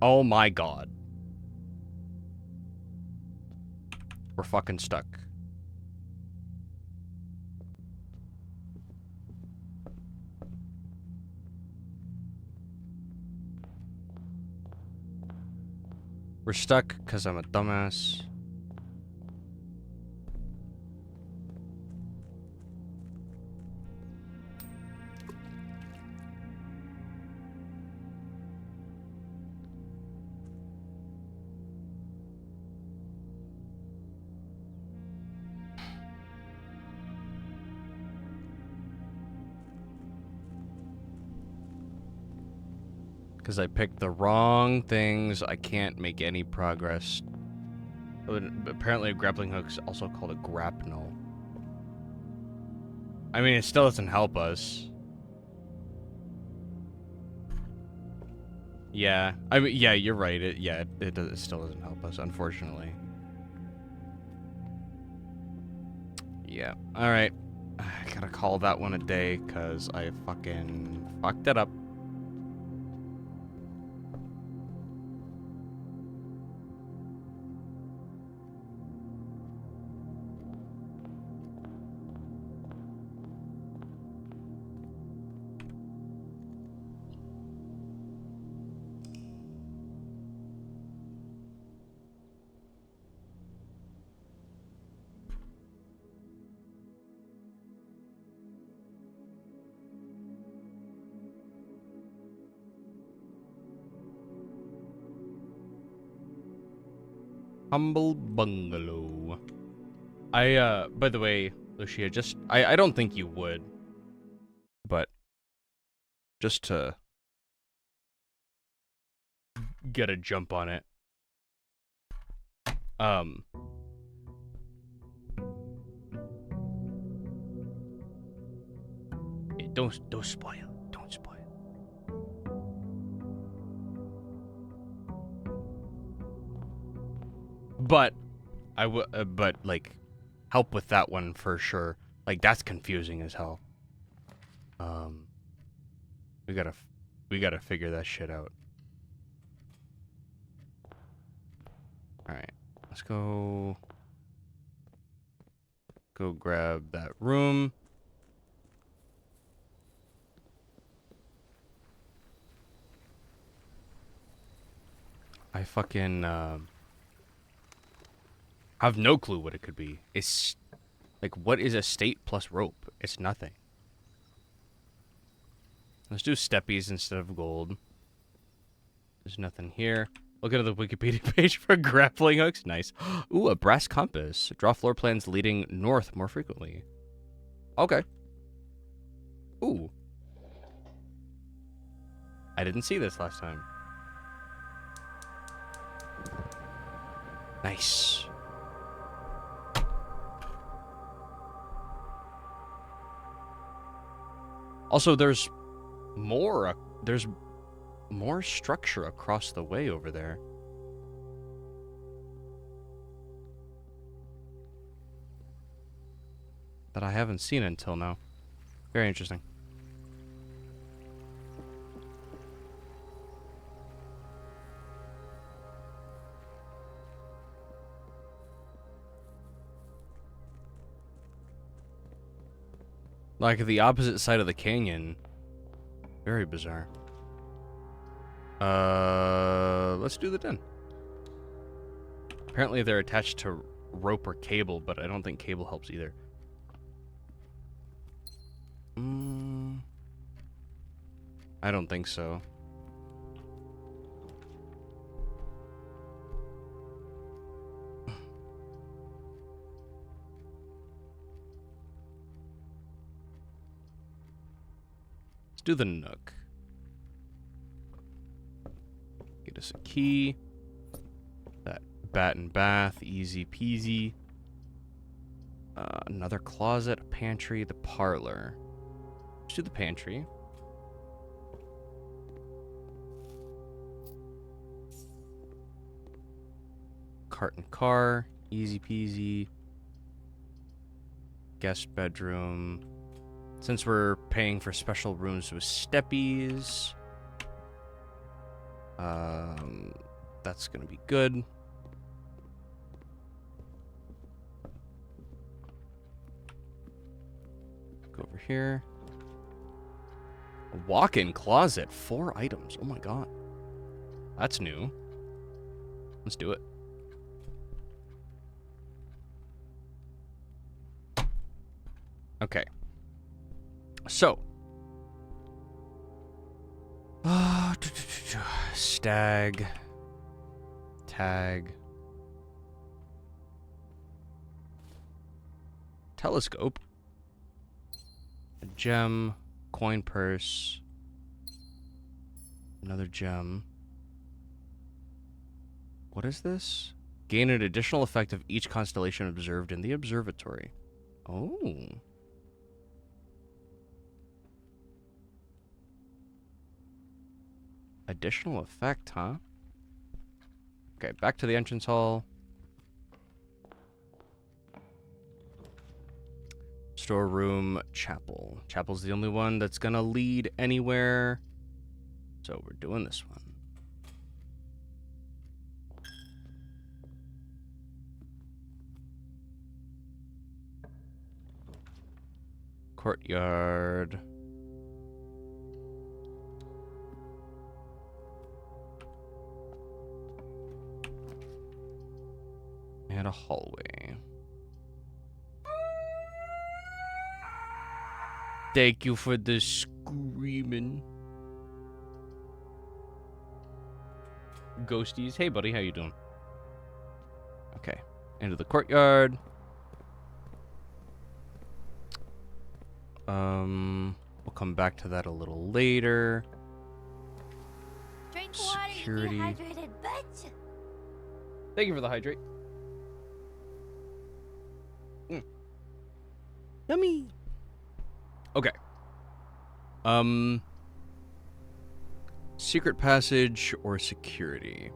Oh my god. We're fucking stuck. We're stuck because I'm a dumbass. Because I picked the wrong things, I can't make any progress. Apparently a grappling hook is also called a grapnel. I mean, it still doesn't help us. Yeah. I mean, yeah, you're right. It still doesn't help us, unfortunately. Yeah. Alright. I gotta call that one a day, because I fucking fucked it up. Humble bungalow. By the way, Lucia, I don't think you would, but just to get a jump on it. Um, don't spoil. Don't spoil. But but like, help with that one for sure. Like that's confusing as hell. Um, we gotta we gotta figure that shit out. All right, let's go grab that room. I fucking have no clue what it could be. It's like, what is a state plus rope? It's nothing. Let's do steppies instead of gold. There's nothing here. Look at the Wikipedia page for grappling hooks. Nice. Ooh, a brass compass. Draw floor plans leading north more frequently. Okay. Ooh. I didn't see this last time. Nice. Also, there's more structure across the way over there. That I haven't seen until now. Very interesting. Like the opposite side of the canyon. Very bizarre. Let's do the den. Apparently they're attached to rope or cable, but I don't think cable helps either. I don't think so. Let's do the nook. Get us a key. That bat and bath, easy peasy. Another closet, a pantry, the parlor. Let's do the pantry. Cart and car, easy peasy. Guest bedroom. Since we're paying for special rooms with steppies, that's gonna be good. Go over here. A walk-in closet, 4 items. Oh my god. That's new. Let's do it. Okay. So. Stag. Tag. Telescope. A gem. Coin purse. Another gem. What is this? Gain an additional effect of each constellation observed in the observatory. Oh. Additional effect, huh? Okay, back to the entrance hall. Storeroom, chapel. Chapel's the only one that's gonna lead anywhere. So we're doing this one. Courtyard. And a hallway. Thank you for the screaming. Ghosties. Hey, buddy. How you doing? Okay. Into the courtyard. We'll come back to that a little later. Drink water, you Security. dehydrated bitch. Thank you for the hydrate. Yummy. Okay. Secret passage or security?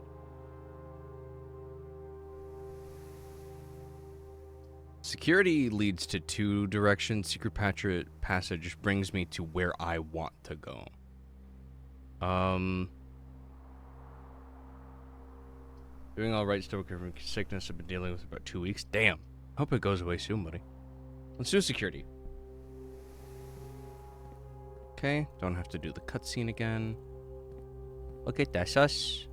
Security leads to two directions. Secret passage brings me to where I want to go. Doing all right, still recovering from sickness. I've been dealing with about 2 weeks. Damn. Hope it goes away soon, buddy. Let's do security. Okay, don't have to do the cutscene again. Okay, that's us.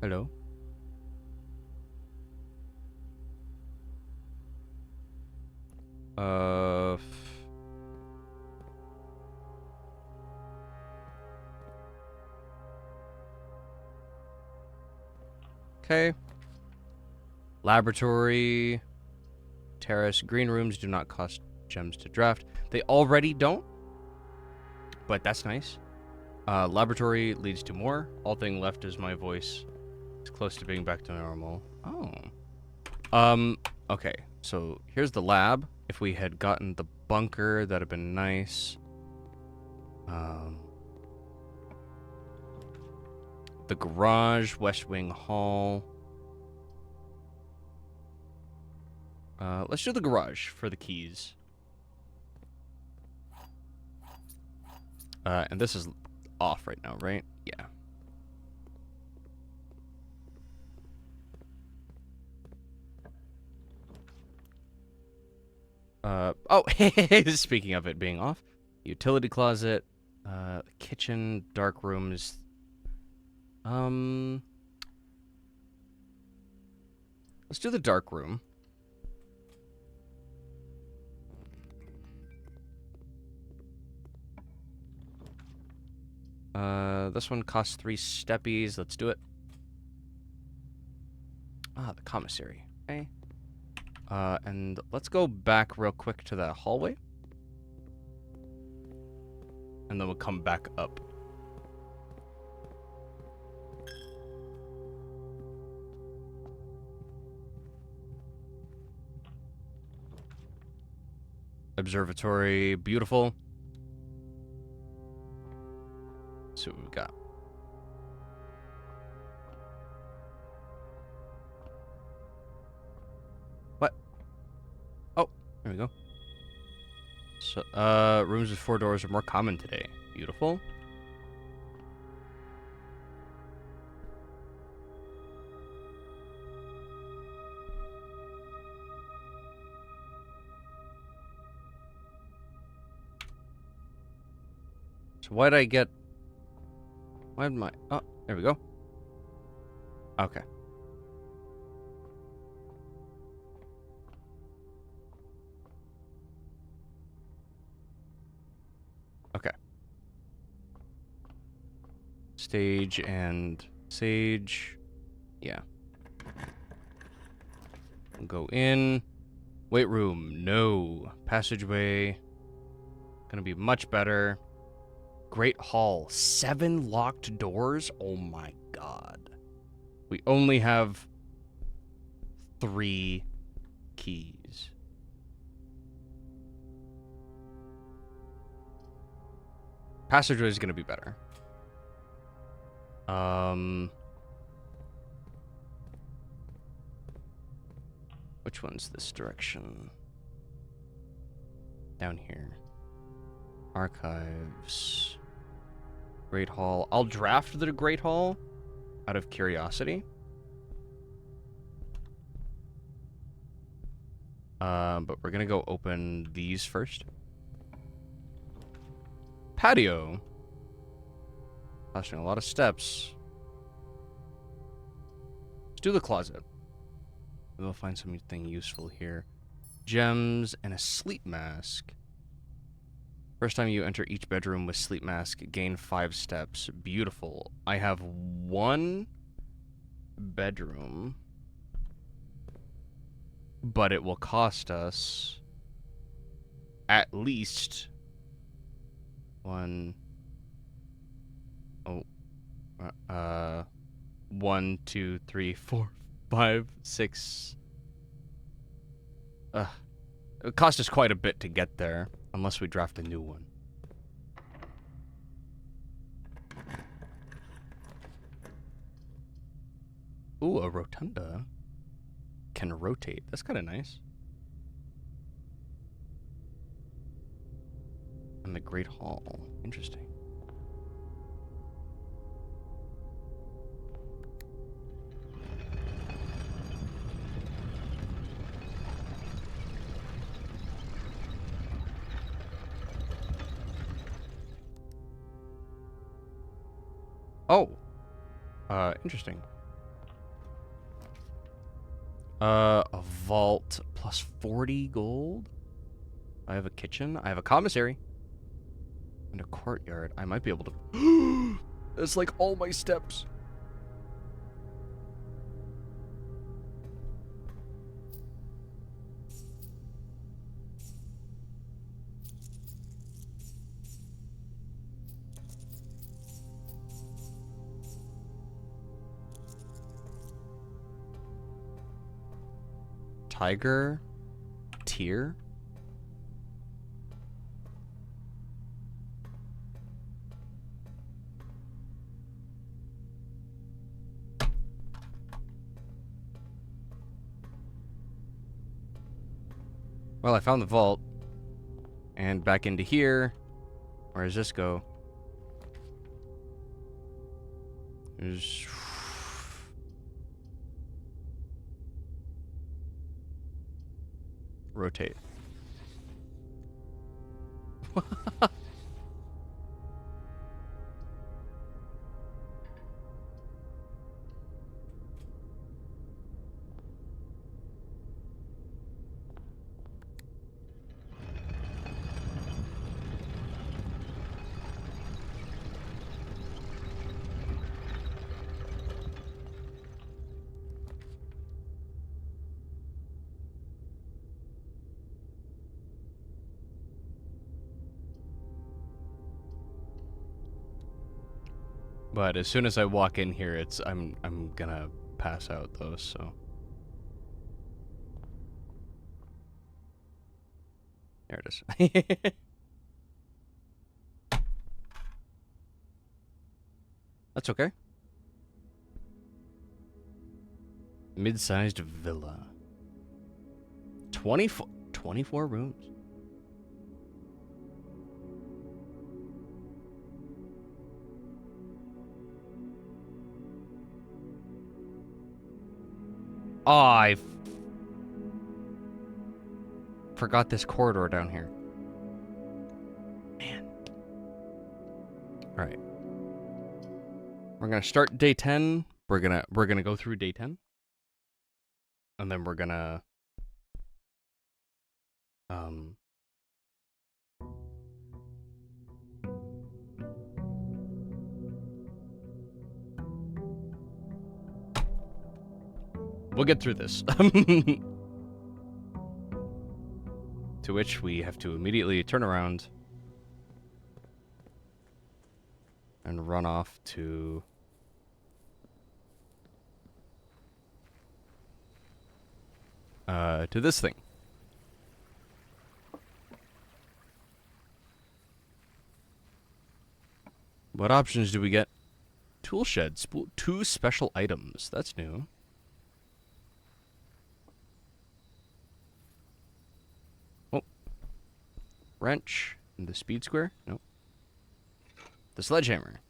Hello. Okay. Laboratory. Terrace. Green rooms do not cost gems to draft. They already don't. But that's nice. Laboratory leads to more. All thing left is my voice. It's close to being back to normal. Oh. Okay. So here's the lab. If we had gotten the bunker, that'd have been nice. The garage, West Wing Hall. Let's do the garage for the keys. And this is off right now, right? Yeah. Oh, speaking of it being off, utility closet, kitchen, dark rooms. Let's do the dark room. This one costs 3 steppies. Let's do it. Ah, the commissary. Okay. And let's go back real quick to that hallway. And then we'll come back up. Observatory, beautiful. Let's see what we've got. What? Oh, there we go. So, rooms with 4 doors are more common today. Beautiful. So why did I get... Why did my... Oh, there we go. Okay. Okay. Stage and sage. Yeah. Go in. Weight room. No. Passageway. Gonna be much better. Great hall. 7 locked doors? Oh my god. We only have 3 keys. Passageway is gonna be better. Which one's this direction? Down here. Archives. Great Hall. I'll draft the Great Hall out of curiosity. But we're gonna go open these first. Patio. Costing a lot of steps. Let's do the closet. We'll find something useful here. Gems and a sleep mask. First time you enter each bedroom with sleep mask, gain 5 steps. Beautiful. I have 1 bedroom, but it will cost us at least 1, 2, 3, 4, 5, 6. It cost us quite a bit to get there, unless we draft a new one. Ooh, a rotunda can rotate. That's kind of nice. And the Great Hall. Interesting. Oh. Interesting. A vault plus 40 gold. I have a kitchen. I have a commissary. And a courtyard. I might be able to... That's like all my steps. Tiger tier. Well, I found the vault. And back into here. Where does this go? There's... Rotate. But as soon as I walk in here, I'm gonna pass out though, so. There it is. That's okay. Mid-sized villa. 24 rooms. Oh, I forgot this corridor down here. Man. All right. We're gonna start day 10. We're gonna go through day 10, and then we're gonna we'll get through this. To which we have to immediately turn around and run off to this thing. What options do we get Tool shed. 2 special items. That's new. Oh. Wrench. And the speed square? Nope. The sledgehammer.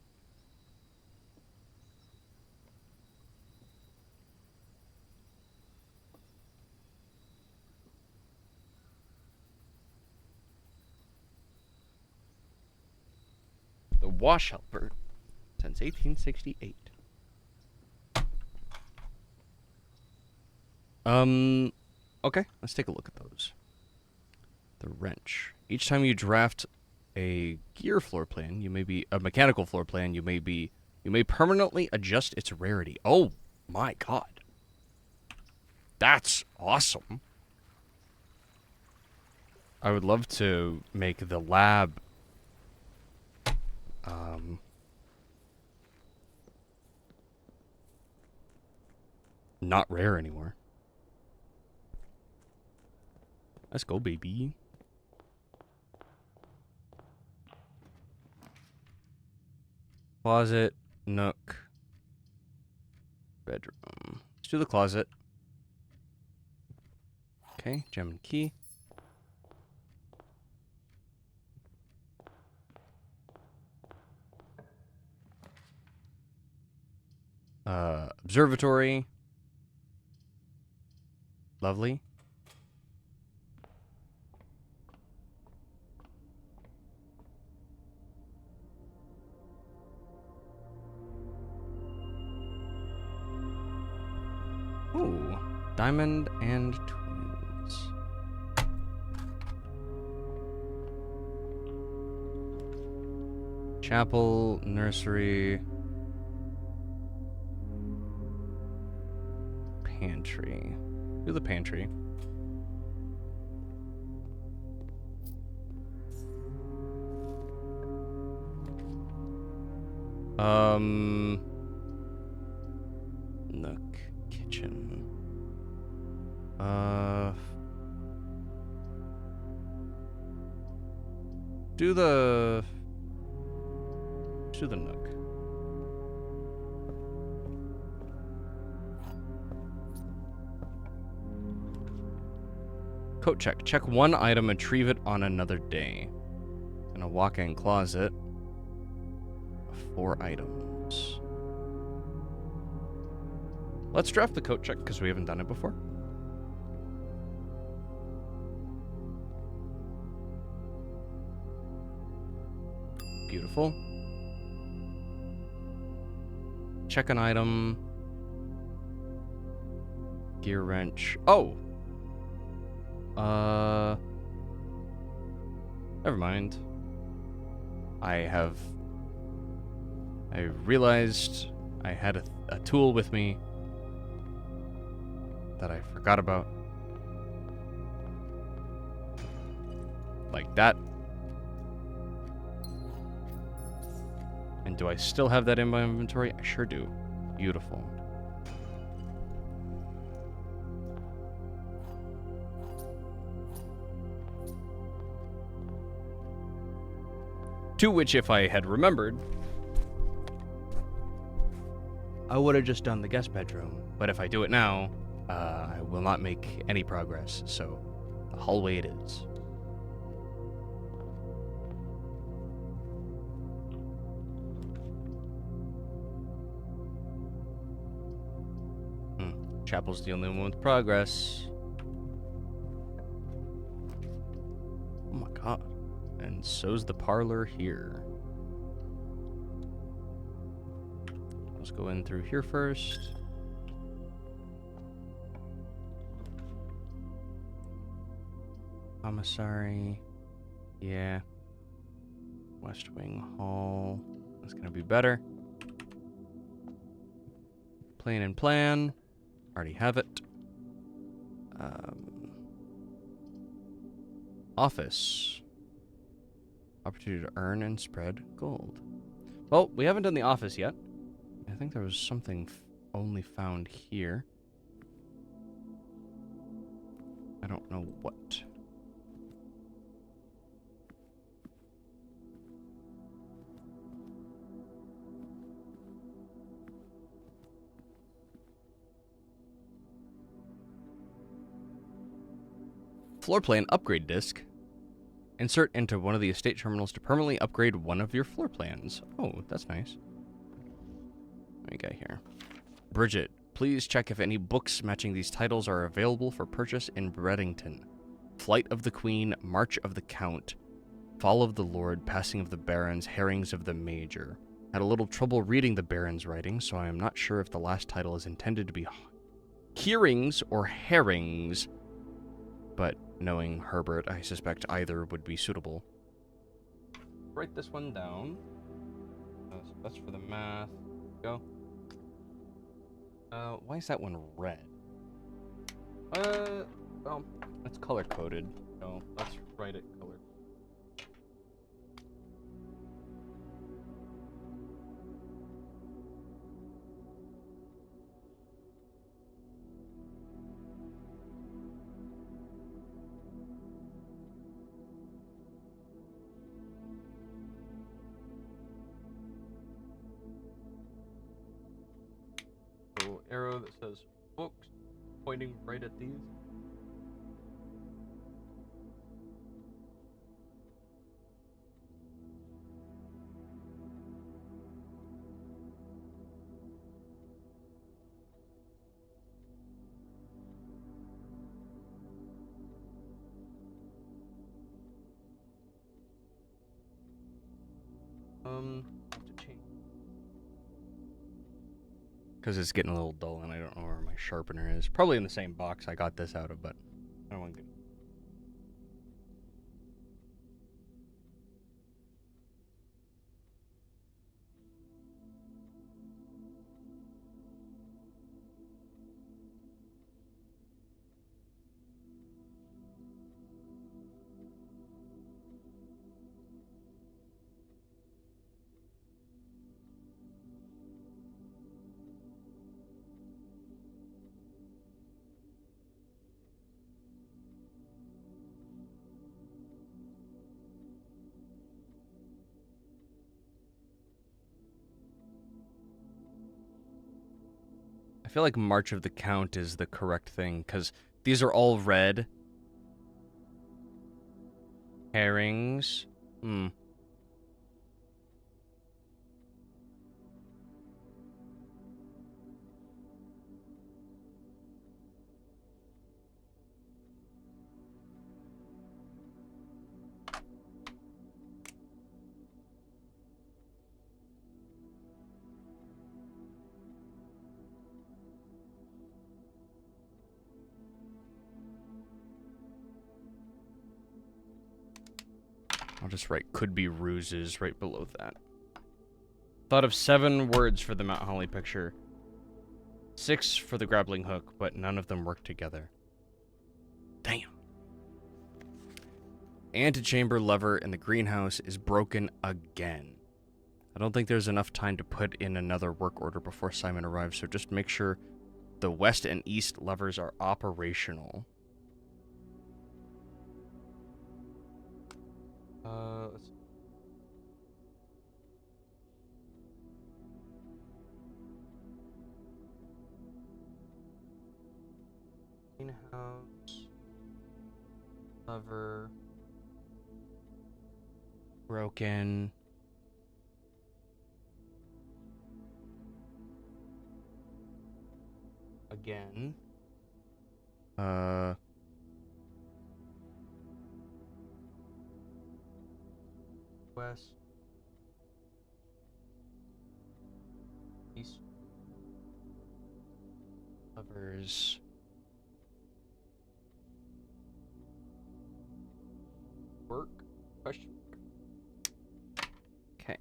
The wash helper. Since 1868. Okay, let's take a look at those. The wrench. Each time you draft a gear floor plan, a mechanical floor plan, you may permanently adjust its rarity. Oh my god. That's awesome. I would love to make the lab not rare anymore. Let's go, baby. Closet, nook, bedroom. Let's do the closet. Okay, gem and key. Observatory. Lovely. Ooh, diamond and twins. Chapel, nursery, pantry. Do the pantry. Nook, kitchen. Do the nook. Coat check. Check one item and retrieve it on another day. In a walk-in closet. 4 items. Let's draft the coat check because we haven't done it before. Beautiful. Check an item. Gear wrench. Oh! Never mind. I realized I had a tool with me that I forgot about. Like that. And do I still have that in my inventory? I sure do. Beautiful. To which, if I had remembered, I would have just done the guest bedroom. But if I do it now, I will not make any progress. So, the hallway it is. Chapel's the only one with progress. Oh my god. And so's the parlor here. Let's go in through here first. Commissary. Yeah. West Wing Hall. That's gonna be better. Plane and plan. Already have it. Office. Opportunity to earn and spread gold. Well, we haven't done the office yet. I think there was something only found here. I don't know what. Floor plan upgrade disc. Insert into one of the estate terminals to permanently upgrade one of your floor plans. Oh, that's nice. What do we got here? Bridget, please check if any books matching these titles are available for purchase in Breddington. Flight of the Queen, March of the Count, Fall of the Lord, Passing of the Barons, Herrings of the Major. Had a little trouble reading the Baron's writing, so I am not sure if the last title is intended to be Hearings or Herrings, but knowing Herbert, I suspect either would be suitable. Write this one down. So that's for the math. Go. Why is that one red? Well, it's color-coded, so let's write it color. Little arrow that says books, pointing right at these. I have to change. Because it's getting a little dull and I don't know where my sharpener is. Probably in the same box I got this out of, but I don't want to get... I feel like March of the Count is the correct thing, because these are all red. Herrings. I'll just write could be ruses right below that. Thought of 7 words for the Mount Holly picture. 6 for the grappling hook, but none of them work together. Damn. Antechamber lever in the greenhouse is broken again. I don't think there's enough time to put in another work order before Simon arrives, so just make sure the west and east levers are operational. Let's see. Greenhouse lever broken. Again. West. East. Levers. Work? Question. Okay.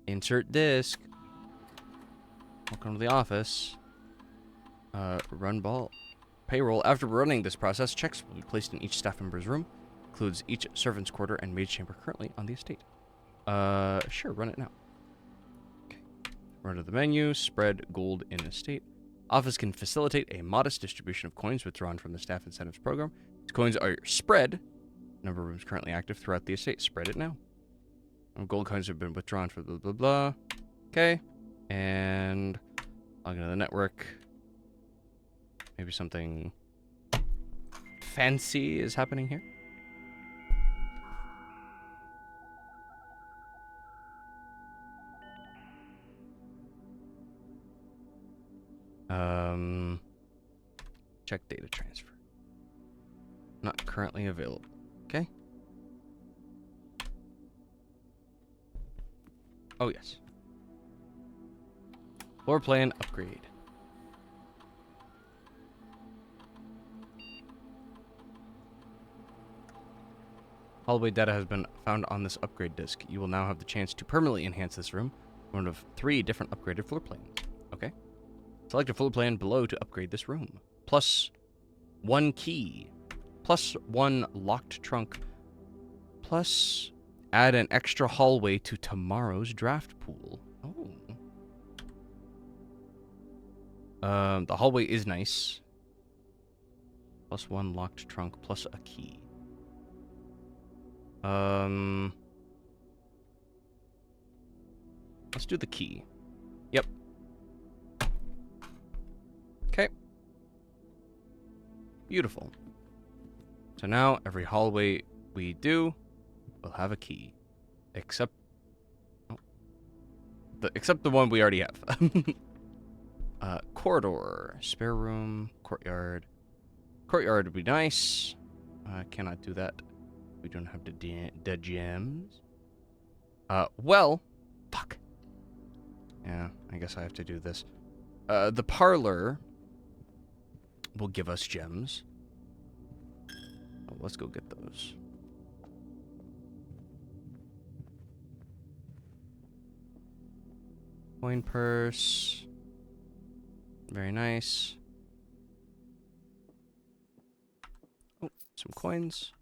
Insert disk. Welcome to the office. Run ball. Payroll. After running this process, checks will be placed in each staff member's room. Includes each servant's quarter and maid chamber currently on the estate. Sure, run it now. Okay. Run to the menu. Spread gold in estate. Office can facilitate a modest distribution of coins withdrawn from the staff incentives program. These coins are spread. Number of rooms currently active throughout the estate. Spread it now. Gold coins have been withdrawn for blah, blah, blah. Okay. And log into the network. Maybe something fancy is happening here. Check data transfer. Not currently available. Okay. Oh, yes. Floor plan upgrade. Hallway data has been found on this upgrade disk. You will now have the chance to permanently enhance this room. One of 3 different upgraded floor plans. Okay. Select a floor plan below to upgrade this room. Plus 1 key. Plus 1 locked trunk. Plus add an extra hallway to tomorrow's draft pool. Oh. The hallway is nice. Plus 1 locked trunk, plus a key. Let's do the key. Yep. Okay. Beautiful. So now every hallway we do will have a key. Except the one we already have. Corridor, spare room, courtyard. Courtyard would be nice. I cannot do that. We don't have the gems. Well, fuck. Yeah, I guess I have to do this. The parlor will give us gems. Oh, let's go get those. Coin purse. Very nice. Oh, some coins.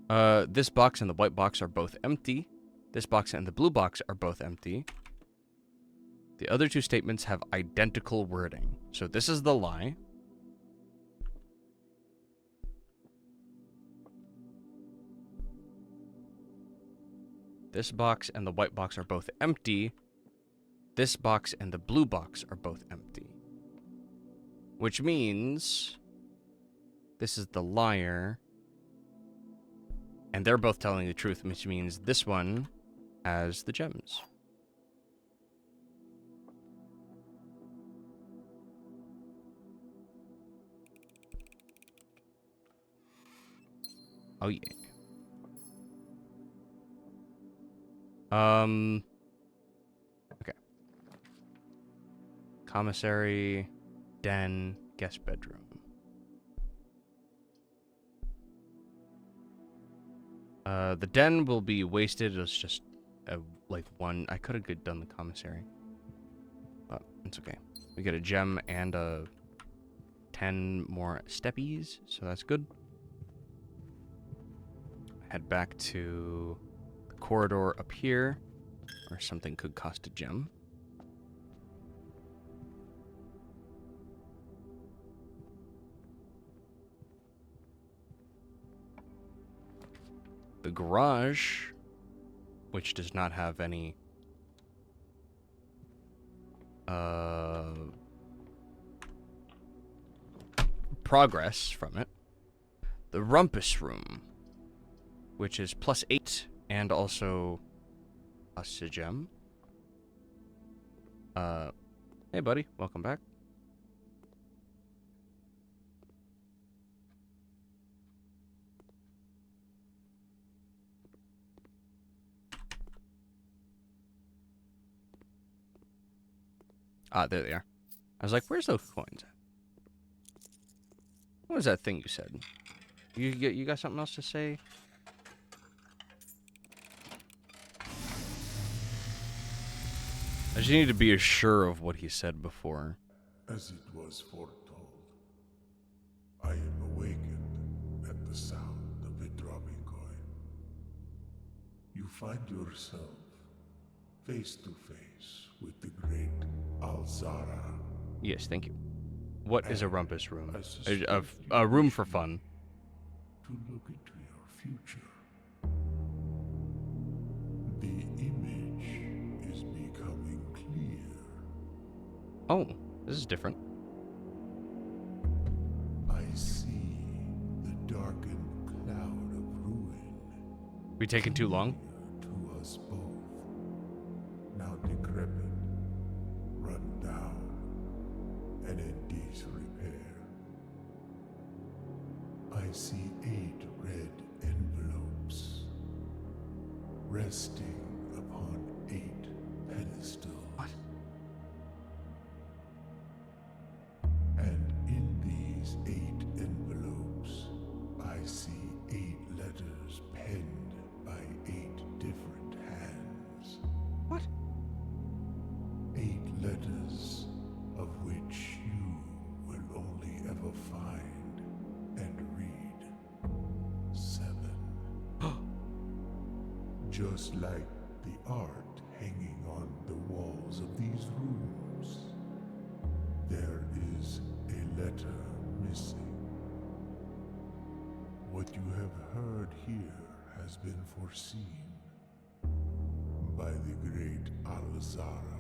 This box and the white box are both empty. This box and the blue box are both empty. The other 2 statements have identical wording. So this is the lie. This box and the white box are both empty. This box and the blue box are both empty. Which means this is the liar. And they're both telling the truth, which means this one has the gems. Oh, yeah. Okay. Commissary, den, guest bedroom. The den will be wasted. It's just like 1. I could have done the commissary, but it's okay. We get a gem and a 10 more steppies, so that's good. Head back to the corridor up here, where something could cost a gem. The garage, which does not have any progress from it. The rumpus room, which is +8 and also plus a gem. Hey buddy, welcome back. Ah, there they are. I was like, where's those coins at? What was that thing you said? You got something else to say? I just need to be sure of what he said before. As it was foretold, I am awakened at the sound of a dropping coin. You find yourself face to face with the great Alzara. Yes, thank you. What is a rumpus room? I suspect A you room wish for me fun. to look into your future. Oh, this is different. I see the darkened cloud of ruin. We taking too long? Familiar to us both. Now decrepit, run down, and in disrepair. I see 8 red envelopes resting upon 8 pedestals. What? And in these 8 envelopes, I see 8 letters penned by 8 different hands. What? 8 letters of which you will only ever find and read 7. Just like the art hanging on the walls of these rooms, there is a letter missing. What you have heard here has been foreseen by the great Alzara.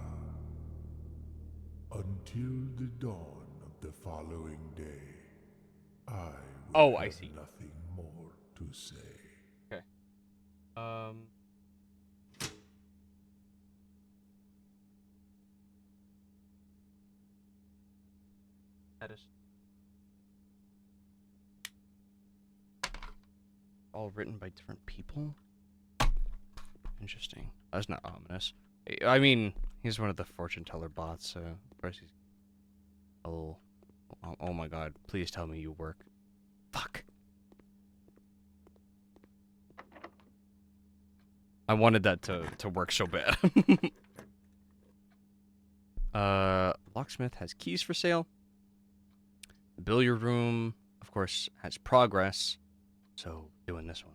Until the dawn of the following day, I will I have see. nothing more to say. Okay. That is all written by different people. Interesting. That's not ominous. I mean, he's one of the fortune teller bots, so of course he's a little. Oh my god! Please tell me you work. Fuck. I wanted that to work so bad. Locksmith has keys for sale. The billiard room, of course, has progress. So, doing this one.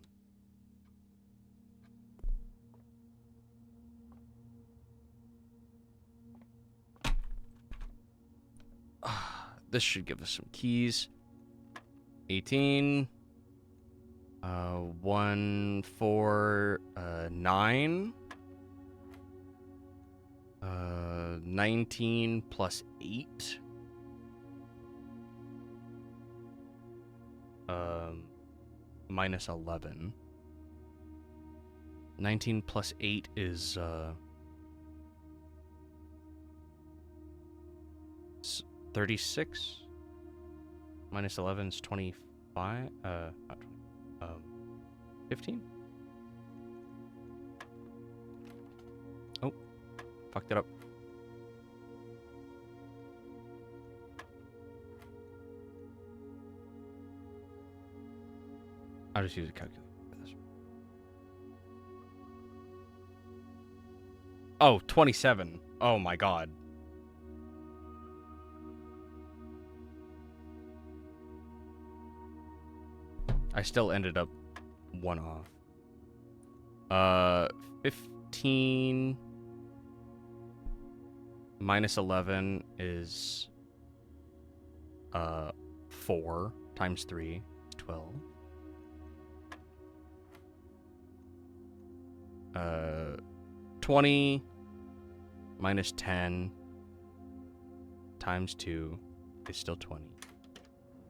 This should give us some keys. 18. 1, 4, 9. 19 plus 8. Minus 11. 19 plus 8 is 36. Minus 11 is 25. Not 20. 15. Oh, fucked it up. I'll just use a calculator for this. Oh, 27. Oh my god. I still ended up 1 off. 15 minus 11 is 4 times 3 is 12. 20 minus 10 times 2 is still 20.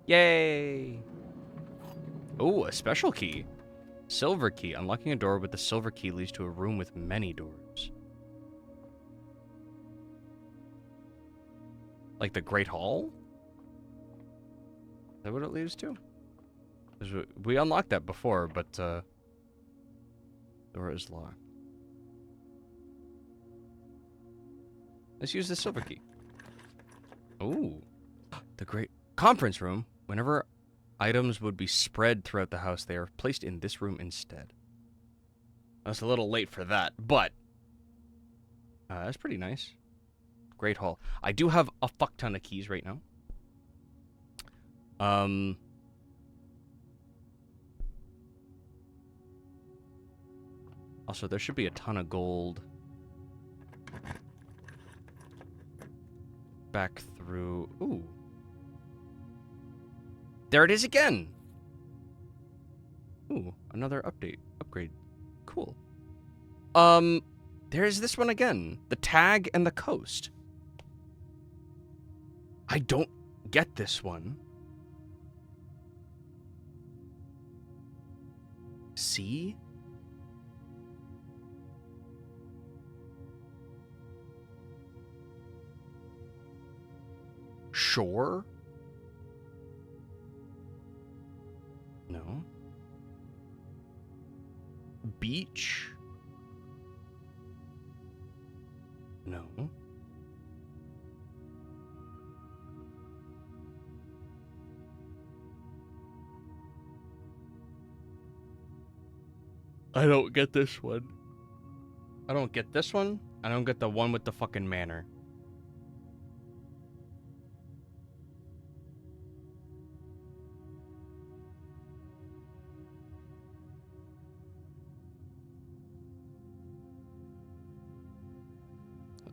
Yay! Oh, a special key. Silver key. Unlocking a door with the silver key leads to a room with many doors. Like the Great Hall? Is that what it leads to? 'Cause we unlocked that before, but door is locked. Let's use the silver key. Ooh. The great conference room. Whenever items would be spread throughout the house, they are placed in this room instead. That's a little late for that, but that's pretty nice. Great hall. I do have a fuck ton of keys right now. Also, there should be a ton of gold back through. Ooh. There it is again. Ooh, another upgrade. Cool. There's this one again. The tag and the coast. I don't get this one. See? Shore? No. Beach? No. I don't get this one. I don't get this one. I don't get the one with the fucking manor.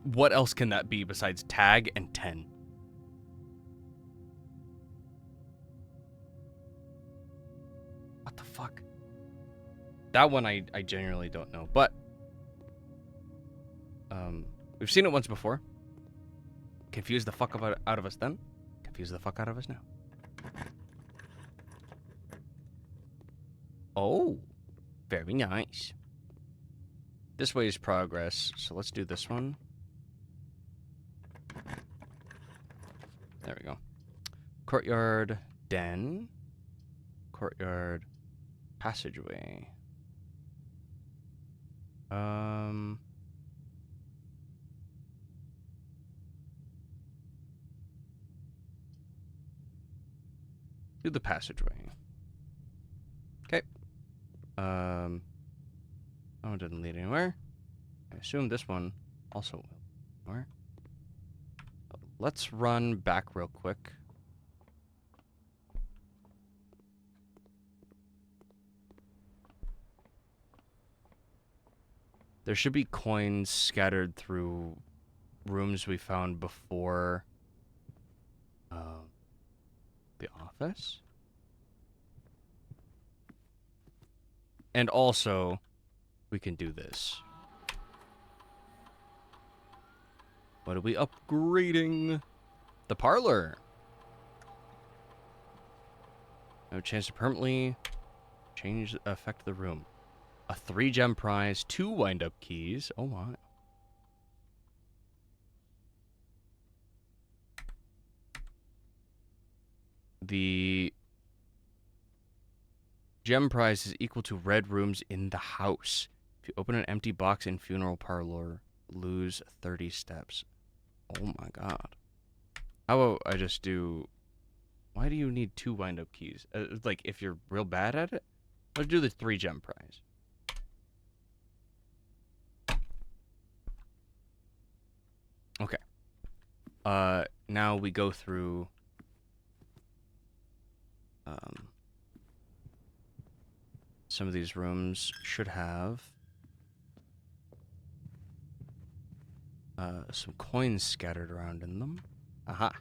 What else can that be besides tag and 10? What the fuck? That one I genuinely don't know, but we've seen it once before. Confuse the fuck out of us then. Confuse the fuck out of us now. Oh, very nice. This way is progress, so let's do this one. There we go. Courtyard, den. Courtyard, passageway. Do the passageway. Okay. That one didn't lead anywhere. I assume this one also will. Where? Let's run back real quick. There should be coins scattered through rooms we found before the office. And also, we can do this. What are we upgrading? The parlor. No chance to permanently change the effect of the room. A 3-gem prize, 2 wind-up keys. Oh my. The gem prize is equal to red rooms in the house. If you open an empty box in funeral parlor, lose 30 steps. Oh my god. How about I just do... Why do you need 2 wind-up keys? Like, if you're real bad at it? Let's do the 3-gem prize. Okay. Now we go through... some of these rooms should have... some coins scattered around in them. Aha.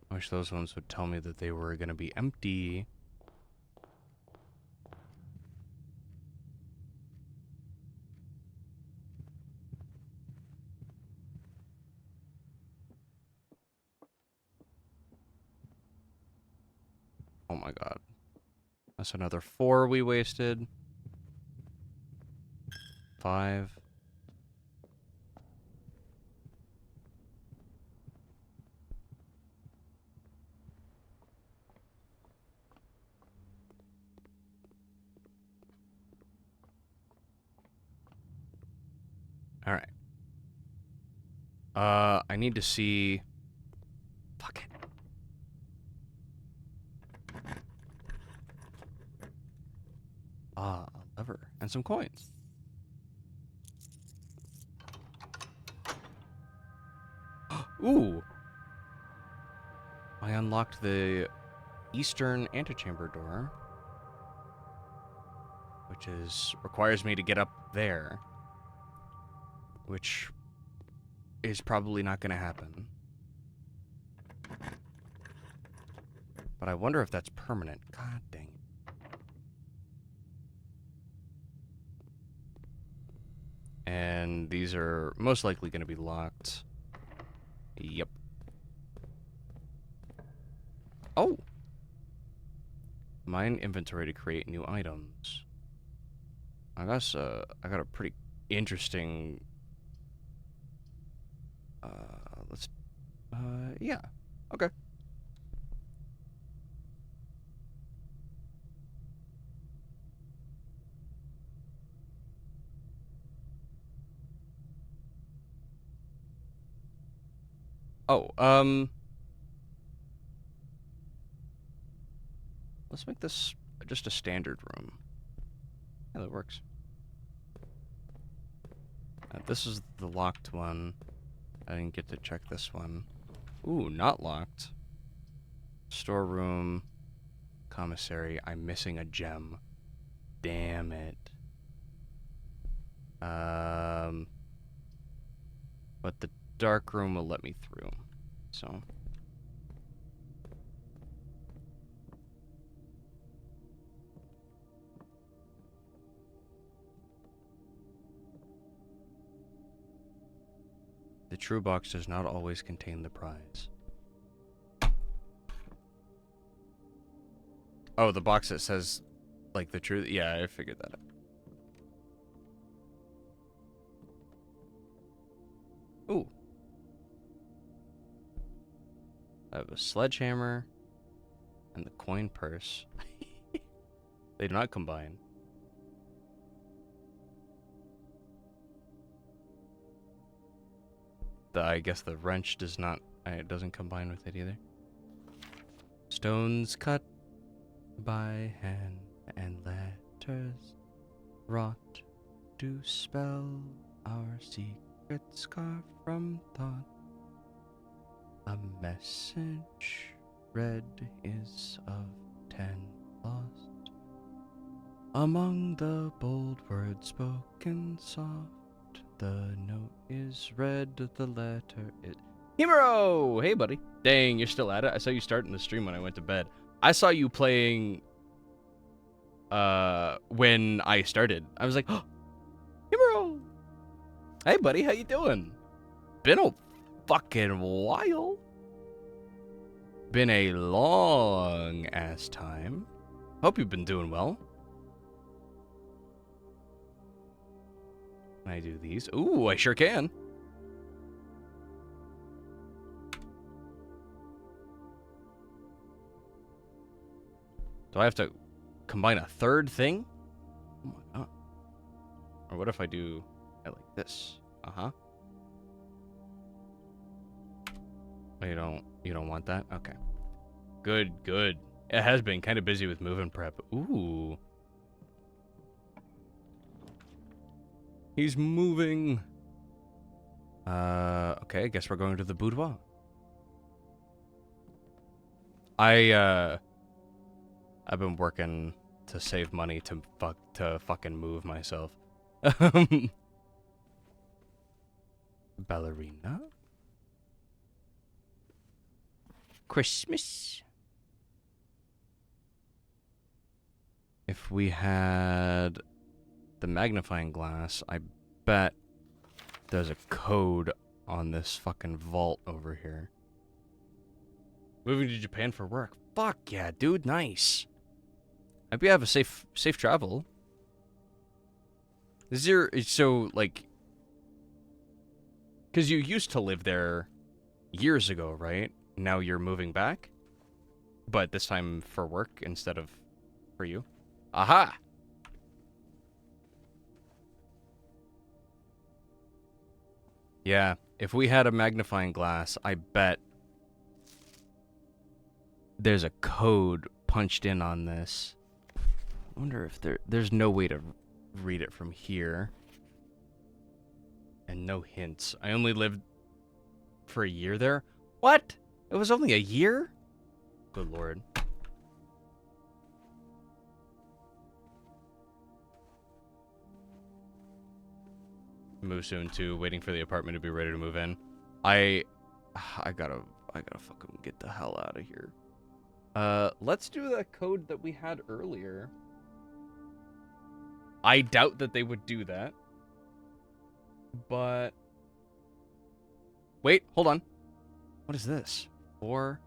I wish those ones would tell me that they were going to be empty. Oh my god. That's another 4 we wasted. 5. Alright. I need to see... Fuck it. A lever and some coins. Ooh. I unlocked the eastern antechamber door, which requires me to get up there, which is probably not going to happen. But I wonder if that's permanent. God dang it. And these are most likely going to be locked. Yep. Oh! Mine inventory to create new items. I guess, I got a pretty interesting... yeah. Okay. Oh, let's make this just a standard room. Yeah, that works. This is the locked one. I didn't get to check this one. Ooh, not locked. Storeroom. Commissary. I'm missing a gem. Damn it. But the dark room will let me through. So. The true box does not always contain the prize. Oh, the box that says, like, the truth? Yeah, I figured that out. Ooh. I have a sledgehammer and the coin purse. They do not combine. I guess the wrench does not, it doesn't combine with it either. Stones cut by hand and letters wrought to spell our secrets carved from thought. A message read is of 10 lost. Among the bold words spoken soft, the note is read, the letter is... Himuro! Hey, buddy. Dang, you're still at it? I saw you starting the stream when I went to bed. I saw you playing... when I started. I was like, oh, Himuro! Hey, buddy, how you doing? Been a fucking while. Been a long-ass time. Hope you've been doing well. Can I do these? Ooh, I sure can. Do I have to combine a third thing? Oh my god. Or what if I do it like this? Uh-huh. Oh, you don't want that? Okay. Good, good. It has been kind of busy with move and prep. Ooh. He's moving. Okay, I guess we're going to the boudoir. I've been working to save money to fucking move myself. Ballerina? Christmas? If we had the magnifying glass, I bet there's a code on this fucking vault over here. Moving to Japan for work. Fuck yeah, dude, nice. Hope you have a safe travel. Is there, so, like, because you used to live there years ago, right? Now you're moving back? But this time for work instead of for you? Aha! Yeah, if we had a magnifying glass, I bet there's a code punched in on this. I wonder if there's no way to read it from here. And no hints. I only lived for a year there. What? It was only a year? Good lord. Move soon too, waiting for the apartment to be ready to move in. I gotta fucking get the hell out of here. Let's do the code that we had earlier. I doubt that they would do that. But wait, hold on. What is this? 4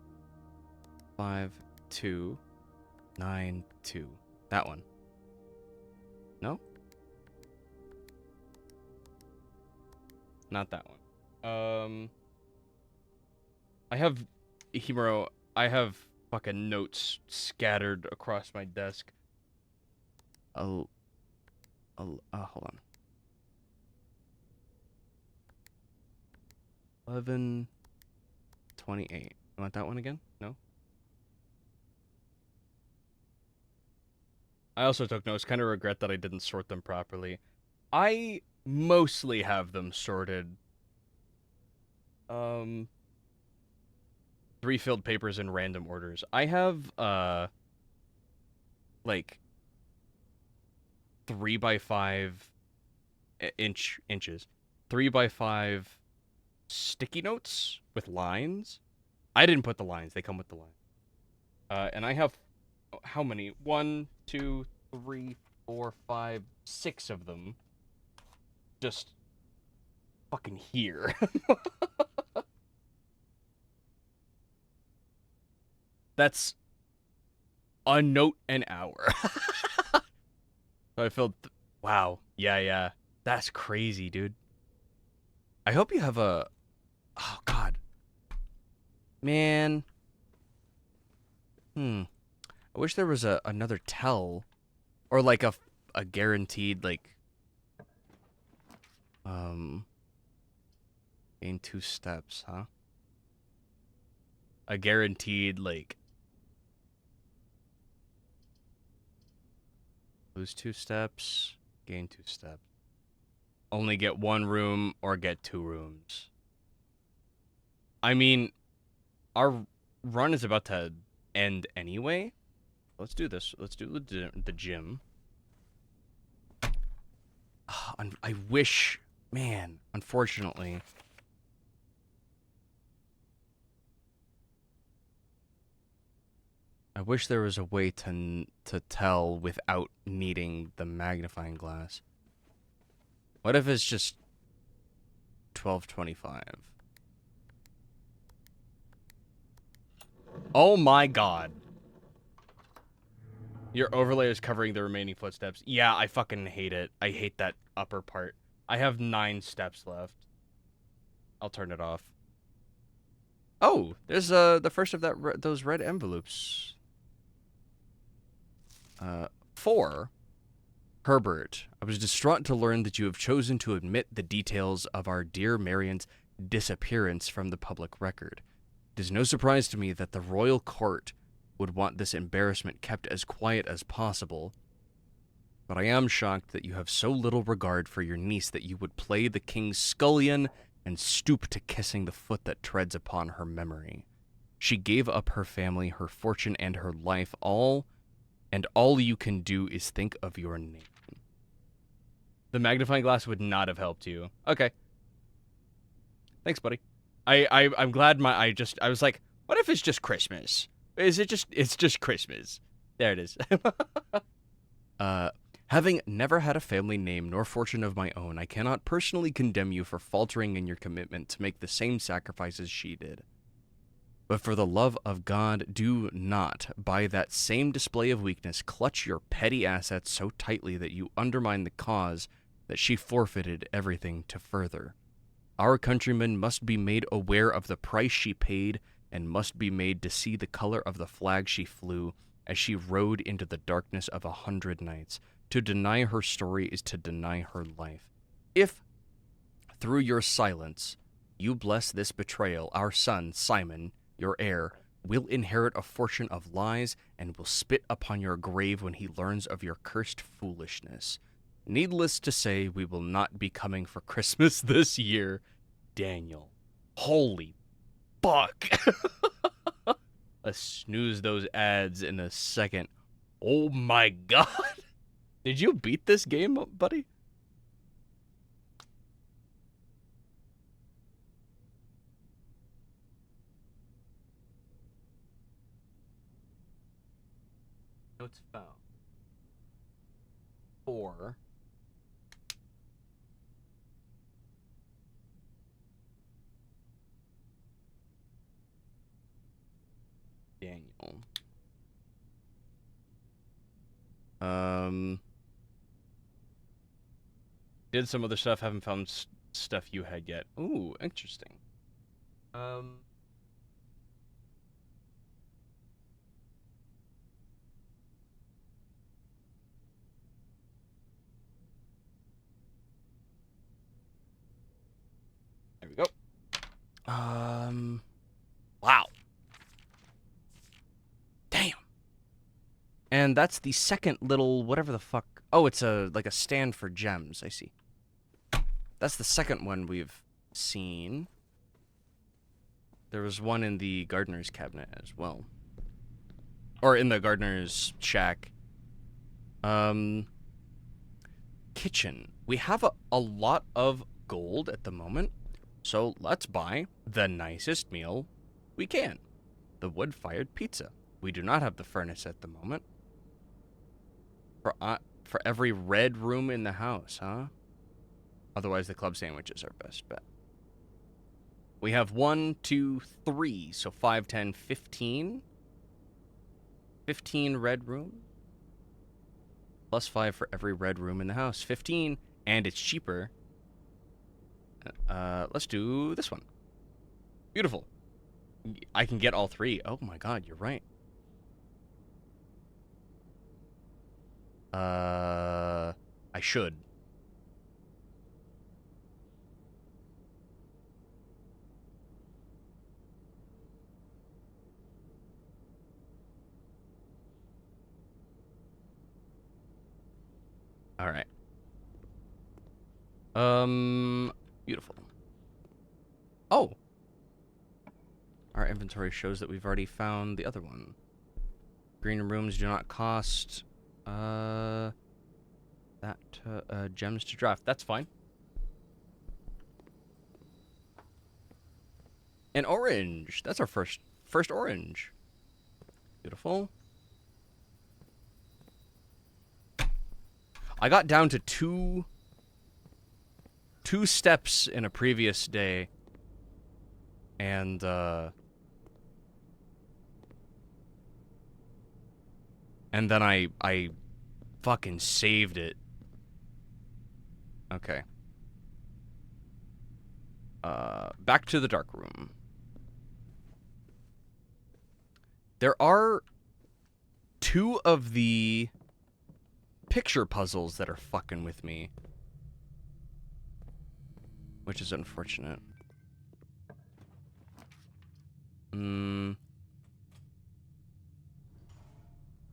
5 2 9 2. That one. No? Not that one. I have Himuro, I have fucking notes scattered across my desk. Hold on. 11:28. You want that one again? No? I also took notes. Kind of regret that I didn't sort them properly. I mostly have them sorted. 3 filled papers in random orders. I have, like 3 by 5 inches. 3 by 5 sticky notes with lines. I didn't put the lines. They come with the line. And I have, how many? 1, 2, 3, 4, 5, 6 of them. Just fucking here. That's a note an hour. So I felt, wow. Yeah. That's crazy, dude. I hope you have a, oh god. Man. I wish there was another tell. Or like a guaranteed, like, gain 2 steps, huh? A guaranteed, like, lose 2 steps, gain 2 steps. Only get 1 room or get 2 rooms. I mean, our run is about to end anyway. Let's do this. Let's do the gym. I wish, man, unfortunately. I wish there was a way to tell without needing the magnifying glass. What if it's just 12:25? Oh my god. Your overlay is covering the remaining footsteps. Yeah, I fucking hate it. I hate that upper part. I have 9 steps left. I'll turn it off. Oh, there's the first of those red envelopes. 4. Herbert, I was distraught to learn that you have chosen to omit the details of our dear Marion's disappearance from the public record. It is no surprise to me that the royal court would want this embarrassment kept as quiet as possible, but I am shocked that you have so little regard for your niece that you would play the king's scullion and stoop to kissing the foot that treads upon her memory. She gave up her family, her fortune, and her life, and all you can do is think of your name. The magnifying glass would not have helped you. Okay. Thanks, buddy. I'm glad I was like, what if it's just Christmas? It's just Christmas. There it is. Having never had a family name nor fortune of my own, I cannot personally condemn you for faltering in your commitment to make the same sacrifices she did. But for the love of God, do not, by that same display of weakness, clutch your petty assets so tightly that you undermine the cause that she forfeited everything to further. Our countrymen must be made aware of the price she paid and must be made to see the color of the flag she flew as she rode into the darkness of 100 nights. To deny her story is to deny her life. If, through your silence, you bless this betrayal, our son, Simon, your heir, will inherit a fortune of lies and will spit upon your grave when he learns of your cursed foolishness. Needless to say, we will not be coming for Christmas this year. Daniel. Holy fuck. Let's snooze those ads in a second. Oh my god. Did you beat this game, buddy? Notes found. 4. Daniel. Did some other stuff. Haven't found stuff you had yet. Ooh, interesting. There we go. Wow. Damn. And that's the second little whatever the fuck. Oh, it's like a stand for gems. I see. That's the second one we've seen. There was one in the gardener's cabinet as well. Or in the gardener's shack. Kitchen. We have a lot of gold at the moment. So let's buy the nicest meal we can. The wood-fired pizza. We do not have the furnace at the moment. For every red room in the house, huh? Otherwise, the club sandwiches are best bet. We have 1, 2, 3. So 5, 10, 15. 15 red rooms. Plus 5 for every red room in the house. 15, and it's cheaper. Let's do this one. Beautiful. I can get all 3. Oh my god, you're right. I should. All right. Beautiful. Oh. Our inventory shows that we've already found the other one. Green rooms do not cost gems to draft. That's fine. An orange. That's our first orange. Beautiful. I got down to two steps in a previous day, and then I fucking saved it. Okay. Back to the dark room. There are 2 of the picture puzzles that are fucking with me, which is unfortunate.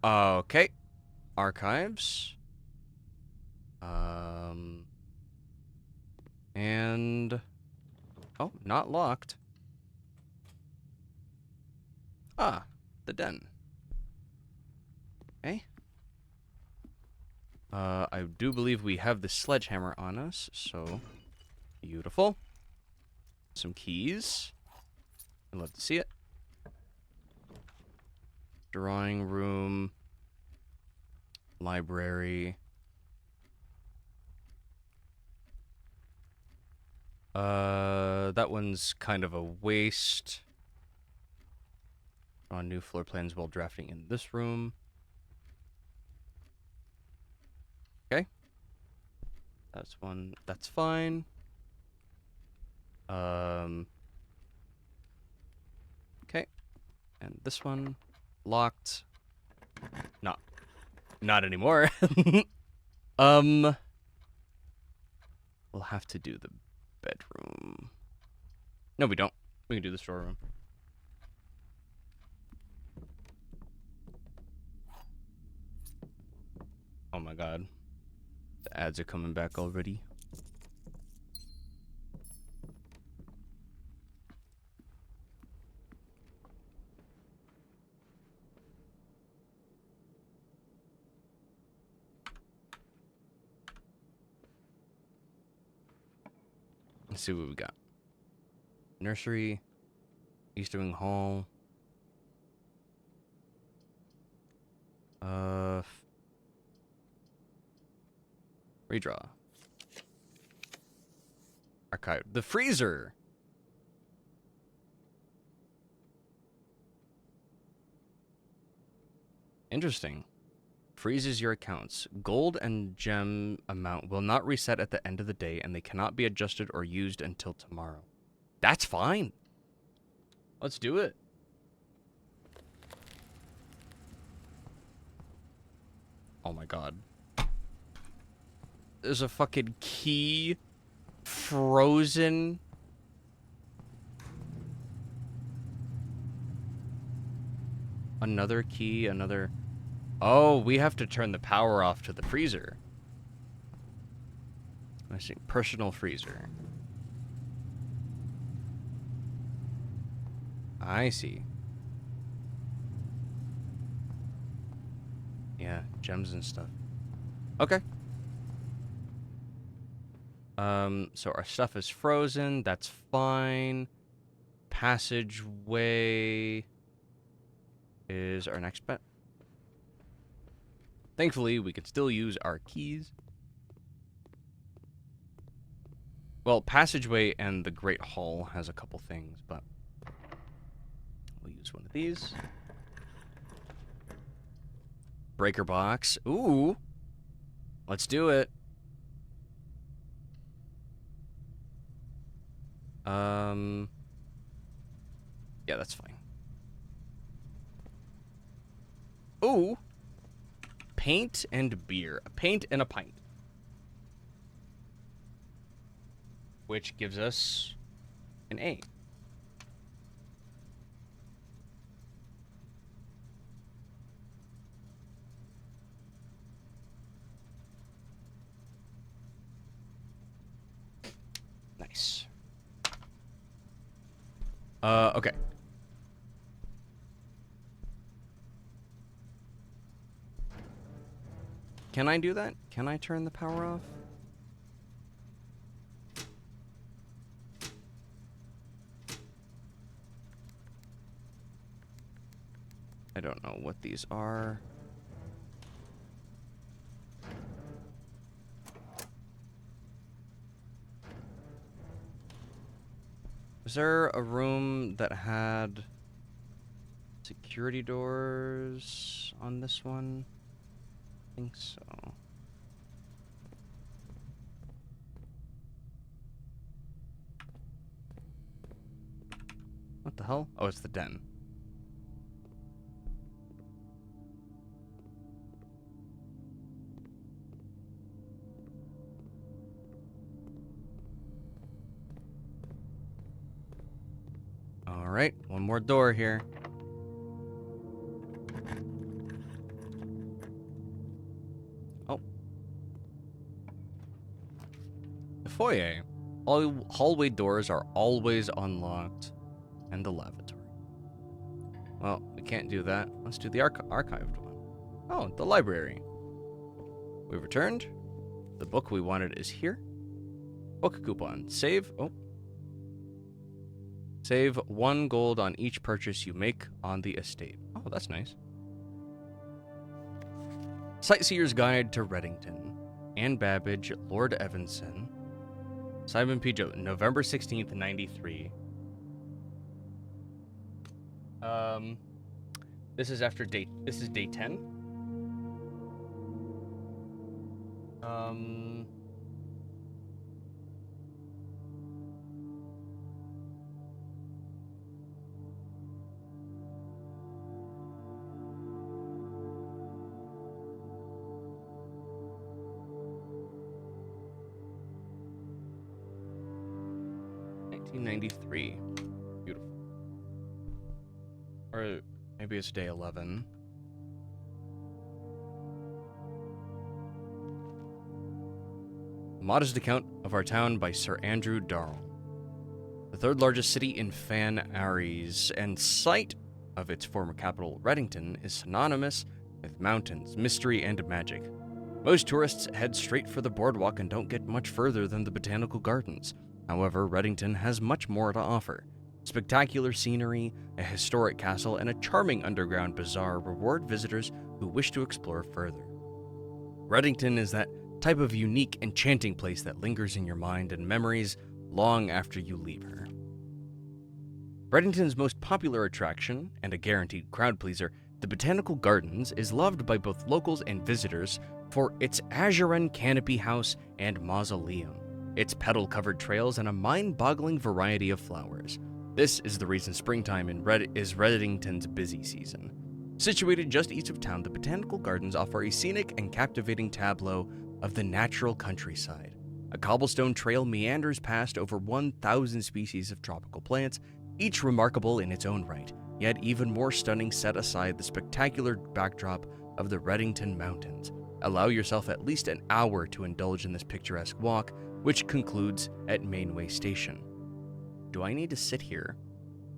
Okay. Archives. And oh, not locked. Ah, the den. Okay. I do believe we have the sledgehammer on us, so beautiful. Some keys. I'd love to see it. Drawing room. Library. That one's kind of a waste. On new floor plans while drafting in this room. Okay. That's one. That's fine. Okay. And this one locked. Not anymore. We'll have to do the bedroom. No, we don't. We can do the storeroom. Oh my god. The ads are coming back already. Let's see what we got. Nursery, East Wing Hall. Redraw. Archive. The freezer. Interesting. Freezes your accounts. Gold and gem amount will not reset at the end of the day, and they cannot be adjusted or used until tomorrow. That's fine. Let's do it. Oh my god. There's a fucking key frozen. Another key, another... Oh, we have to turn the power off to the freezer. I see. Personal freezer. I see. Yeah, gems and stuff. Okay. So our stuff is frozen. That's fine. Passageway is our next bet. Thankfully, we can still use our keys. Well, passageway and the Great Hall has a couple things, but we'll use one of these. Breaker box. Ooh. Let's do it. Yeah, that's fine. Ooh. Paint and beer. A paint and a pint. Which gives us an A. Nice. Okay. Can I do that? Can I turn the power off? I don't know what these are. Was there a room that had security doors on this one? I think so. What the hell? Oh, it's the den. Alright, one more door here. Oh. The foyer. All hallway doors are always unlocked. And the lavatory. Well, we can't do that. Let's do the archived one. Oh, the library. We've returned. The book we wanted is here. Book coupon. Save. Oh. Save 1 gold on each purchase you make on the estate. Oh, that's nice. Sightseer's Guide to Reddington. Anne Babbage, Lord Evanson. Simon P. Joe, November 16th, 93. This is after day... This is day 10. 1993. Beautiful. Or maybe it's day 11. A modest account of our town by Sir Andrew Darrell. The third largest city in Fan Aries and site of its former capital, Reddington, is synonymous with mountains, mystery, and magic. Most tourists head straight for the boardwalk and don't get much further than the botanical gardens. However, Reddington has much more to offer. Spectacular scenery, a historic castle, and a charming underground bazaar reward visitors who wish to explore further. Reddington is that type of unique, enchanting place that lingers in your mind and memories long after you leave her. Reddington's most popular attraction, and a guaranteed crowd pleaser, the Botanical Gardens, is loved by both locals and visitors for its Azuren canopy house and mausoleum, its petal-covered trails, and a mind-boggling variety of flowers. This is the reason springtime is Reddington's busy season. Situated just east of town, the Botanical Gardens offer a scenic and captivating tableau of the natural countryside. A cobblestone trail meanders past over 1,000 species of tropical plants, each remarkable in its own right, yet even more stunning set aside the spectacular backdrop of the Reddington Mountains. Allow yourself at least an hour to indulge in this picturesque walk, which concludes at Mainway Station. Do I need to sit here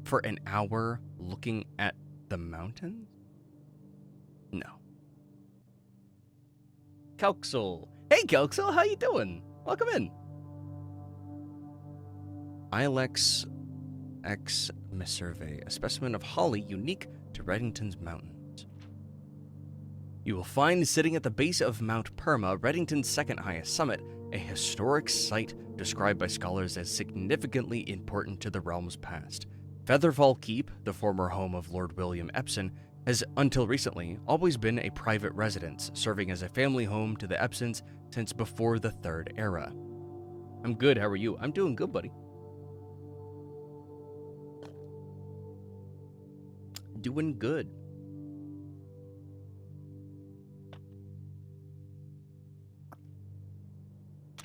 for an hour looking at the mountains? No. Kelxel. Hey, Kelxel, how you doing? Welcome in. Ilex X Misurvey, a specimen of holly unique to Reddington's mountains. You will find sitting at the base of Mount Perma, Reddington's second highest summit, a historic site described by scholars as significantly important to the realm's past. Featherfall Keep, the former home of Lord William Epson, has, until recently, always been a private residence, serving as a family home to the Epsons since before the Third Era. I'm good, how are you? I'm doing good, buddy. Doing good.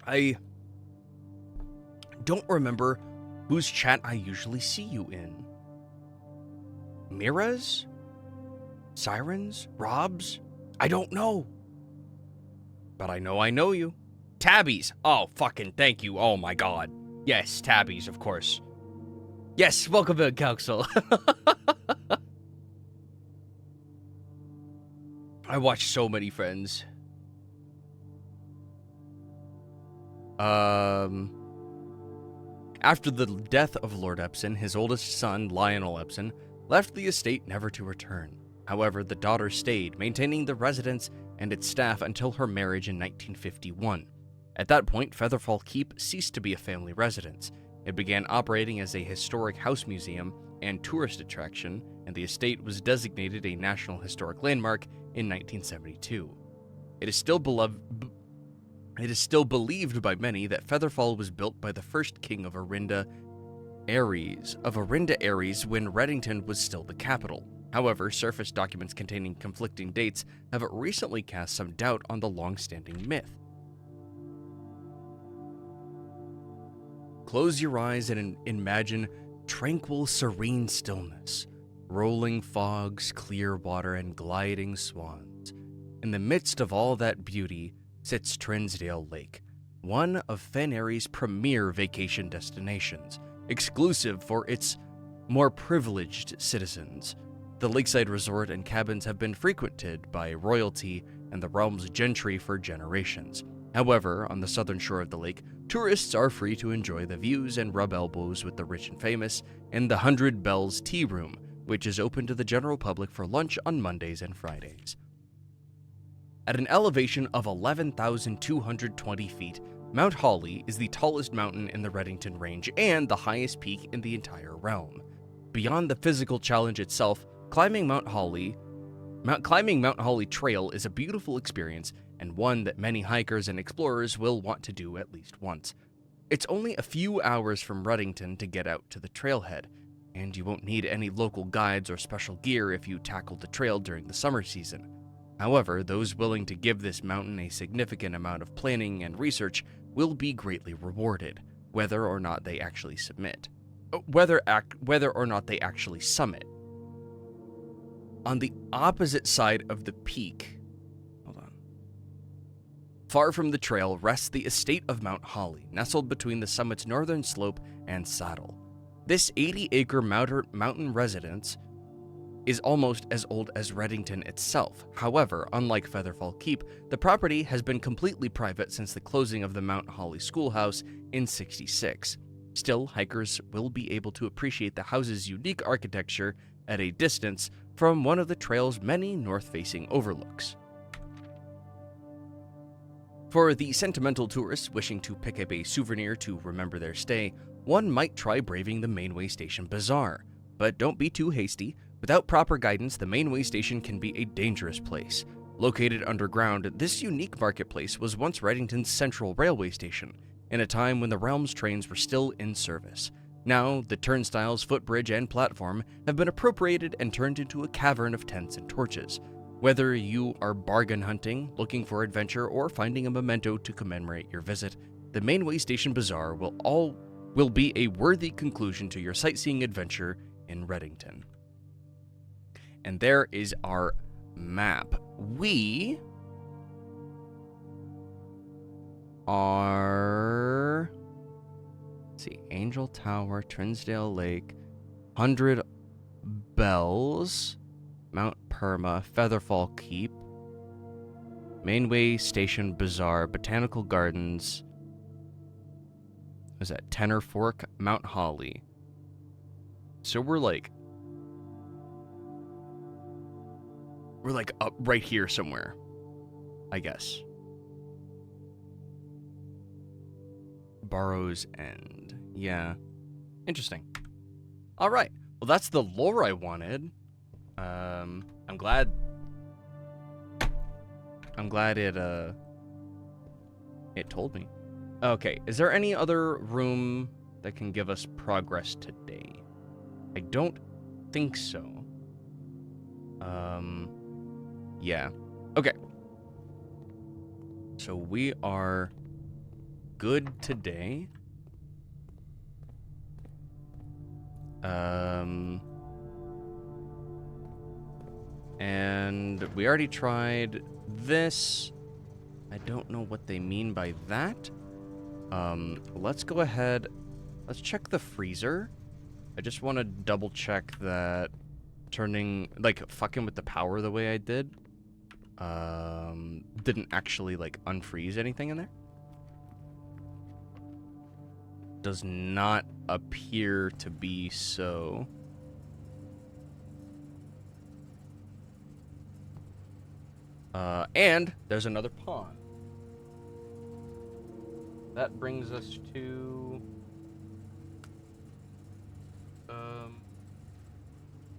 I don't remember whose chat I usually see you in. Mira's? Sirens? Rob's? I don't know. But I know you. Tabbies! Oh, fucking thank you. Oh my god. Yes, Tabbies, of course. Yes, welcome to Council. I watch so many Friends. After the death of Lord Epson, his oldest son, Lionel Epson, left the estate never to return. However, the daughter stayed, maintaining the residence and its staff until her marriage in 1951. At that point, Featherfall Keep ceased to be a family residence. It began operating as a historic house museum and tourist attraction, and the estate was designated a National Historic Landmark in 1972. It is still believed by many that Featherfall was built by the first king of Arinda Ares when Reddington was still the capital. However, surface documents containing conflicting dates have recently cast some doubt on the long-standing myth. Close your eyes and imagine tranquil, serene stillness, rolling fogs, clear water, and gliding swans. In the midst of all that beauty sits Trinsdale Lake, one of Fen Airy's premier vacation destinations, exclusive for its more privileged citizens. The lakeside resort and cabins have been frequented by royalty and the realm's gentry for generations. However, on the southern shore of the lake, tourists are free to enjoy the views and rub elbows with the rich and famous in the 100 Bells Tea Room, which is open to the general public for lunch on Mondays and Fridays. At an elevation of 11,220 feet, Mount Holly is the tallest mountain in the Reddington Range and the highest peak in the entire realm. Beyond the physical challenge itself, climbing Mount Holly Trail is a beautiful experience and one that many hikers and explorers will want to do at least once. It's only a few hours from Reddington to get out to the trailhead, and you won't need any local guides or special gear if you tackle the trail during the summer season. However, those willing to give this mountain a significant amount of planning and research will be greatly rewarded, whether or not they actually summit. On the opposite side of the peak, far from the trail, rests the estate of Mount Holly, nestled between the summit's northern slope and saddle. This 80-acre mountain residence is almost as old as Reddington itself. However, unlike Featherfall Keep, the property has been completely private since the closing of the Mount Holly Schoolhouse in '66. Still, hikers will be able to appreciate the house's unique architecture at a distance from one of the trail's many north-facing overlooks. For the sentimental tourists wishing to pick up a souvenir to remember their stay, one might try braving the Mainway Station Bazaar. But don't be too hasty. Without proper guidance, the Mainway Station can be a dangerous place. Located underground, this unique marketplace was once Reddington's central railway station, in a time when the Realms trains were still in service. Now, the turnstiles, footbridge, and platform have been appropriated and turned into a cavern of tents and torches. Whether you are bargain hunting, looking for adventure, or finding a memento to commemorate your visit, the Mainway Station Bazaar will be a worthy conclusion to your sightseeing adventure in Reddington. And there is our map. We are, let's see, Angel Tower, Trinsdale Lake, 100 Bells, Mount Perma, Featherfall Keep, Mainway Station Bazaar, Botanical Gardens, what is that, Tenor Fork, Mount Holly. So we're like up right here somewhere, I guess. Barrow's End. Yeah. Interesting. All right. Well, that's the lore I wanted. I'm glad it told me. Okay, is there any other room that can give us progress today? I don't think so. Yeah. Okay. So we are good today. And we already tried this. I don't know what they mean by that. Let's go ahead. Let's check the freezer. I just want to double check that fucking with the power the way I did, didn't actually, unfreeze anything in there. Does not appear to be so. And there's another pond. That brings us to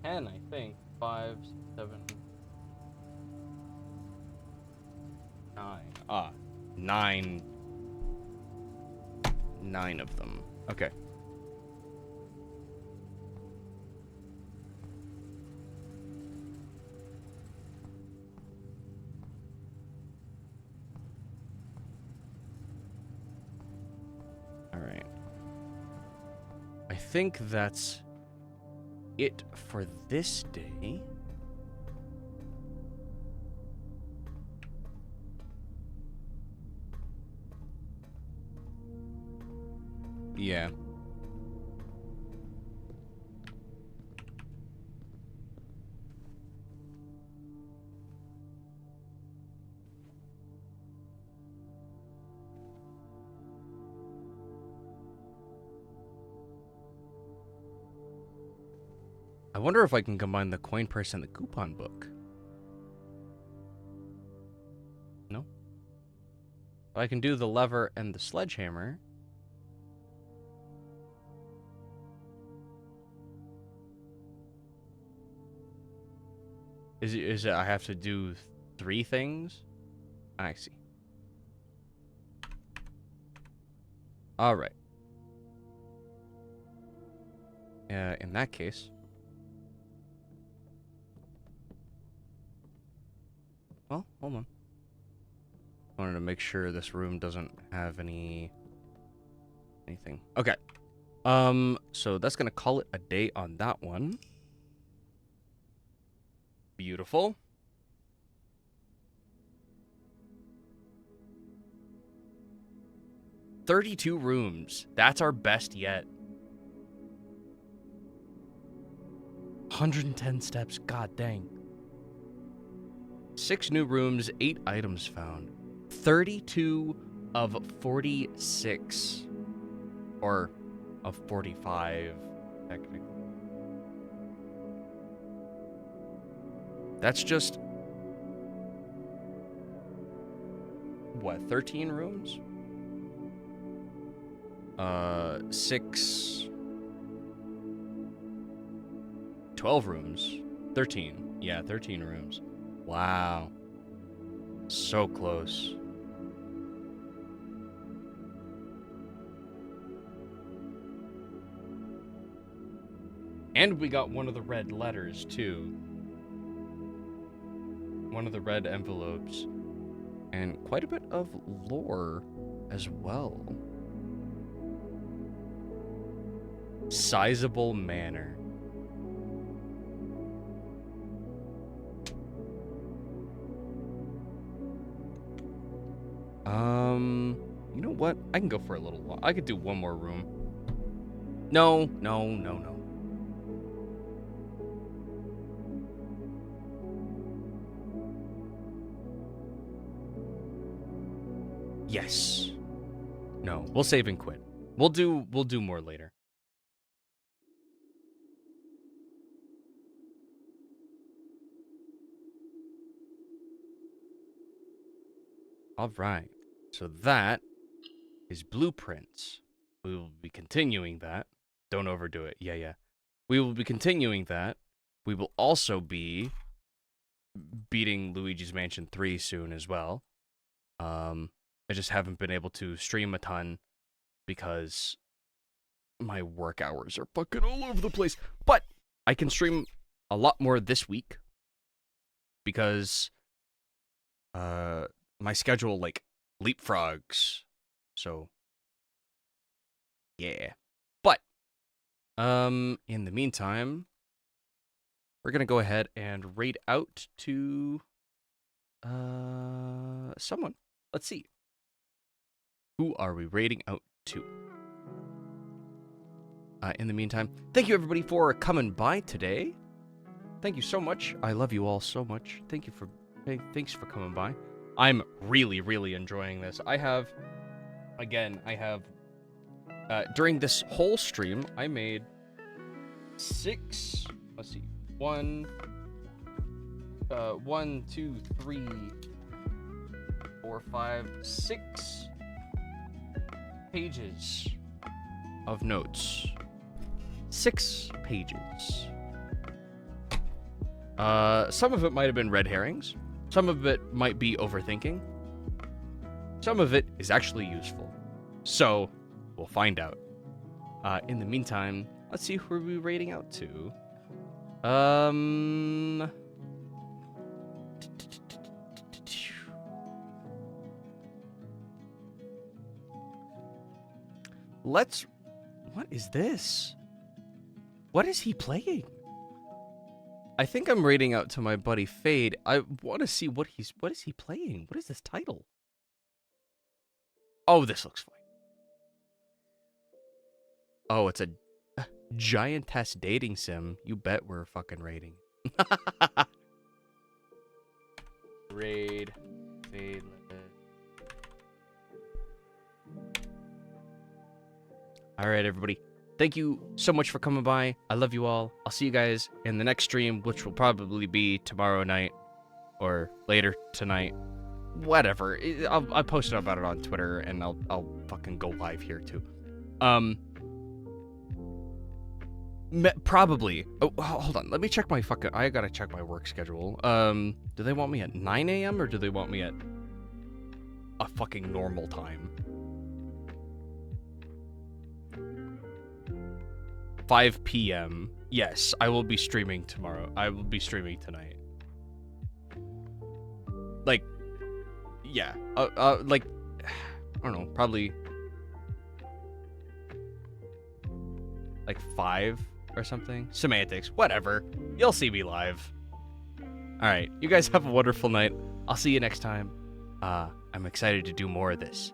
10, I think. 5, 7, 9. 9. 9 of them. Okay. All right. I think that's it for this day. Yeah. I wonder if I can combine the coin purse and the coupon book. No? But I can do the lever and the sledgehammer. Is it I have to do 3 things? I see. All right. In that case. Well, hold on. I wanted to make sure this room doesn't have anything. Okay. So that's gonna call it a day on that one. Beautiful. "32 rooms. That's our best yet. 110 steps. God dang. 6 new rooms, 8 items found. 32 of 46. Or of 45, technically. That's just... what, 13 rooms? 12 rooms. 13. Yeah, 13 rooms. Wow. So close. And we got one of the red letters, too. One of the red envelopes. And quite a bit of lore as well. Sizable manor. You know what? I can go for a little while. I could do one more room. No. Yes. No, we'll save and quit. We'll do more later. All right. So that is blueprints. We will be continuing that. Don't overdo it. Yeah. We will be continuing that. We will also be beating Luigi's Mansion 3 soon as well. I just haven't been able to stream a ton because my work hours are fucking all over the place. But I can stream a lot more this week because my schedule like leapfrogs. So yeah. But in the meantime, we're going to go ahead and raid out to someone. Let's see. Who are we raiding out to? In the meantime, thank you everybody for coming by today. Thank you so much. I love you all so much. Thanks for coming by. I'm really enjoying this. I have during this whole stream, I made 6, let's see, 1, 2, 3, 4, 5, 6 pages of notes. 6 pages. Some of it might have been red herrings. Some of it might be overthinking. Some of it is actually useful. So, we'll find out. In the meantime, let's see who we're raiding out to. What is this? What is he playing? I think I'm raiding out to my buddy Fade. I want to see what is he playing? What is this title? Oh, this looks fine. Oh, it's a giantess dating sim. You bet we're fucking raiding. Raid. Fade. All right, everybody. Thank you so much for coming by. I love you all. I'll see you guys in the next stream, which will probably be tomorrow night or later tonight. Whatever. I'll post about it on Twitter, and I'll fucking go live here too. Probably. Oh, hold on. Let me check my fucking... I gotta check my work schedule. Do they want me at 9 a.m. or do they want me at a fucking normal time? 5 p.m. Yes, I will be streaming tomorrow. I will be streaming tonight. Like, yeah. Like, I don't know, probably like 5 or something. Semantics, whatever. You'll see me live. All right, you guys have a wonderful night. I'll see you next time. I'm excited to do more of this.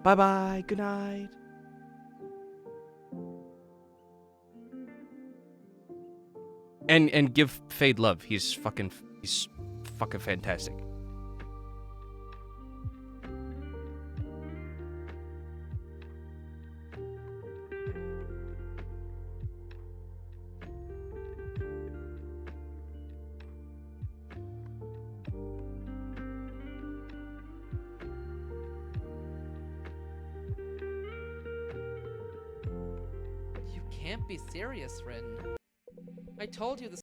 Bye-bye. Good night. And give Fade love. He's fucking fantastic. can't be serious, Rin. I told you this